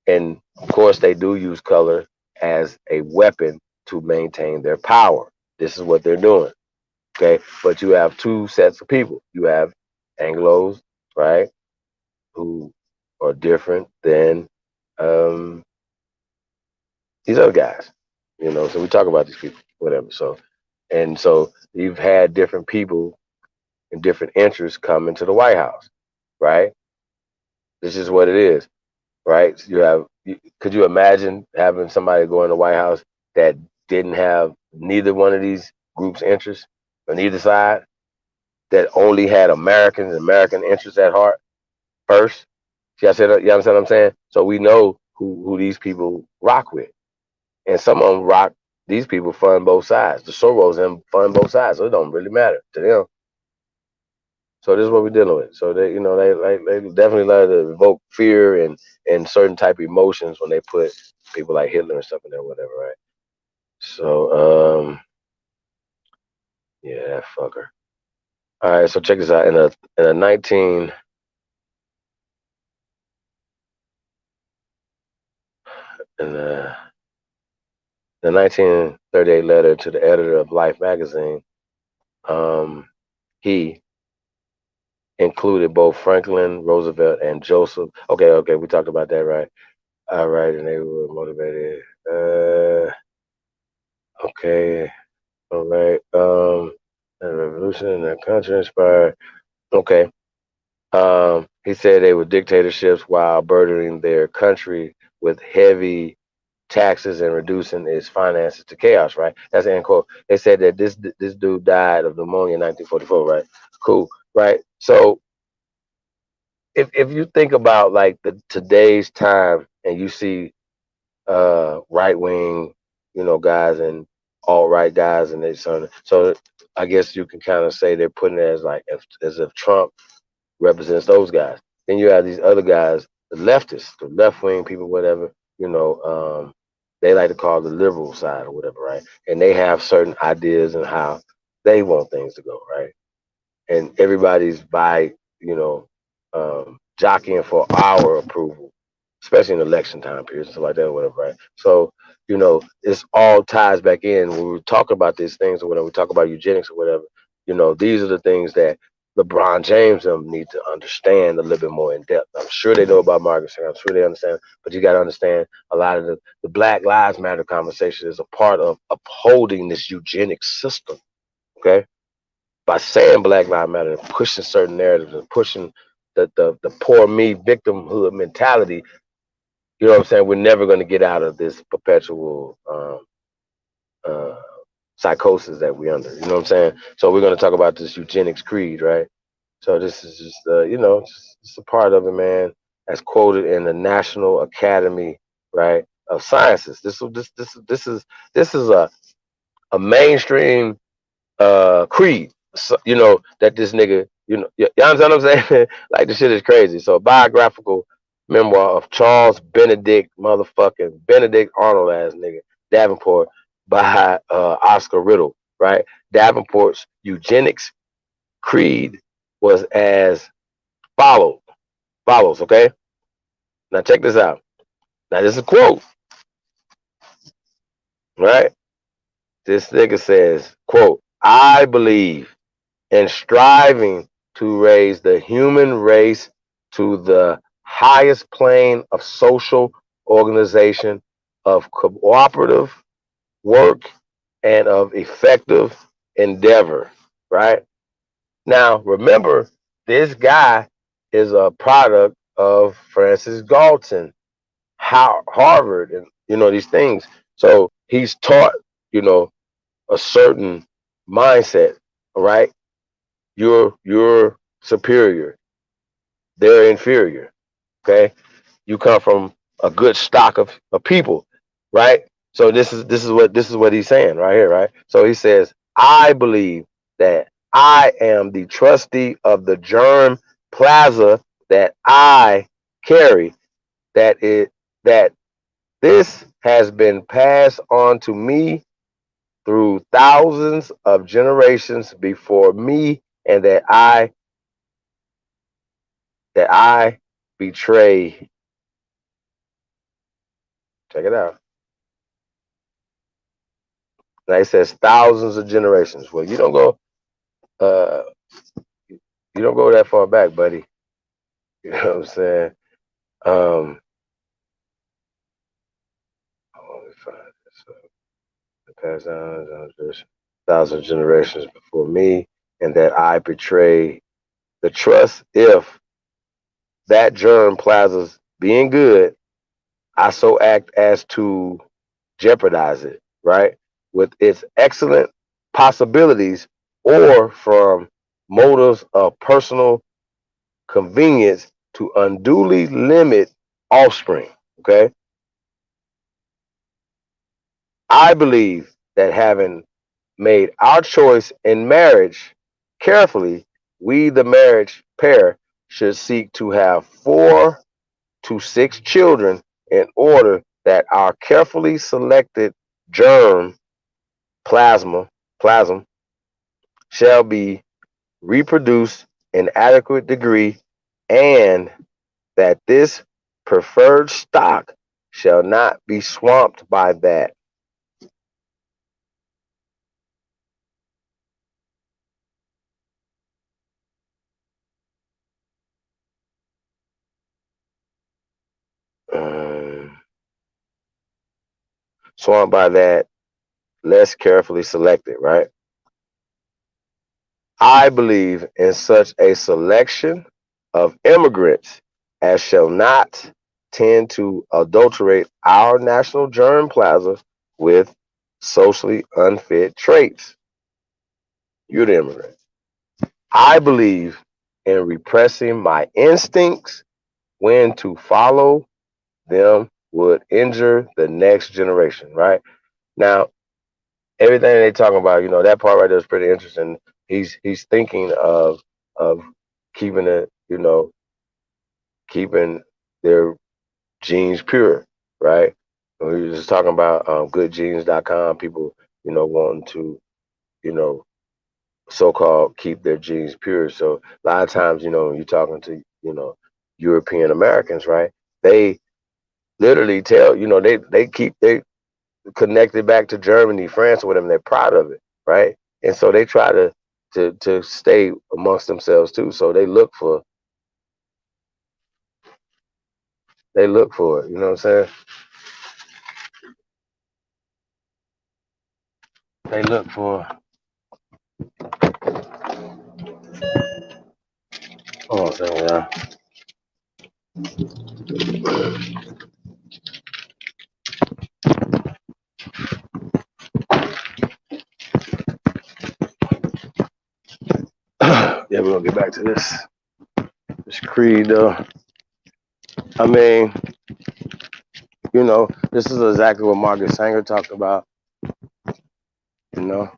A: And of course, they do use color as a weapon to maintain their power. This is what they're doing. Okay. But you have two sets of people. You have Anglos, right? Who are different than um, these other guys. So we talk about these people, whatever. So you've had different people and different interests come into the White House, right? This is what it is, right? Could you imagine having somebody go in the White House that didn't have neither one of these groups' interests on either side, that only had American interests at heart first? See, I said, you understand what I'm saying? So we know who these people rock with. And some of them rock, these people fund both sides. The Soros and fund both sides. So it don't really matter to them. So this is what we're dealing with. So they definitely love to evoke fear and certain type of emotions when they put people like Hitler and stuff in there, whatever, right? So yeah, that fucker. All right, so check this out. In a 1938 letter to the editor of Life magazine, um, he included both Franklin Roosevelt and Joseph. Okay, we talked about that, right? All right, and they were motivated. Okay, all right. The revolution in the country inspired. Okay. He said they were dictatorships while burdening their country with heavy taxes and reducing its finances to chaos, right? That's end quote. They said that this dude died of pneumonia in 1944, right? Cool, right? So if you think about like the today's time and you see right wing, guys and alt right guys and they so I guess you can kind of say they're putting it as like as if Trump represents those guys. Then you have these other guys, the leftists, the left wing people, whatever, they like to call the liberal side or whatever, right? And they have certain ideas and how they want things to go, right? And everybody's by, jockeying for our approval, especially in election time periods and stuff like that or whatever, right? So, this all ties back in when we talk about these things or whatever, we talk about eugenics or whatever, these are the things that LeBron James them need to understand a little bit more in depth. I'm sure they know about Margaret Sanger. I'm sure they understand, but you got to understand a lot of the Black Lives Matter conversation is a part of upholding this eugenics system. Okay, by saying Black Lives Matter and pushing certain narratives and pushing the poor me victimhood mentality, you know what I'm saying? We're never going to get out of this perpetual uh, psychosis that we're under. You know what I'm saying? So we're going to talk about this eugenics creed, right? So this is just, it's a part of it, man. That's quoted in the National Academy, right, of Sciences. This is a mainstream creed. So, that this nigga, you understand what I'm saying? Like the shit is crazy. So a biographical memoir of Charles Benedict Arnold ass nigga Davenport by Oscar Riddle, right? Davenport's eugenics creed was as follows. Okay, now check this out. Now this is a quote. right? This nigga says, quote, I believe in striving to raise the human race to the highest plane of social organization, of cooperative work, and of effective endeavor, right? Now, remember, this guy is a product of Francis Galton, Harvard, and these things. So he's taught, you know, a certain mindset. All right, you're superior, they're inferior. Okay, you come from a good stock of people, right? So this is what he's saying right here, right? So he says, I believe that I am the trustee of the germ plaza that I carry, that it that this has been passed on to me through thousands of generations before me, and that I betray. Check it out. Now it says thousands of generations. Well, uh you don't go that far back, buddy. You know what I'm saying? Um let me find this. The past thousand generations before me, and that I betray the trust if that germ plaza's being good, I so act as to jeopardize it, right? With its excellent possibilities, or from motives of personal convenience to unduly limit offspring. Okay. I believe that having made our choice in marriage carefully, we, the marriage pair, should seek to have 4 to 6 children in order that our carefully selected germ plasm shall be reproduced in adequate degree, and that this preferred stock shall not be swamped by that. Um, Swamped by that, less carefully selected, right? I believe in such a selection of immigrants as shall not tend to adulterate our national germ plasma with socially unfit traits. You're the immigrant. I believe in repressing my instincts when to follow them would injure the next generation, right? Now, everything they talking about, that part right there is pretty interesting. He's thinking of keeping it, keeping their genes pure, right? We were just talking about goodgenes.com, people, wanting to, you know, so-called keep their genes pure. So a lot of times, when you're talking to, European Americans, right? They literally tell, they keep they connected back to Germany, France, or whatever. And they're proud of it, right? And so they try to stay amongst themselves too. So they look for it. You know what I'm saying? They look for. Oh, so yeah. Yeah, we're gonna get back to this creed though. I mean, this is exactly what Margaret Sanger talked about. You know,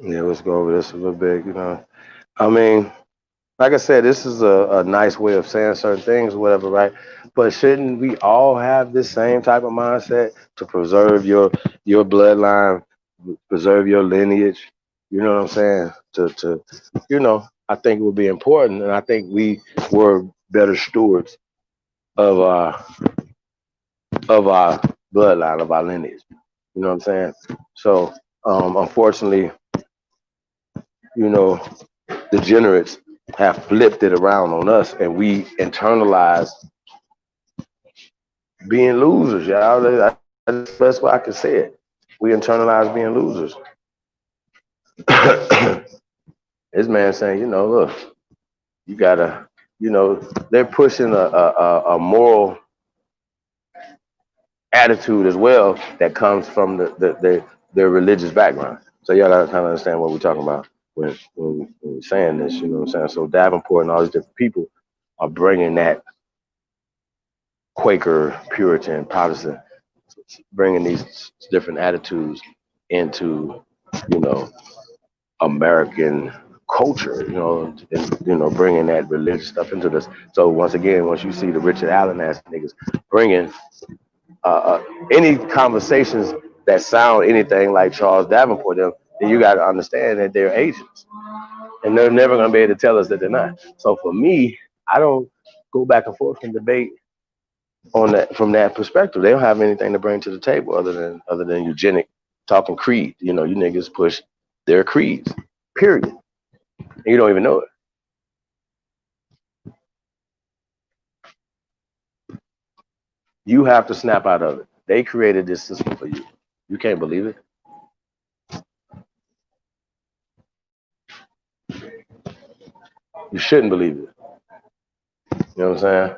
A: yeah. Let's go over this a little bit. I mean, like I said, this is a nice way of saying certain things or whatever, right? But shouldn't we all have this same type of mindset to preserve your bloodline, preserve your lineage? You know what I'm saying? I think it would be important, and I think we were better stewards of our bloodline, of our lineage. You know what I'm saying? So, unfortunately, you know, degenerates have flipped it around on us, and we internalize being losers, y'all. That's the best way I can say it. We internalize being losers. This man saying, look, you gotta, they're pushing a moral attitude as well that comes from their religious background. So y'all gotta kind of understand what we're talking about when we're saying this. You know what I'm saying? So Davenport and all these different people are bringing that Quaker, Puritan, Protestant, bringing these different attitudes into, you know, American culture, and bringing that religious stuff into this. So once again, once you see the Richard Allen ass niggas bringing any conversations that sound anything like Charles Davenport, then you got to understand that they're Asians, and they're never going to be able to tell us that they're not. So for me, I don't go back and forth and debate on that from that perspective. They don't have anything to bring to the table other than eugenic talking creed. You niggas push their creeds, period. And you don't even know it. You have to snap out of it. They created this system for you. You can't believe it. You shouldn't believe it. You know what I'm saying?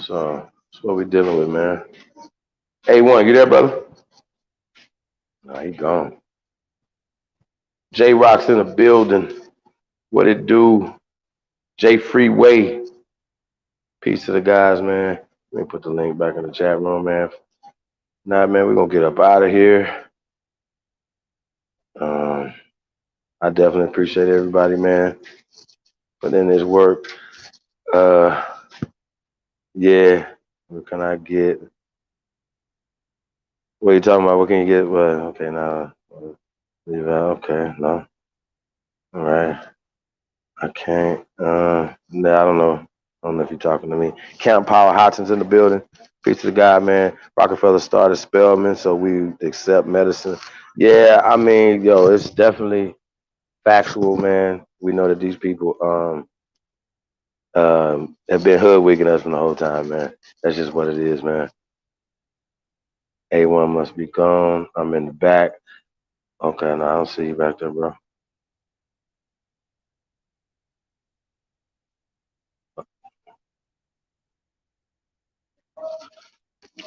A: So that's what we're dealing with, man. A1, you there, brother? No, he gone. J Rock's in the building. What it do? J Freeway. Peace to the guys, man. Let me put the link back in the chat room, man. Nah, man, we're gonna get up out of here. I definitely appreciate everybody, man. Put in this work. Yeah. What can I get? What are you talking about? What can you get? Well, okay, now. Leave out. Okay, no. All right. I can't. Nah, I don't know. I don't know if you're talking to me. Camp Power Hotson's in the building. Peace to the guy, man. Rockefeller started Spelman, so we accept medicine. Yeah, I mean, yo, it's definitely factual, man. We know that these people have been hoodwinking us from the whole time, man. That's just what it is, man. A1 must be gone. I'm in the back. Okay, now I don't see you back there, bro.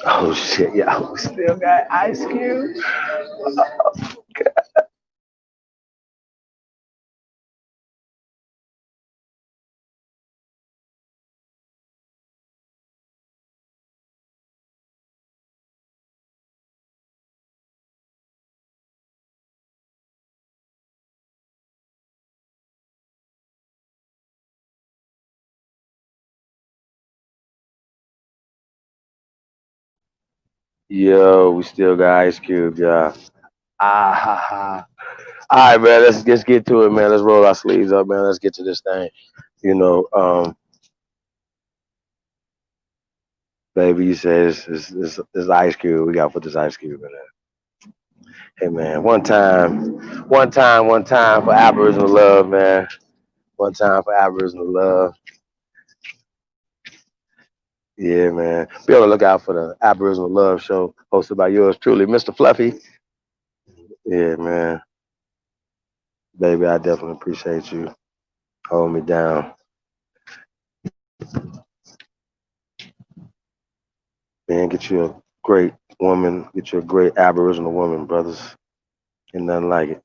A: Oh shit, yeah, we still got Ice Cube. Yo, we still got Ice Cube, y'all. Ah ha ha. All right, man. Let's get to it, man. Let's roll our sleeves up, man. Let's get to this thing. You know, baby, you said it's Ice Cube. We gotta put this Ice Cube in there. Hey, man. One time for Aboriginal love, man. One time for Aboriginal love. Yeah, man. Be on the lookout for the Aboriginal Love Show hosted by yours truly, Mr. Fluffy. Yeah, man. Baby, I definitely appreciate you holding me down. Man, get you a great woman, get you a great Aboriginal woman, brothers. Ain't nothing like it.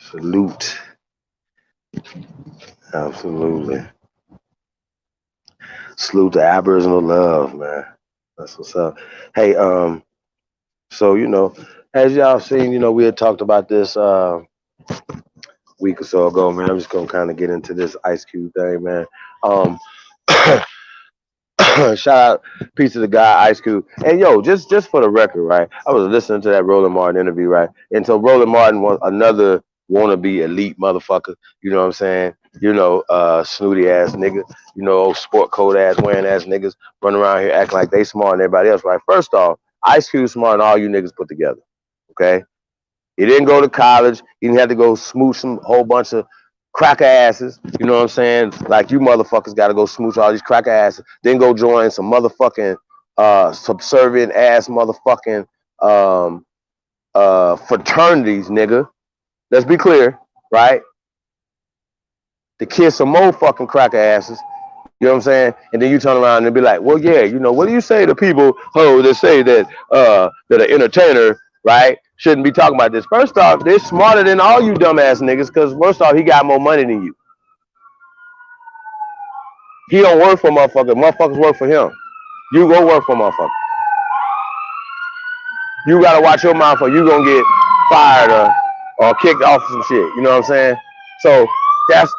A: Salute. Absolutely. Salute to Aboriginal love, man. That's what's up. Hey, so as y'all seen, we had talked about this week or so ago, man. I'm just gonna kind of get into this Ice Cube thing, man. Um, shout out, peace to the guy Ice Cube. And yo, just for the record, right? I was listening to that Roland Martin interview, right? And so Roland Martin was another wannabe elite motherfucker. You know what I'm saying? Snooty ass nigga. Sport coat ass wearing ass niggas running around here acting like they smart and everybody else, right? First off, Ice Cube smart than all you niggas put together. Okay. He didn't go to college. He didn't have to go smooch some whole bunch of cracker asses. You know what I'm saying? Like you motherfuckers got to go smooch all these cracker asses. Then go join some motherfucking subservient ass motherfucking fraternities, nigga. Let's be clear, right? To kiss some more fucking cracker asses. You know what I'm saying? And then you turn around and be like, well, yeah, what do you say to people that say that an entertainer, right, shouldn't be talking about this? First off, they're smarter than all you dumbass niggas, because first off, he got more money than you. He don't work for motherfuckers. Motherfuckers work for him. You go work for motherfuckers. You gotta watch your mouth or you gonna get fired or kicked off some shit. You know what I'm saying? So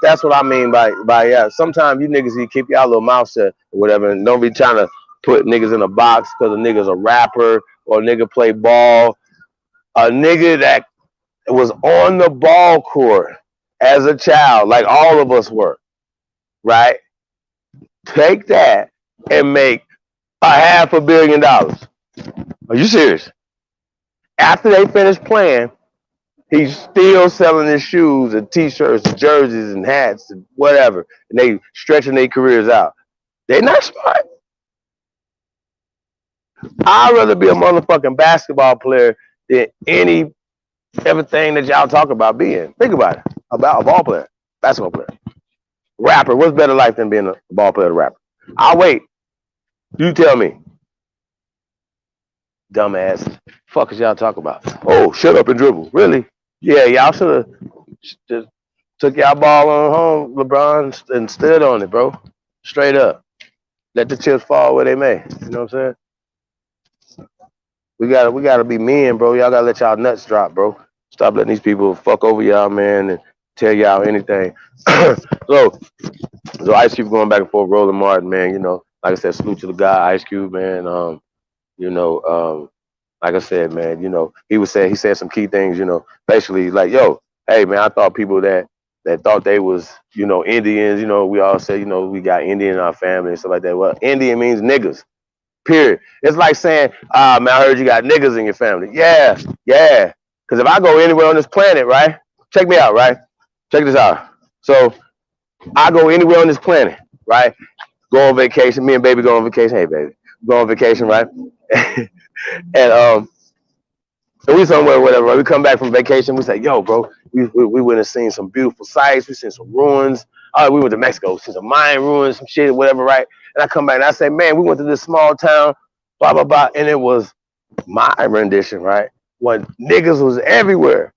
A: that's what I mean by yeah. Sometimes you niggas you keep your little mouth shut or whatever, and don't be trying to put niggas in a box because a nigga's a rapper or a nigga play ball. A nigga that was on the ball court as a child, like all of us were, right? Take that and make $500 million. Are you serious? After they finish playing, he's still selling his shoes and t-shirts and jerseys and hats and whatever. And they stretching their careers out. They not smart. I'd rather be a motherfucking basketball player than everything that y'all talk about being. Think about it. About a ball player, basketball player. Rapper. What's better life than being a ball player or rapper? I'll wait. You tell me. Dumbass. Fuck is y'all talk about? Oh, shut up and dribble. Really? Yeah, y'all should have just took y'all ball on home, LeBron, and stood on it, bro. Straight up. Let the chips fall where they may. You know what I'm saying? We gotta be men, bro. Y'all gotta let y'all nuts drop, bro. Stop letting these people fuck over y'all, man, and tell y'all anything. so Ice Cube going back and forth, Roland Martin, man. Like I said, salute to the guy, Ice Cube, man. You know, like I said, man, he said some key things, basically like, yo, hey man, I thought people that thought they was, Indians, we all say, we got Indian in our family and stuff like that. Well, Indian means niggas, period. It's like saying, man, I heard you got niggas in your family. Yeah. Because if I go anywhere on this planet, right? Check me out, right? Check this out. So I go anywhere on this planet, right? Go on vacation. Me and baby go on vacation. Hey, baby, go on vacation, right? and we somewhere, whatever. Right? We come back from vacation. We say, yo, bro, we went and seen some beautiful sights. We seen some ruins. We went to Mexico, seen some Mayan ruins, some shit, whatever, right? And I come back and I say, man, we went to this small town, blah, blah, blah. And it was my rendition, right? When niggas was everywhere,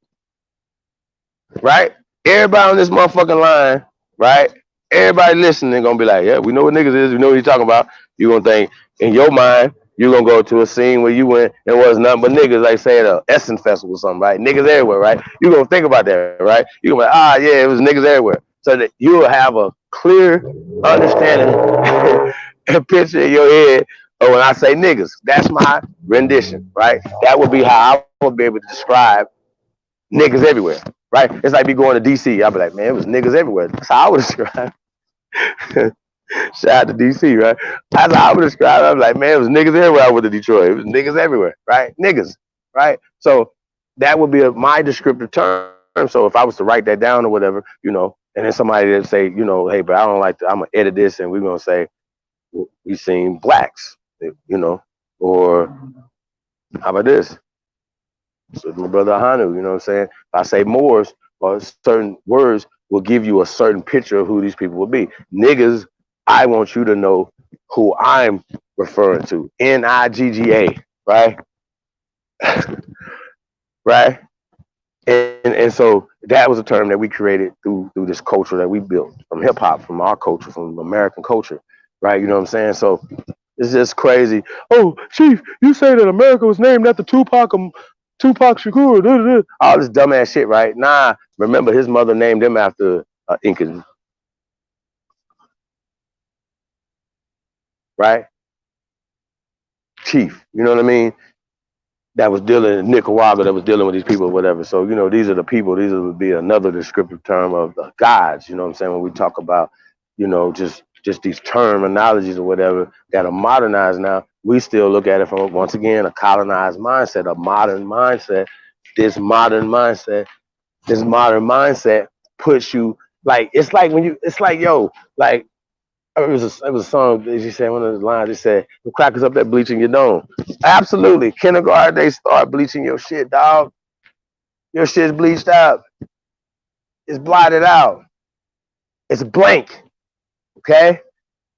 A: right? Everybody on this motherfucking line, right? Everybody listening gonna be like, yeah, we know what niggas is. We know what you're talking about. You gonna think in your mind, you're gonna go to a scene where you went and was nothing but niggas, like say at a Essen festival or something, right? Niggas everywhere, right? You gonna think about that, right? You gonna be like, yeah, it was niggas everywhere. So that you'll have a clear understanding and picture in your head of when I say niggas. That's my rendition, right? That would be how I would be able to describe niggas everywhere, right? It's like me going to DC. I'll be like, man, it was niggas everywhere. That's how I would describe. Shout out to DC, right? That's how I would describe it. I'm like, man, it was niggas everywhere I went to Detroit. It was niggas everywhere, right? Niggas, right? So that would be my descriptive term. So if I was to write that down or whatever, and then somebody that say, hey, but I don't like I'm gonna edit this and we're gonna say we seen blacks, or how about this? So my brother Ahanu, you know what I'm saying? If I say Moors or certain words will give you a certain picture of who these people will be. Niggas, I want you to know who I'm referring to. Nigga, right? Right? And so that was a term that we created through this culture that we built from hip hop, from our culture, from American culture, right? You know what I'm saying? So it's just crazy. Oh, Chief, you say that America was named after Tupac Shakur, all this dumbass shit, right? Nah, Remember, his mother named him after Incan, right? Chief. You know what I mean? That was dealing in Nicaragua, that was dealing with these people or whatever. So, you know, these are the people. These would be another descriptive term of the gods. You know what I'm saying? When we talk about, you know, just these terminologies or whatever that are modernized now, we still look at it from, once again, a colonized mindset, a modern mindset. This modern mindset, this modern mindset puts you like, it's like when you, it's like, yo, like, it was a song, as you said, one of the lines, it said, the crackers up there bleaching your dome. Absolutely. Kindergarten, they start bleaching your shit, dog. Your shit's bleached out. It's blotted out. It's blank. Okay?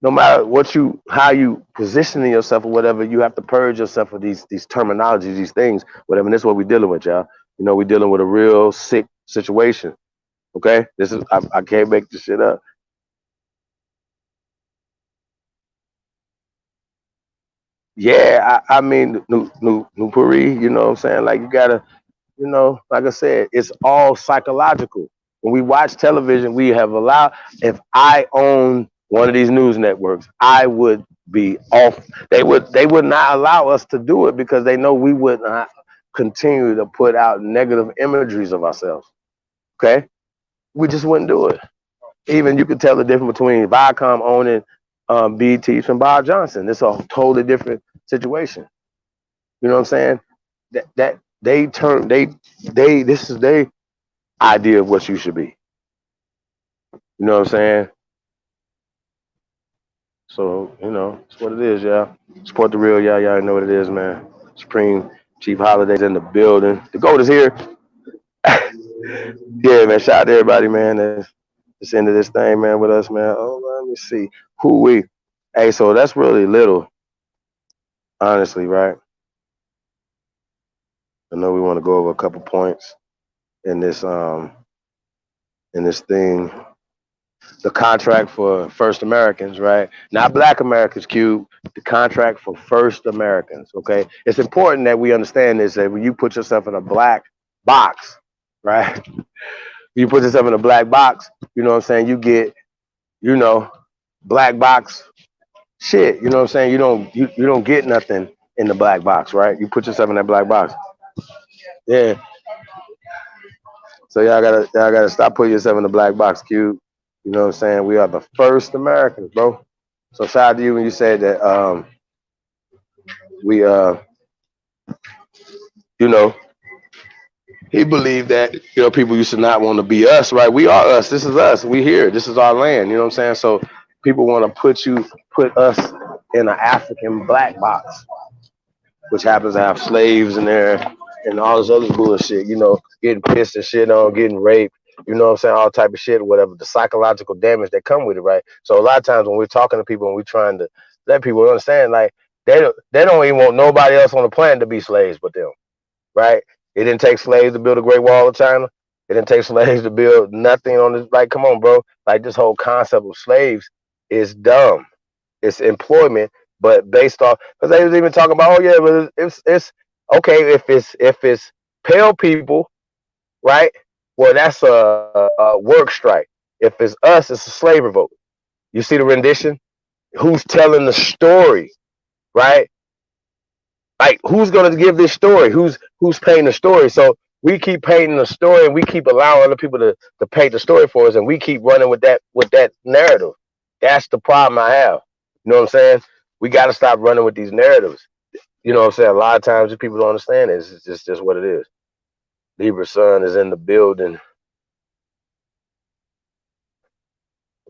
A: No matter what you, how you positioning yourself or whatever, you have to purge yourself of these terminologies, these things, whatever. And this is what we're dealing with, y'all. You know, we're dealing with a real sick situation. Okay? This is, I can't make this shit up. Yeah, I mean, new Puri, you know what I'm saying? Like, you gotta, you know, like I said, it's all psychological. When we watch television, we have allowed, if I own one of these news networks, I would be off. They would not allow us to do it because they know we would not continue to put out negative imageries of ourselves. Okay? We just wouldn't do it. Even you could tell the difference between Viacom owning BT from Bob Johnson. It's a totally different situation. You know what I'm saying? That they turn they this is their idea of what you should be. You know what I'm saying? So, you know, it's what it is, y'all. Support the real, y'all. Y'all know what it is, man. Supreme Chief Holidays in the building. The goat is here. Yeah, man. Shout out to everybody, man. That's into this thing, man, with us, man. Oh, let me see. Who we? Hey, so that's really little, honestly, right? I know we want to go over a couple points in this thing. The contract for First Americans, right? Not Black Americans, Cube. The contract for First Americans, okay? It's important that we understand this, that when you put yourself in a black box, right? You put yourself in a black box, you know what I'm saying? You get, you know, black box shit, you know what I'm saying? You don't get nothing in the black box, right? You put yourself in that black box. Yeah. So y'all gotta stop putting yourself in the black box, Cube. You know what I'm saying? We are the first Americans, bro. So shout out to you when you said that we you know, he believed that, you know, people used to not want to be us, right? We are us. This is us. We here. This is our land. You know what I'm saying? So people want to put us in an African black box, which happens to have slaves in there and all this other bullshit, you know, getting pissed and shit on, getting raped, you know what I'm saying, all type of shit, whatever, the psychological damage that come with it, right? So a lot of times when we're talking to people and we're trying to let people understand, like, they don't even want nobody else on the planet to be slaves but them, right? It didn't take slaves to build a Great Wall of China. It didn't take slaves to build nothing on this. Like, come on, bro. Like, this whole concept of slaves is dumb. It's employment, but based off, because they was even talking about, oh yeah, but it's okay if it's pale people, right? Well, that's a work strike. If it's us, it's a slave revolt. You see the rendition? Who's telling the story, right? Like, who's gonna give this story? Who's painting the story? So we keep painting the story and we keep allowing other people to paint the story for us and we keep running with that narrative. That's the problem I have. You know what I'm saying? We gotta stop running with these narratives. You know what I'm saying? A lot of times people don't understand it. It's just what it is. Libra Sun is in the building.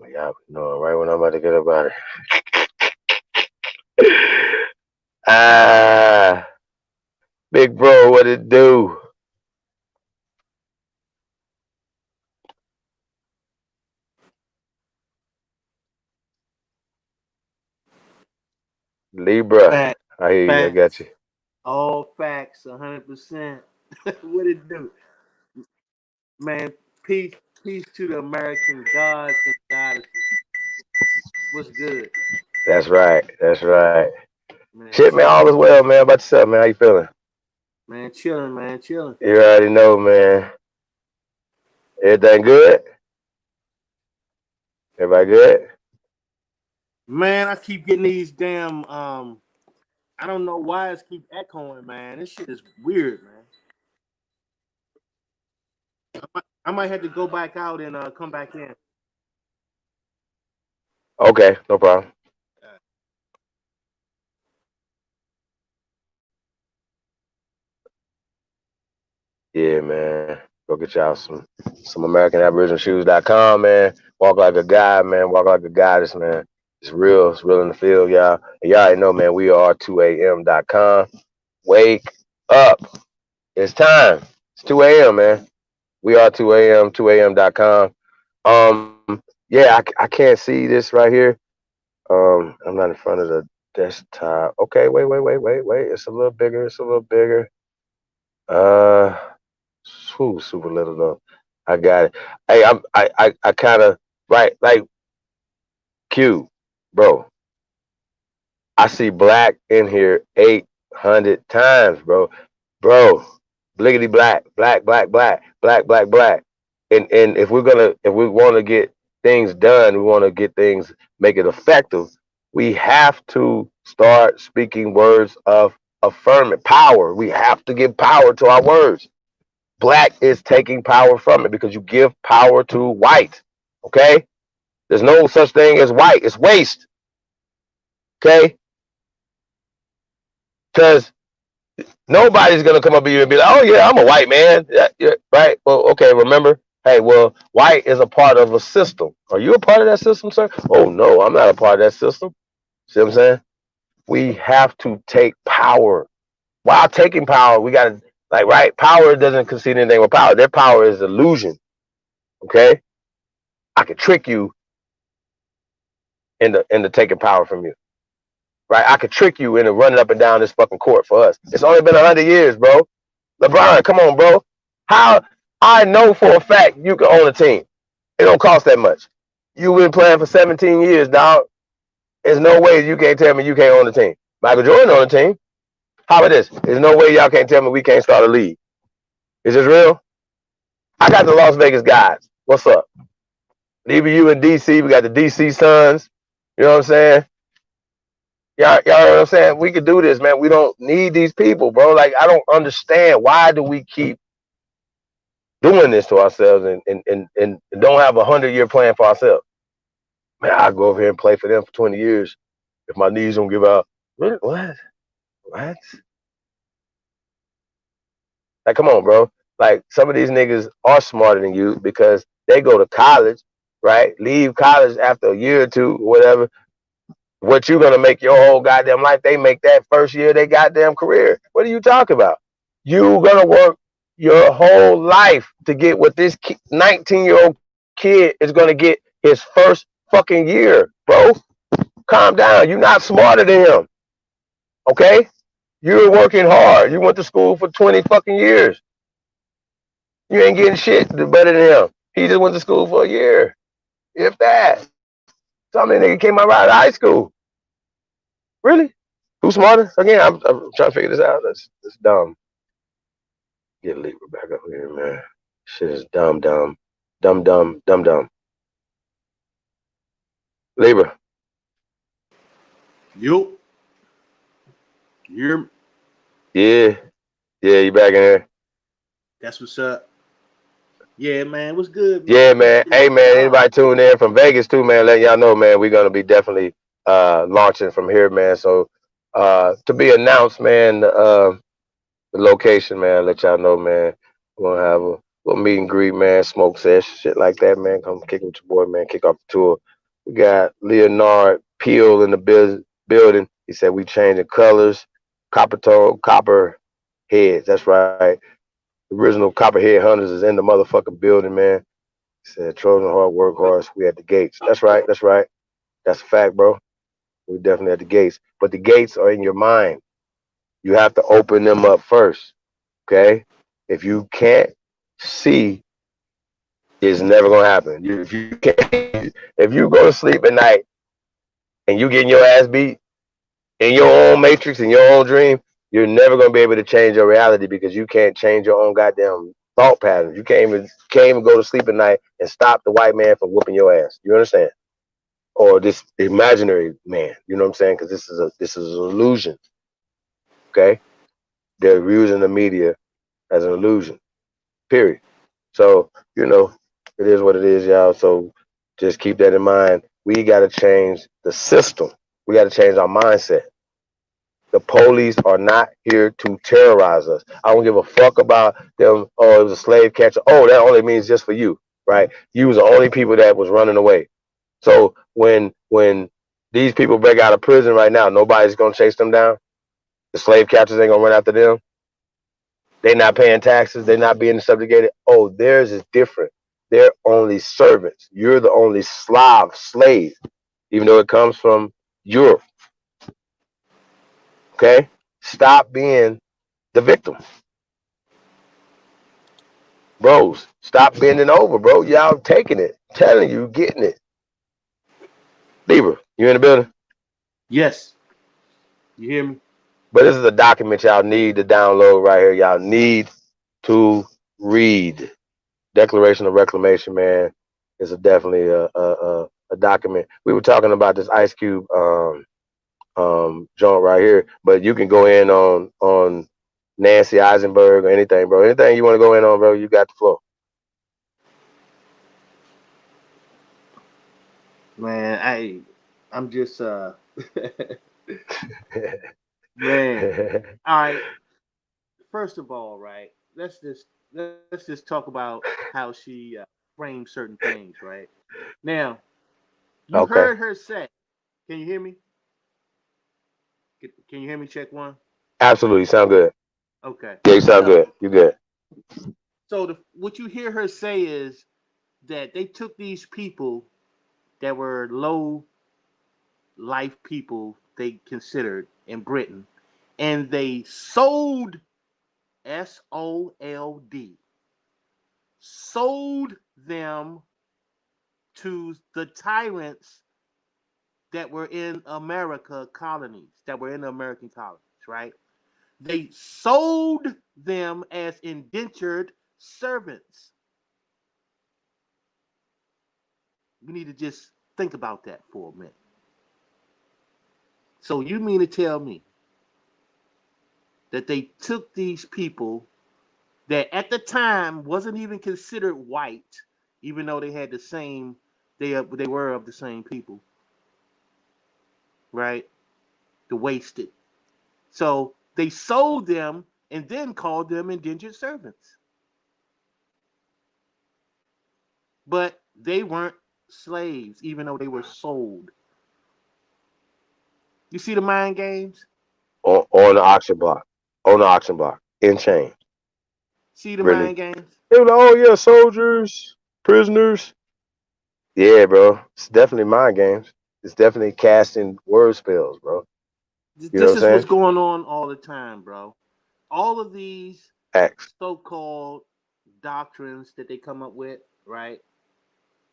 A: Yeah, no, right when I'm about to get up out of here. Ah, big bro, what it do? Libra.
H: Fact,
A: I hear you. I got
H: facts,
A: you.
H: all facts, 100%. What it do, man? Peace, peace to the American gods and goddesses. What's good,
A: That's right. That's right.
H: man?
A: Shit, man, all is well, man. How about yourself, man? How you feeling?
H: Man, chilling, man, chilling.
A: You already know, man. Everything good? Everybody good?
H: Man, I keep getting these damn I don't know why it keep echoing, man. This shit is weird, man. I might have to go back out and come back in.
A: Okay, no problem. Yeah, man. Go get y'all some American Aboriginal Shoes.com, man. Walk like a guy, man. Walk like a goddess, man. It's real. It's real in the field, y'all. And y'all already know, man, we are 2am.com. Wake up. It's time. It's 2 a.m., man. We are 2am, 2am.com. Yeah, I can't see this right here. I'm not in front of the desktop. Okay, wait. It's a little bigger. It's a little bigger. Uh, super little though. I got it. Hey, I kind of right like Q, bro. I see black in here 800 times, bro. Bliggity black. And if we want to get things done, we want to get things make it effective. We have to start speaking words of affirming power. We have to give power to our words. Black is taking power from it because you give power to white. Okay? There's no such thing as white. It's waste. Okay? Because nobody's gonna come up to you and be like, "Oh yeah, I'm a white man." Yeah, right? Well, okay. Remember, hey, well, white is a part of a system. Are you a part of that system, sir? Oh no, I'm not a part of that system. See what I'm saying? We have to take power. While taking power, we gotta like right. Power doesn't concede anything with power. Their power is illusion. Okay, I can trick you into taking power from you. Right? I could trick you into running up and down this fucking court for us. It's only been 100 years, bro. LeBron, come on, bro. How I know for a fact you can own a team. It don't cost that much. You've been playing for 17 years, dog. There's no way you can't tell me you can't own a team. Michael Jordan on a team. How about this? There's no way y'all can't tell me we can't start a league. Is this real? I got the Las Vegas guys. What's up? DBU and DC. We got the DC Suns. You know what I'm saying? Y'all know what I'm saying? We could do this, man. We don't need these people, bro. Like, I don't understand. Why do we keep doing this to ourselves and don't have 100-year plan for ourselves? Man, I'll go over here and play for them for 20 years if my knees don't give out. Really? What? What? Like, come on, bro. Like, some of these niggas are smarter than you because they go to college, right? Leave college after a year or two, whatever. What you gonna make your whole goddamn life? They make that first year of their goddamn career. What are you talking about? You gonna work your whole life to get what this 19-year-old kid is gonna get his first fucking year, bro. Calm down. You're not smarter than him. Okay? You're working hard. You went to school for 20 fucking years. You ain't getting shit better than him. He just went to school for a year. If that. Some of nigga came out right out of high school. Really? Who's smarter? Again, I'm trying to figure this out. That's dumb. Get Libra back up here, man. Shit is dumb. Dumb. Libra.
H: Yup. You're
A: Yeah, you back in here.
H: that's what's up. Yeah, man. What's good, man?
A: Yeah, man. Hey, man. Anybody tuned in from Vegas too, man? Letting y'all know, man. We're gonna be definitely launching from here, man. So to be announced, man. The location, man. Let y'all know, man. We're gonna have a little meet and greet, man. Smoke sesh, shit like that, man. Come kick with your boy, man. Kick off the tour. We got Leonard Peel in the building. He said we changing colors, copper heads. That's right. The original Copperhead Hunters is in the motherfucking building, man. He said, Trojan hard, work hard. We at the gates. That's right. That's a fact, bro. We definitely at the gates. But the gates are in your mind. You have to open them up first. Okay? If you can't see, it's never gonna happen. If you go to sleep at night and you getting your ass beat in your own matrix, in your own dream, you're never gonna be able to change your reality because you can't change your own goddamn thought patterns. You can't even go to sleep at night and stop the white man from whooping your ass. You understand? Or this imaginary man. You know what I'm saying? Because this is an illusion. Okay, they're using the media as an illusion. Period. So it is what it is, y'all. So just keep that in mind. We got to change the system. We got to change our mindset. The police are not here to terrorize us. I don't give a fuck about them. Oh, it was a slave catcher. Oh, that only means just for you, right? You was the only people that was running away. So when these people break out of prison right now, nobody's gonna chase them down. The slave catchers ain't gonna run after them. They not paying taxes. They're not being subjugated. Oh, theirs is different. They're only servants. You're the only slave, even though it comes from Europe. Okay, stop being the victim. Bros, stop bending over, bro. Y'all taking it. I'm telling you, getting it. Libra, you in the building?
H: Yes. You hear me?
A: But this is a document y'all need to download right here. Y'all need to read. Declaration of Reclamation, man, is definitely a document. We were talking about this Ice Cube joint right here, but you can go in on Nacy Isenberg or anything, bro. Anything you want to go in on, bro, you got the floor.
H: Man, I'm just man. All right. First of all, right, let's just talk about how she framed certain things, right? Now, you
A: Okay.
H: heard her say, can you hear me? Can you hear me? Check one.
A: Absolutely. Sound good.
H: Okay.
A: Yeah, you sound good. You good.
H: So what you hear her say is that they took these people that were low life people they considered in Britain, and they sold SOLD sold them to the tyrants that were in America colonies, that were in the American colonies, right? They sold them as indentured servants. We need to just think about that for a minute. So you mean to tell me that they took these people that at the time wasn't even considered white, even though they had the same, they were of the same people, right? The wasted. So they sold them and then called them indentured servants. But they weren't slaves, even though they were sold. You see the mind games?
A: On the auction block. On the auction block. In chain.
H: See the
A: Really.
H: mind games?
A: They were like, oh yeah, soldiers, prisoners. Yeah, bro. It's definitely mind games. It's definitely casting word spells, bro. You know what
H: This
A: I'm
H: is what's
A: saying?
H: going on all the time, bro. All of these
A: X.
H: so-called doctrines that they come up with, right?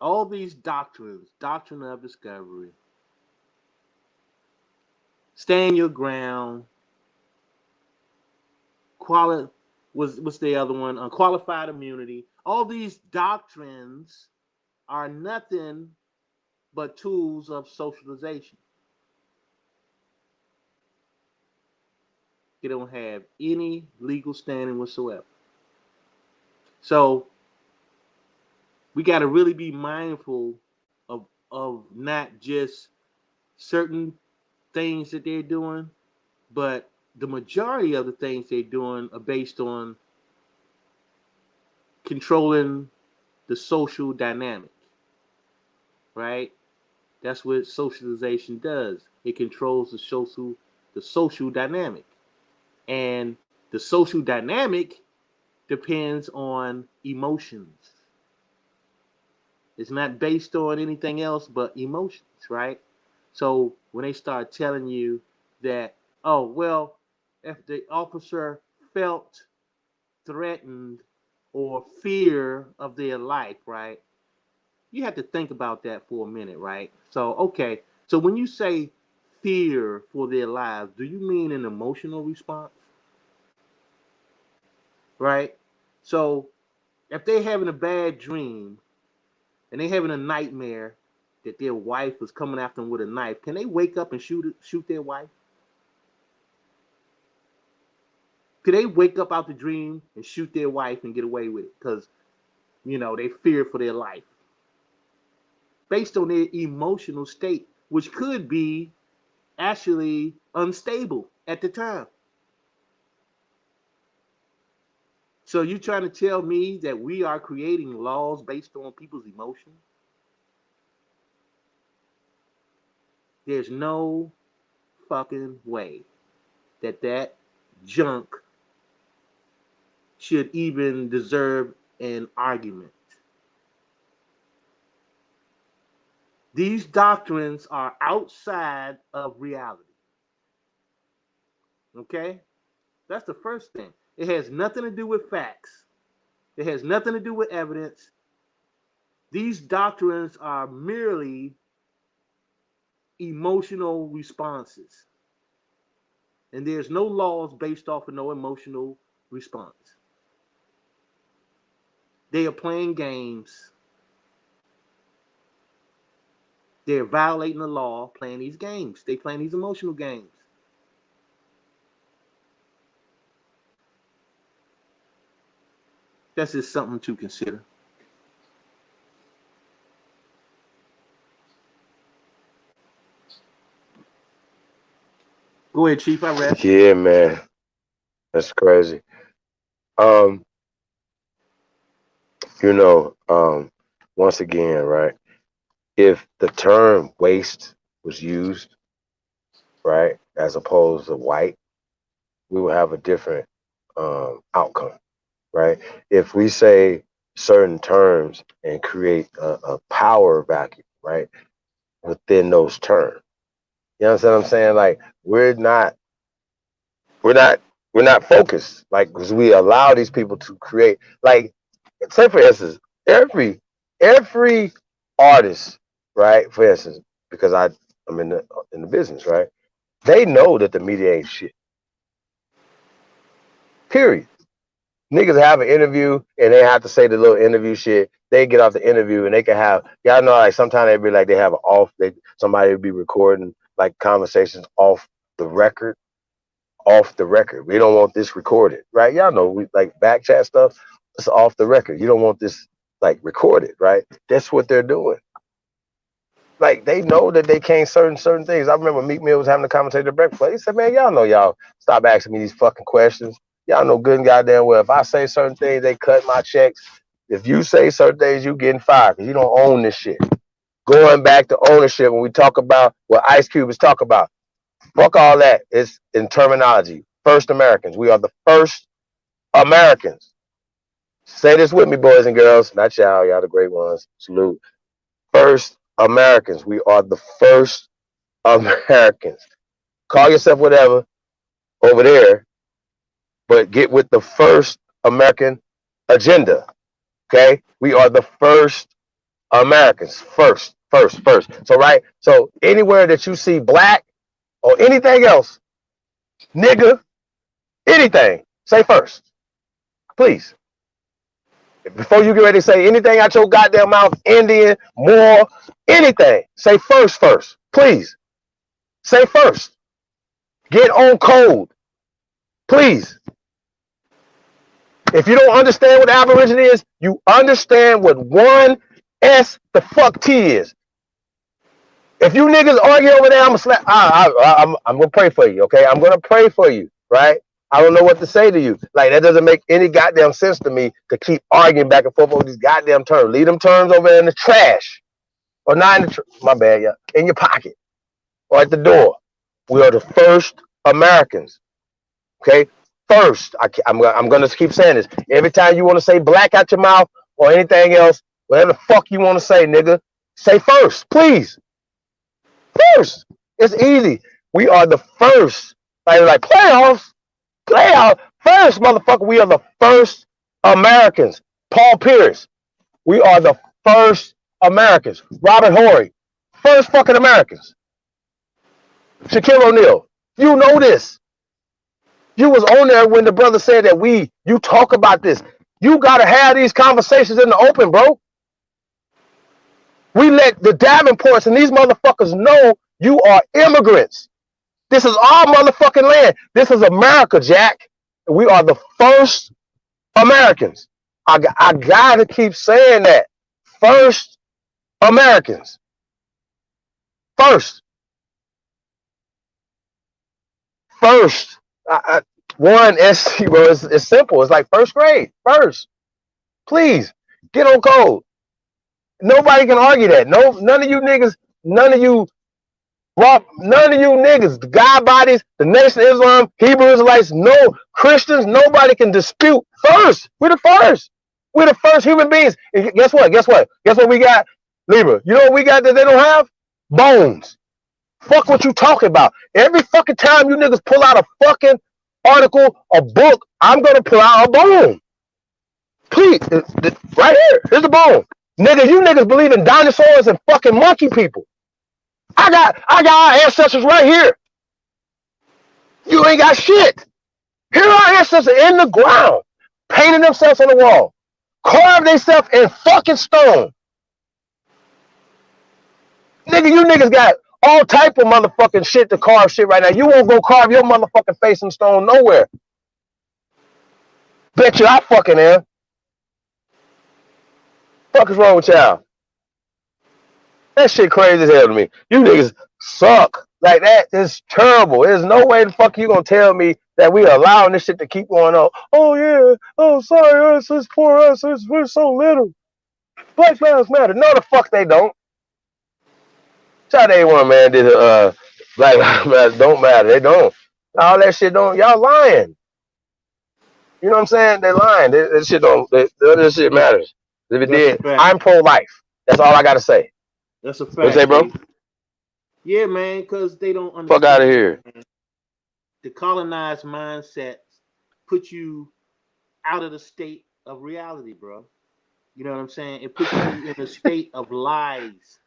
H: All these doctrines, doctrine of discovery, stand your ground, quali what's the other one? Unqualified immunity. All these doctrines are nothing but tools of socialization. They don't have any legal standing whatsoever. So we got to really be mindful of not just certain things that they're doing, but the majority of the things they're doing are based on controlling the social dynamic, right? That's what socialization does. It controls the social dynamic. And the social dynamic depends on emotions. It's not based on anything else but emotions, right? So when they start telling you that, oh, well, if the officer felt threatened or fear of their life, right? You have to think about that for a minute, right? So, okay. So when you say fear for their lives, do you mean an emotional response? Right? So If they're having a bad dream and they're having a nightmare that their wife was coming after them with a knife, can they wake up and shoot their wife? Could they wake up out the dream and shoot their wife and get away with it? Because, they fear for their life. Based on their emotional state, which could be actually unstable at the time. So you're trying to tell me that we are creating laws based on people's emotions? There's no fucking way that junk should even deserve an argument. These doctrines are outside of reality. Okay? That's the first thing. It has nothing to do with facts. It has nothing to do with evidence. These doctrines are merely emotional responses. And there's no laws based off of no emotional response. They are playing games. They're violating the law, playing these games. They're playing these emotional games. That's just something to consider. Go ahead, Chief. I rest.
A: Yeah, man. That's crazy. Um, once again, right? If the term waste was used, right, as opposed to white, we will have a different outcome, right? If we say certain terms and create a power vacuum, right, within those terms, you know what I'm saying? Like we're not, we're not focused, like because we allow these people to create, like, say for instance, every artist, right? For instance, because I'm in the business, right? They know that the media ain't shit. Period. Niggas have an interview and they have to say the little interview shit. They get off the interview and they can have, y'all know, like sometimes they be like they have an somebody would be recording like conversations off the record. We don't want this recorded, right? Y'all know, we like back chat stuff. It's off the record. You don't want this like recorded, right? That's what they're doing. Like they know that they can't certain things. I remember Meek Mill was having a conversation at breakfast. He said, "Man, y'all know y'all stop asking me these fucking questions. Y'all know good and goddamn well if I say certain things, they cut my checks. If you say certain things, you getting fired because you don't own this shit." Going back to ownership, when we talk about what Ice Cube is talking about, fuck all that. It's in terminology. First Americans. We are the first Americans. Say this with me, boys and girls. Not y'all. Y'all the great ones. Salute. First Americans. We are the first Americans. Call yourself whatever over there, but get with the first American agenda. Okay? We are the first Americans. First. So, right? So, anywhere that you see black or anything else, nigga, anything, say first. Please. Before you get ready to say anything out your goddamn mouth, Indian, Moor, anything, say first. Please. Say first. Get on code. Please. If you don't understand what Aboriginal is, you understand what one S the fuck T is. If you niggas argue over there, I'm gonna slap. I'm gonna pray for you, okay? I'm gonna pray for you, right? I don't know what to say to you. Like that doesn't make any goddamn sense to me to keep arguing back and forth over these goddamn terms. Leave them terms over there in the trash, or not in the my bad, yeah, in your pocket or at the door. We are the first Americans, okay? First, I'm gonna keep saying this. Every time you want to say black out your mouth or anything else, whatever the fuck you want to say, nigga, say first, please. First. It's easy. We are the first. Like playoffs. First, motherfucker. We are the first Americans. Paul Pierce. We are the first Americans. Robert Horry. First fucking Americans. Shaquille O'Neal. You know this. You was on there when the brother said that you talk about this. You gotta have these conversations in the open, bro. We let the Davenports and these motherfuckers know you are immigrants. This is our motherfucking land. This is America, Jack. We are the first Americans. I gotta keep saying that. First Americans. First. First. One SC, bro. It's simple. It's like first grade. First. Please. Get on code. Nobody can argue that. No, none of you niggas, none of you niggas, the God bodies, the Nation of Islam, Hebrew Israelites, no Christians, nobody can dispute first. We're the first. We're the first human beings. And guess what? Guess what? Guess what we got? Libra. You know what we got that they don't have? Bones. Fuck what you talking about. Every fucking time you niggas pull out a fucking article, a book, I'm gonna pull out a bone. Please, right here. Here's the bone. Nigga, you niggas believe in dinosaurs and fucking monkey people. I got our ancestors right here. You ain't got shit. Here are our ancestors in the ground, painting themselves on the wall, carved themselves in fucking stone. Nigga, you niggas got all type of motherfucking shit to carve shit right now. You won't go carve your motherfucking face in stone nowhere. Bet you I fucking am. Fuck is wrong with y'all? That shit crazy as hell to me. You niggas suck. Like that is terrible. There's no way the fuck you gonna tell me that we allowing this shit to keep going on. Oh yeah. Oh sorry, us, it's poor us. We're so little. Black lives matter. No, the fuck they don't. Shout out one man did Black lives matter don't matter. They don't. All that shit don't. Y'all lying. You know what I'm saying? They lying. This shit don't. This shit matters. If it
H: That's a
A: did,
H: fact.
A: I'm pro-life. That's all I gotta say.
H: That's a
A: What you say,
H: fact,
A: bro?
H: G. Yeah, man, because they don't
A: Fuck
H: understand.
A: out of here.
H: Man. The colonized mindset put you out of the state of reality, bro. You know what I'm saying? It puts you in a state of lies.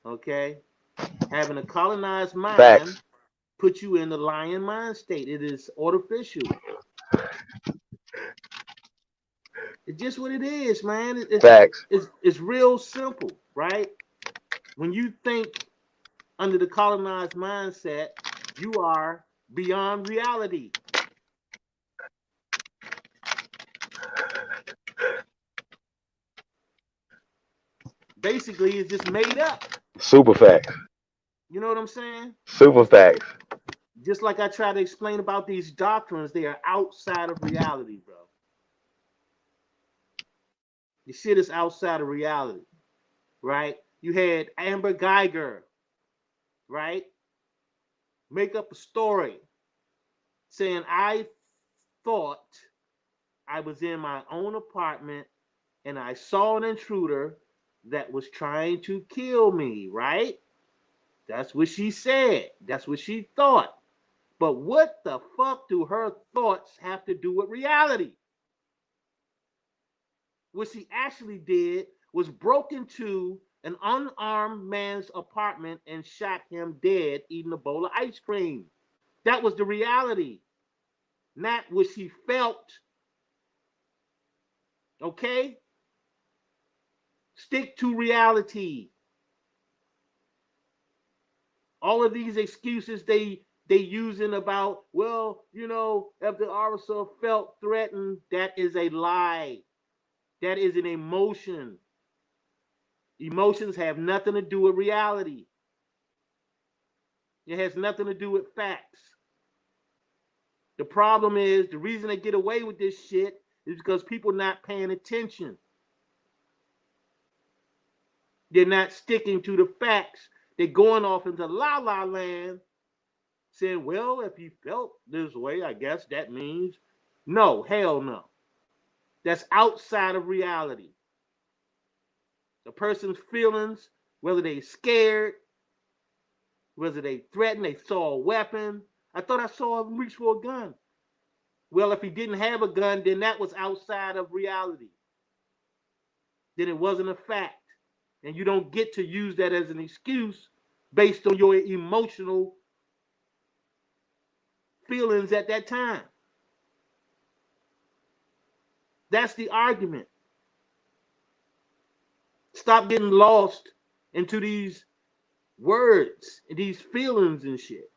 H: Okay? Having a colonized mind
A: Facts.
H: puts you in the lying mind state. It is artificial. It's just what it is, man.
A: Facts.
H: It's real simple, right? When you think under the colonized mindset, you are beyond reality. Basically, it's just made up.
A: Super facts.
H: You know what I'm saying?
A: Super facts.
H: Just like I try to explain about these doctrines, they are outside of reality, bro. The shit is outside of reality, right? You had Amber Geiger, right? Make up a story saying, I thought I was in my own apartment and I saw an intruder that was trying to kill me, right? That's what she said. That's what she thought. But what the fuck do her thoughts have to do with reality? What she actually did was broke into an unarmed man's apartment and shot him dead eating a bowl of ice cream. That was the reality, not what she felt. Okay? Stick to reality. All of these excuses they using about, well, you know, if the officer felt threatened, that is a lie. That is an emotion. Emotions have nothing to do with reality. It has nothing to do with facts. The problem is the reason they get away with this shit is because people not paying attention. They're not sticking to the facts. They're going off into la la land saying, well, if you felt this way, I guess that means no, hell no. That's outside of reality. The person's feelings, whether they scared, whether they threatened, they saw a weapon. I thought I saw him reach for a gun. Well, if he didn't have a gun, then that was outside of reality. Then it wasn't a fact. And you don't get to use that as an excuse based on your emotional feelings at that time. That's the argument. Stop getting lost into these words and these feelings and shit.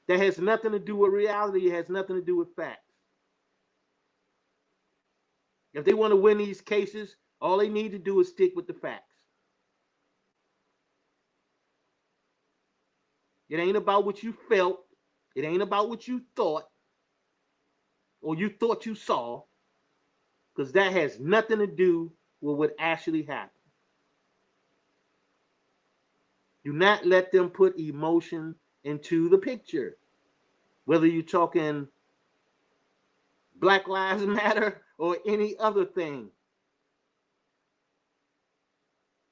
H: That has nothing to do with reality. It has nothing to do with facts. If they want to win these cases, all they need to do is stick with the facts. It ain't about what you felt. It ain't about what you thought or you thought you saw, because that has nothing to do with what actually happened. Do not let them put emotion into the picture. Whether you're talking Black Lives Matter or any other thing.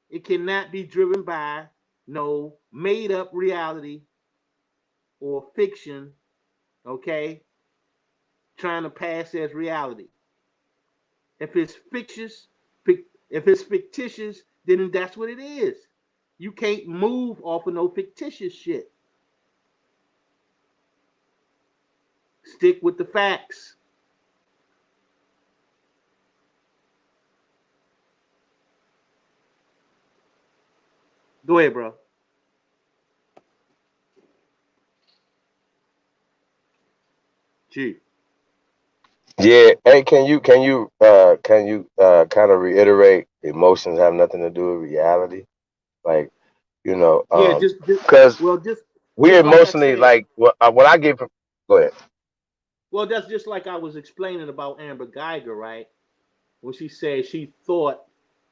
H: It cannot be driven by no made up reality or fiction, okay, trying to pass as reality. If it's fictitious, then that's what it is. You can't move off of no fictitious shit. Stick with the facts. Go ahead, bro. Gee.
A: Yeah. Hey, can you kind of reiterate emotions have nothing to do with reality? Like, you know,
H: Yeah,
A: because
H: well,
A: we're
H: just like I
A: emotionally
H: said.
A: like what I get from. Go ahead.
H: Well, that's just like I was explaining about Amber Geiger, right? When she said she thought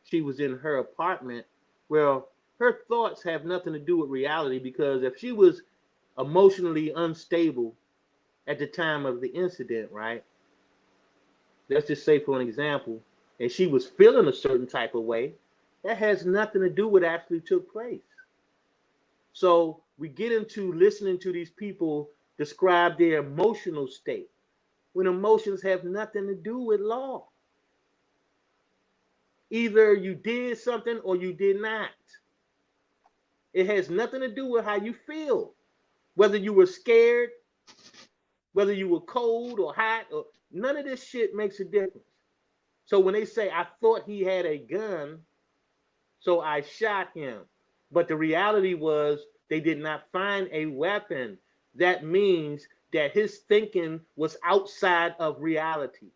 H: she was in her apartment. Well, her thoughts have nothing to do with reality, because if she was emotionally unstable at the time of the incident, right? Let's just say, for an example, and she was feeling a certain type of way, that has nothing to do with what actually took place. So we get into listening to these people describe their emotional state when emotions have nothing to do with law. Either you did something or you did not. It has nothing to do with how you feel. Whether you were scared, whether you were cold or hot, or none of this shit makes a difference. So when they say, I thought he had a gun, so I shot him. But the reality was they did not find a weapon. That means that his thinking was outside of reality.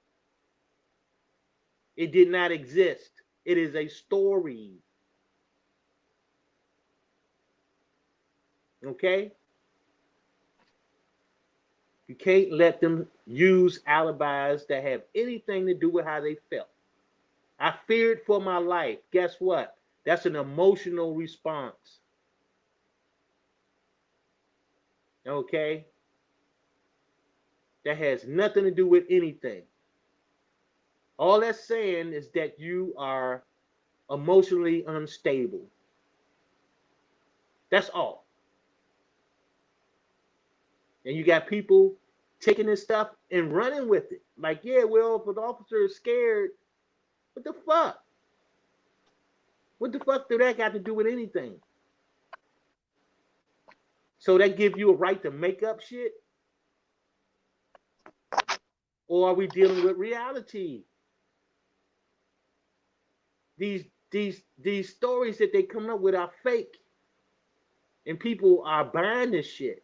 H: It did not exist. It is a story. Okay? You can't let them use alibis that have anything to do with how they felt. I feared for my life. Guess what? That's an emotional response. Okay? That has nothing to do with anything. All that's saying is that you are emotionally unstable. That's all. And you got people taking this stuff and running with it. Like, yeah, well, if an officer is scared, what the fuck? What the fuck do that got to do with anything? So that give you a right to make up shit? Or are we dealing with reality? These these stories that they come up with are fake. And people are buying this shit.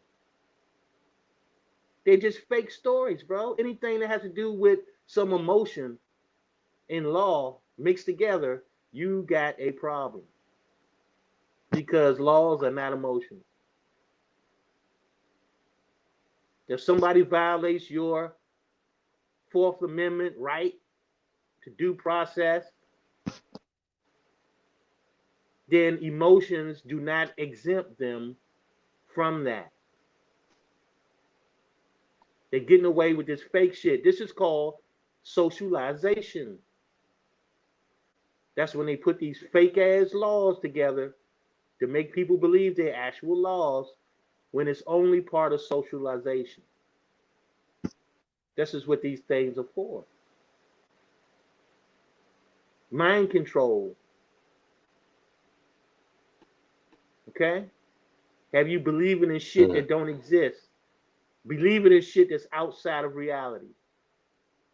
H: They're just fake stories, bro. Anything that has to do with some emotion in law mixed together, you got a problem. Because laws are not emotions. If somebody violates your Fourth Amendment right to due process, then emotions do not exempt them from that. They're getting away with this fake shit. This is called socialization. That's when they put these fake ass laws together to make people believe they're actual laws when it's only part of socialization. This is what these things are for. Mind control. Okay? Have you believing in shit
A: Mhm.
H: that don't exist? Believing in shit that's outside of reality.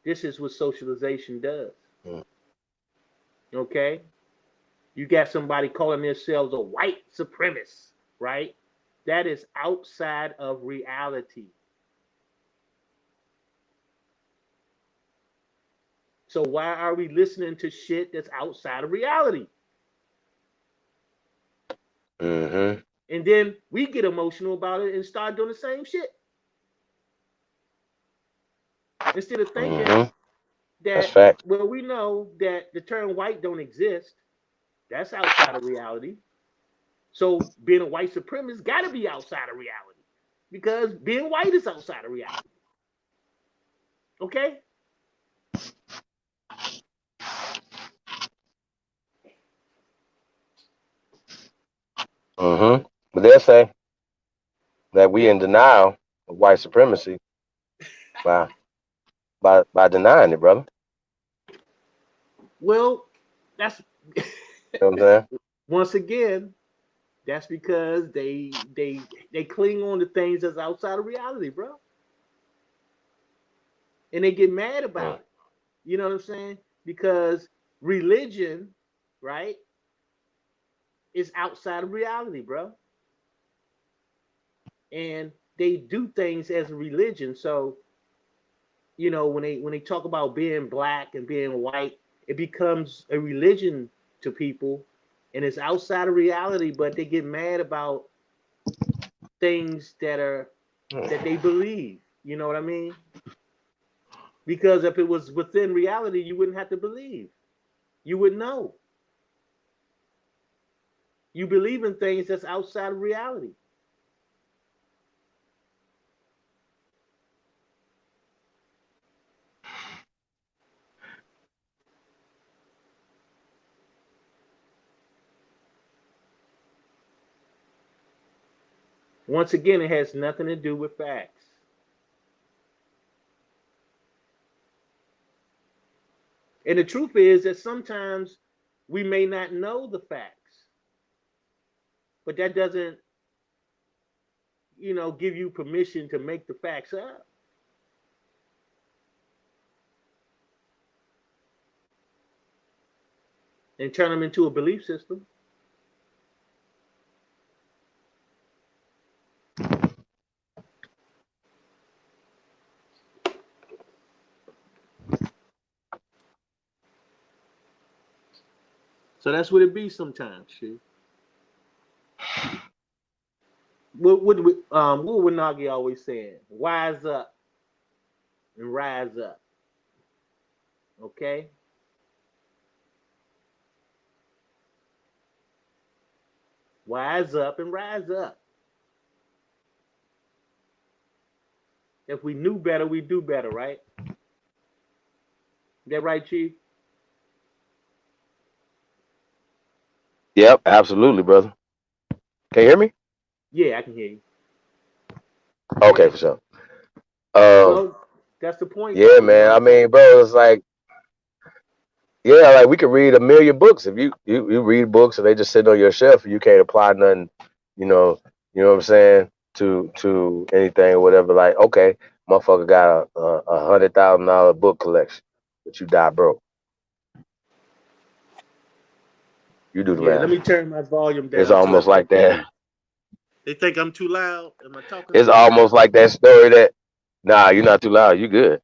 H: This is what socialization does.
A: Mm.
H: Okay? You got somebody calling themselves a white supremacist, right? That is outside of reality. So why are we listening to shit that's outside of reality?
A: Mm-hmm.
H: And then we get emotional about it and start doing the same shit. Instead of thinking
A: Mm-hmm. That's
H: that,
A: fact.
H: well, we know that the term white don't exist. That's outside of reality. So being a white supremacist got to be outside of reality because being white is outside of reality. Okay?
A: Mm-hmm. But they'll say that we
H: Yeah.
A: in denial of white supremacy by by denying it, brother.
H: Well, that's
A: You know what I'm saying?
H: once again, that's because they cling on to things that's outside of reality, bro, and they get mad
A: Mm.
H: about it. You know what I'm saying? Because religion, right, is outside of reality, bro, and they do things as a religion. So when they talk about being black and being white, it becomes a religion to people, and it's outside of reality. But they get mad about things that they believe. You know what I mean? Because if it was within reality, you wouldn't have to believe. You would know. You believe in things that's outside of reality. Once again, it has nothing to do with facts. And the truth is that sometimes we may not know the facts, but that doesn't, give you permission to make the facts up and turn them into a belief system. So that's what it be sometimes. Shit. What would Nagi always saying? Wise up and rise up. Okay. Wise up and rise up. If we knew better, we do better, right? That right, Chief?
A: Yep, absolutely, brother. Can you hear me?
H: Yeah, I can hear you.
A: Okay,
H: Yeah.
A: for sure. Um,
H: Well, that's the point,
A: yeah,
H: though.
A: man. I mean, bro, it's like, yeah, like we could read a million books if you read books and they just sit on your shelf and you can't apply nothing, you know, you know what I'm saying, to anything or whatever. Like, okay, motherfucker got a $100,000 book collection, but you die broke. You do the
H: Yeah, let
A: math.
H: me turn my volume
A: It's
H: down so
A: almost
H: that they
A: like that.
H: they think I'm too loud. Am I talking
A: It's
H: too loud?
A: almost like that story that. Nah, you're not too loud. You good.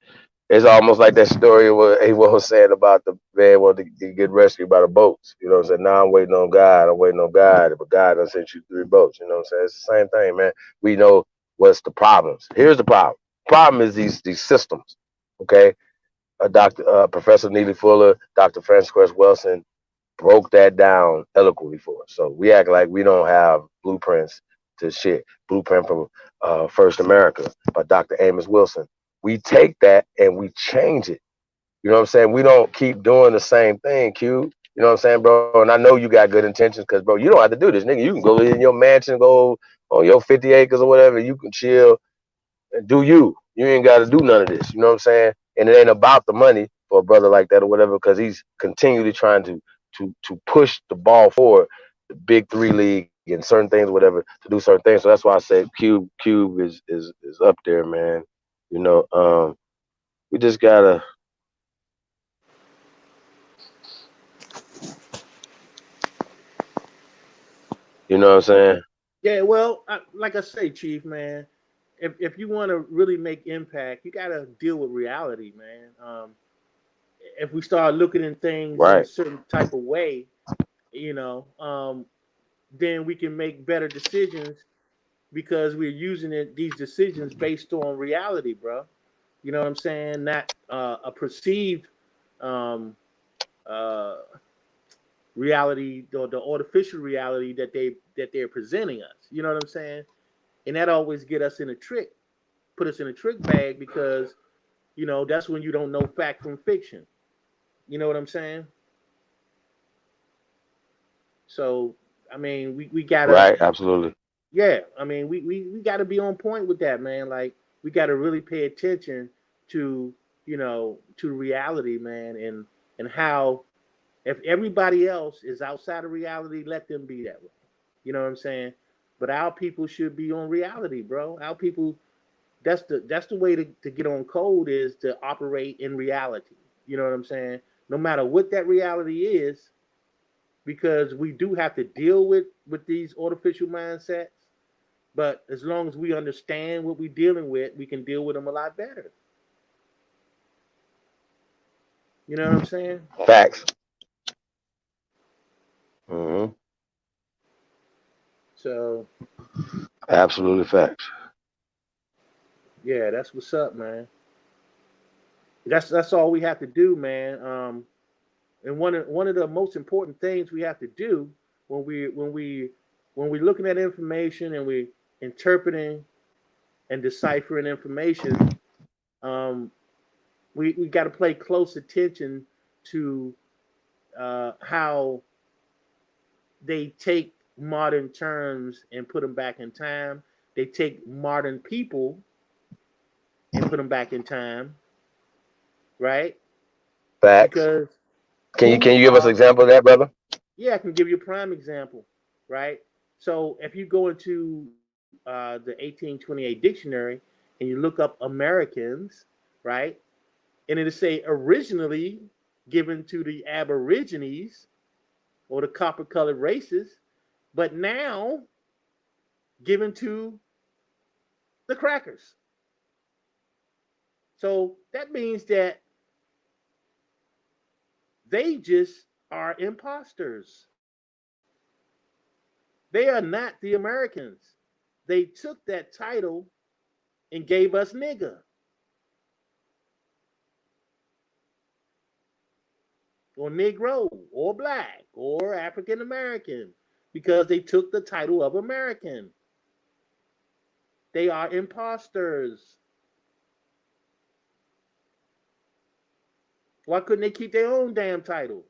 A: It's almost like that story what he was saying about the man wanted to get rescued by the boats. You know what I'm saying? Now I'm waiting on God. I'm waiting on God. But God done sent you 3 boats. You know what I'm saying? It's the same thing, man. We know what's the problems. Here's the problem. Problem is these systems. Okay. Professor Neely Fuller, Dr. Francis Wilson broke that down eloquently for us. So we act like we don't have blueprints to shit. Blueprint from First America by Dr. Amos Wilson. We take that and we change it. You know what I'm saying? We don't keep doing the same thing, Q. You know what I'm saying, bro? And I know you got good intentions because, bro, you don't have to do this, nigga. You can go in your mansion, go on your 50 acres or whatever. You can chill and do you. You ain't got to do none of this. You know what I'm saying? And it ain't about the money for a brother like that or whatever, because he's continually trying to push the ball forward, the big 3 league and certain things, whatever, to do certain things. So that's why I said Cube is up there, man. You know, we just gotta. You know what I'm saying?
H: Yeah, well, like I say, Chief, man, if you want to really make impact, you got to deal with reality, man. If we start looking at things in a
A: Right.
H: certain type of way, you know, then we can make better decisions because we're using these decisions based on reality, bro. You know what I'm saying? Not a perceived um, uh, reality or the artificial reality that they're presenting us. You know what I'm saying? And that always get us in a trick, put us in a trick bag because that's when you don't know fact from fiction. You know what I'm saying? So I mean, we gotta,
A: Right. Absolutely.
H: yeah. I mean, we gotta be on point with that, man. Like we gotta really pay attention to to reality, man, and how if everybody else is outside of reality, let them be that way. You know what I'm saying? But our people should be on reality, bro. Our people, that's the way to get on code is to operate in reality. You know what I'm saying? No matter what that reality is, because we do have to deal with these artificial mindsets. But as long as we understand what we're dealing with, we can deal with them a lot better. You know what I'm saying?
A: Facts. Hmm.
H: So
A: Absolutely facts.
H: yeah, that's what's up, man. That's all we have to do, man. And one of the most important things we have to do when we're looking at information and we interpreting and deciphering information, um, we got to pay close attention to how they take modern terms and put them back in time. They take modern people and put them back in time, right?
A: Facts.
H: Because
A: Can
H: who
A: you give us an example of that, brother?
H: yeah, I can give you a prime example, right? So if you go into the 1828 dictionary and you look up Americans, right, and it'll say originally given to the Aborigines or the copper-colored races, but now given to the crackers. So that means that they just are imposters. They are not the Americans. They took that title and gave us nigger or Negro or black or African American because they took the title of American. They are imposters. Why couldn't they keep their own damn title?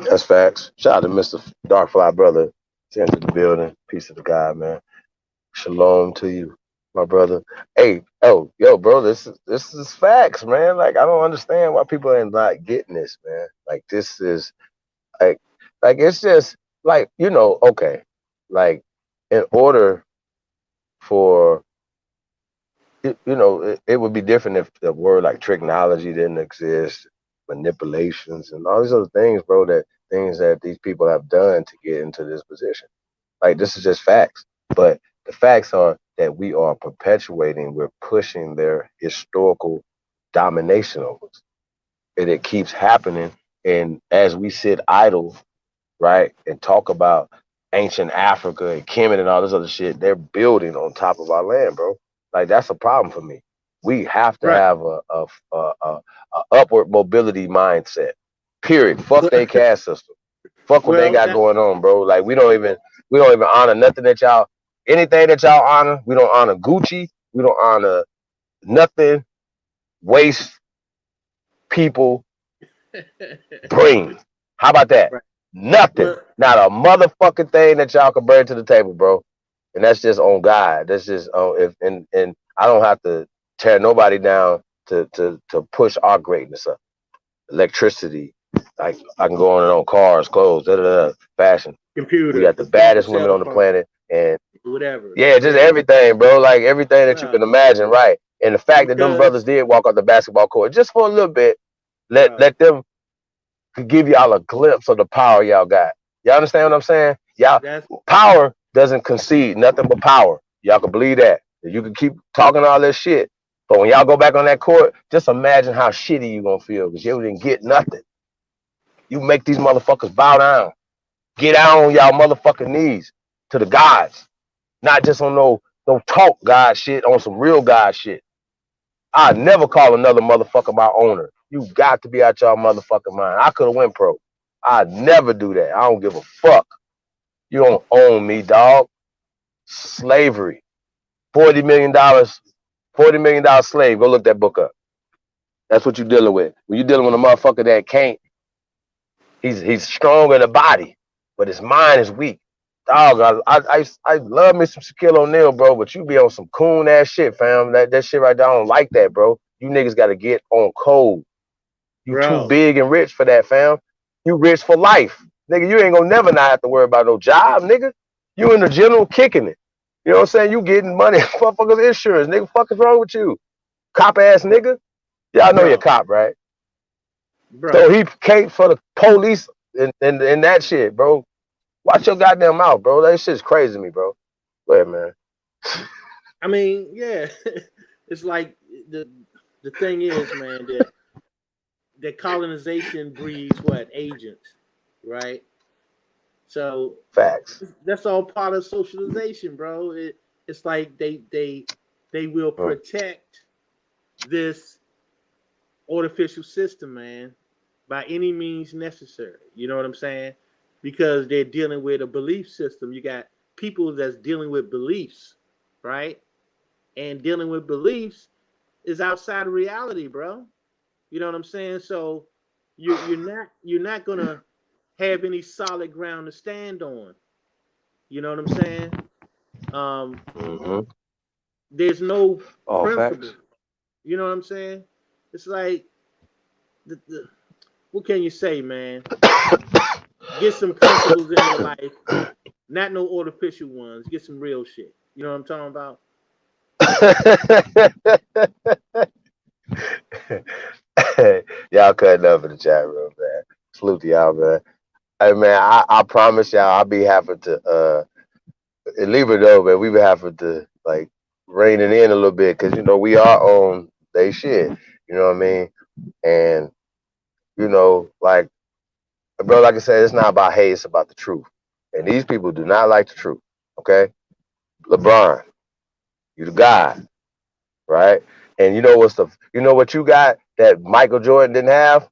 A: That's facts. Shout out to Mr. Darkfly brother. He's entered the building. Peace of the God, man. Shalom to you, my brother. Hey, oh, yo, bro, this is facts, man. Like I don't understand why people are not getting this, man. Like this is like it's just like okay, like in order for it would be different if the word like technology didn't exist, manipulations and all these other things, bro. That things that these people have done to get into this position. Like this is just facts. But the facts are that we are perpetuating, we're pushing their historical domination over us. And it keeps happening. And as we sit idle, right, and talk about ancient Africa and Kemet and all this other shit, they're building on top of our land, bro. Like that's a problem for me. We have to
H: Right.
A: have a upward mobility mindset. Period. Fuck
H: Well,
A: they caste system. Fuck what they
H: well,
A: got
H: that
A: going on, bro. Like we don't even honor nothing that y'all anything that y'all honor. We don't honor Gucci. We don't honor nothing. Waste people bring. How about that?
H: right.
A: Nothing.
H: Well,
A: Not a motherfucking thing that y'all can bring to the table, bro. And that's just on God. That's just on if and I don't have to tear nobody down to push our greatness up. Electricity, like I can go on and on cars, clothes, fashion. We
H: computer,
A: got the
H: computer,
A: baddest women
H: cell
A: on the
H: phone,
A: planet, and
H: whatever.
A: yeah, just
H: Yeah.
A: everything, bro. Like everything that you
H: Nah,
A: can imagine, right? And the fact that them brothers
H: because
A: did walk off the basketball court just for a little bit,
H: bro.
A: Let them give y'all a glimpse of the power y'all got. Y'all understand what I'm saying? Y'all
H: That's
A: power doesn't concede nothing but power. Y'all can believe that. You can keep talking all this shit, but when y'all go back on that court, just imagine how shitty you gonna feel because you didn't get nothing. You make these motherfuckers bow down, get down on y'all motherfucking knees to the gods, not just on no talk God shit, on some real God shit. I never call another motherfucker my owner. You got to be out y'all motherfucking mind. I could have went pro. I'd never do that. I don't give a fuck. You don't own me, dog. Slavery. $40 million, $40 million slave. Go look that book up. That's what you're dealing with. When you're dealing with a motherfucker that can't, he's strong in the body, but his mind is weak. Dog, I love me some Shaquille O'Neal, bro, but you be on some coon ass shit, fam. That shit right there, I don't like that, bro. You niggas gotta get on code. You too
H: bro,
A: big and rich for that, fam. You rich for life. Nigga, you ain't gonna never not have to worry about no job, nigga. You in the general kicking it. You know what I'm saying? You getting money, motherfuckers insurance. Nigga, fuck is wrong with you? Cop ass nigga. Y'all know you're a
H: bro,
A: cop, right? So
H: bro.
A: he came for the police and that shit, bro. Watch your goddamn mouth, bro. That shit's crazy to me, bro. Go ahead, man.
H: I mean, yeah, it's like the thing is, man, that colonization breeds what agents, right? So
A: Facts.
H: that's all part of socialization, bro. It's like they will
A: Mm.
H: protect this artificial system, man, by any means necessary. You know what I'm saying? Because they're dealing with a belief system. You got people that's dealing with beliefs, right? And dealing with beliefs is outside of reality, bro. You know what I'm saying? So you're not gonna have any solid ground to stand on. You know what I'm saying? Um,
A: Mm-hmm.
H: there's no
A: All
H: principle.
A: facts.
H: You know what I'm saying? It's like what can you say, man? Get some principles in your life, not no artificial ones. Get some real shit. You know what I'm talking about?
A: Y'all cutting up in the chat room, man. Salute to y'all, man. Hey, man, I promise y'all I'll be happy to and leave it though, man. We be having to like rein it in a little bit because we are on they shit. You know what I mean? And like bro, like I said, it's not about hate, it's about the truth. And these people do not like the truth. Okay, LeBron, you the guy, right? And you know what you got that Michael Jordan didn't have,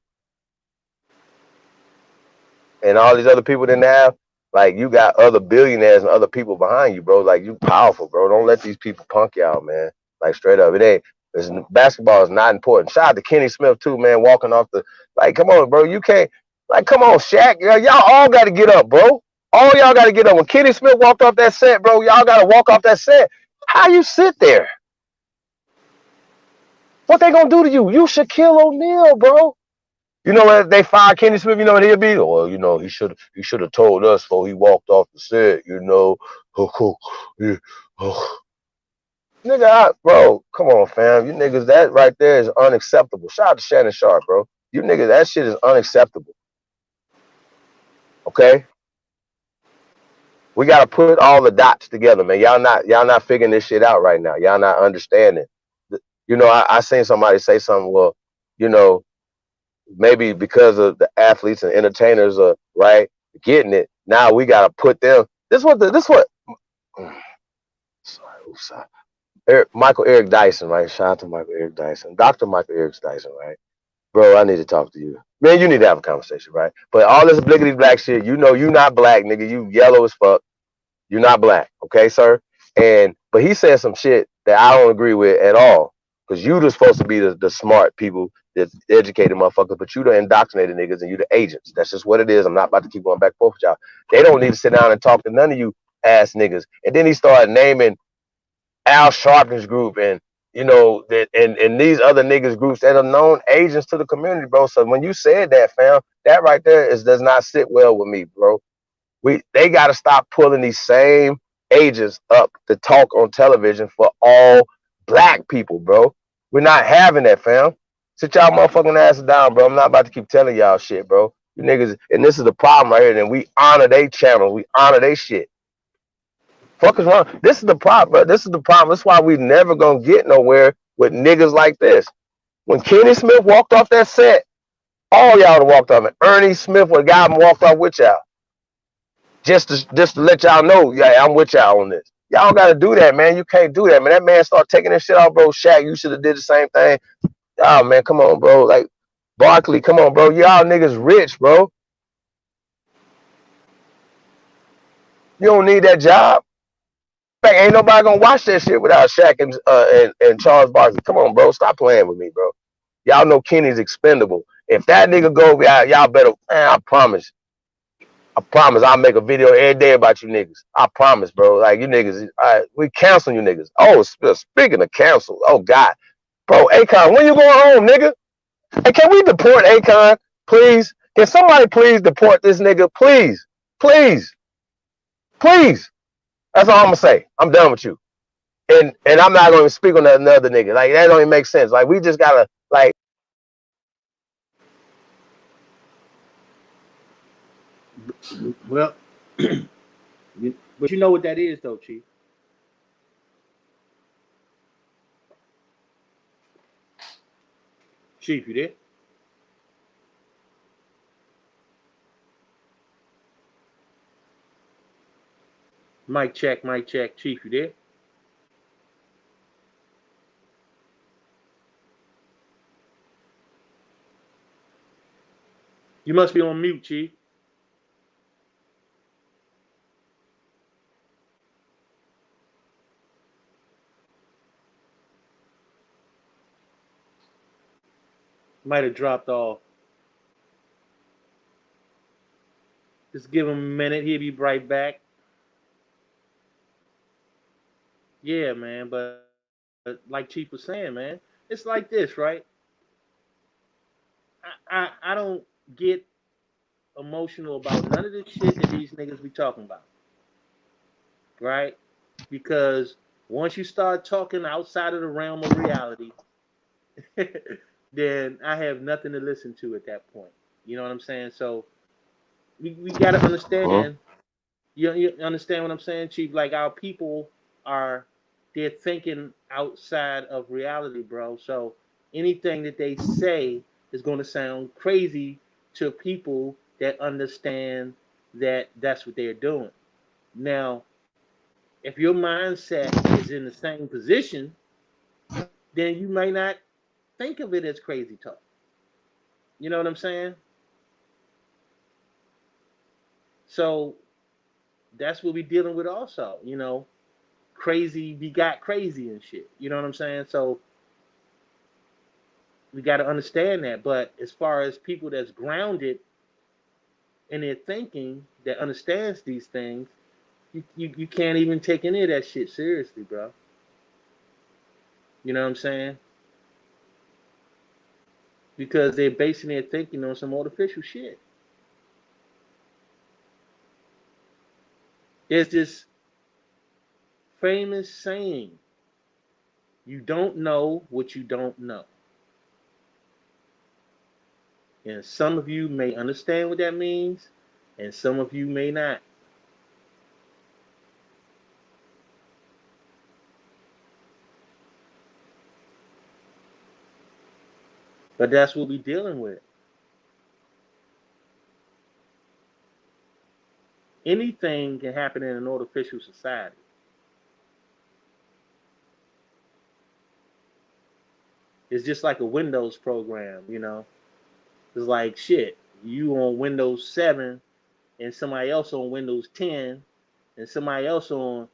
A: and all these other people didn't have. Like you got other billionaires and other people behind you, bro. Like you powerful, bro. Don't let these people punk you out, man. Like straight up, it ain't. Basketball is not important. Shout out to Kenny Smith too, man. Walking off the like, come on, bro. You can't like, come on, Shaq. Y'all all got to get up, bro. All y'all got to get up. When Kenny Smith walked off that set, bro, y'all got to walk off that set. How you sit there? What they gonna do to you? You Shaquille O'Neal, bro. You know when they fired Kenny Smith, you know what he'll be? Well, he should have told us before he walked off the set, yeah, oh. Nigga, bro, come on, fam. You niggas, that right there is unacceptable. Shout out to Shannon Sharp, bro. You niggas, that shit is unacceptable. Okay? We gotta put all the dots together, man. Y'all not figuring this shit out right now. Y'all not understanding. I seen somebody say something, well, you know, maybe because of the athletes and entertainers are right getting it. Now we gotta put them. This what. Sorry, sorry. Michael Eric Dyson, right? Shout out to Michael Eric Dyson, Dr. Michael Eric Dyson, right? Bro, I need to talk to you, man. You need to have a conversation, right? But all this bliggity black shit, you not black, nigga. You yellow as fuck. You're not black, okay, sir? But he said some shit that I don't agree with at all. Cause you just supposed to be the smart people, the educated motherfuckers, but you the indoctrinated niggas and you the agents. That's just what it is. I'm not about to keep going back and forth with y'all. They don't need to sit down and talk to none of you ass niggas. And then he started naming Al Sharpton's group and that and these other niggas groups that are known agents to the community, bro. So when you said that, fam, that right there does not sit well with me, bro. They got to stop pulling these same agents up to talk on television for all black people, bro. We're not having that, fam. Sit y'all motherfucking asses down, bro. I'm not about to keep telling y'all shit, bro. You niggas, and this is the problem right here. And we honor they channel. We honor they shit. Fuck is wrong? This is the problem, bro. This is the problem. That's why we never gonna get nowhere with niggas like this. When Kenny Smith walked off that set, all y'all would have walked off. And Ernie Smith would have got him walked off with y'all. Just to let y'all know, yeah, I'm with y'all on this. Y'all gotta do that, man. You can't do that, man. That man start taking this shit off, bro. Shaq, you should have did the same thing. Oh man, come on, bro. Like Barkley, come on, bro. Y'all niggas rich, bro. You don't need that job. In fact, ain't nobody gonna watch that shit without Shaq and Charles Barkley. Come on, bro. Stop playing with me, bro. Y'all know Kenny's expendable. If that nigga go, y'all better, man, I promise. I promise I'll make a video every day about you niggas. I promise, bro. Like, you niggas, we cancel you niggas. Oh, speaking of cancel, oh, God. Bro, Akon, when you going home, nigga? Hey, can we deport Akon, please? Can somebody please deport this nigga? Please. Please. Please. That's all I'm going to say. I'm done with you. And I'm not going to speak on another nigga. Like, that don't even make sense. Like, we just got to, like.
H: Well, but you know what that is, though, Chief. Chief, you there? Mic check, mic check. Chief, you there? You must be on mute, Chief. Might have dropped off. Just give him a minute. He'll be right back. Yeah, man. But like Chief was saying, man, it's like this, right? I don't get emotional about none of this shit that these niggas be talking about, right? Because once you start talking outside of the realm of reality, then I have nothing to listen to at that point. You know what I'm saying? So we got to
A: Mhm.
H: understand. You understand what I'm saying, Chief? Like our people are, they're thinking outside of reality, bro. So anything that they say is going to sound crazy to people that understand that that's what they're doing. Now, if your mindset is in the same position, then you may not think of it as crazy talk. You know what I'm saying? So that's what we're dealing with also, crazy begot crazy and shit. You know what I'm saying? So we got to understand that. But as far as people that's grounded in their thinking that understands these things, you can't even take any of that shit seriously, bro. You know what I'm saying? Because they're basing their thinking on some artificial shit. There's this famous saying, you don't know what you don't know. And some of you may understand what that means, and some of you may not. But that's what we're dealing with. Anything can happen in an artificial society. It's just like a Windows program. It's like shit. You on Windows 7 and somebody else on Windows 10 and somebody else on,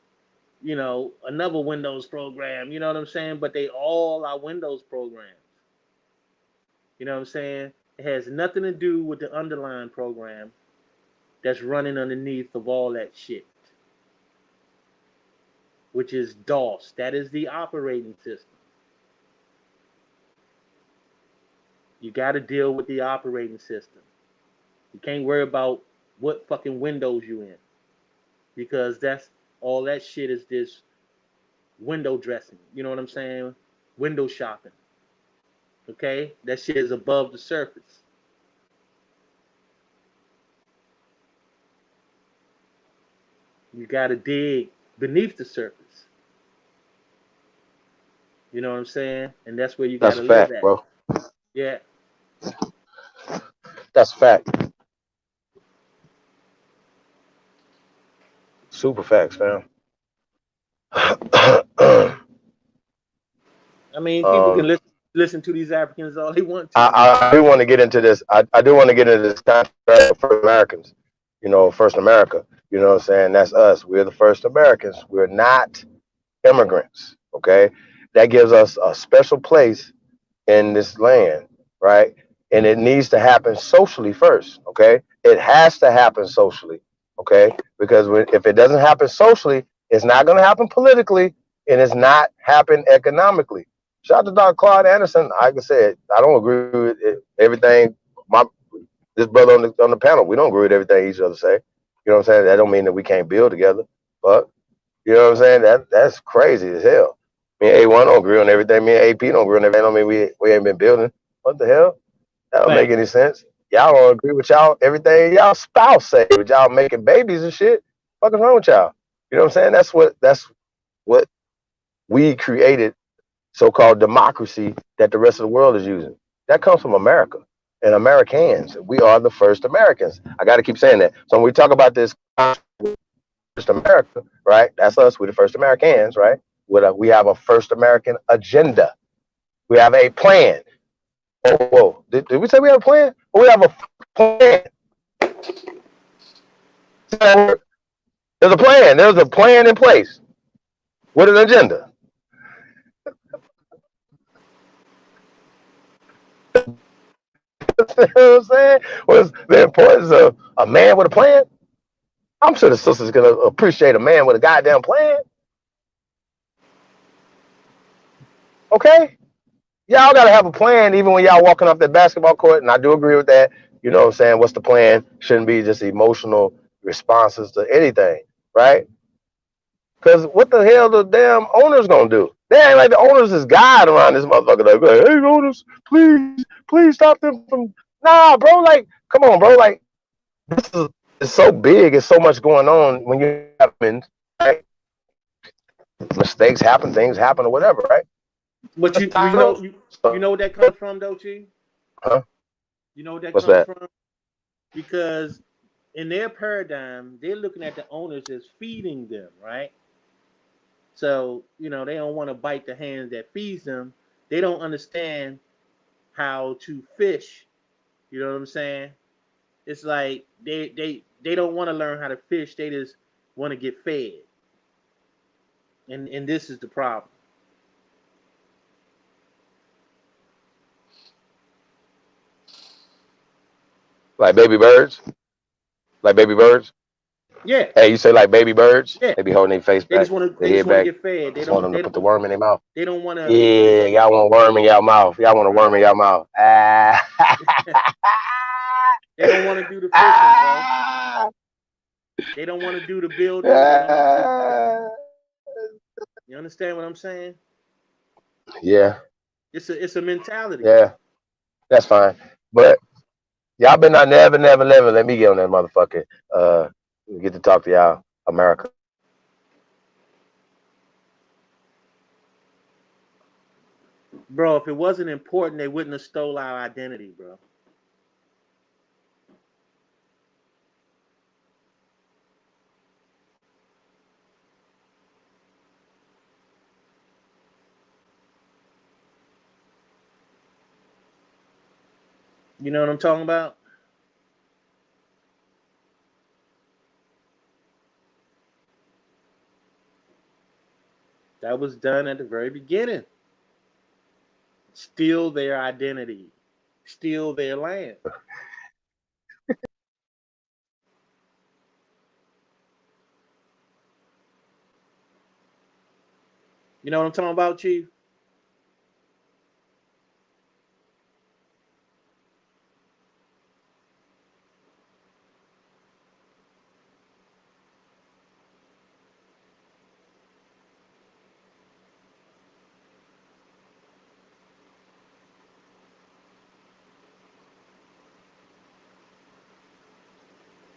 H: another Windows program. You know what I'm saying? But they all are Windows programs. You know what I'm saying? It has nothing to do with the underlying program that's running underneath of all that shit, which is DOS. That is the operating system. You got to deal with the operating system. You can't worry about what fucking Windows you in, because that's all that shit is this window dressing. You know what I'm saying? Window shopping. Okay, that shit is above the surface. You got to dig beneath the surface. You know what I'm saying? And that's where you got
A: That's
H: to
A: a
H: live
A: fact,
H: at.
A: bro.
H: Yeah.
A: That's a fact. Super facts, fam.
H: I mean, people can
A: um,
H: listen to these Africans all they want to.
A: I do want to get into this. I do want to get into this contract of first Americans. First America. You know what I'm saying? That's us. We're the first Americans. We're not immigrants. Okay, that gives us a special place in this land, right? And it needs to happen socially first, okay? It has to happen socially, okay? Because if it doesn't happen socially, it's not going to happen politically, and it's not happen economically. Shout out to Dr. Claude Anderson. Like I said, I don't agree with everything. My this brother on the panel, we don't agree with everything each other say. You know what I'm saying? That don't mean that we can't build together, but you know what I'm saying? That's crazy as hell. Me and A1 don't agree on everything. Me and AP don't agree on everything. I don't mean we ain't been building. What the hell? That don't make
H: Fact.
A: any sense. Y'all don't agree with y'all everything y'all spouse say, but y'all making babies and shit. What's wrong with y'all? You know what I'm saying? That's what we created, so-called democracy that the rest of the world is using. That comes from America and Americans. We are the first Americans. I got to keep saying that. So when we talk about this first America, right? That's us. We're the first Americans, right? We have a first American agenda. We have a plan. Whoa. Did we say we have a plan? We have a plan. There's a plan. There's a plan in place with an agenda. You know what I'm saying? Was the importance of a man with a plan? I'm sure the sister's gonna appreciate a man with a goddamn plan. Okay? Y'all gotta have a plan even when y'all walking off that basketball court, and I do agree with that. You know what I'm saying? What's the plan? Shouldn't be just emotional responses to anything, right? Because what the hell the damn owners gonna do? They ain't like the owners is God around this motherfucker. Like, hey owners, please stop them from. Nah, bro. Like, come on, bro. Like, this is it's so big. It's so much going on when you have right? Mistakes happen, things happen, or whatever, right?
H: But
A: That's
H: you
A: how
H: you
A: it
H: know
A: goes.
H: you you
A: So,
H: know where that comes from though, Chief?
A: huh?
H: You know where that
A: What's
H: comes
A: that?
H: from? Because in their paradigm, they're looking at the owners as feeding them, right? So, they don't want to bite the hand that feeds them. They don't understand how to fish. You know what I'm saying? It's like they don't want to learn how to fish. They just want to get fed. And this is the problem.
A: Like baby birds? Like baby birds?
H: Yeah,
A: Hey, you say like baby birds?
H: yeah.
A: They be holding their face
H: They
A: back,
H: just want to
A: their
H: they just
A: head
H: want to
A: back.
H: get fed. They
A: Just want
H: don't
A: them to
H: they
A: put the
H: don't
A: worm in their mouth.
H: they don't want to
A: Yeah, y'all want worm in y'all mouth. Y'all want a worm in y'all mouth. Ah.
H: they don't want to do the fishing, bro.
A: ah.
H: They don't want to do the building. They don't want to do the fishing.
A: Ah.
H: You understand what I'm saying?
A: Yeah,
H: It's a mentality.
A: yeah, that's fine. But y'all been not never let me get on that motherfucker. Uh, get to talk to y'all, America.
H: Bro, if it wasn't important, they wouldn't have stole our identity, bro. You know what I'm talking about? That was done at the very beginning. Steal their identity, steal their land. You know what I'm talking about, Chief?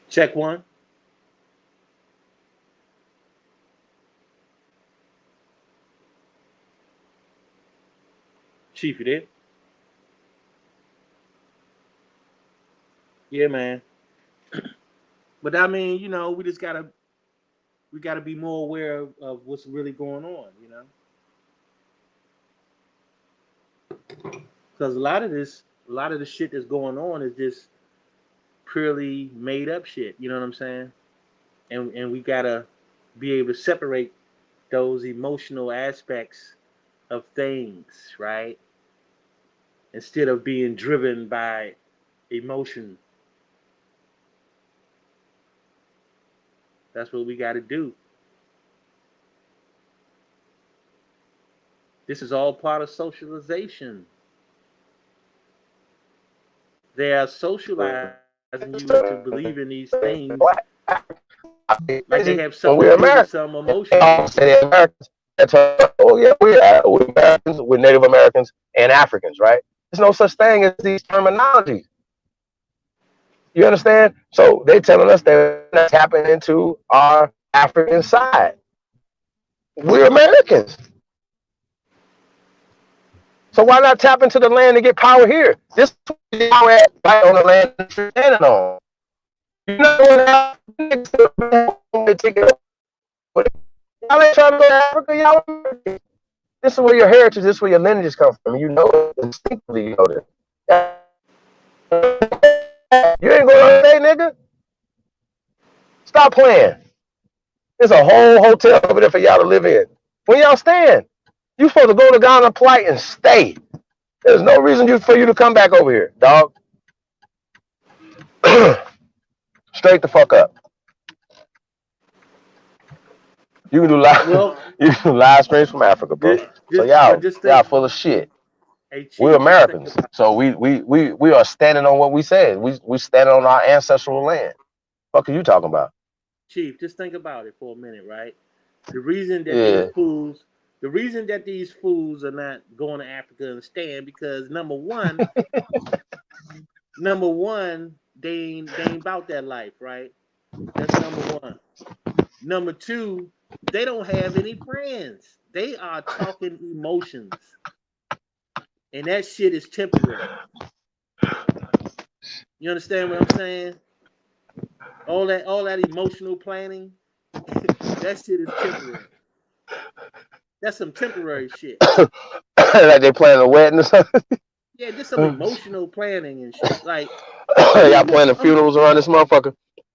H: Check one. Chief, you there? Yeah, man. But I mean, we just gotta be more aware of what's really going on, because a lot of the shit that's going on is just purely made up shit. You know what I'm saying? And we gotta be able to separate those emotional aspects of things, right? Instead of being driven by emotion. That's what we got to do. This is all part of socialization. They are socializing you into believing these things like they have something
A: When
H: to
A: we're
H: do with
A: Americans,
H: some
A: they
H: emotion.
A: all say they're Americans. Oh yeah, we're Americans, we're Native Americans and Africans, right? There's no such thing as these terminologies. You understand? So they're telling us they're not tapping into our African side. We're Americans. So why not tap into the land and get power here? This is power at right on the land that you're standing on. You know what take it over. Y'all ain't trying to go to Africa, y'all Americans. This is where your heritage, this is where your lineages come from. You know it instinctively, you know this. You ain't going to say, nigga. Stop playing. There's a whole hotel over there for y'all to live in. Where y'all staying? You supposed to go to Ghana Plight and stay. There's no reason for you to come back over here, dog. Straight the fuck up. You can do live,
H: Well,
A: you can do live streams from Africa, bro. So
H: but
A: y'all,
H: just
A: y'all
H: think,
A: full of shit.
H: hey
A: We're
H: Chief, just think
A: Americans,
H: about
A: so we are standing on what we said. We standing on our ancestral land. What are you talking about?
H: Chief, just think about it for a minute, right? The reason that these
A: Yeah.
H: fools, the reason that these fools are not going to Africa and staying because number one, they ain't about that life, right? That's number one. Number two, they don't have any friends. They are talking emotions, and that shit is temporary. You understand what I'm saying? All that emotional planning, that shit is temporary. That's some temporary shit.
A: Like they planning a wedding or something.
H: Yeah, just some emotional planning and shit. Like, oh yeah,
A: Y'all planning funerals around this motherfucker.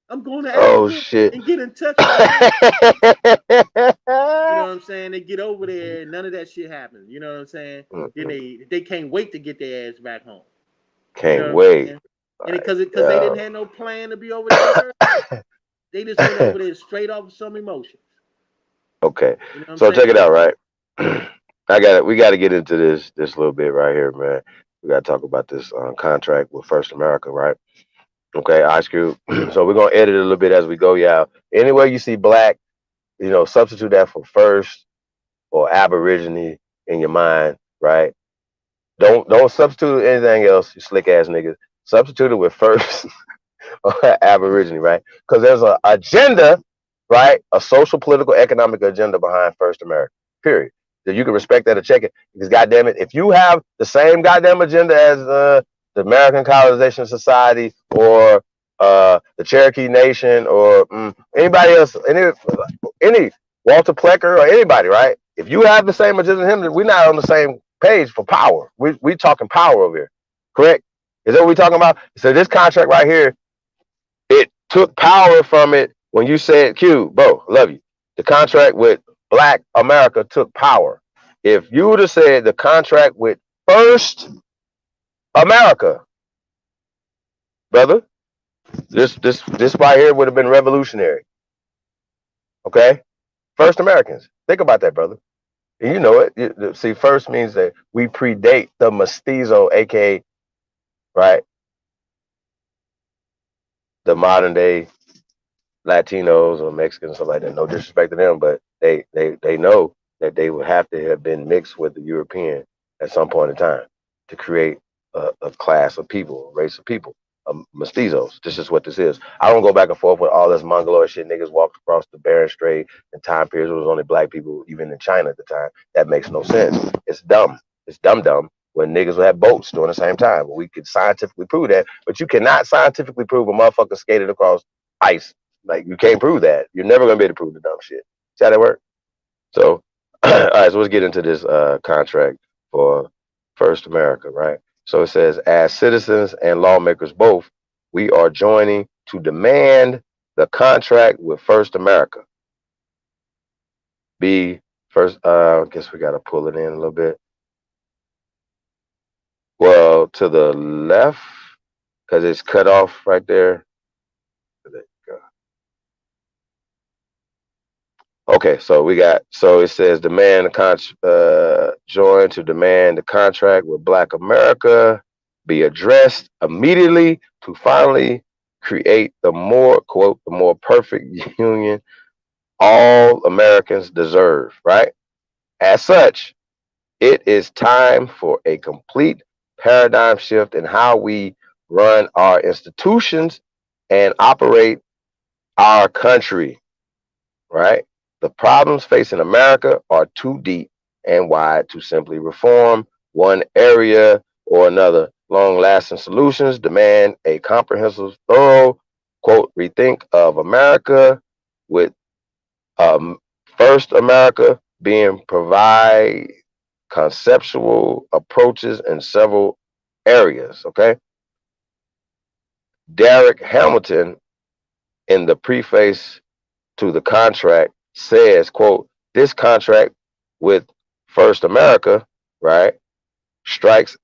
H: I'm going to
A: Oh
H: Africa
A: shit.
H: and get in touch with my family. You know what I'm saying? They get over there, and none of that shit happens. You know what I'm saying? Then they can't wait to get their ass back home. You
A: Can't
H: know what I'm
A: wait.
H: saying? And because they
A: Yeah.
H: didn't have no plan to be over there in the first place, they just went over there straight off of some emotions.
A: Okay.
H: You know what I'm
A: So check it
H: saying?
A: out, right? I got it. We got to get into this little bit right here, man. We got to talk about this contract with First America, right? Okay, Ice Cube. So we're gonna edit it a little bit as we go, y'all. Anywhere you see black, substitute that for first or aborigine in your mind, right? Don't substitute anything else, you slick ass niggas. Substitute it with first or aborigine, right? Because there's an agenda, right? A social, political, economic agenda behind First America. Period. That you can respect that or check it. Because goddamn it, if you have the same goddamn agenda as the American Colonization Society or the Cherokee Nation or anybody else, any Walter Plecker or anybody, right? If you have the same agenda as him, we're not on the same page for power. We talking power over here, correct? Is that what we talking about? So this contract right here, it took power from it when you said, Q, bro, love you. The contract with Black America took power. If you would have said the contract with First America, brother, this right here would have been revolutionary. Okay? First Americans. Think about that, brother. You know it. See, first means that we predate the mestizo, aka, right, the modern day Latinos or Mexicans, something like that. No disrespect to them, but they know that they would have to have been mixed with the European at some point in time to create a class of people, a race of people. mestizos. This is what this is. I don't go back and forth with all this mongoloid shit. Niggas walked across the Bering Strait in time periods where it was only black people, even in China at the time. That makes no sense. It's dumb. It's dumb when niggas would have boats during the same time. We could scientifically prove that, but you cannot scientifically prove a motherfucker skated across ice. Like, you can't prove that. You're never gonna be able to prove the dumb shit. See how that work? So, all right, so let's get into this contract for First America, right? So it says, as citizens and lawmakers both, we are joining to demand the contract with First America be first. I guess we got to pull it in a little bit. Well, to the left, because it's cut off right there. There you go. Okay, so it says demand join to demand the contract with Black America be addressed immediately to finally create the more perfect union all Americans deserve, right? As such, it is time for a complete paradigm shift in how we run our institutions and operate our country, right? The problems facing America are too deep and wide to simply reform one area or another. Long lasting solutions demand a comprehensive, thorough, rethink of America, with um, First America being provide conceptual approaches in several areas. Okay. Derek Hamilton, in the preface to the contract, says, this contract with First America, right, strikes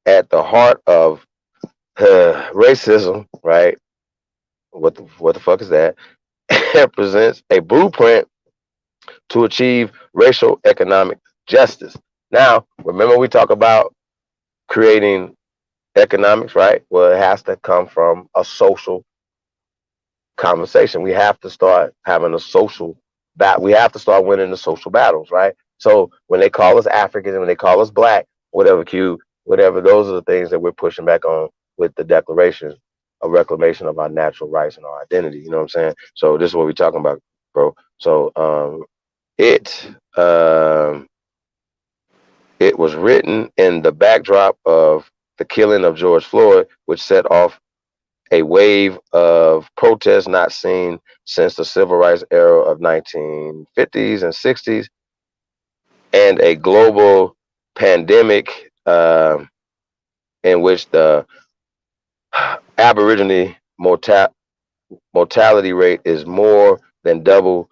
A: at the heart of racism, right? What the fuck is that? It presents a blueprint to achieve racial economic justice. Now, remember we talk about creating economics, right? Well, it has to come from a social conversation. We have to start having a social we have to start winning the social battles, right? So when they call us Africans and when they call us black, whatever Q, whatever, those are the things that we're pushing back on with the declaration of reclamation of our natural rights and our identity. You know what I'm saying? So this is what we're talking about, bro. So it um it was written in the backdrop of the killing of George Floyd, which set off a wave of protests not seen since the civil rights era of 1950s and 60s, and a global pandemic in which the Aboriginal mortality rate is more than double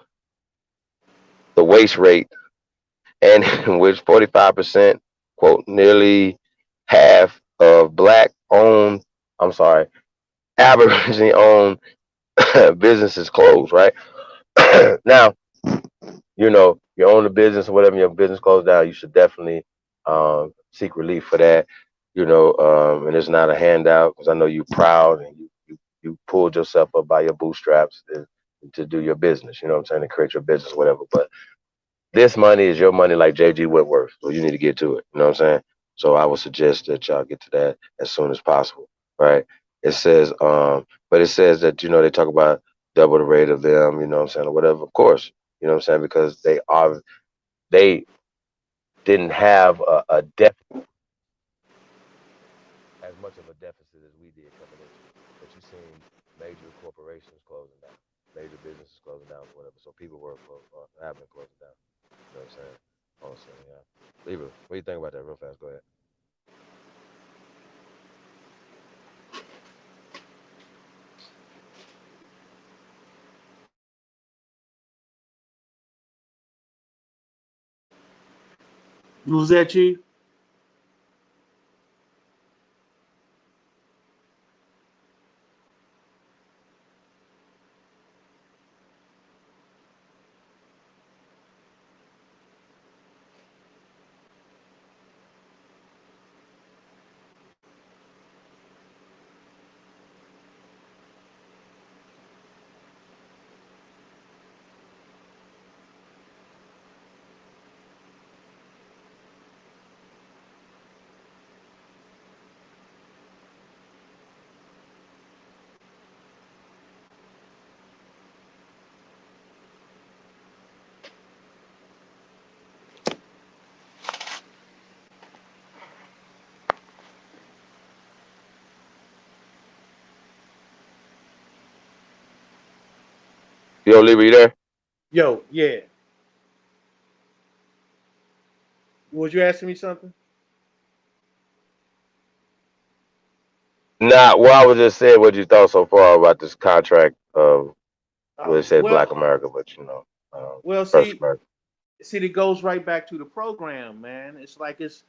A: the waste rate, and in which 45%, nearly half of black owned, I'm sorry, Aboriginal owned businesses closed, right? Now, you own a business or whatever, your business closed down, you should definitely seek relief for that, and it's not a handout, because I know you're proud and you pulled yourself up by your bootstraps to do your business, you know what I'm saying, to create your business, whatever. But this money is your money, like JG Whitworth, so you need to get to it, you know what I'm saying? So I would suggest that y'all get to that as soon as possible, right? It says, but it says that, they talk about double the rate of them, you know what I'm saying, or whatever, of course, you know what I'm saying, because they didn't have a deficit, as much of a deficit as we did coming into it. But you seen major corporations closing down, major businesses closing down, whatever. So people have been closing down. You know what I'm saying? Also, yeah. Libra, what do you think about that? Real fast, go ahead.
H: Was that you?
A: Yo, Libra, you there?
H: Yo, yeah. Was you asking me something?
A: Nah, well, I was just saying what you thought so far about this contract of where it said Black
H: Well,
A: America, but
H: well,
A: First
H: see,
A: America.
H: it goes right back to the program, man. It's like it's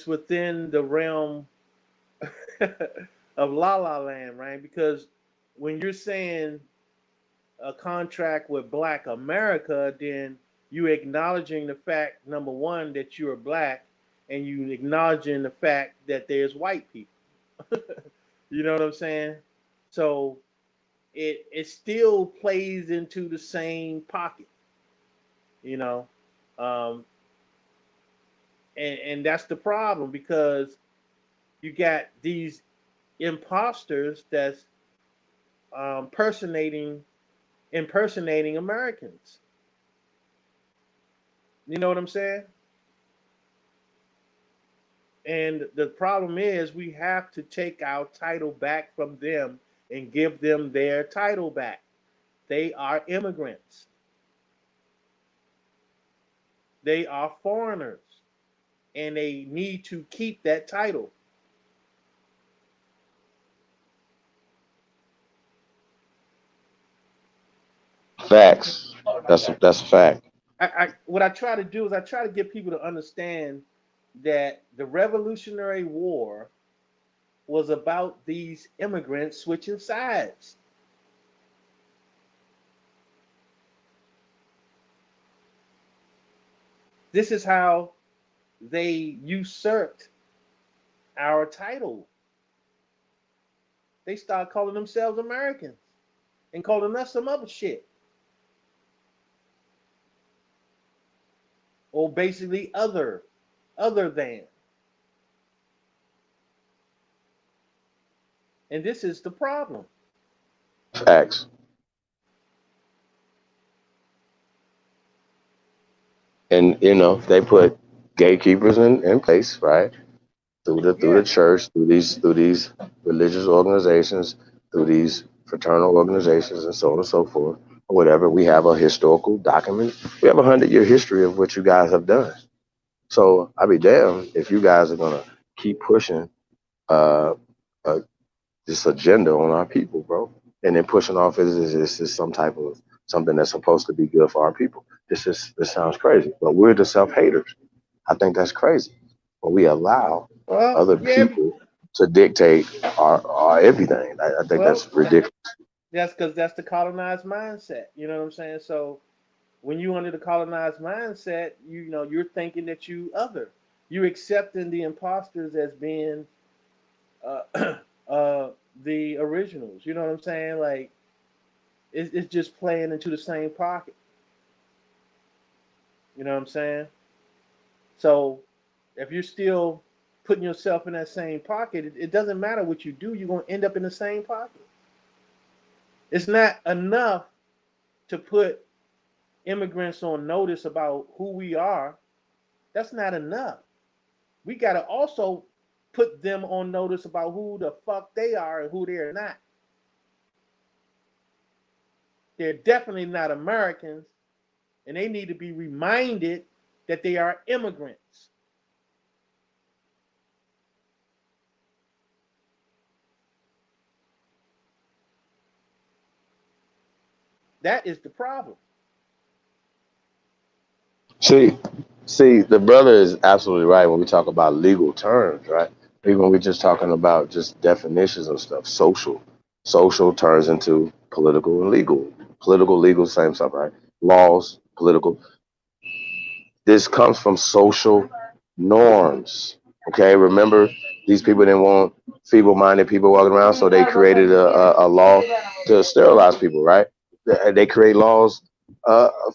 H: within the realm of La La Land, right? Because when you're saying a contract with Black America, then you acknowledging the fact, number one, that you're black, and you acknowledging the fact that there's white people. You know what I'm saying? So it still plays into the same pocket, you know. Um, and that's the problem because you got these imposters that's impersonating Americans. You know what I'm saying? And the problem is we have to take our title back from them and give them their title back. They are immigrants. They are foreigners. And they need to keep that title.
A: Facts. That's a fact.
H: What I try to do is I try to get people to understand that the Revolutionary War was about these immigrants switching sides. This is how they usurped our title. They start calling themselves Americans and calling us some other shit, or basically other than. And this is the problem.
A: Facts. And they put gatekeepers in place, right? Through the
H: Yeah.
A: church, through these religious organizations, through these fraternal organizations, and so on and so forth, or whatever. We have a historical document. We have 100-year history of what you guys have done. So I'd be damned if you guys are gonna keep pushing uh, uh, this agenda on our people, bro, and then pushing off is some type of something that's supposed to be good for our people. This sounds crazy, but we're the self haters. I think that's crazy. But we allow
H: Well,
A: other
H: yeah.
A: people to dictate our everything. I think
H: Well,
A: that's ridiculous.
H: that's because that's the colonized mindset. You know what I'm saying? So when you under the colonized mindset, you know you're thinking that you other, you accepting the imposters as being uh, the originals. You know what I'm saying? Like it's just playing into the same pocket. You know what I'm saying? So if you're still putting yourself in that same pocket, it doesn't matter what you do. You're gonna end up in the same pocket. It's not enough to put immigrants on notice about who we are. That's not enough. We got to also put them on notice about who the fuck they are and who they're not. They're definitely not Americans, and they need to be reminded that they are immigrants. That is the problem.
A: See, see, the brother is absolutely right when we talk about legal terms, right? Even when we're just talking about just definitions of stuff, social turns into political and legal. Political, legal, same stuff, right? Laws, political. This comes from social norms. Okay, remember these people didn't want feeble-minded people walking around, so they created a law to sterilize people, right? They create laws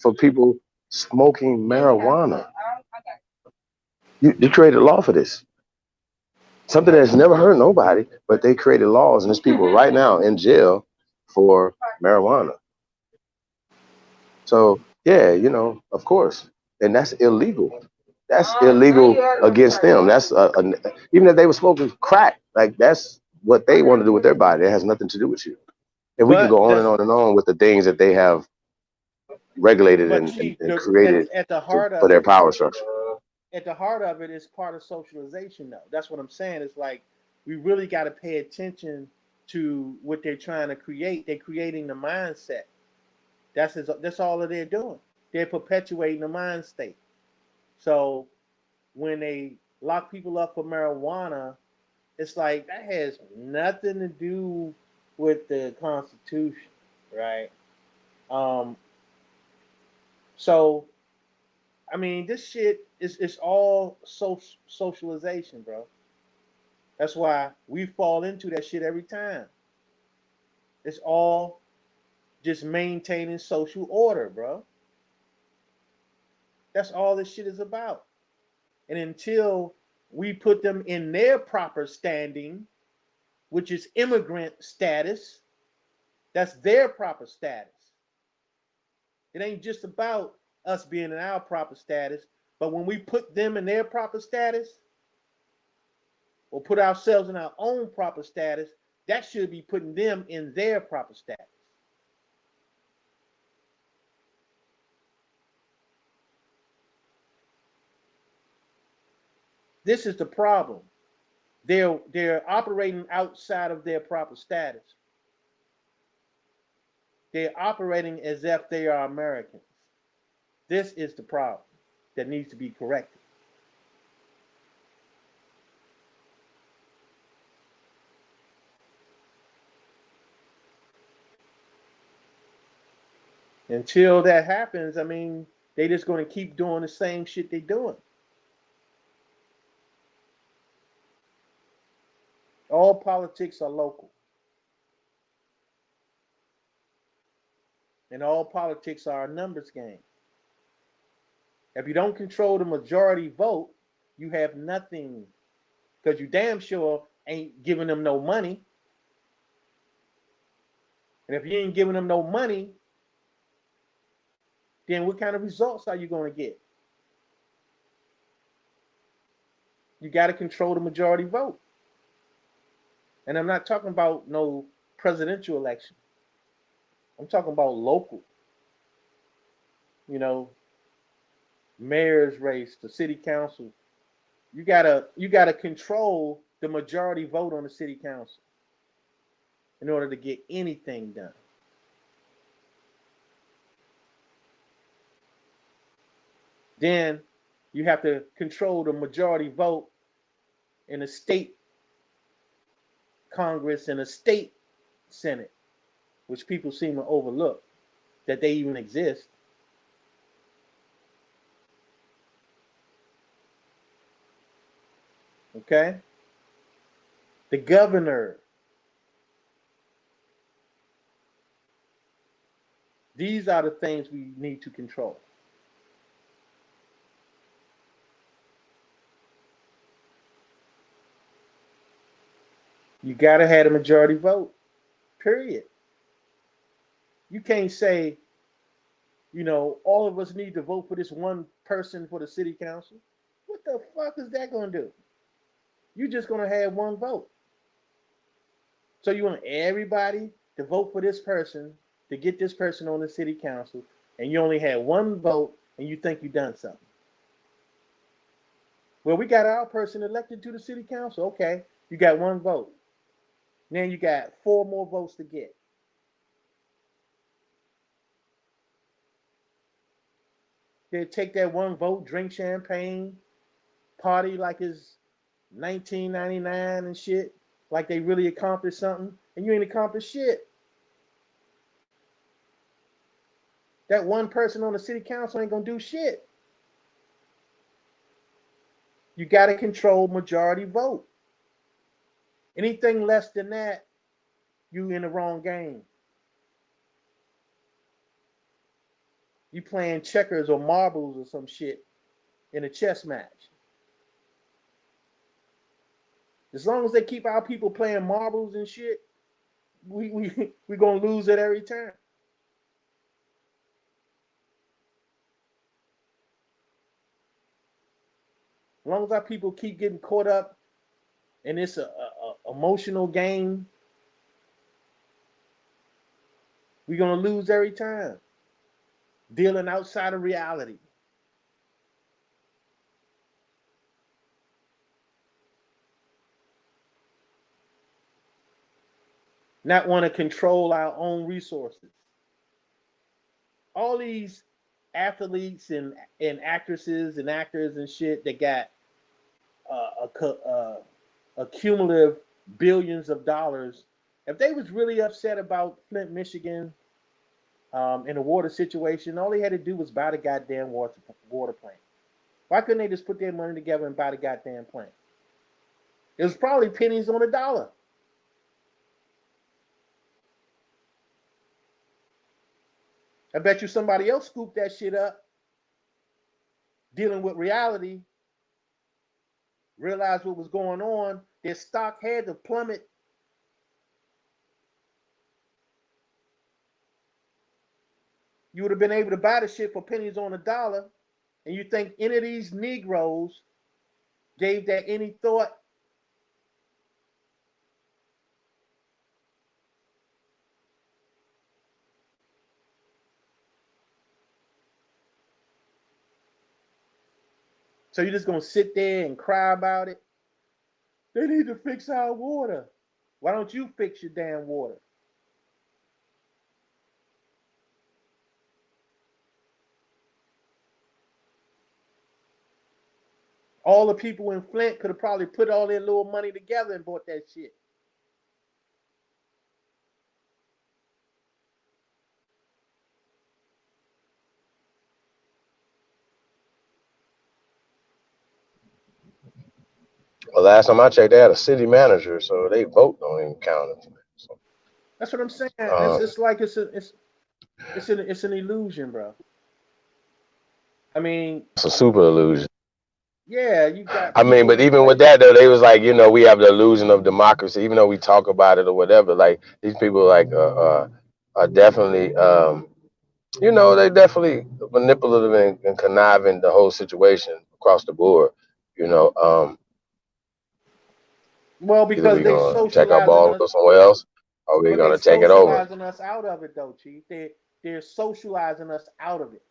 A: for people smoking marijuana. You created a law for this. Something that's never hurt nobody, but they created laws, and there's people right now in jail for marijuana. So yeah, of course, and that's illegal. That's illegal against them. That's even if they were smoking crack, like that's what they want to do with their body. It has nothing to do with you. And we can
H: But
A: go on and
H: that's
A: on and on with the things that they have regulated
H: but
A: and,
H: chief,
A: created
H: at the
A: to,
H: heart
A: for
H: of
A: their
H: it,
A: power structure.
H: at the heart of it is part of socialization though. That's what I'm saying. It's like we really got to pay attention to what they're trying to create. They're creating the mindset. That's all that they're doing. They're perpetuating the mind state. So when they lock people up for marijuana, it's like that has nothing to do with the Constitution, right? Um, so I mean, this shit is all socialization, bro. That's why we fall into that shit every time. It's all just maintaining social order, bro. That's all this shit is about. And until we put them in their proper standing, which is immigrant status, that's their proper status. It ain't just about us being in our proper status, but when we put them in their proper status or put ourselves in our own proper status, that should be putting them in their proper status. This is the problem. They're operating outside of their proper status. They're operating as if they are Americans. This is the problem that needs to be corrected. Until that happens, I mean, they just going to keep doing the same shit they're doing. All politics are local, and all politics are a numbers game. If you don't control the majority vote, you have nothing because you damn sure ain't giving them no money. And if you ain't giving them no money, then what kind of results are you going to get? You got to control the majority vote. And I'm not talking about no presidential election. I'm talking about local, you know, mayor's race, the city council. You gotta control the majority vote on the city council in order to get anything done. Then you have to control the majority vote in the state Congress and the state Senate, which people seem to overlook that they even exist. Okay? The governor. These are the things we need to control. You got to have a majority vote, period. You can't say, all of us need to vote for this one person for the city council. What the fuck is that going to do? You're just going to have one vote. So you want everybody to vote for this person to get this person on the city council, and you only had one vote, and you think you done something. Well, we got our person elected to the city council. Okay, you got one vote. Now you got 4 more votes to get. They take that one vote, drink champagne, party like it's 1999 and shit, like they really accomplished something, and you ain't accomplished shit. That one person on the city council ain't gonna do shit. You got to control majority vote. Anything less than that, you in the wrong game. You playing checkers or marbles or some shit in a chess match. As long as they keep our people playing marbles and shit, we gonna lose it every time. As long as our people keep getting caught up in this emotional game, We're gonna lose every time dealing outside of reality. Not want to control our own resources. All these athletes and actresses and actors and shit that got a cumulative billions of dollars. If they was really upset about Flint, Michigan, in the water situation, all they had to do was buy the goddamn water plant. Why couldn't they just put their money together and buy the goddamn plant? It was probably pennies on a dollar. I bet you somebody else scooped that shit up, dealing with reality, realized what was going on. Their stock had to plummet. You would have been able to buy the shit for pennies on a dollar. And you think any of these Negroes gave that any thought? So you're just gonna sit there and cry about it? They need to fix our water. Why don't you fix your damn water? All the people in Flint could have probably put all their little money together and bought that shit.
A: Well, last time I checked, they had a city manager, so they vote don't even count it. So,
H: That's what I'm saying.
A: uh,
H: It's like it's an illusion, bro. I mean,
A: it's a super illusion.
H: yeah, you got
A: I mean,
H: people
A: but
H: in
A: even with
H: place.
A: that though, they was like, we have the illusion of democracy, even though we talk about it or whatever. Like these people, like, are definitely, they definitely manipulative and conniving the whole situation across the board. You know,
H: Well,
A: either
H: because
A: we
H: they
A: gonna take our
H: socializing
A: ball and
H: us,
A: go somewhere else, or we
H: but they
A: gonna take it over.
H: socializing us out of it though, Chief. They're socializing us out of it.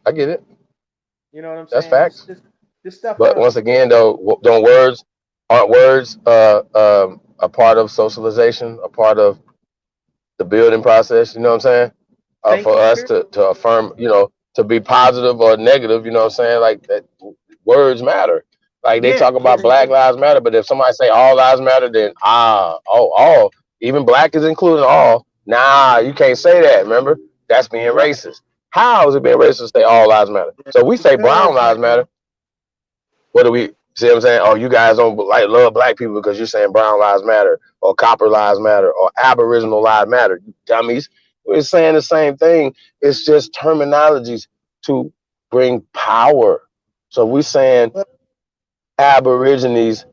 A: I get it.
H: You know what I'm
A: That's
H: saying? This
A: facts.
H: this this stuff
A: But
H: don't.
A: once again, though, don't words aren't words a part of socialization, a part of the building process? You know what I'm saying? For
H: Thinking
A: us
H: period.
A: to affirm, to be positive or negative. You know what I'm saying? Like that, words matter. Like they
H: Yeah,
A: talk
H: and
A: about Black Lives Matter, but if somebody say all lives matter, then all, even black is included in all. Nah, you can't say that. Remember, that's being
H: right.
A: racist. How is it being racist to say all lives matter? So we say brown
H: Because
A: lives matter. What do we see? What I'm saying, oh, you guys don't like love black people because you're saying brown lives matter or copper lives matter or aboriginal lives matter. You dummies. We're saying the same thing. It's just terminologies to bring power. So we're saying aborigines,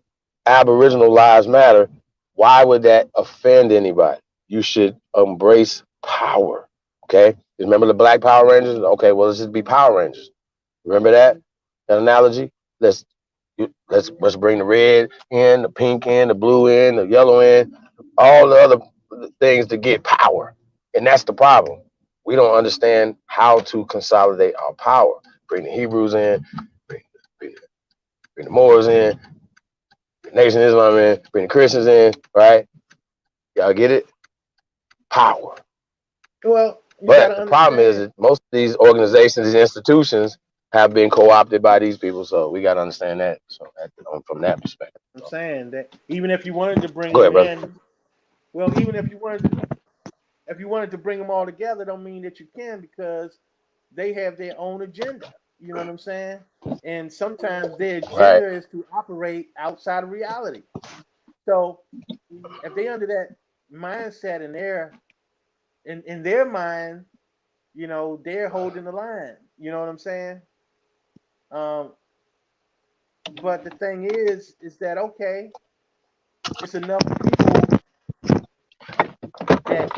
A: aboriginal lives matter. Why would that offend anybody? You should embrace power. Okay. Remember the Black Power Rangers? Okay, well, let's just be Power Rangers. Remember that analogy? Let's let's bring the red in, the pink in, the blue in, the yellow in, all the other things to get power. And that's the problem. We don't understand how to consolidate our power. Bring the Hebrews in, bring, bring, bring the Moors in, bring the Nation of Islam in, bring the Christians in, right? Y'all get it? Power.
H: well, you got
A: But
H: to
A: the problem is
H: understand.
A: that most of these organizations, these institutions, have been co-opted by these people. So we got to understand that. So from that perspective.
H: I'm
A: So,
H: saying that even if you wanted to bring
A: go
H: them
A: ahead, brother.
H: in, well, even if you wanted to bring them all together, don't mean that you can because they have their own agenda. You know what I'm saying? And sometimes their
A: Right.
H: agenda is to operate outside of reality. So if they under that mindset in their mind, they're holding the line. You know what I'm saying? Um, but the thing is that okay? It's enough people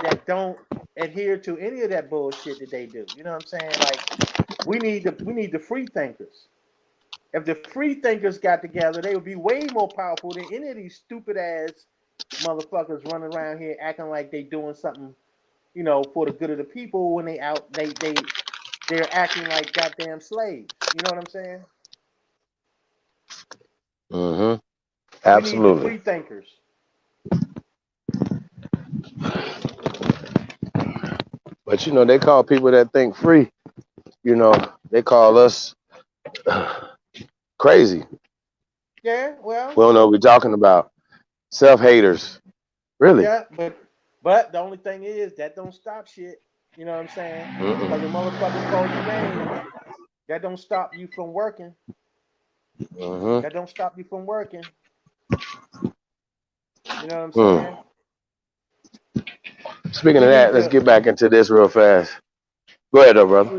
H: that don't adhere to any of that bullshit that they do. You know what I'm saying? Like we need the free thinkers. If the free thinkers got together, they would be way more powerful than any of these stupid ass motherfuckers running around here acting like they doing something, you know, for the good of the people when they out they're acting like goddamn slaves. You know what I'm saying?
A: Mm-hmm.
H: We need the
A: Absolutely.
H: free thinkers.
A: But you know, they call people that think free, you know, they call us crazy.
H: Yeah,
A: We
H: well,
A: don't know what we're talking about. Self haters. Really.
H: yeah, but the only thing is that don't stop shit. You know what I'm saying? Because when
A: Mm-mm.
H: motherfuckers call you names, that don't stop you from working.
A: Mm-hmm.
H: That don't stop you from working. You know what I'm saying?
A: Mm. Speaking
H: We
A: of
H: need
A: that, let's
H: to
A: get back into this real fast. Go ahead, though, brother.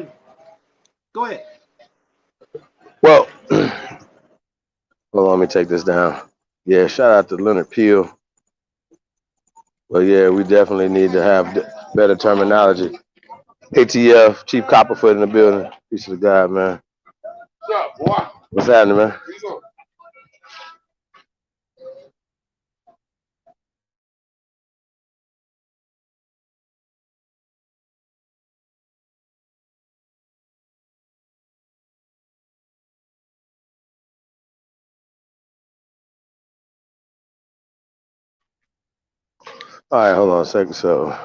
H: go ahead.
A: Well, hold on, let me take this down. Yeah, shout out to Leonard Peel. But yeah, we definitely need to have better terminology. ATF, Chief Copperfoot in the building. Peace of God, man. What's up, boy? What's happening, man? All right, hold on a second. So,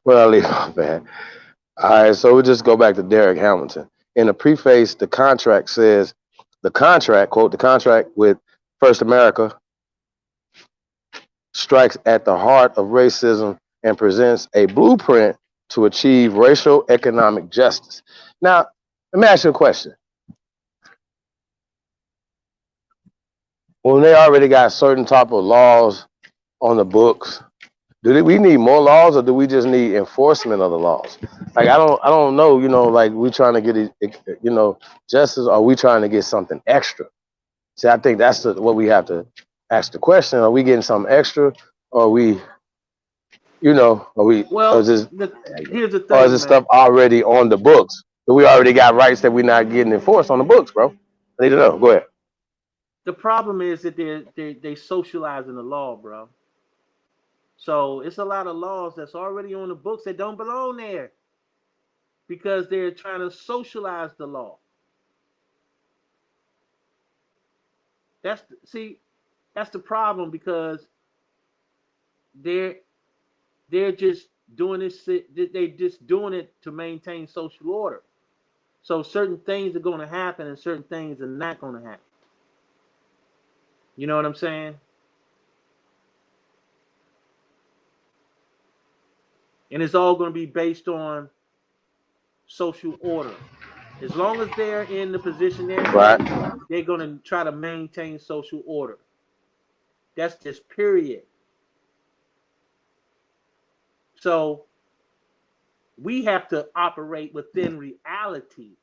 A: where I leave off at? All right, so we'll just go back to Derek Hamilton. In the preface, the contract says, the contract, quote, the contract with First America strikes at the heart of racism and presents a blueprint to achieve racial economic justice. Now, let me ask you a question. When they already got certain type of laws on the books, we need more laws, or do we just need enforcement of the laws? Like I don't know. You know, like we trying to get you know, justice, or we trying to get something extra? See, I think that's what we have to ask the question: are we getting something extra, or are we, you know, or
H: Well,
A: is this,
H: here's the
A: or is
H: thing,
A: this
H: man.
A: stuff already on the books? Do we already got rights that we're not getting enforced on the books, bro? I need to know. Go ahead.
H: The problem is that they socializing the law, bro. So it's a lot of laws that's already on the books that don't belong there because they're trying to socialize the law. See, that's the problem because they're they're just doing this. They just doing it to maintain social order. So certain things are going to happen and certain things are not going to happen. You know what I'm saying? And it's all going to be based on social order. As long as they're in the position they're
A: Right.
H: in, they're going to try to maintain social order. That's just period. So we have to operate within reality.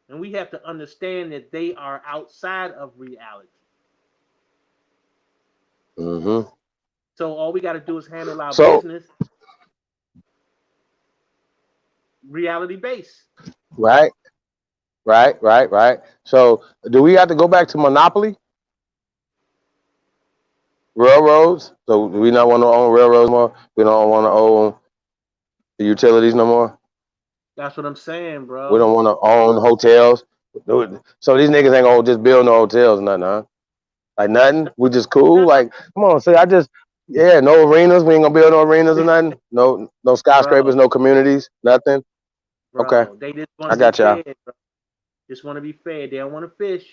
H: And we have to understand that they are outside of reality.
A: Mm-hmm.
H: So all we got to do is handle our
A: So,
H: business reality based.
A: right, right. So, do we have to go back to monopoly railroads? So, do we not want to own railroads more? We don't want to own the utilities no more.
H: That's what I'm saying,
A: We
H: bro.
A: don't want to own hotels. So these niggas ain't gonna just build no hotels, nothing, huh? Like nothing. We just cool. Like, come on, say yeah, no arenas. We ain't gonna build no arenas or nothing. No skyscrapers,
H: Bro,
A: no communities, nothing. Okay,
H: they just want
A: I
H: to be
A: got y'all.
H: fed, bro. Just want to be fed. They don't want to fish.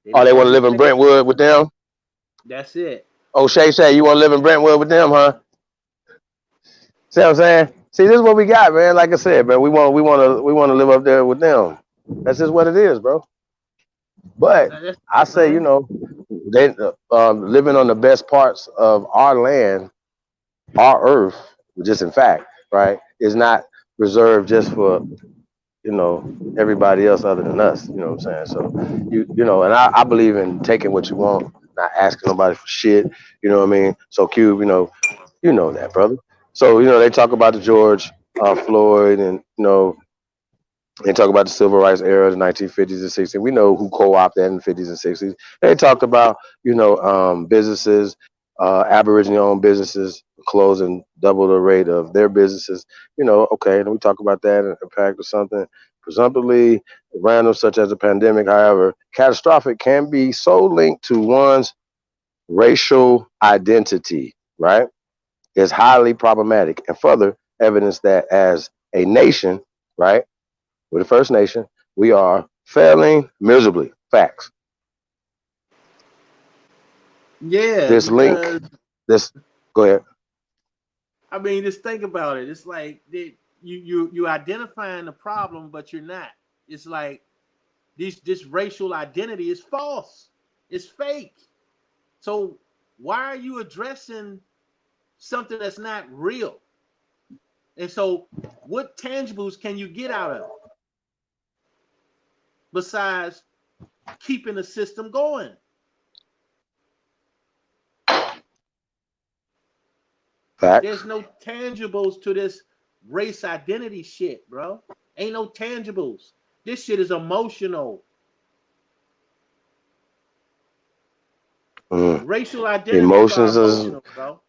H: They
A: Oh,
H: just
A: they
H: want
A: want
H: to
A: to
H: be
A: live in
H: fed.
A: Brentwood with them.
H: That's it.
A: Oh, Shay, you want to live in Brentwood with them, huh? See what I'm saying? See, this is what we got, man. Like I said, man, we want to live up there with them. That's just what it is, bro. But
H: That's
A: I
H: it,
A: say,
H: man.
A: they living on the best parts of our land, our earth, just in fact, right, is not reserved just for everybody else other than us. You know what I'm saying? So and I believe in taking what you want, not asking nobody for shit. You know what I mean? So Cube, you know that, brother. So they talk about the George Floyd and They talk about the civil rights era, the 1950s and 60s. We know who co-opted that in the 50s and 60s. They talked about, businesses, Aboriginal-owned businesses closing double the rate of their businesses. Okay, and we talk about that and impact or something. Presumptively random, such as a pandemic, however, catastrophic can be so linked to one's racial identity, right? Is highly problematic and further evidence that as a nation, right? We're the First Nation. We are failing miserably. Facts.
H: Yeah,
A: This link,
H: because
A: this, go ahead.
H: I mean, just think about it. It's like you identifying the problem, but you're not. It's like this racial identity is false. It's fake. So why are you addressing something that's not real? And so, what tangibles can you get out of it besides keeping the system going? There's
A: Facts.
H: no tangibles to this race identity shit, bro. Ain't no tangibles. This shit is emotional.
A: Mm.
H: Racial identities are
A: Emotions is
H: emotional, bro.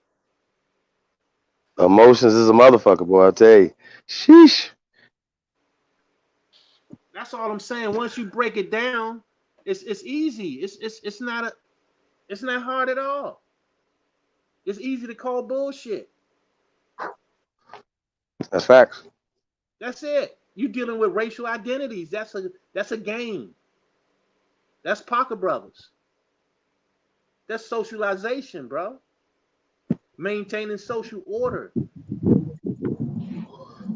A: emotions is a motherfucker, boy. I tell you. Sheesh.
H: That's all I'm saying. Once you break it down, it's easy. It's not hard at all. It's easy to call bullshit.
A: That's facts.
H: That's it. You dealing with racial identities. That's a game. That's Parker Brothers. That's socialization, bro. Maintaining social order.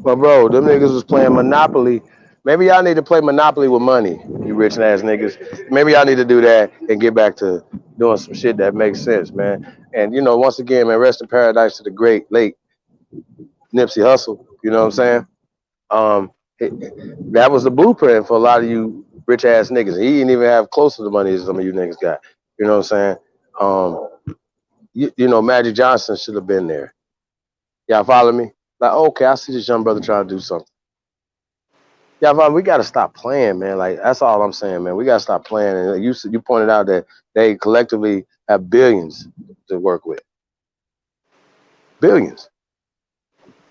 A: Well, bro, them niggas was playing Monopoly. Maybe y'all need to play Monopoly with money, you rich ass niggas. Maybe y'all need to do that and get back to doing some shit that makes sense, man. And once again, man, rest in paradise to the great late Nipsey Hussle. You know what I'm saying? Um, that was the blueprint for a lot of you rich ass niggas. He didn't even have close to the money as some of you niggas got. You know what I'm saying? Magic Johnson should have been there. Y'all follow me? Like, okay, I see this young brother trying to do something. Yeah, man, we got to stop playing, man. Like that's all I'm saying, man. We got to stop playing. And you pointed out that they collectively have billions to work with. Billions.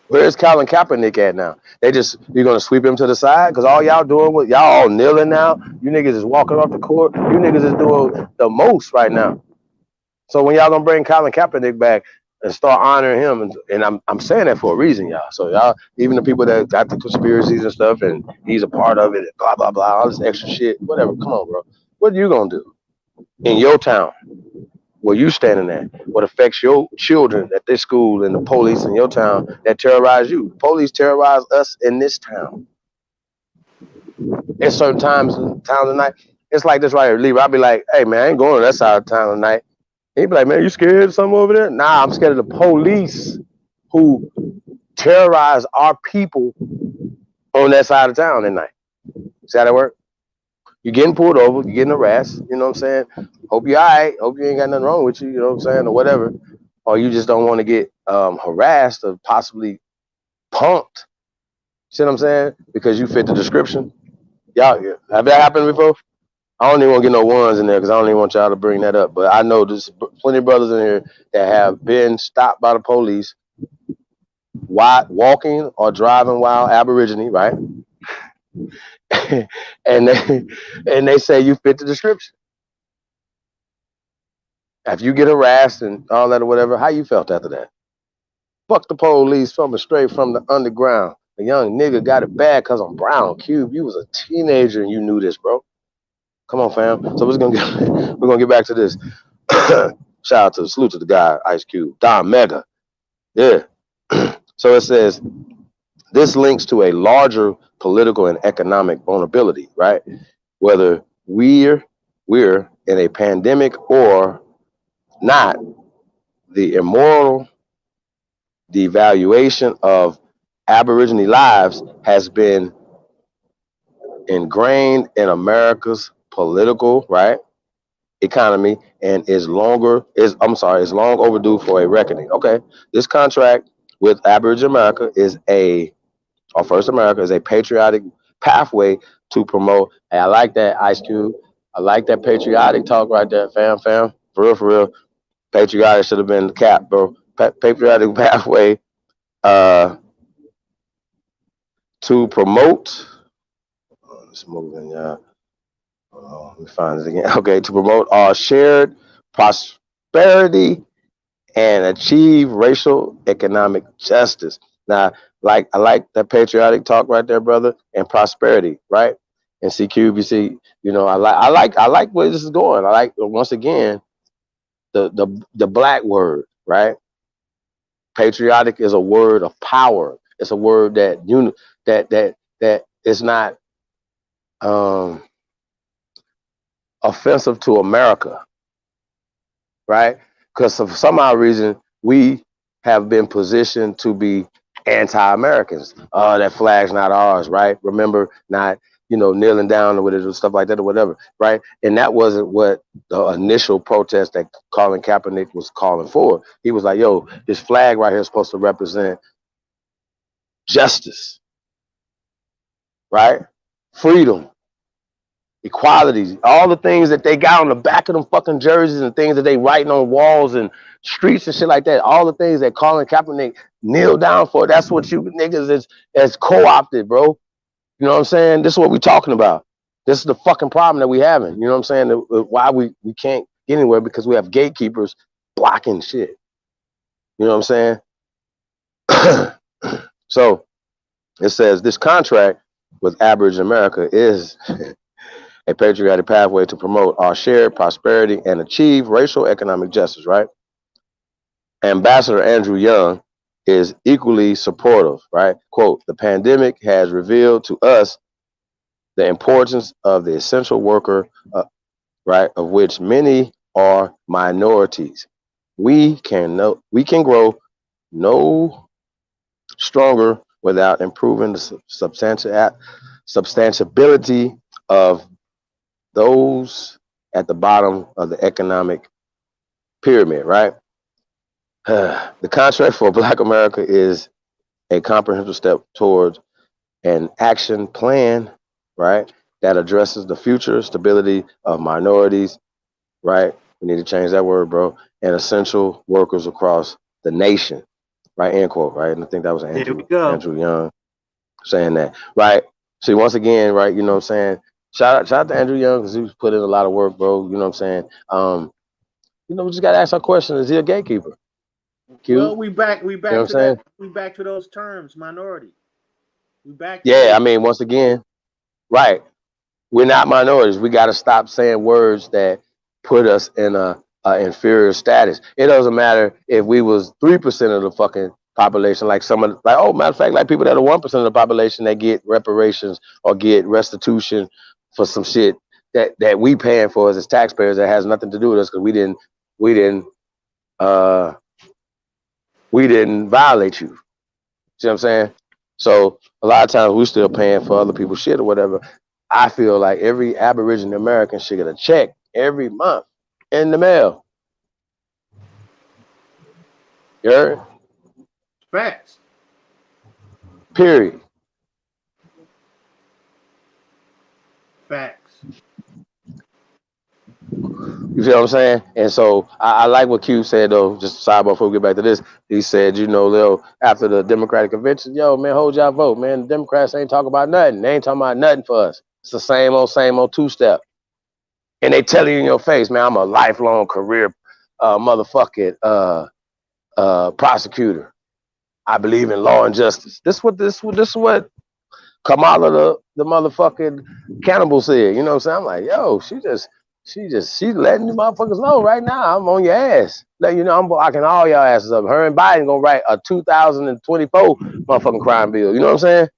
A: Where's Colin Kaepernick at now? You're gonna sweep him to the side because all y'all doing what y'all all kneeling now. You niggas is walking off the court. You niggas is doing the most right now. So when y'all gonna bring Colin Kaepernick back and start honoring him, and I'm saying that for a reason, y'all. So y'all, even the people that got the conspiracies and stuff, and he's a part of it, and blah blah blah, all this extra shit, whatever. Come on, bro. What are you gonna do in your town? Where you standing at? What affects your children at this school and the police in your town that terrorize you? Police terrorize us in this town. At certain times of night, it's like this right here. Leave. I'll be like, hey man, I ain't going to that side of town tonight. He'd be like, man, you scared of something over there? Nah, I'm scared of the police who terrorize our people on that side of town at night. See how that work? You're getting pulled over, you're getting harassed, you know what I'm saying? Hope you're all right. Hope you ain't got nothing wrong with you, you know what I'm saying? Or whatever. Or you just don't want to get harassed or possibly punked. See what I'm saying? Because you fit the description. Y'all, have that happened before? I don't even want to get no ones in there because I don't even want y'all to bring that up. But I know there's plenty of brothers in here that have been stopped by the police while walking or driving while Aborigine, right? and they say you fit the description. If you get harassed and all that or whatever, how you felt after that? Fuck the police from straight from the underground. A young nigga got it bad because I'm brown. Cube, you was a teenager and you knew this, bro. Come on, fam. So we're gonna get back to this. Shout out to salute to the guy, Ice Cube, Don Mega. Yeah. So it says this links to a larger political and economic vulnerability, right? Whether we're in a pandemic or not, the immoral devaluation of Aboriginal lives has been ingrained in America's political, right, economy and is long overdue for a reckoning. Okay, this contract with Aboriginal America is or First America is a patriotic pathway to promote. Hey, I like that, Ice Cube. I like that patriotic talk right there, fam, fam. For real, for real. Patriotic should have been the cap, bro. Patriotic pathway uh, to promote. Oh, let's move in, y'all. Let me find it again. Okay, to promote our shared prosperity and achieve racial economic justice. Now, like I like that patriotic talk right there, brother, and prosperity, right? And CQBC, I like where this is going. I like once again the black word, right? Patriotic is a word of power. It's a word that is not um, offensive to America, right? Because for some odd reason we have been positioned to be anti-Americans. That flag's not ours, right? Remember, not kneeling down with it or stuff like that or whatever, right? And that wasn't what the initial protest that Colin Kaepernick was calling for. He was like, "Yo, this flag right here is supposed to represent justice, right? Freedom, equality, all the things that they got on the back of them fucking jerseys and things that they writing on walls and streets and shit like that. All the things that Colin Kaepernick kneeled down for. That's what you niggas is co-opted, bro. You know what I'm saying? This is what we talking about. This is the fucking problem that we having. You know what I'm saying? Why we can't get anywhere because we have gatekeepers blocking shit. You know what I'm saying? So it says this contract with average America is a patriotic pathway to promote our shared prosperity and achieve racial economic justice, right? Ambassador Andrew Young is equally supportive, right? Quote, the pandemic has revealed to us the importance of the essential worker, right, of which many are minorities. We can grow no stronger without improving the substantiability of those at the bottom of the economic pyramid, right? The contract for Black America is a comprehensive step towards an action plan, right, that addresses the future stability of minorities, right? We need to change that word, bro, and essential workers across the nation, right? End quote, right? And I think that was
H: There we go.
A: Andrew Young saying that, right? See, once again, right, you know what I'm saying? Shout out to Andrew Young because he was put in a lot of work, bro. You know what I'm saying? We just gotta ask our question: is he a gatekeeper? Q,
H: Well,
A: you
H: we
A: know what
H: back
A: I'm
H: to that.
A: saying?
H: We back to those terms, minority. We back to
A: Yeah, I
H: those.
A: mean, once again, right? We're not minorities. We got to stop saying words that put us in a inferior status. It doesn't matter if we was 3% of the fucking population, like some of, like, oh, matter of fact, like people that are 1% of the population that get reparations or get restitution for some shit that we paying for as taxpayers that has nothing to do with us because we didn't uh we didn't violate you. See what I'm saying? So a lot of times we're still paying for other people's shit or whatever. I feel like every Aboriginal American should get a check every month in the mail. You heard?
H: Facts.
A: Period.
H: Facts.
A: You feel what I'm saying? And so I like what Q said though. Just a sidebar before we get back to this. He said, Lil, after the Democratic convention, yo, man, hold y'all vote, man. The Democrats ain't talking about nothing. They ain't talking about nothing for us. It's the same old two-step. And they tell you in your face, man, I'm a lifelong career motherfucking prosecutor. I believe in law and justice. This what Kamala the motherfucking cannibal said. You know what I'm saying? I'm like, yo, she's letting you motherfuckers know right now I'm on your ass. Let you know I'm blocking all y'all asses up. Her and Biden gonna write a 2024 motherfucking crime bill. You know what I'm saying?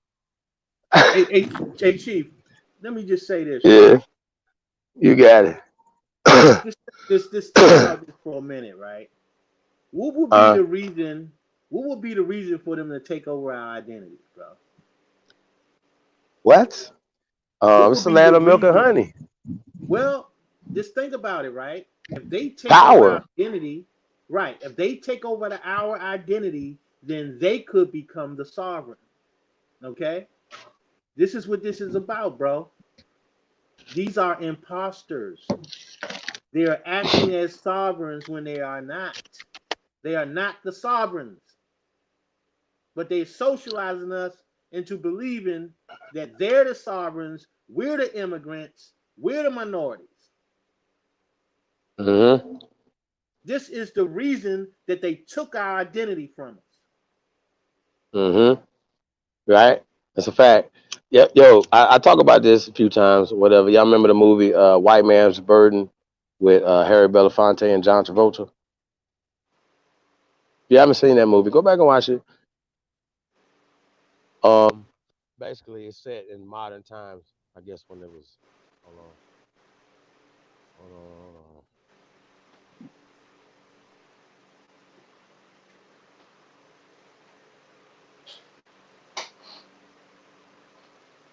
H: Hey, Chief. Let me just say this,
A: Yeah,
H: right?
A: you got it.
H: Just think about this for a minute, right? What would be
A: uh,
H: the reason? What would be the reason for them to take over our identities, bro?
A: what?
H: What
A: It's
H: would
A: the
H: be the
A: land of milk and
H: reason?
A: honey.
H: Well, just think about it, right? If they take over our
A: Power.
H: identity, right? If they take over our identity, then they could become the sovereign. Okay. This is what this is about, bro. These are imposters. They are acting as sovereigns when they are not. They are not the sovereigns, but they're socializing us into believing that they're the sovereigns, we're the immigrants, we're the minorities.
A: Mm-hmm.
H: This is the reason that they took our identity from us.
A: Mm-hmm. Right? That's a fact. Yep. Yo, I talk about this a few times, whatever. Y'all remember the movie White Man's Burden with Harry Belafonte and John Travolta? If you haven't seen that movie, go back and watch it. Um, Basically, it's set in modern times. I guess when it was. Hold on. Hold on. Hold on.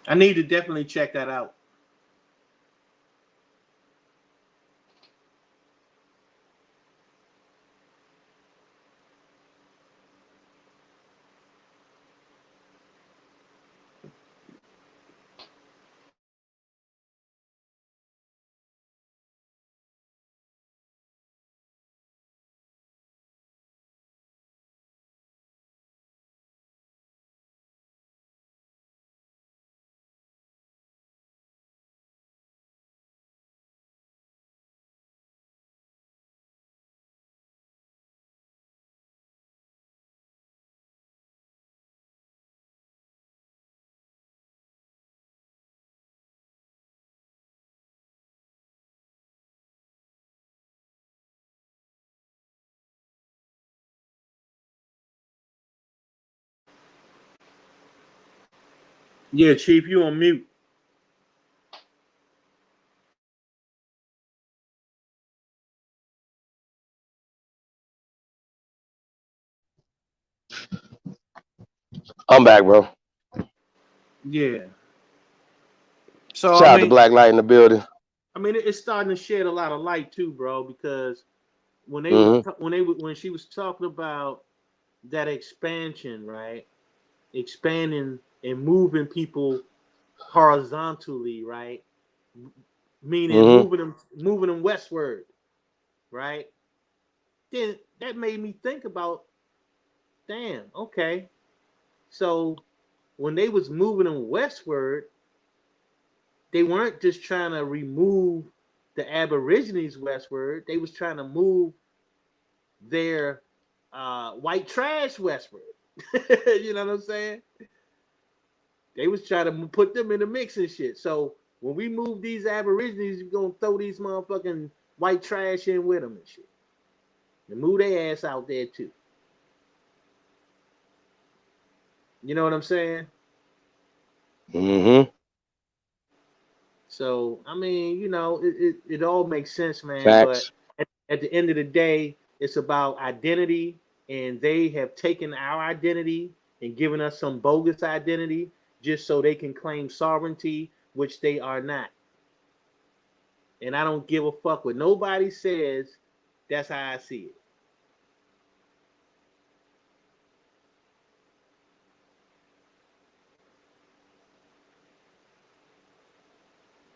H: I need to definitely check that out. Yeah, Chief, you on mute.
A: I'm back, bro.
H: Yeah. So
A: Shout out to Black Light in the building.
H: it's starting to shed a lot of light too, bro, because
A: Mm-hmm.
H: when she was talking about that expansion, right? Expanding and moving people horizontally, right? Meaning
A: Mm-hmm.
H: moving them westward, right? Then that made me think about, damn, okay. So when they was moving them westward, they weren't just trying to remove the Aborigines westward. They was trying to move their white trash westward. You know what I'm saying? They was trying to put them in the mix and shit. So when we move these Aborigines, we're gonna throw these motherfucking white trash in with them and shit, and move their ass out there too. You know what I'm saying?
A: Mm-hmm.
H: So it all makes sense, man. But
A: Facts.
H: at the end of the day, it's about identity, and they have taken our identity and given us some bogus identity just so they can claim sovereignty, which they are not. And I don't give a fuck what nobody says. That's how I see it.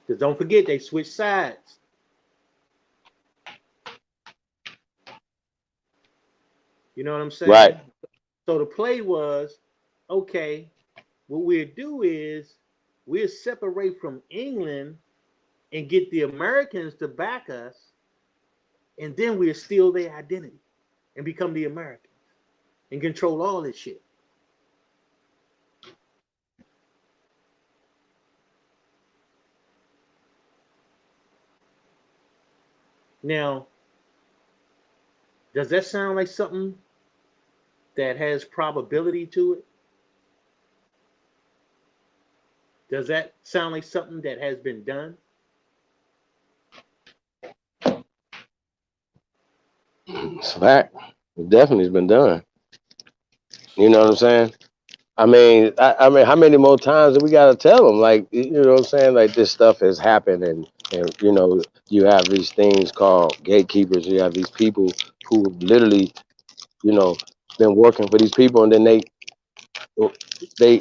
H: Because don't forget, they switch sides. You know what I'm
A: Right.
H: saying? So the play was, okay, what we'll do is we'll separate from England and get the Americans to back us, and then we'll steal their identity and become the Americans and control all this shit. Now, does that sound like something that has probability to it? Does that sound like something that has been done?
A: It's a fact. It definitely has been done. You know what I'm saying? I mean, how many more times do we gotta tell them? Like, you know what I'm saying? Like, this stuff has happened, and you have these things called gatekeepers. You have these people who literally, you know, been working for these people, and then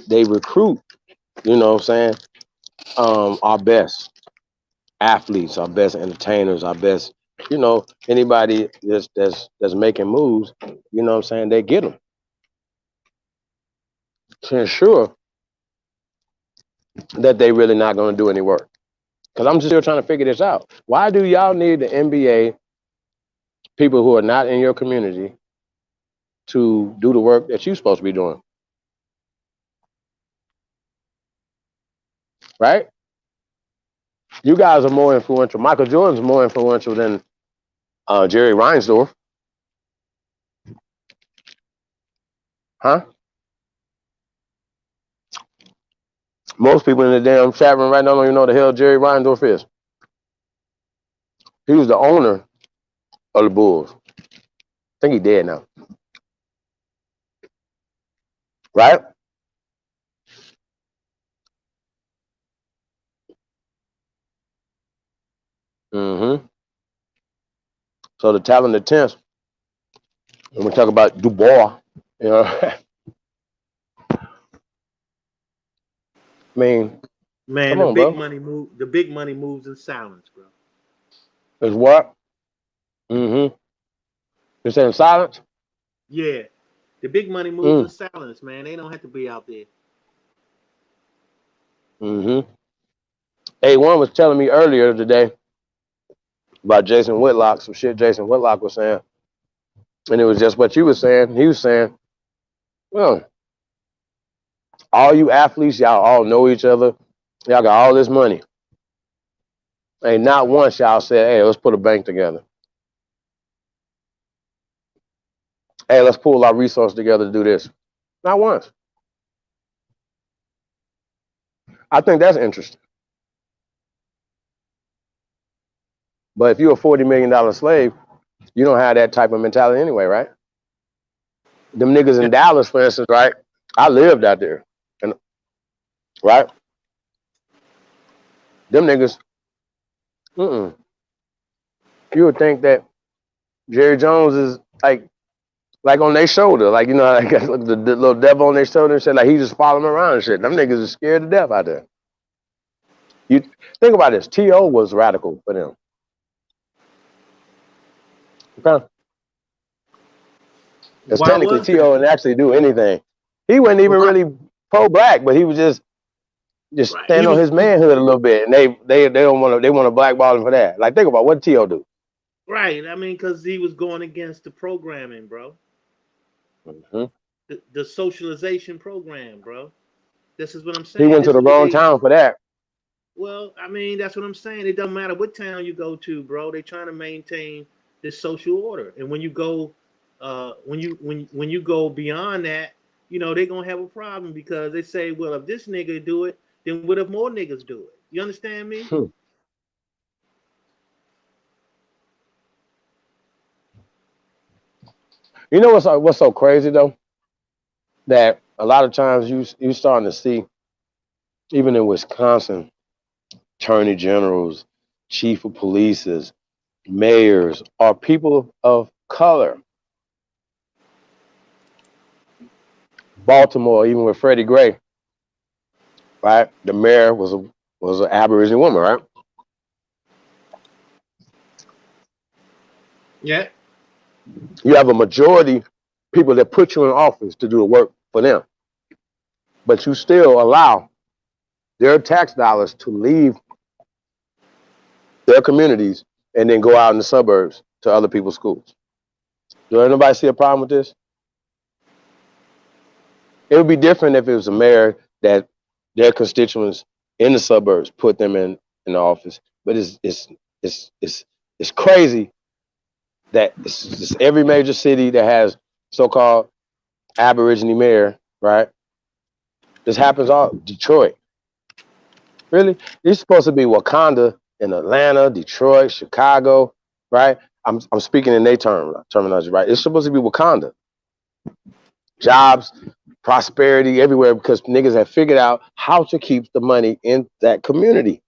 A: they recruit. You know what I'm saying? Our best athletes, our best entertainers, our best, anybody that's making moves, you know what I'm saying? They get them to ensure that they really not going to do any work. Because I'm just still trying to figure this out. Why do y'all need the NBA people who are not in your community to do the work that you're supposed to be doing? Right? You guys are more influential. Michael Jordan's more influential than Jerry Reinsdorf. Huh? Most people in the damn chat room right now don't even know the hell Jerry Reinsdorf is. He was the owner of the Bulls. I think he's dead now. Right? Mm-hmm. So the talented tenth, when we talk about Dubois, I mean,
H: Man,
A: come on, bro.
H: the big money moves in silence, bro.
A: It's what? Mm-hmm. You saying silence?
H: Yeah. The big money moves in
A: Mm.
H: silence, man. They don't have to be out there.
A: Mm-hmm. A1 was telling me earlier today about Jason Whitlock, some shit Jason Whitlock was saying. And it was just what you were saying. He was saying, well, all you athletes, y'all all know each other. Y'all got all this money. Ain't not once y'all said, hey, let's put a bank together. Hey, let's pool our resources together to do this. Not once. I think that's interesting. But if you're a $40 million slave, you don't have that type of mentality anyway, right? Them niggas in Dallas, for instance, right? I lived out there. And right? Them niggas, mm-mm. You would think that Jerry Jones is like on their shoulder, like like the little devil on their shoulder and shit, like he just following them around and shit. Them niggas are scared to death out there. You think about this. T.O. was radical for them. Okay? Because
H: Why
A: technically
H: was that?
A: T.O. didn't actually do anything. He wasn't even
H: Why?
A: really pro-black, but he was just
H: Right.
A: stand on his manhood a little bit, and they don't want to blackball him for that. Like think about what T.O. do.
H: Right. I mean, because he was going against the programming, bro.
A: Mm-hmm.
H: The socialization program, bro. This is what I'm
A: He
H: saying.
A: went to
H: This
A: the
H: is what
A: wrong
H: they.
A: town for that.
H: Well, I mean, that's what I'm saying. It doesn't matter what town you go to, bro. They trying to maintain this social order, and when you go, when you go beyond that, they're gonna have a problem because they say, well, if this nigga do it, then what if more niggas do it? You understand me?
A: Hmm. You know what's so crazy though? That a lot of times you starting to see, even in Wisconsin, attorney generals, chief of polices, mayors are people of color. Baltimore, even with Freddie Gray, right? The mayor was an Aboriginal woman, right?
H: Yeah.
A: You have a majority people that put you in office to do the work for them, but you still allow their tax dollars to leave their communities and then go out in the suburbs to other people's schools. Do anybody see a problem with this? It would be different if it was a mayor that their constituents in the suburbs put them in the office. But it's crazy that it's just every major city that has so-called Aborigine mayor, right? This happens all Detroit. Really? You're supposed to be Wakanda in Atlanta, Detroit, Chicago, right? I'm speaking in their terminology, right? It's supposed to be Wakanda. Jobs, prosperity everywhere because niggas have figured out how to keep the money in that community.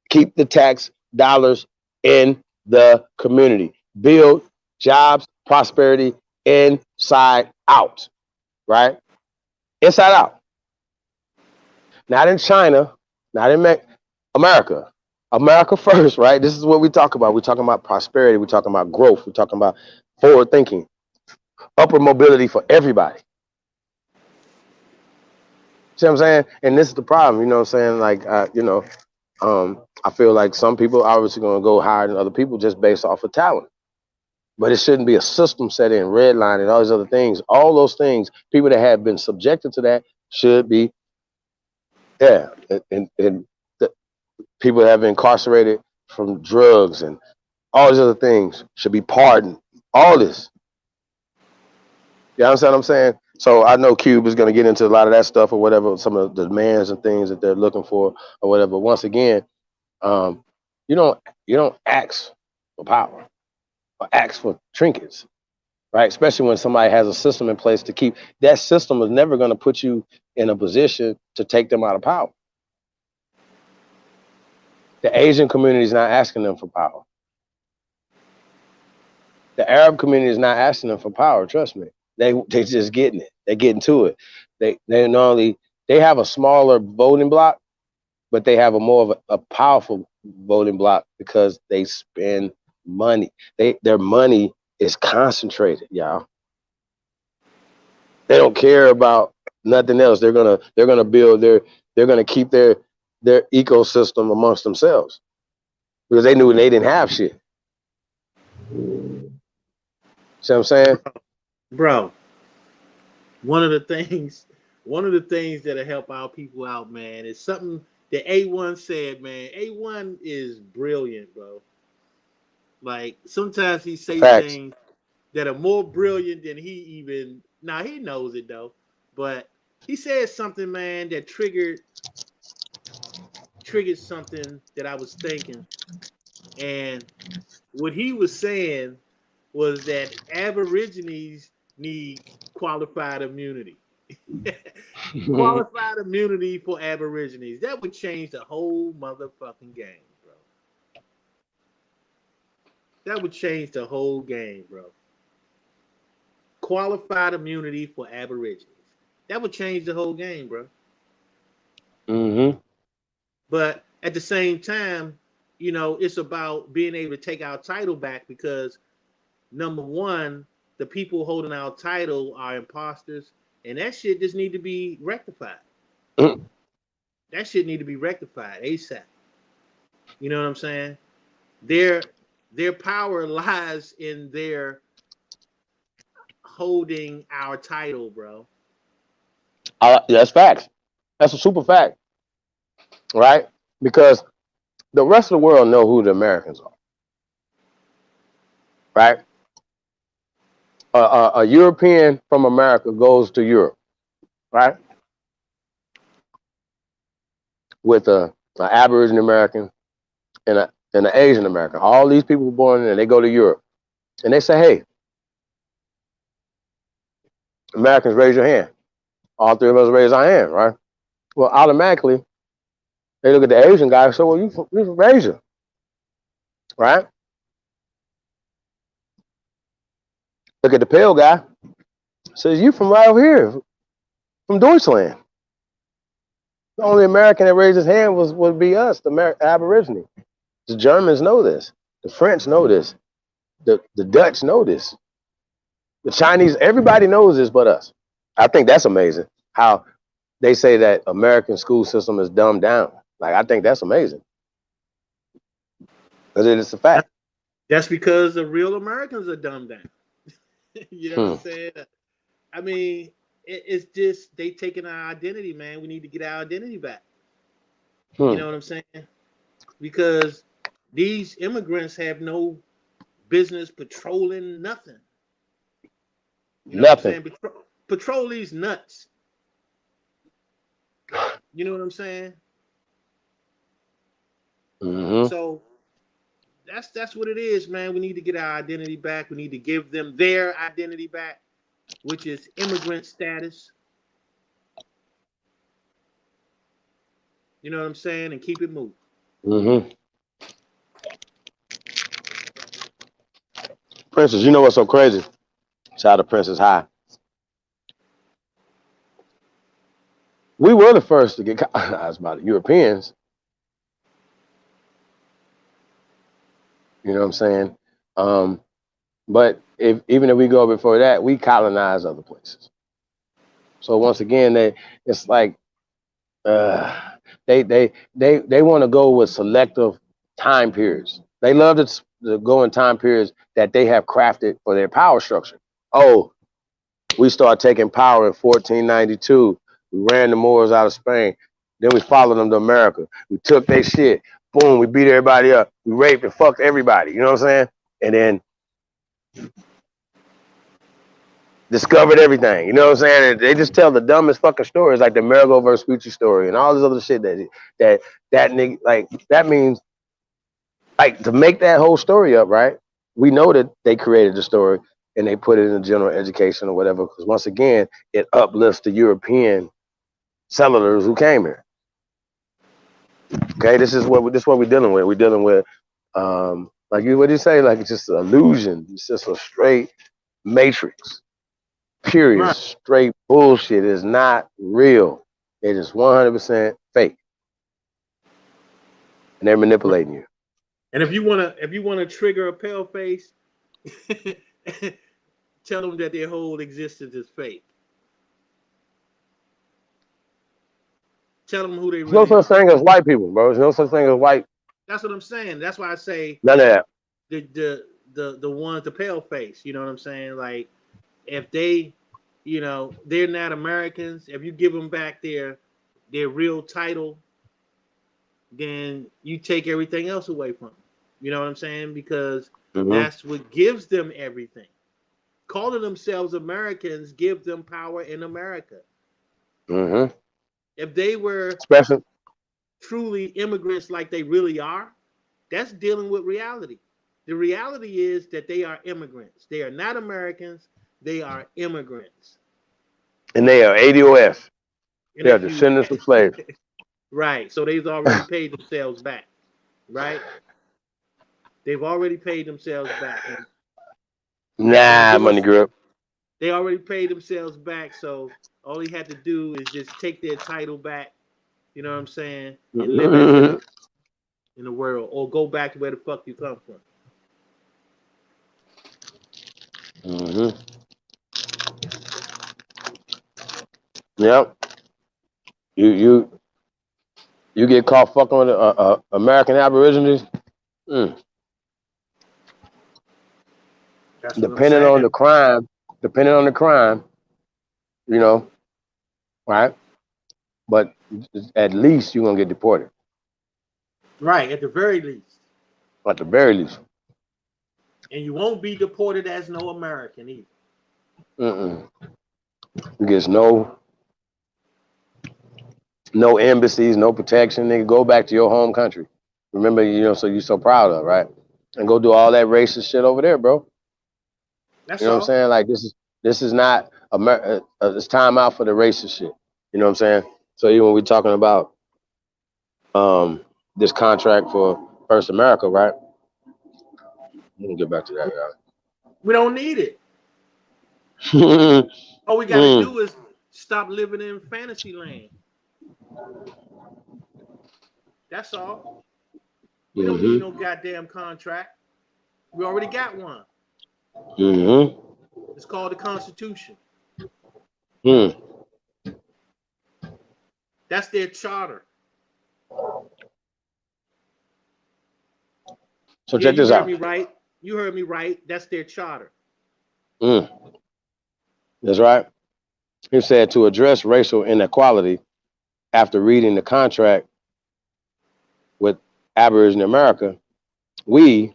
A: Keep the tax dollars in the community. Build jobs, prosperity inside out, right? Inside out. not in China, not in America. America first, right? This is what we talk about. We're talking about prosperity. We're talking about growth. We're talking about forward thinking, upward mobility for everybody. See what I'm saying? And this is the problem, you know what I'm saying? Like, I feel like some people are obviously going to go higher than other people just based off of talent. But it shouldn't be a system set in, red line, and all these other things. All those things, people that have been subjected to that should be, yeah. And the people that have been incarcerated from drugs and all these other things should be pardoned. All this. You understand what I'm saying? So I know Cube is going to get into a lot of that stuff or whatever, some of the demands and things that they're looking for or whatever. Once again, um, you don't ask for power or ask for trinkets, right? Especially when somebody has a system in place to keep that system is never going to put you in a position to take them out of power. The Asian community is not asking them for power. The Arab community is not asking them for power. Trust me, they just getting it. They're getting to it. They not only they have a smaller voting block, but they have a more of a powerful voting block because they spend money. Their money is concentrated, y'all. They don't care about nothing else. They're gonna build they're gonna keep their ecosystem amongst themselves because they knew they didn't have shit. See what I'm saying?
H: Bro, one of the things, one of the things that'll help our people out, man, is something that A1 said, man. A1 is brilliant, bro. Like sometimes he say
A: Facts.
H: things that are more brilliant than he even. Now he knows it though, but he said something, man, that triggered something that I was thinking, and what he was saying was that Aborigines need qualified immunity. Qualified immunity for Aborigines. That would change the whole motherfucking game, bro. That would change the whole game, bro. Qualified immunity for Aborigines. That would change the whole game, bro.
A: Mm-hmm.
H: But at the same time, it's about being able to take our title back because number one, the people holding our title are imposters, and that shit just need to be rectified. That shit need to be rectified ASAP. You know what I'm saying? Their power lies in their holding our title, bro.
A: That's facts. That's a super fact, right? Because the rest of the world know who the Americans are, right? A European from America goes to Europe, right, with a Aboriginal American and an Asian American. All these people were born in there. They go to Europe and they say, "Hey, Americans, raise your hand." All three of us raise our hand, right? Well, automatically they look at the Asian guy and say, "Well, you from Asia, right?" Look at the pale guy, says, "You from right over here, from Deutschland." The only American that raised his hand would be us, the Aborigine. The Germans know this. The French know this. The Dutch know this. The Chinese, everybody knows this but us. I think that's amazing. How they say that American school system is dumbed down. Like I think that's amazing. Because it is a fact.
H: That's because the real Americans are dumbed down. You know what I'm
A: Hmm.
H: saying? I mean, it's just they taking our identity, man. We need to get our identity back. You
A: Hmm.
H: know what I'm saying? Because these immigrants have no business patrolling nothing. You know what I'm
A: Nothing.
H: saying? Patrol these nuts. You know what I'm saying?
A: Hmm.
H: So that's what it is, man. We need to get our identity back. We need to give them their identity back, which is immigrant status. You know what I'm saying? And keep it moving.
A: Hmm. Princess, you know what's so crazy? Shout out to Princess High. We were the first to get colonized by the Europeans. You know what I'm saying? But even if we go before that, we colonized other places. So once again, it's like uh, they want to go with selective time periods. They love to go in time periods that they have crafted for their power structure. Oh, we start taking power in 1492. We ran the Moors out of Spain. Then we followed them to America. We took their shit. Boom, we beat everybody up. We raped and fucked everybody. You know what I'm saying? And then discovered everything. You know what I'm saying? And they just tell the dumbest fucking stories, like the Marigold versus Gucci story and all this other shit that nigga, like, that means, like, to make that whole story up, right? We know that they created the story and they put it in the general education or whatever, because once again, it uplifts the European settlers who came here. Okay, this is what we're dealing with. We're dealing with, like, what do you say? Like, it's just an illusion. It's just a straight matrix. Period.
H: Right.
A: Straight bullshit. Is not real. It is 100% fake, and they're manipulating you.
H: And if you wanna trigger a pale face, tell them that their whole existence is fake. Tell them who they
A: There's no
H: really are.
A: such thing as white people, bro. There's no such thing as white.
H: That's what I'm saying. That's why I say
A: None of that.
H: the ones the pale face. You know what I'm saying? Like, if they, they're not Americans. If you give them back their real title, then you take everything else away from them. You know what I'm saying? Because that's what gives them everything. Calling themselves Americans gives them power in America.
A: Mm-hmm.
H: If they were
A: Especially,
H: truly immigrants like they really are, that's dealing with reality. The reality is that they are immigrants. They are not Americans. They are immigrants.
A: and they are ADOS.
H: And
A: They are
H: if you
A: descendants of slaves.
H: right, so they've already paid themselves back, right? They've already paid themselves back. And
A: Nah,
H: give
A: money
H: us,
A: grip.
H: they already paid themselves back, so all he had to do is just take their title back, you know what I'm saying, and live as them in the world, or go back to where the fuck you come from.
A: Mm-hmm. Yep. You get caught fucking with American Aborigines. Mm.
H: That's what I'm
A: Depending
H: saying.
A: on the crime, you know, right? But at least you're gonna get deported.
H: Right, at the very least.
A: At the very least.
H: And you won't be deported as no American either.
A: Mm-mm. You get no embassies, no protection. Nigga, go back to your home country. Remember, so you're so proud of, right? And go do all that racist shit over there, bro.
H: That's
A: You know what I'm
H: all.
A: saying? Like, this is not it's time out for the racist shit. You know what I'm saying? So even when we're talking about this contract for First America, right? Let me get back to that,
H: We don't need it.
A: guys.
H: All we got to do is stop living in fantasy land. That's all. We don't need no goddamn contract. We already got one. It's called the Constitution. That's their charter.
A: So
H: Yeah,
A: check
H: you
A: this
H: heard
A: out.
H: me right. You heard me right. That's their charter.
A: That's right. He said to address racial inequality after reading the contract with Aboriginal America, we,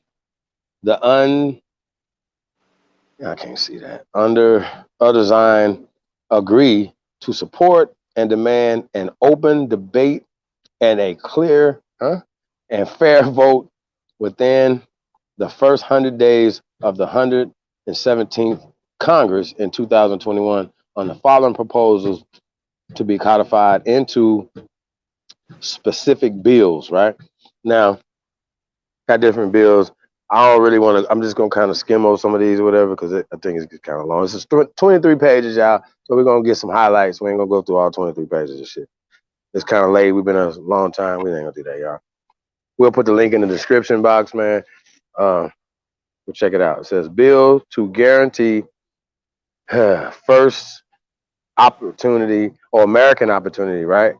A: I can't see that, under a design, agree to support and demand an open debate and a clear and fair vote within the first 100 days of the 117th Congress in 2021 on the following proposals to be codified into specific bills, right? Now, got different bills. I don't really want to. I'm just gonna kind of skim over some of these or whatever because I think it's kind of long. It's just 23 pages, y'all. So we're gonna get some highlights. We ain't gonna go through all 23 pages of shit. It's kind of late. We've been a long time. We ain't gonna do that, y'all. We'll put the link in the description box, man. We'll check it out. It says bill to guarantee first opportunity or American opportunity, right?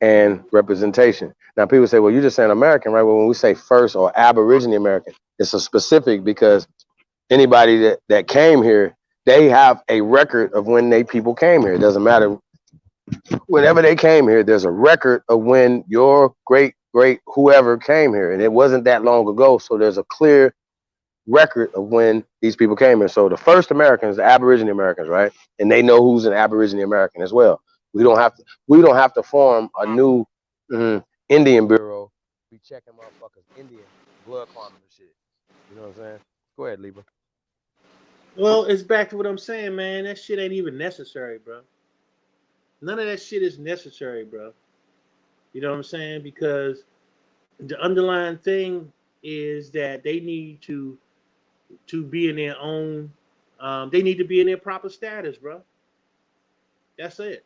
A: And representation. Now people say, well, you're just saying American, right? Well, when we say first or Aborigine American, it's a specific because anybody that came here, they have a record of when they people came here. It doesn't matter. Whenever they came here, there's a record of when your great whoever came here. And it wasn't that long ago. So there's a clear record of when these people came here. So the first Americans, the Aborigine Americans, right? And they know who's an Aborigine American as well. We don't have to form a new Indian bureau. Be checking motherfuckers Indian blood quantum and shit. You know what I'm saying? Go ahead, Libra.
H: Well, it's back to what I'm saying, man. That shit ain't even necessary, bro. None of that shit is necessary, bro. You know what I'm saying? Because the underlying thing is that they need to be in their own. They need to be in their proper status, bro. That's it.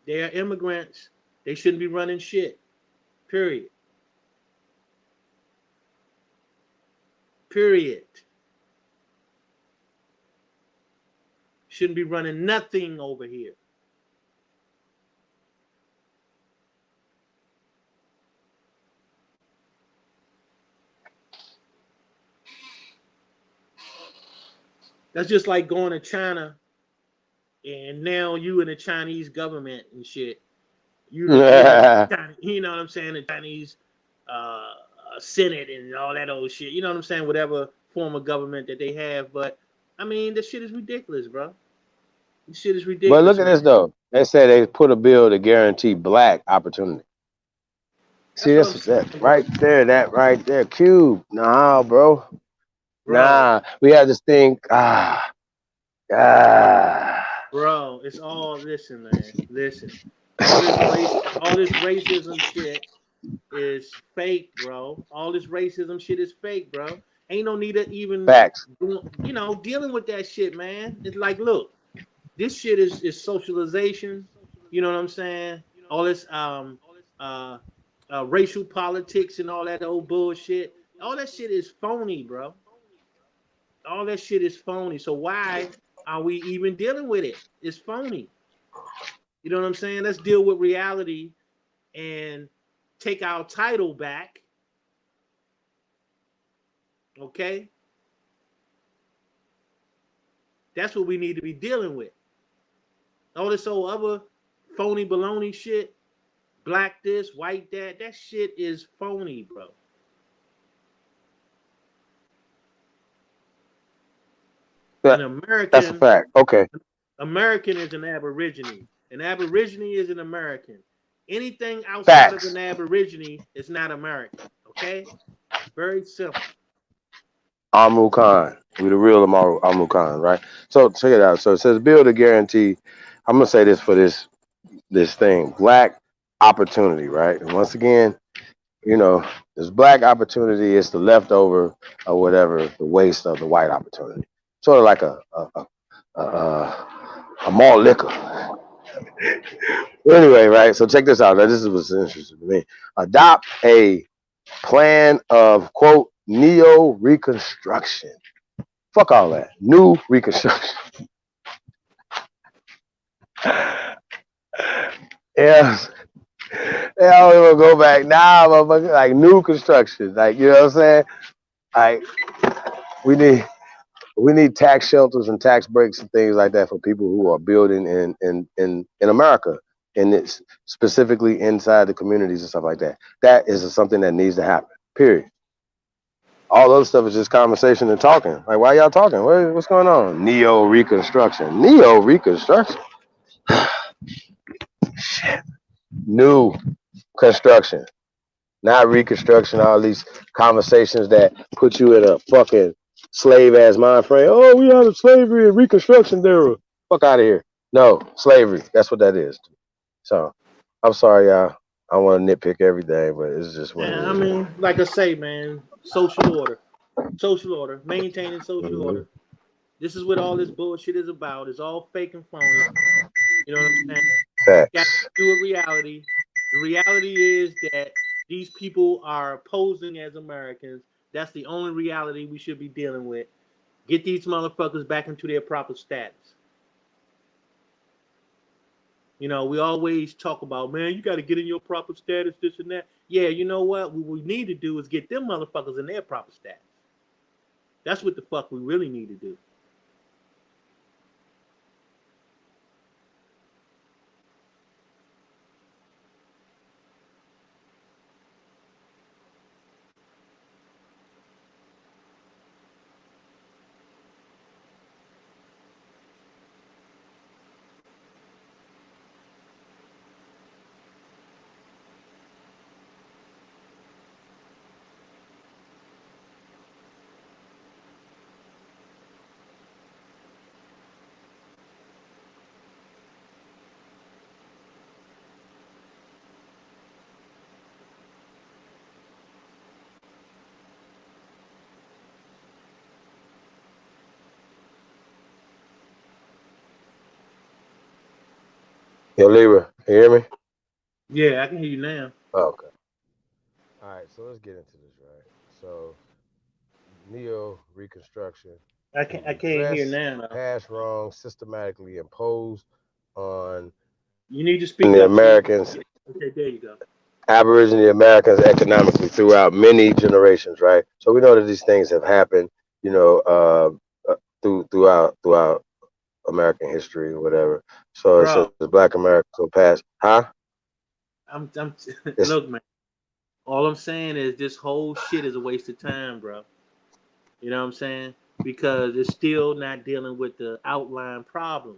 H: They are immigrants. They shouldn't be running shit. Period. Period. Shouldn't be running nothing over here. That's just like going to China and now you in the Chinese government and shit. You know what I'm saying? The Chinese Senate and all that old shit. You know what I'm saying? Whatever form of government that they have. But I mean, this shit is ridiculous, bro. This shit is
A: But
H: ridiculous,
A: look at
H: man.
A: this though. They said they put a bill to guarantee black opportunity. See,
H: That's what I'm
A: that
H: saying,
A: right there, that right there, Cube. Nah, bro.
H: bro.
A: Nah, we had this thing. Ah.
H: Bro, it's all listen, man. Listen. All this racism shit is fake, bro. All this racism shit is fake, bro. Ain't no need to even
A: Facts.
H: dealing with that shit, man. It's like, look, this shit is socialization. You know what I'm saying? All this uh, racial politics and all that old bullshit. All that shit is phony, bro. All that shit is phony. So why are we even dealing with it? It's phony. You know what I'm saying? Let's deal with reality and take our title back. Okay? That's what we need to be dealing with. All this old other phony baloney shit, black this, white that shit is phony, bro. An
A: That's a
H: American
A: fact. Okay.
H: American is an Aborigine. An Aborigine is an American. Anything outside of
A: Facts.
H: an Aborigine is not American. Okay? Very simple.
A: Amru Khan. We the real Amru Khan, right? So check it out. So it says bill to guarantee. I'm gonna say this for this thing. Black opportunity, right? And once again, you know, this black opportunity is the leftover or whatever, the waste of the white opportunity. Sort of like a malt liquor. Anyway, right? So check this out. Now, this is what's interesting to me. Adopt a plan of quote neo reconstruction. Fuck all that. New reconstruction. Yeah. They always want to go back. Nah, motherfucker. Like new construction. Like, you know what I'm saying? Like we need we need tax shelters and tax breaks and things like that for people who are building in America, and it's specifically inside the communities and stuff like that. That is something that needs to happen. Period. All other stuff is just conversation and talking. Like, why y'all talking? What's going on? Neo reconstruction. Neo reconstruction. Shit. New construction, not reconstruction. All these conversations that put you in a fucking slave ass mind frame. Oh, we out of slavery and reconstruction era. Fuck out of here. No, slavery. That's what that is. So, I'm sorry, y'all. I want to nitpick everything, but it's just what it
H: And I
A: is.
H: mean, like I say, man, social order. Social order, maintaining social
A: Hmm.
H: order. This is what all this bullshit is about. It's all fake and phony. You know what I'm saying? Got to
A: Facts.
H: do a reality. The reality is that these people are posing as Americans. That's the only reality we should be dealing with. Get these motherfuckers back into their proper status. You know, we always talk about, man, you got to get in your proper status, this and that. Yeah, you know what? What we need to do is get them motherfuckers in their proper status. That's what the fuck we really need to do.
A: Yo, Libra, you hear me?
H: Yeah, I can hear you now.
A: Oh, okay. All right, so let's get into this, right? So, neo reconstruction to
H: I can't hear
A: redress
H: now. Though.
A: past wrongs systematically imposed on
H: You need to speak
A: the
H: up so we can
A: Americans,
H: hear. Okay, there you go.
A: Aboriginal Americans economically throughout many generations, right? So we know that these things have happened, you know, throughout American history or whatever. So it says
H: Bro,
A: Black Americans will pass, huh?
H: I'm
A: It's
H: look, man. All I'm saying is this whole shit is a waste of time, bro. You know what I'm saying? Because it's still not dealing with the outline problem.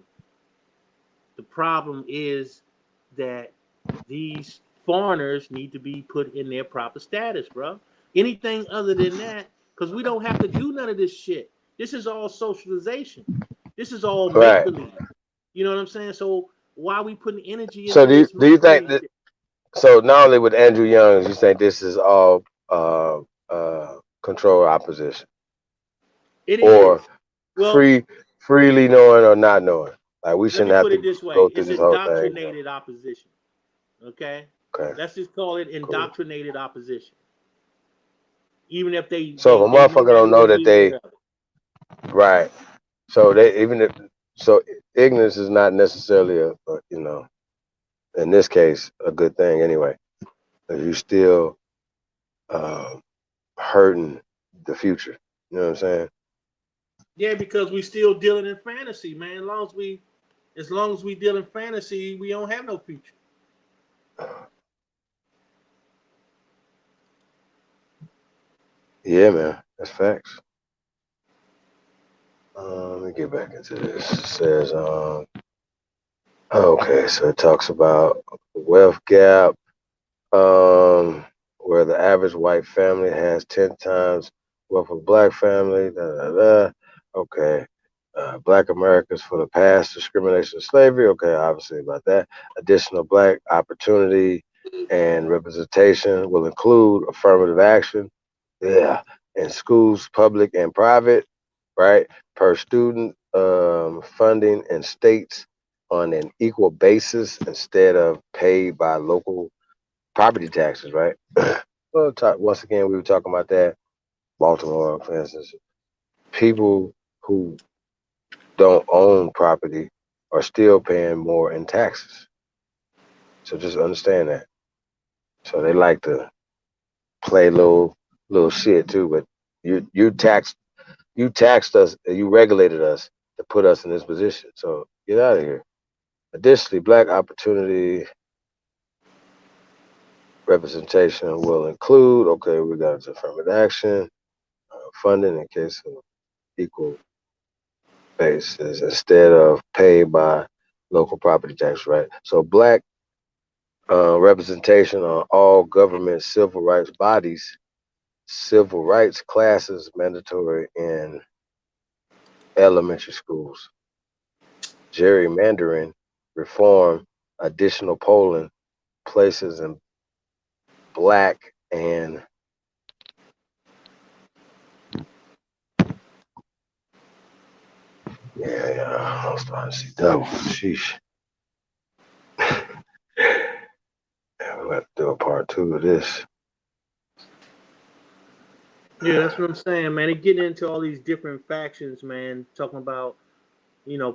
H: The problem is that these foreigners need to be put in their proper status, bro. Anything other than that, because we don't have to do none of this shit. This is all socialization. This is all make
A: right.
H: believe. You know what I'm saying? So why are we putting energy
A: So
H: into this
A: do
H: make
A: you think
H: believe
A: that?
H: shit?
A: So not only with Andrew Young, you think this is all control opposition
H: It
A: or
H: is. Well,
A: free freely knowing or not knowing? Like we
H: let
A: shouldn't
H: me
A: have
H: put
A: to
H: it this way:
A: go through
H: it's
A: this whole thing.
H: indoctrinated opposition. Okay,
A: Okay,
H: let's just call it
A: cool.
H: indoctrinated opposition. Even if they
A: So if a
H: they they may
A: motherfucker
H: not
A: don't know
H: even
A: that
H: be aware
A: they
H: of it.
A: right, so they even if so ignorance is not necessarily a in this case a good thing anyway. You still uh, hurting the future. You know what I'm saying?
H: Yeah, because we still dealing in fantasy, man. As long as we deal in fantasy, we don't have no future.
A: Yeah, man, that's facts. Let me get back into this. It says, okay, so it talks about wealth gap, um, where the average white family has 10 times wealth of black family. Da, da, da. Okay. Black Americans for the past discrimination of slavery. Okay, obviously about that. Additional black opportunity and representation will include affirmative action. Yeah, in schools, public and private, right? Per student funding in states on an equal basis instead of paid by local property taxes, right? Well, once again, we were talking about that. Baltimore, for instance, people who don't own property are still paying more in taxes. So just understand that. So they like to play little shit too, but you taxed us, you regulated us to put us in this position. So get out of here. Additionally, black opportunity representation will include, okay, we got into affirmative action, funding in case of equal basis instead of paid by local property tax, right? So black representation on all government civil rights bodies, civil rights classes mandatory in elementary schools, gerrymandering reform, additional polling places in black and Yeah, I'm starting to see that one. Sheesh. Yeah, we'll have to do a part 2 of this.
H: Yeah, that's what I'm saying, man. They getting into all these different factions, man, talking about,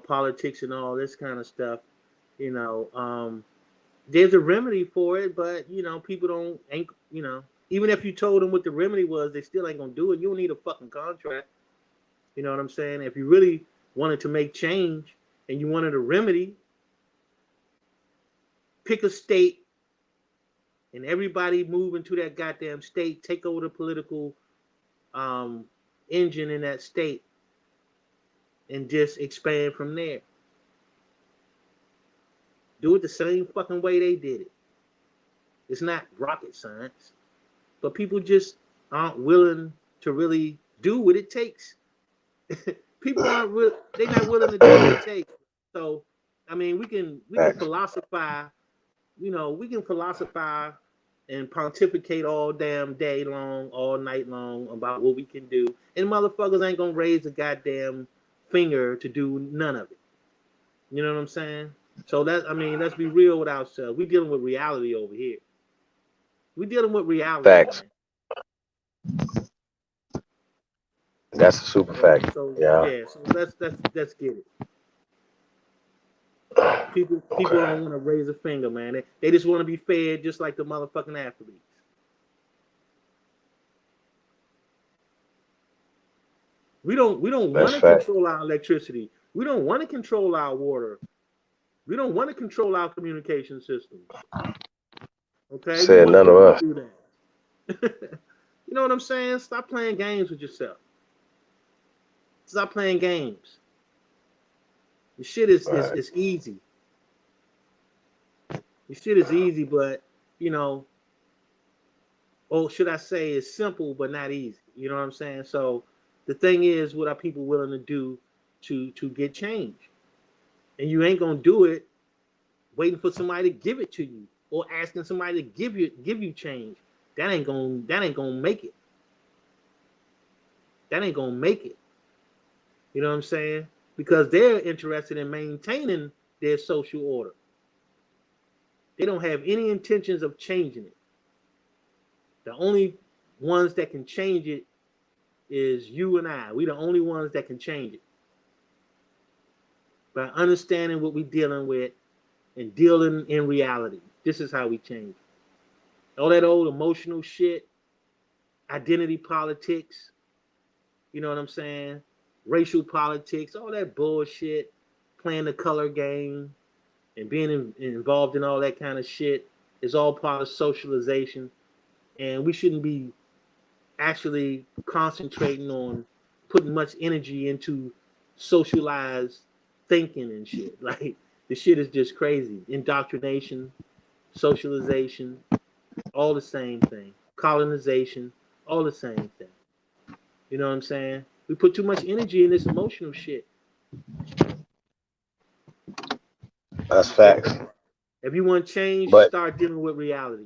H: politics and all this kind of stuff. You know, there's a remedy for it, but people ain't even if you told them what the remedy was, they still ain't gonna do it. You don't need a fucking contract. You know what I'm saying? If you really wanted to make change and you wanted a remedy, pick a state and everybody move into that goddamn state, take over the political um, engine in that state, and just expand from there. Do it the same fucking way they did it. It's not rocket science, but people just aren't willing to really do what it takes. People aren't they're not willing to do what it takes. So, I mean, we can
A: Facts.
H: philosophize, we can philosophize and pontificate all damn day long, all night long about what we can do, and motherfuckers ain't gonna raise a goddamn finger to do none of it. You know what I'm saying? So let's be real with ourselves. We're dealing with reality over here. We're dealing with reality,
A: Facts.
H: man.
A: That's a super
H: So,
A: fact.
H: so
A: Yeah.
H: yeah. So let's get it. People
A: Okay.
H: don't want to raise a finger, man. They just want to be fed just like the motherfucking athletes. We don't
A: That's
H: want to
A: fact.
H: control our electricity. We don't want to control our water. We don't want to control our communication systems. Okay, we
A: Said
H: want
A: none of
H: them to
A: us.
H: do that. You know what I'm saying? Stop playing games with yourself. Stop playing games. The shit is
A: All
H: is,
A: right.
H: is easy. The shit is easy, but you know, or should I say, it's simple but not easy. You know what I'm saying? So the thing is, what are people willing to do to get change? And you ain't gonna do it waiting for somebody to give it to you or asking somebody to give you change. That ain't gonna make it. That ain't gonna make it. You know what I'm saying? Because they're interested in maintaining their social order. They don't have any intentions of changing it. The only ones that can change it is you and I. We the only ones that can change it by understanding what we're dealing with and dealing in reality. This is how we change. All that old emotional shit, identity politics, you know what I'm saying? Racial politics, all that bullshit, playing the color game and being involved in all that kind of shit is all part of socialization. And we shouldn't be actually concentrating on putting much energy into socialized thinking and shit. Like the shit is just crazy. Indoctrination, socialization, all the same thing. Colonization, all the same thing. You know what I'm saying? We put too much energy in this emotional shit.
A: That's
H: If,
A: facts.
H: if you want change,
A: But
H: start dealing with reality.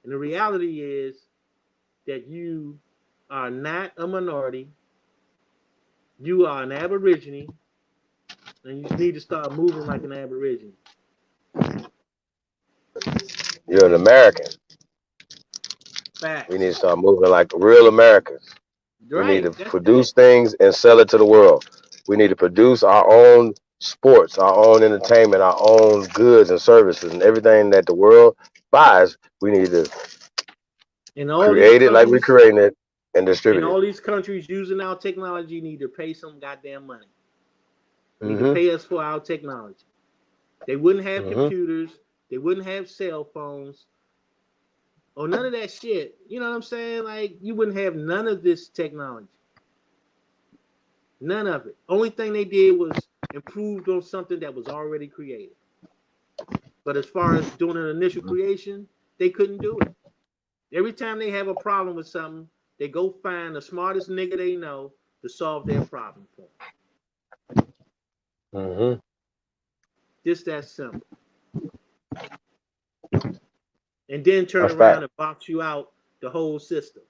H: And the reality is that you are not a minority. You are an aborigine, and you need to start moving like an aborigine.
A: you're an American. We need to
H: Facts.
A: start moving like real Americans. We need to
H: Right. That's
A: produce
H: it.
A: things and sell it to the world. We need to produce our own sports, our own entertainment, our own goods and services, and everything that the world buys. We need to
H: And all these
A: create it like we're
H: countries,
A: creating it and
H: and
A: distribute it.
H: all these countries using our technology need to pay some goddamn money. Need to
A: Mm-hmm.
H: pay us for our technology. They wouldn't have
A: Mm-hmm.
H: computers. They wouldn't have cell phones or none of that shit. You know what I'm saying? Like you wouldn't have none of this technology. None of it. Only thing they did was improved on something that was already created. But as far as doing an initial creation, they couldn't do it. Every time they have a problem with something, they go find the smartest nigga they know to solve their problem for them.
A: Mm-hmm.
H: Just that simple. And then turn
A: That's
H: around
A: fact.
H: and box you out the whole system.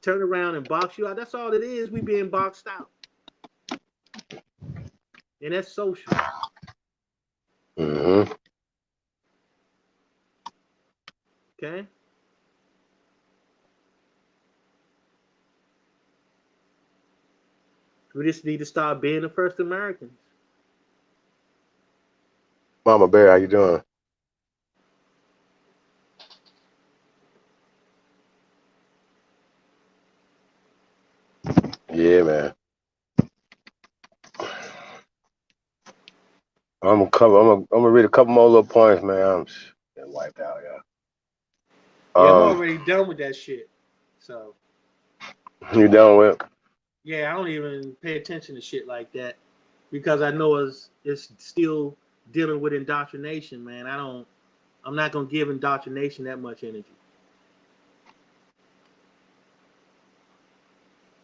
H: Turn around and box you out. That's all it is. We being boxed out. and that's social.
A: Mm-hmm.
H: Okay. We just need to start being the first Americans.
A: Mama Bear, how you doing? Yeah, man. I'm gonna read a couple more little points, man. I'm getting wiped out, yeah.
H: Yeah, I'm already done with that shit. So
A: You done with?
H: yeah, I don't even pay attention to shit like that because I know it's still dealing with indoctrination, man. I'm not gonna give indoctrination that much energy.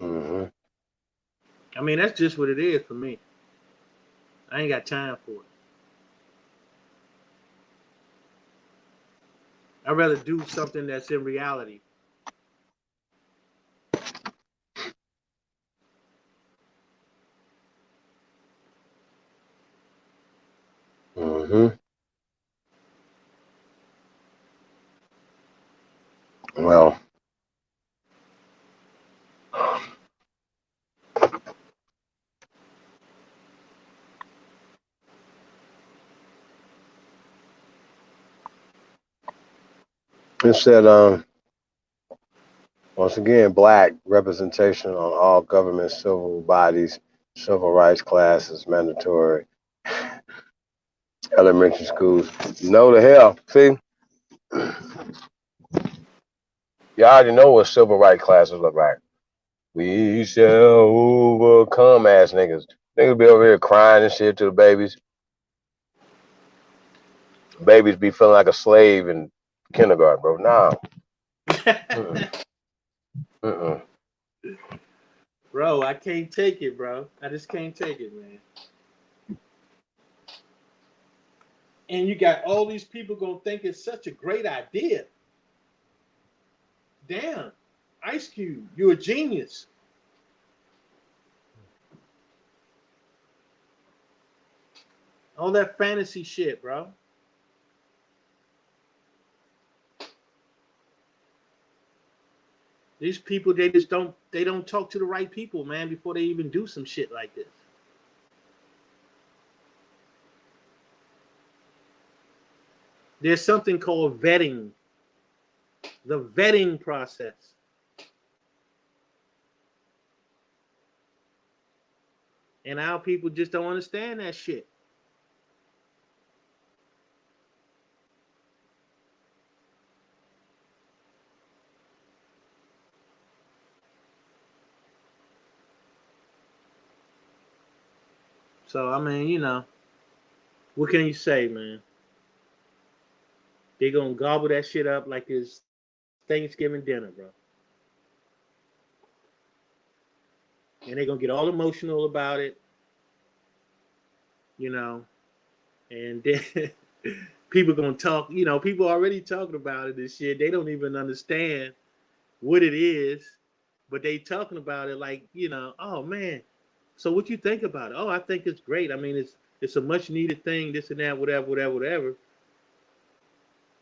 A: Mm-hmm.
H: I mean, that's just what it is for me. I ain't got time for it. I'd rather do something that's in reality.
A: Mm-hmm. Well, it said, once again, black representation on all government civil bodies, civil rights classes, mandatory elementary schools. No, the hell. See, you already know what civil rights classes look like. We shall overcome, ass niggas. Niggas be over here crying and shit to the babies. Babies be feeling like a slave in kindergarten, bro. Nah. Mm-mm. Mm-mm.
H: Bro, I can't take it, bro. I just can't take it, man. And you got all these people gonna think it's such a great idea. Damn, Ice Cube, you're a genius. All that fantasy shit, bro. These people, they don't talk to the right people, man, before they even do some shit like this. There's something called vetting, the vetting process. And our people just don't understand that shit. So I mean, what can you say, man? They gonna gobble that shit up like it's Thanksgiving dinner, bro. And they gonna get all emotional about it, you know. And then people gonna talk. People already talking about it and shit. They don't even understand what it is, but they talking about it like, oh man. So what you think about it? Oh, I think it's great. I mean, it's a much needed thing. This and that, whatever, whatever, whatever.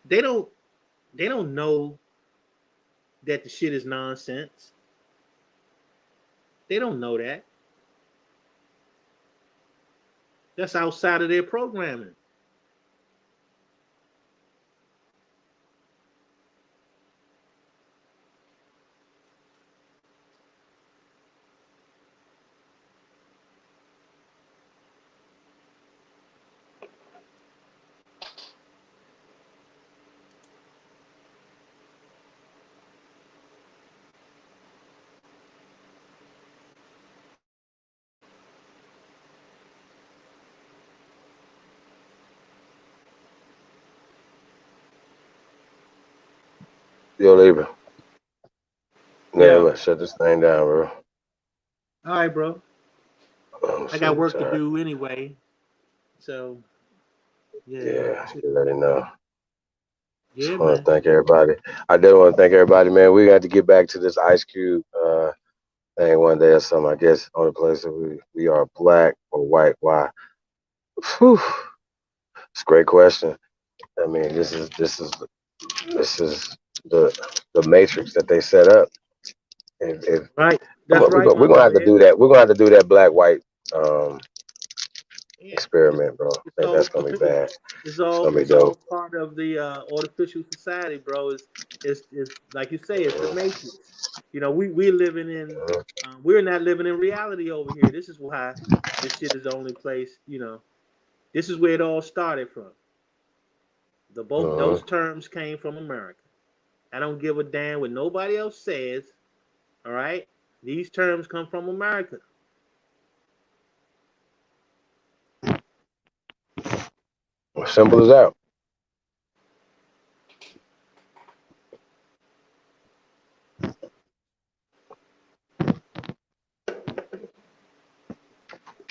H: They don't they don't know that the shit is nonsense. They don't know that. That's outside of their programming.
A: Yo, labor. Yeah,
H: Yeah.
A: let's shut this thing down, bro.
H: All right, bro.
A: I'm
H: I got
A: so
H: work to
A: tired.
H: do anyway. So yeah.
A: Yeah, you let it know.
H: Yeah,
A: Just want
H: man.
A: to thank everybody. I did want to thank everybody, man. We got to get back to this Ice Cube And one day or something, I guess, only place that we are black or white. Why? Whew. It's a great question. I mean, this is the matrix that they set up. If
H: Right. That's right,
A: we're
H: my
A: gonna have to
H: man.
A: do that. We're gonna have to do that black white
H: Yeah.
A: experiment, bro.
H: It's
A: That's
H: all
A: gonna be bad. It's gonna be
H: it's all
A: dope.
H: part of the artificial society, bro. It's like you say, it's the matrix. You know, we're living in we're not living in reality over here. This is why this shit is the only place. You know, this is where it all started from. The both
A: Mm-hmm.
H: those terms came from America. I don't give a damn what nobody else says. All right, these terms come from America.
A: Simple as that.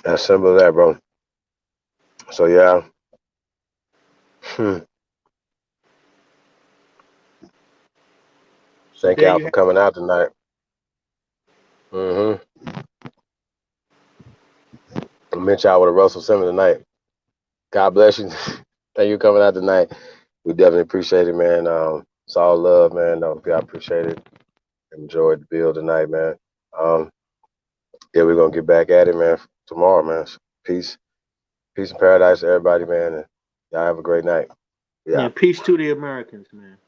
A: As simple as that, bro. So yeah. Hmm.
H: So
A: Thank
H: there
A: y'all
H: you
A: for
H: have.
A: coming out tonight. Mm-hmm. I met y'all with a Russell Simmons tonight. God bless you. Thank you for coming out tonight. We definitely appreciate it, man. It's all love, man. I appreciate it. Enjoyed the bill tonight, man. Um, yeah, we're gonna get back at it, man, tomorrow, man. Peace, peace and paradise to everybody, man. And y'all have a great night.
H: Yeah,
A: Yeah.
H: peace to the Americans, man.